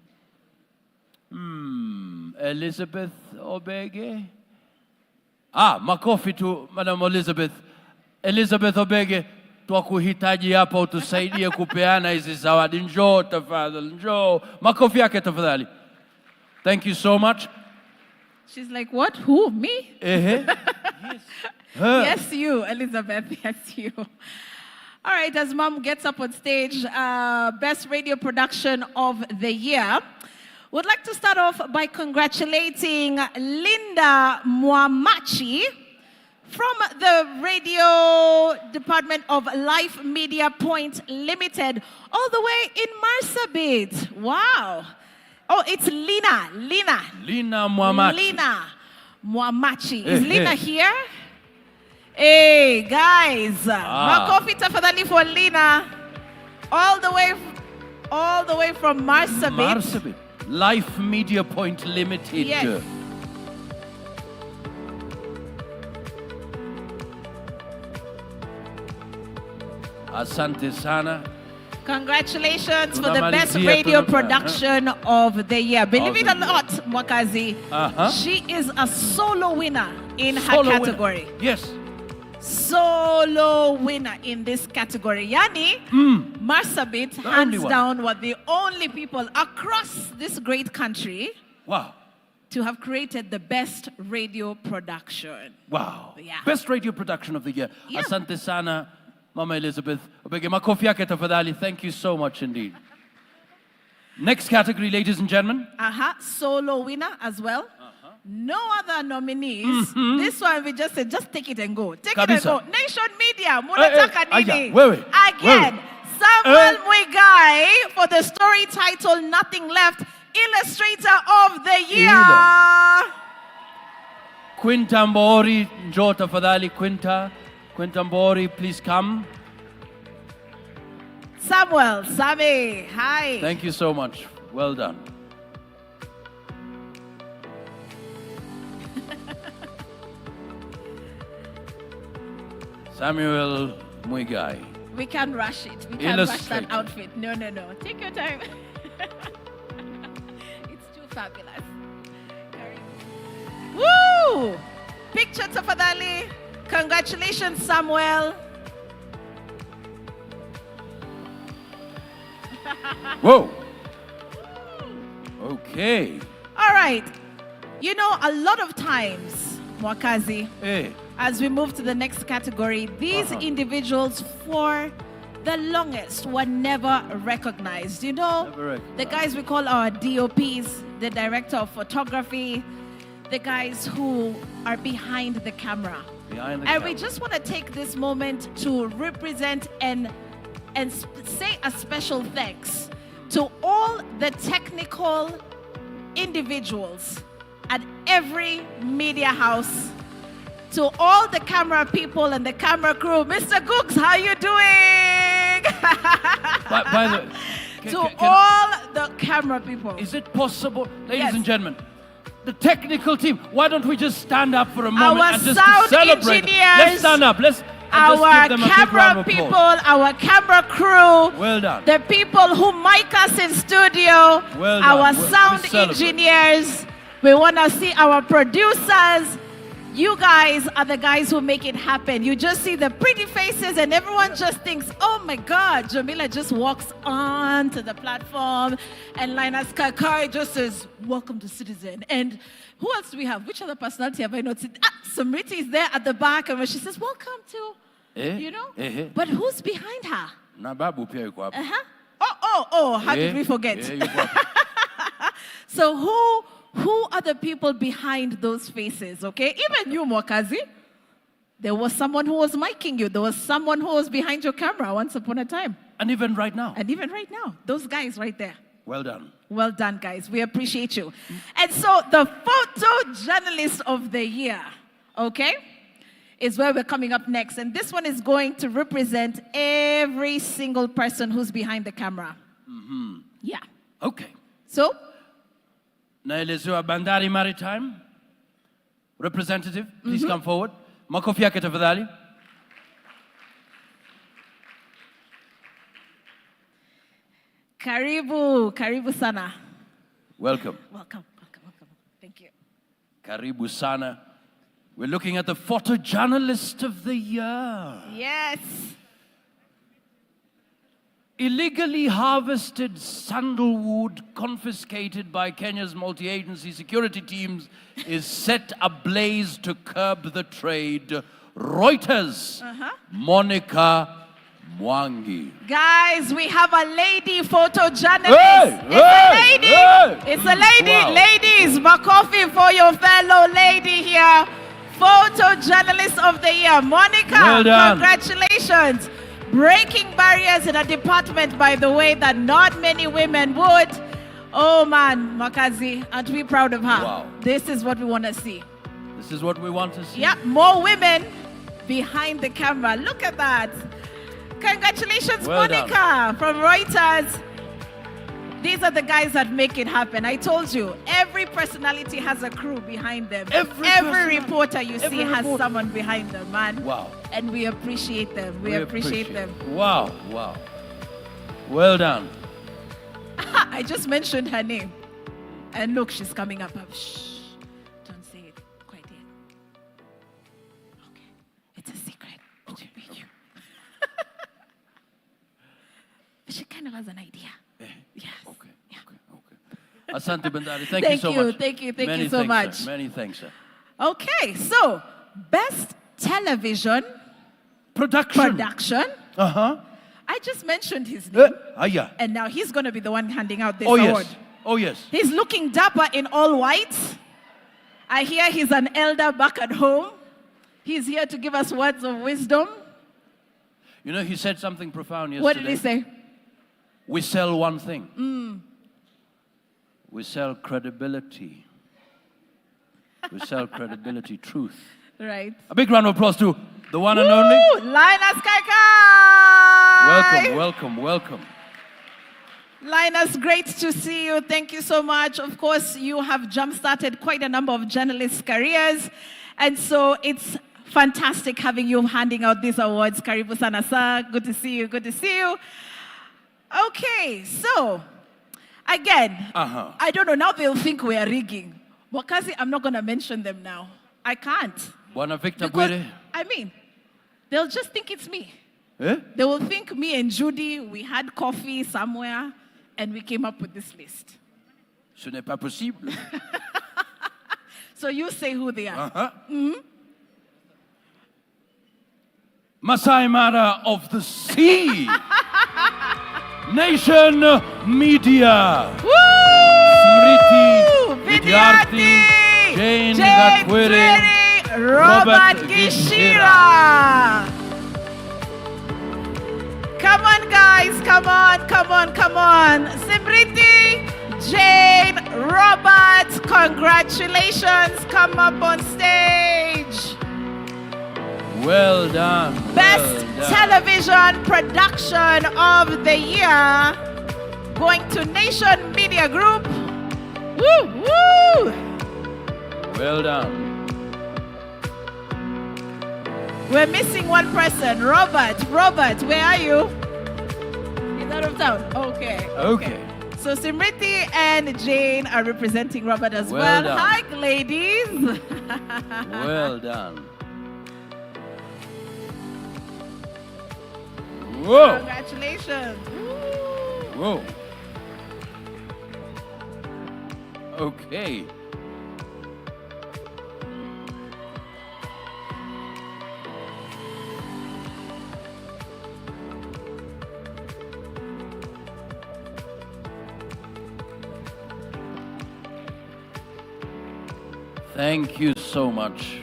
Speaker 12: Elizabeth Obege? Makofi to Madam Elizabeth. Elizabeth Obege, twakuhitaji hapa utusaidie kupeana hizi zawadi. Njoo tafadhali, njoo. Makofi yake tafadhali. Thank you so much.
Speaker 4: She's like, what? Who? Me?
Speaker 12: Yes.
Speaker 4: Yes, you, Elizabeth. Yes, you. All right, as Mom gets up on stage, Best Radio Production of the Year, would like to start off by congratulating Linda Mwamachi from the Radio Department of Life Media Point Limited, all the way in Marsabit. Wow. Oh, it's Lina.
Speaker 12: Lina Mwamachi.
Speaker 4: Lina Mwamachi. Is Lina here? Hey, guys. Makofi tafadhali for Lina. All the way from Marsabit.
Speaker 12: Marsabit. Life Media Point Limited.
Speaker 4: Yes.
Speaker 12: Asante sana.
Speaker 4: Congratulations for the Best Radio Production of the Year. Believe it or not, Mwakazi, she is a solo winner in her category.
Speaker 12: Yes.
Speaker 4: Solo winner in this category. Yani, Marsabit, hands down, were the only people across this great country to have created the best radio production.
Speaker 12: Wow.
Speaker 4: Yeah.
Speaker 12: Best radio production of the year. Yeah. Asante sana, Mama Elizabeth. Obege makofi yake tafadhali. Thank you so much indeed. Next category, ladies and gentlemen.
Speaker 4: Solo winner as well. No other nominees. This one we just said, just take it and go. Take it and go. Nation Media, Munataka Nini. Again, Samuel Mwigai for the story title Nothing Left, Illustrator of the Year.
Speaker 12: Quinta Mbori, njoo tafadhali Quinta. Quinta Mbori, please come.
Speaker 4: Samuel, Sami, hi.
Speaker 12: Thank you so much. Well done. Samuel Mwigai.
Speaker 4: We can't rush it. We can't rush that outfit. No. Take your time. It's too fabulous. Woo! Picture tafadhali. Congratulations, Samuel.
Speaker 12: Whoa. Okay.
Speaker 4: All right. You know, a lot of times, Mwakazi, as we move to the next category, these individuals for the longest were never recognized. You know, the guys we call our DOPs, the director of photography, the guys who are behind the camera. And we just want to take this moment to represent and say a special thanks to all the technical individuals at every media house, to all the camera people and the camera crew. Mr. Gooks, how you doing?
Speaker 12: By the way,
Speaker 4: all the camera people.
Speaker 12: Is it possible, ladies and gentlemen, the technical team, why don't we just stand up for a moment
Speaker 4: Our
Speaker 12: and just
Speaker 4: sound
Speaker 12: celebrate?
Speaker 4: engineers,
Speaker 12: Let's stand up.
Speaker 4: Our
Speaker 12: just give them a big round
Speaker 4: camera
Speaker 12: of
Speaker 4: people,
Speaker 12: applause.
Speaker 4: our camera crew,
Speaker 12: Well done.
Speaker 4: the people who mic us in studio,
Speaker 12: Well done.
Speaker 4: our
Speaker 12: We
Speaker 4: sound
Speaker 12: celebrate.
Speaker 4: engineers. We want to see our producers. You guys are the guys who make it happen. You just see the pretty faces and everyone just thinks, oh my God, Jamila just walks onto the platform and Linus Kakai just says, welcome to Citizen. And who else do we have? Which other personality have I noticed? Samriti is there at the back and when she says, welcome to, you know? But who's behind her? How did we forget? So who are the people behind those faces, okay? Even you, Mwakazi. There was someone who was miking you. There was someone who was behind your camera once upon a time.
Speaker 12: And even right now.
Speaker 4: And even right now. Those guys right there.
Speaker 12: Well done.
Speaker 4: Well done, guys. We appreciate you. And so the photojournalist of the year, okay, is where we're coming up next. And this one is going to represent every single person who's behind the camera.
Speaker 12: Mm-hmm.
Speaker 4: Yeah.
Speaker 12: Okay.
Speaker 4: So,
Speaker 12: naelezewa Bandari Maritime representative, please come forward. Makofi yake tafadhali.
Speaker 4: Karibu sana.
Speaker 12: Welcome.
Speaker 4: Welcome. Thank you.
Speaker 12: Karibu sana. We're looking at the photojournalist of the year.
Speaker 4: Yes.
Speaker 12: Illegally harvested sandalwood confiscated by Kenya's multi-agency security teams is set ablaze to curb the trade. Reuters, Monica Mwangi.
Speaker 4: Guys, we have a lady photojournalist. It's a lady.
Speaker 12: Wow.
Speaker 4: Ladies, makofi for your fellow lady here. Photojournalist of the year, Monica.
Speaker 12: Well done.
Speaker 4: Congratulations. Breaking barriers in a department, by the way, that not many women would. Oh man, Makazi, aren't we proud of her?
Speaker 12: Wow.
Speaker 4: This is what we want to see.
Speaker 12: This is what we want to see.
Speaker 4: Yeah, more women behind the camera. Look at that. Congratulations,
Speaker 12: Well
Speaker 4: Monica,
Speaker 12: done.
Speaker 4: from Reuters. These are the guys that make it happen. I told you, every personality has a crew behind them. Every reporter you see has someone behind them, man.
Speaker 12: Wow.
Speaker 4: And we appreciate them. We appreciate them.
Speaker 12: Wow, wow. Well done.
Speaker 4: I just mentioned her name. And look, she's coming up. Shh. Don't say it quite yet. Okay. It's a secret between me and you. She kind of has an idea. Yes.
Speaker 12: Okay. Asante Bandari, thank you so much.
Speaker 4: Thank you
Speaker 12: Many
Speaker 4: so
Speaker 12: thanks,
Speaker 4: much.
Speaker 12: Sir. Many thanks, sir.
Speaker 4: Okay, so best television
Speaker 12: production.
Speaker 4: I just mentioned his name.
Speaker 12: Ajea.
Speaker 4: And now he's going to be the one handing out this
Speaker 12: Oh,
Speaker 4: award.
Speaker 12: yes. Oh, yes.
Speaker 4: He's looking dapper in all white. I hear he's an elder back at home. He's here to give us words of wisdom.
Speaker 12: You know, he said something profound yesterday.
Speaker 4: What did he say?
Speaker 12: We sell one thing. We sell credibility. We sell credibility, truth.
Speaker 4: Right.
Speaker 12: A big round of applause to the one and only.
Speaker 4: Linus Kaikai!
Speaker 12: Welcome.
Speaker 4: Linus, great to see you. Thank you so much. Of course, you have jump-started quite a number of journalists' careers. And so it's fantastic having you handing out these awards. Karibu sana sir. Good to see you. Okay, so, again, I don't know, now they'll think we are rigging. Wakazi, I'm not going to mention them now. I can't.
Speaker 12: Bwana Victor
Speaker 4: Because,
Speaker 12: Bwire.
Speaker 4: I mean, they'll just think it's me.
Speaker 12: Eh?
Speaker 4: They will think me and Judy, we had coffee somewhere, and we came up with this list.
Speaker 12: Ce n'est pas possible.
Speaker 4: So you say who they are.
Speaker 12: Masai Mara of the Sea, Nation Media, Smriti Vidyarthi, Jane Gatwere,
Speaker 4: Robert Gishira. Come on, guys. Come on, come on, come on. Smriti, Jane, Robert, congratulations. Come up on stage.
Speaker 12: Well done.
Speaker 4: Best television production of the year going to Nation Media Group. Woo, woo.
Speaker 12: Well done.
Speaker 4: We're missing one person. Robert, where are you? He's out of town. Okay. So Smriti and Jane are representing Robert as well.
Speaker 12: Done.
Speaker 4: Hi, ladies.
Speaker 12: Well done. Whoa.
Speaker 4: Congratulations.
Speaker 12: Whoa. Okay. Thank you so much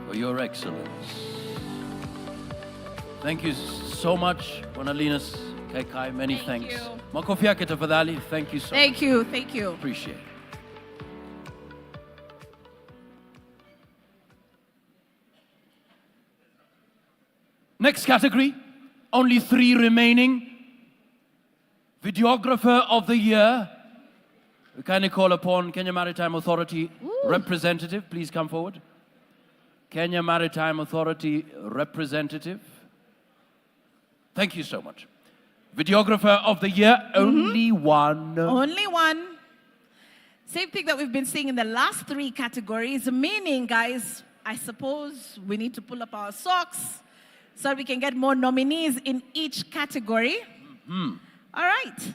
Speaker 12: for your excellence. Thank you so much, Wanalinas Kaikai. Many thanks. Makofi yake tafadhali. Thank you so much.
Speaker 4: Thank you.
Speaker 12: Appreciate it. Next category, only 3 remaining. Videographer of the Year. We kindly call upon Kenya Maritime Authority representative. Please come forward. Kenya Maritime Authority representative. Thank you so much. Videographer of the Year, only one.
Speaker 4: Only one. Same thing that we've been seeing in the last 3 categories, meaning, guys, I suppose we need to pull up our socks so we can get more nominees in each category. All right.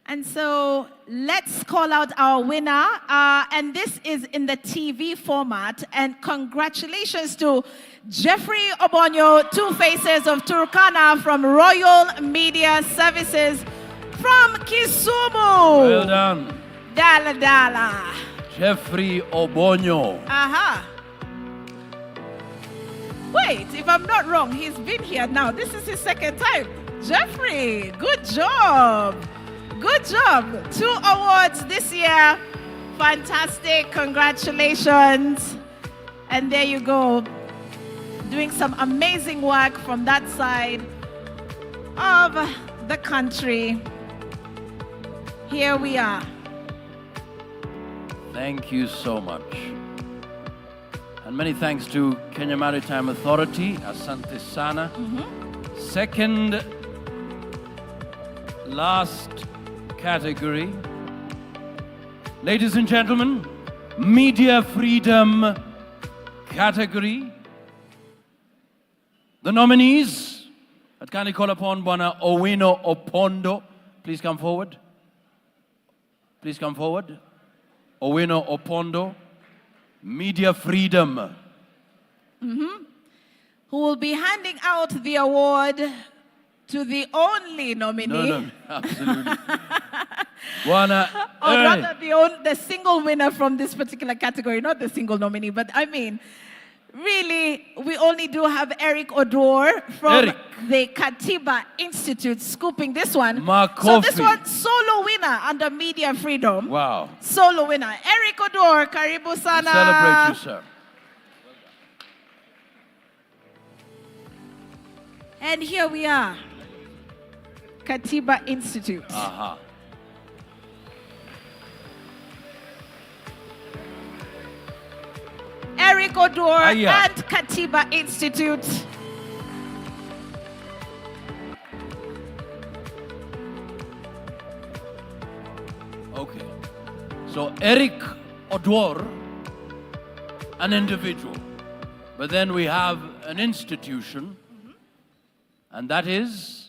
Speaker 4: And so let's call out our winner. And this is in the TV format. And congratulations to Jeffrey Obonyo, Two Faces of Turkana from Royal Media Services from Kisumu.
Speaker 12: Well done.
Speaker 4: Dala Dala.
Speaker 12: Jeffrey Obonyo.
Speaker 4: Aha. Wait, if I'm not wrong, he's been here now. This is his 2nd time. Jeffrey, good job. Good job. 2 awards this year. Fantastic. Congratulations. And there you go. Doing some amazing work from that side of the country. Here we are.
Speaker 12: Thank you so much. And many thanks to Kenya Maritime Authority, Asante Sana. Second last category. Ladies and gentlemen, Media Freedom category. The nominees, I'd kindly call upon Bwana Owino Opondo. Please come forward. Please come forward. Owino Opondo, Media Freedom.
Speaker 4: Who will be handing out the award to the only nominee.
Speaker 12: No, absolutely. Bwana,
Speaker 4: or rather, the single winner from this particular category, not the single nominee, but I mean, really, we only do have Eric Odor from the Katiba Institute scooping this one. So this one, solo winner under Media Freedom.
Speaker 12: Wow.
Speaker 4: Solo winner. Eric Odor, karibu sana.
Speaker 12: Celebrate you, sir.
Speaker 4: And here we are. Katiba Institute.
Speaker 12: Aha.
Speaker 4: Eric Odor and Katiba Institute.
Speaker 12: Okay. So Eric Odor, an individual. But then we have an institution, and that is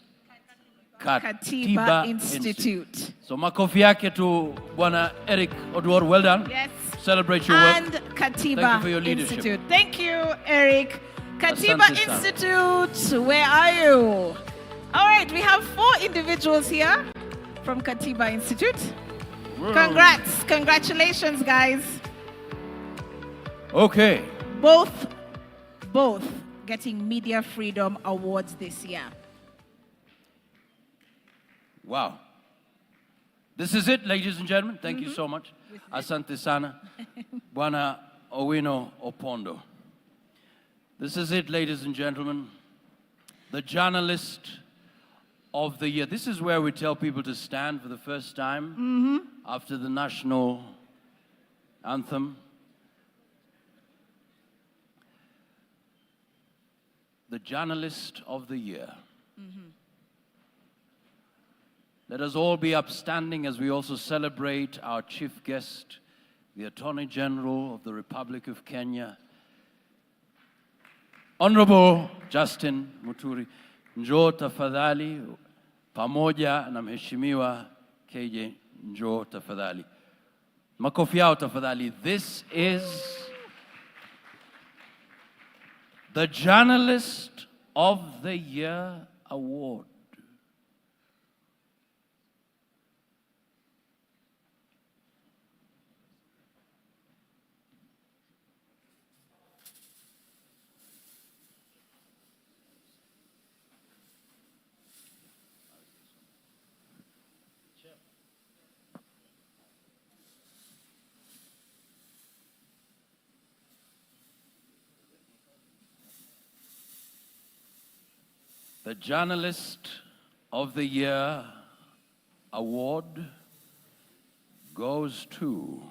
Speaker 4: Katiba Institute.
Speaker 12: So makofi yake to Bwana Eric Odor, well done.
Speaker 4: Yes.
Speaker 12: Celebrate your work.
Speaker 4: And Katiba
Speaker 12: Thank you for your leadership.
Speaker 4: Institute. Thank you, Eric. Katiba Institute, where are you? All right, we have 4 individuals here from Katiba Institute.
Speaker 12: Whoa.
Speaker 4: Congrats, congratulations, guys.
Speaker 12: Okay.
Speaker 4: Both getting Media Freedom Awards this year.
Speaker 12: Wow. This is it, ladies and gentlemen. Thank you so much. Asante sana. Bwana Owino Opondo. This is it, ladies and gentlemen. The Journalist of the Year. This is where we tell people to stand for the first time after the national anthem. The Journalist of the Year. Let us all be upstanding as we also celebrate our chief guest, the Attorney General of the Republic of Kenya, Honorable Justin Muturi. Njoo tafadhali pamoja na Mheshimiwa KJ, njoo tafadhali. Makofi yao tafadhali. This is the Journalist of the Year Award. The Journalist of the Year Award goes to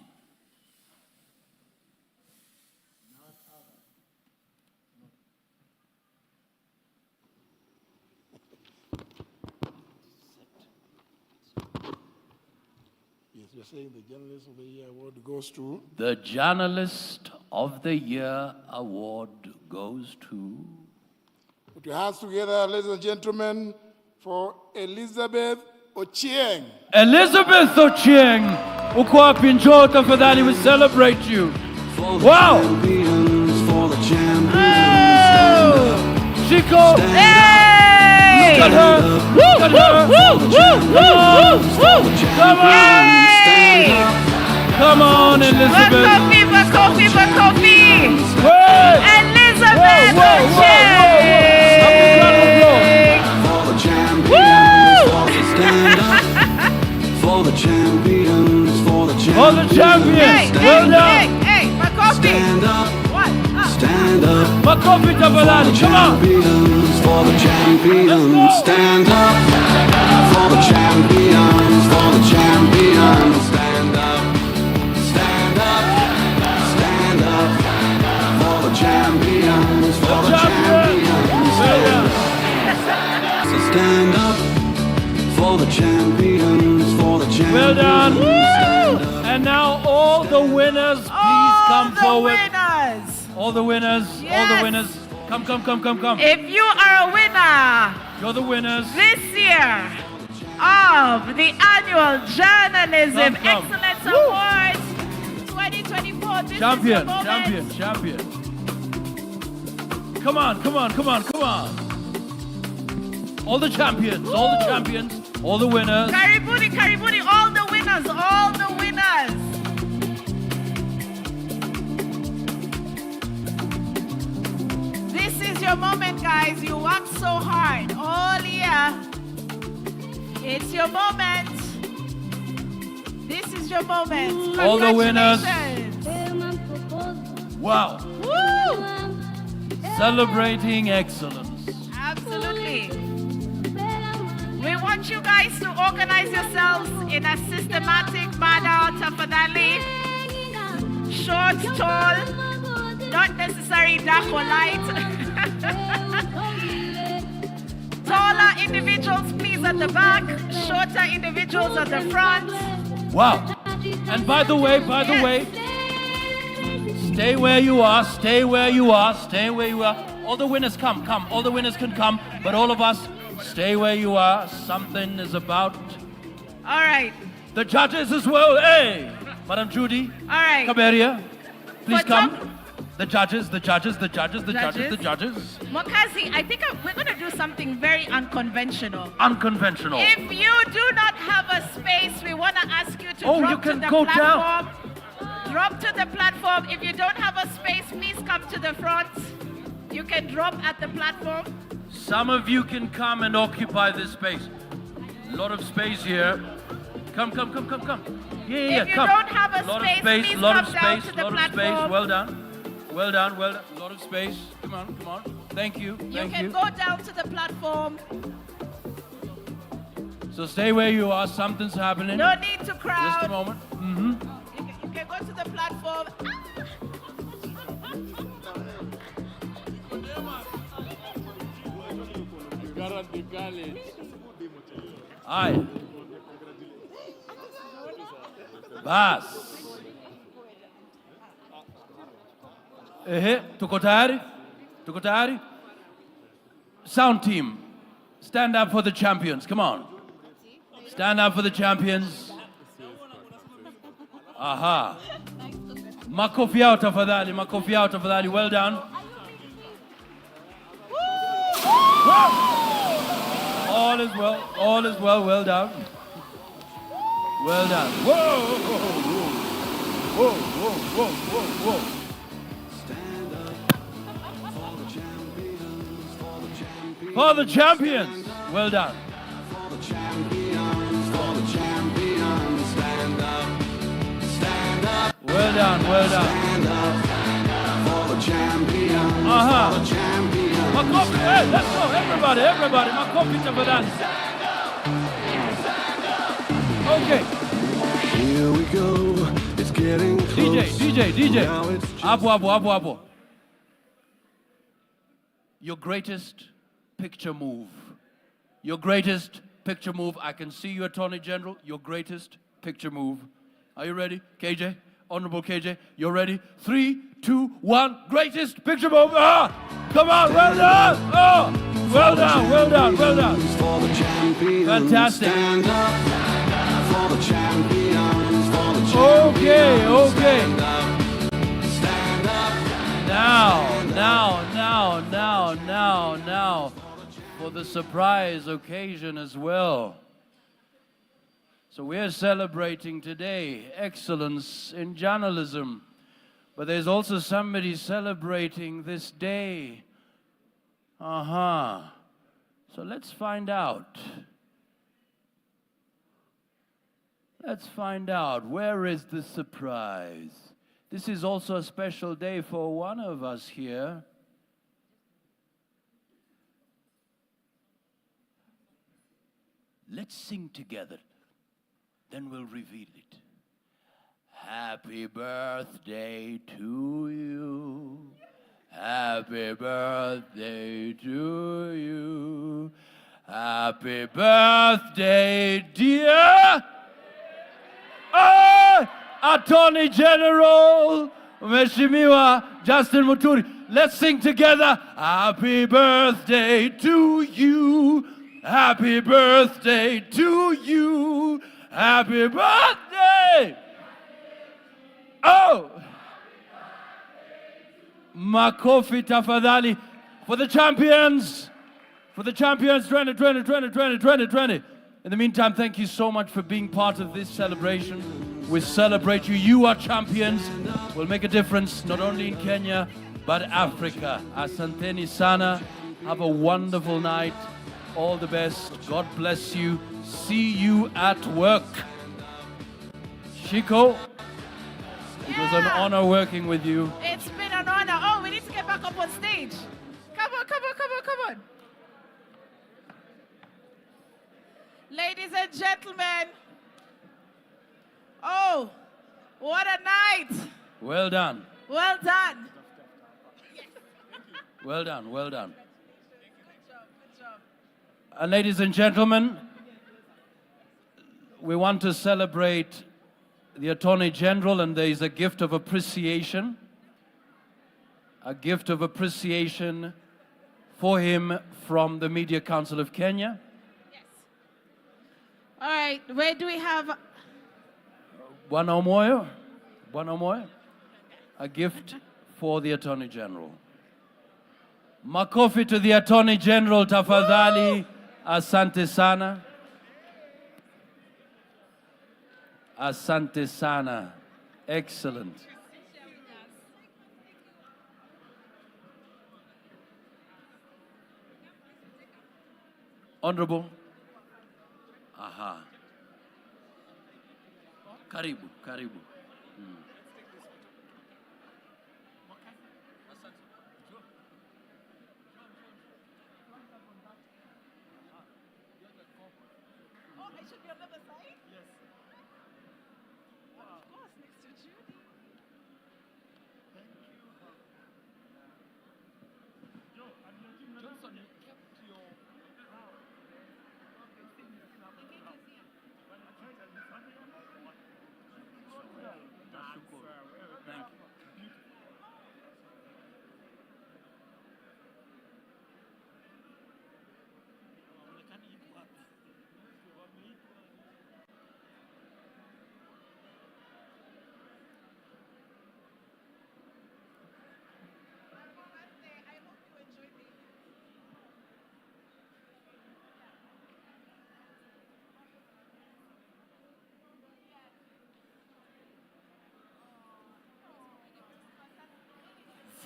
Speaker 10: You're saying the Journalist of the Year Award goes to?
Speaker 12: the Journalist of the Year Award goes to
Speaker 10: Put your hands together, ladies and gentlemen, for Elizabeth Ochieng.
Speaker 12: Elizabeth Ochieng. Uko wapi? Njoo tafadhali, we celebrate you. Wow! Oh! Chico!
Speaker 4: Hey!
Speaker 12: Look at her! Look at her! Come on!
Speaker 4: Hey!
Speaker 12: Come on, Elizabeth!
Speaker 4: Bakofi!
Speaker 12: Wait!
Speaker 4: Elizabeth Ochieng!
Speaker 3: For the champions, for the champions.
Speaker 12: For the champions! Well done!
Speaker 4: Hey, Bakofi!
Speaker 3: Stand up,
Speaker 4: What?
Speaker 3: stand up.
Speaker 12: Makofi tafadhali, come on!
Speaker 3: For the champions, stand up. For the champions, for the champions. Stand up, stand up, stand up. For the champions, for the champions. So stand up. For the champions, for the champions.
Speaker 12: Well done. And now all the winners, please come forward. All the winners, all the winners. Come.
Speaker 4: If you are a winner,
Speaker 12: you're the winners.
Speaker 4: This year of the annual Journalism Excellence Awards 2024. This
Speaker 12: Champion,
Speaker 4: is your moment.
Speaker 12: champion. Come on. All the champions, all the winners.
Speaker 4: Karibuni, all the winners. This is your moment, guys. You worked so hard all year. It's your moment. This is your moment.
Speaker 12: All the winners.
Speaker 4: Congratulations.
Speaker 12: Wow.
Speaker 4: Woo!
Speaker 12: Celebrating excellence.
Speaker 4: Absolutely. We want you guys to organize yourselves in a systematic manner, tafadhali. Short, tall, not necessarily dark or light. Taller individuals, please, at the back. Shorter individuals at the front.
Speaker 12: Wow. And by the way, stay where you are. All the winners come. All the winners can come, but all of us, stay where you are. Something is about.
Speaker 4: All right.
Speaker 12: The judges as well. Hey, Madam Judy.
Speaker 4: All right.
Speaker 12: Come here. Please come. The judges.
Speaker 4: Mokazi, I think we're going to do something very unconventional.
Speaker 12: Unconventional.
Speaker 4: If you do not have a space, we want to ask you to
Speaker 12: you
Speaker 4: drop
Speaker 12: can
Speaker 4: to the
Speaker 12: go
Speaker 4: platform. Drop to the platform. If you don't have a space, please come to the front. You can drop at the platform.
Speaker 12: Some of you can come and occupy this space. A lot of space here. Come. Yeah,
Speaker 4: If you
Speaker 12: come.
Speaker 4: don't have a
Speaker 12: lot
Speaker 4: space,
Speaker 12: of space,
Speaker 4: please
Speaker 12: lot
Speaker 4: come
Speaker 12: of
Speaker 4: down
Speaker 12: space,
Speaker 4: to the
Speaker 12: lot of space.
Speaker 4: platform.
Speaker 12: Well done. A lot of space. Come on. Thank you.
Speaker 4: You can go down to the platform.
Speaker 12: So stay where you are. Something's happening.
Speaker 4: No need to crowd.
Speaker 12: Just a moment.
Speaker 4: You can go to the platform.
Speaker 12: Aye. Bas. Tuko tayari? Sound team, stand up for the champions. Come on. Stand up for the champions. Aha. Makofi yao tafadhali. Well done. All is well. Well done. Whoa. For the champions. Well done. Well done. Makofi, hey, let's go, everybody. Makofi tafadhali. Okay.
Speaker 3: Here we go. It's getting close.
Speaker 12: DJ. Apo. Your greatest picture move. I can see you, Attorney General. Your greatest picture move. Are you ready? KJ, Honorable KJ, you're ready? 3, 2, 1, greatest picture move. Come on, well done. Well done. Fantastic.
Speaker 3: Stand up for the champions,
Speaker 12: Okay.
Speaker 3: Stand up.
Speaker 12: Now, for the surprise occasion as well. So we're celebrating today excellence in journalism, but there's also somebody celebrating this day. So let's find out. Where is the surprise? This is also a special day for one of us here. Let's sing together, then we'll reveal it. Happy birthday to you. Happy birthday to you. Happy birthday, dear Attorney General Mheshimiwa Justin Muturi. Let's sing together. Happy birthday to you. Happy birthday to you. Happy birthday. Makofi tafadhali for the champions. 2020. In the meantime, thank you so much for being part of this celebration. We celebrate you. You are champions. Will make a difference not only in Kenya, but Africa. Asanteni sana. Have a wonderful night. All the best. God bless you. See you at work. Shiko, it was an honor working with you.
Speaker 4: It's been an honor. Oh, we need to get back up on stage. Come on. Ladies and gentlemen. Oh, what a night.
Speaker 12: Well done.
Speaker 4: Well done.
Speaker 12: Well done. Ladies and gentlemen, we want to celebrate the Attorney General, and there is a gift of appreciation. A gift of appreciation for him from the Media Council of Kenya.
Speaker 4: Yes. All right, where do we have?
Speaker 12: Bwana Omoyo. A gift for the Attorney General. Makofi to the Attorney General, tafadhali. Asante sana. Asante sana. Excellent. Honorable. Aha. Karibu, karibu.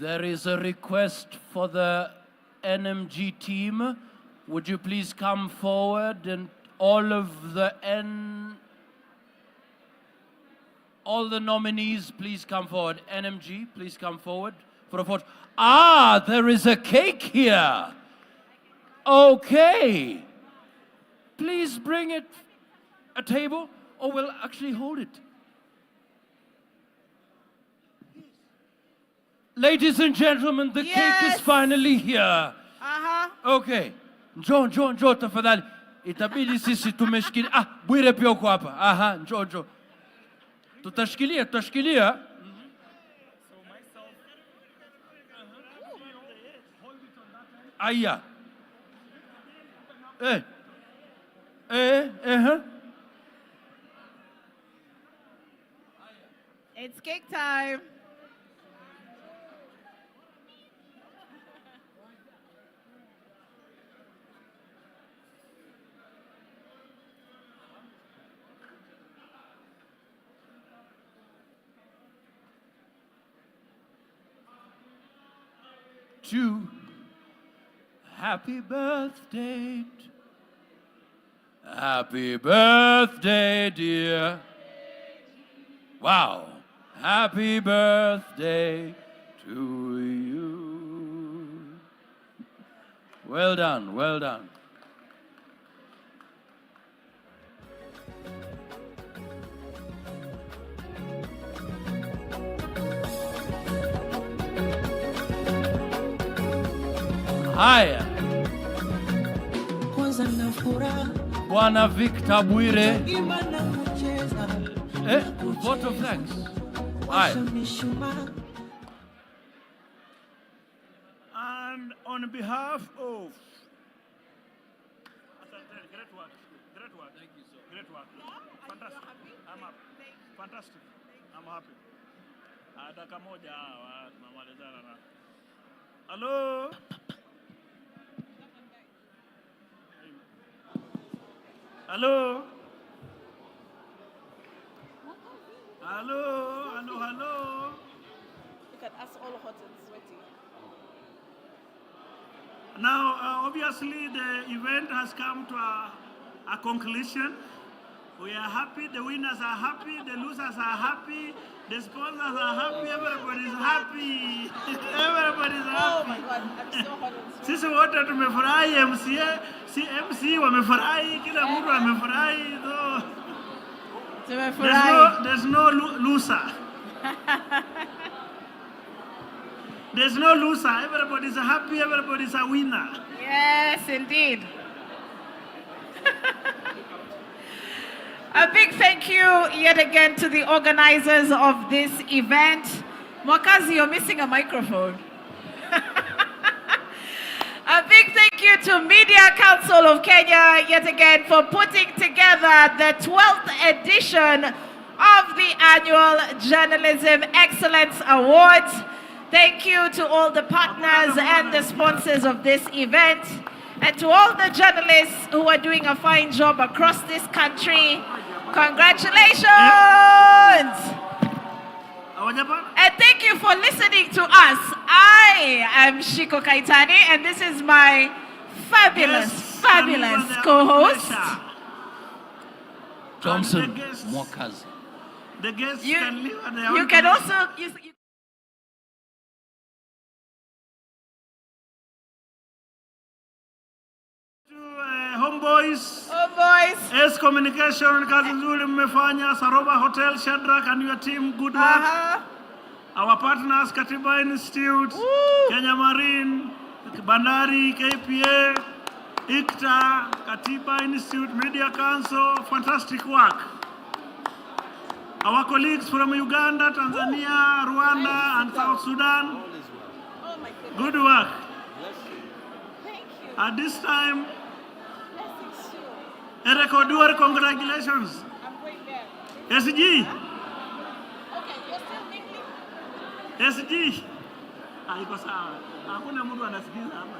Speaker 12: There is a request for the NMG team. Would you please come forward, and all the nominees, please come forward. NMG, please come forward for a photo. Ah, there is a cake here. Okay. Please bring it a table, or we'll actually hold it. Ladies and gentlemen, the cake is finally here. Okay. Njoo tafadhali. Itabidi sisi tumeshikilia. Ah, Bwire pia uko hapa. Aha, njoo. Tutashikilia. Aya.
Speaker 4: It's cake time.
Speaker 12: To happy birthday. Happy birthday, dear. Wow. Happy birthday to you. Well done, well done. Haya. Bwana Victor Bwire. Vote of thanks. Haya.
Speaker 16: And on behalf of... Great work. Thank you, sir. Great work. Fantastic. I'm happy. Fantastic. I'm happy. Dakika moja tunamalizana na. Hello. Hello.
Speaker 4: Look at us all hot and sweaty.
Speaker 16: Now, obviously, the event has come to a conclusion. We are happy, the winners are happy, the losers are happy, the sponsors are happy, everybody's happy. Everybody's happy.
Speaker 4: Oh my God, I'm so hot and sweaty.
Speaker 16: Sisi wote tumefurahi, MC wamefurahi, kila mtu amefurahi. There's no loser. There's no loser. Everybody's happy, everybody's a winner.
Speaker 4: Yes, indeed. A big thank you yet again to the organizers of this event. Mwakazi, you're missing a microphone. A big thank you to Media Council of Kenya yet again for putting together the 12th edition of the annual Journalism Excellence Awards. Thank you to all the partners and the sponsors of this event, and to all the journalists who are doing a fine job across this country. Congratulations! And thank you for listening to us. I am Shiko Kaitani, and this is my fabulous co-host,
Speaker 12: Johnson Mwakazi.
Speaker 13: The guests
Speaker 4: you
Speaker 13: can leave at their
Speaker 4: you
Speaker 13: own
Speaker 4: can
Speaker 13: place.
Speaker 4: also...
Speaker 13: Homeboys.
Speaker 4: Homeboys.
Speaker 13: S Communication, kazi nzuri mmefanya. Saroba Hotel, Shadrach and your team, good work. Our partners, Katiba Institute, Kenya Marine, Bandari, KPA, ICTA, Katiba Institute, Media Council, fantastic work. Our colleagues from Uganda, Tanzania, Rwanda, and South Sudan, good work. At this time, Eric Oduor, congratulations. SG. SG. Haiko sawa. Hakuna mtu anasikiza hapa.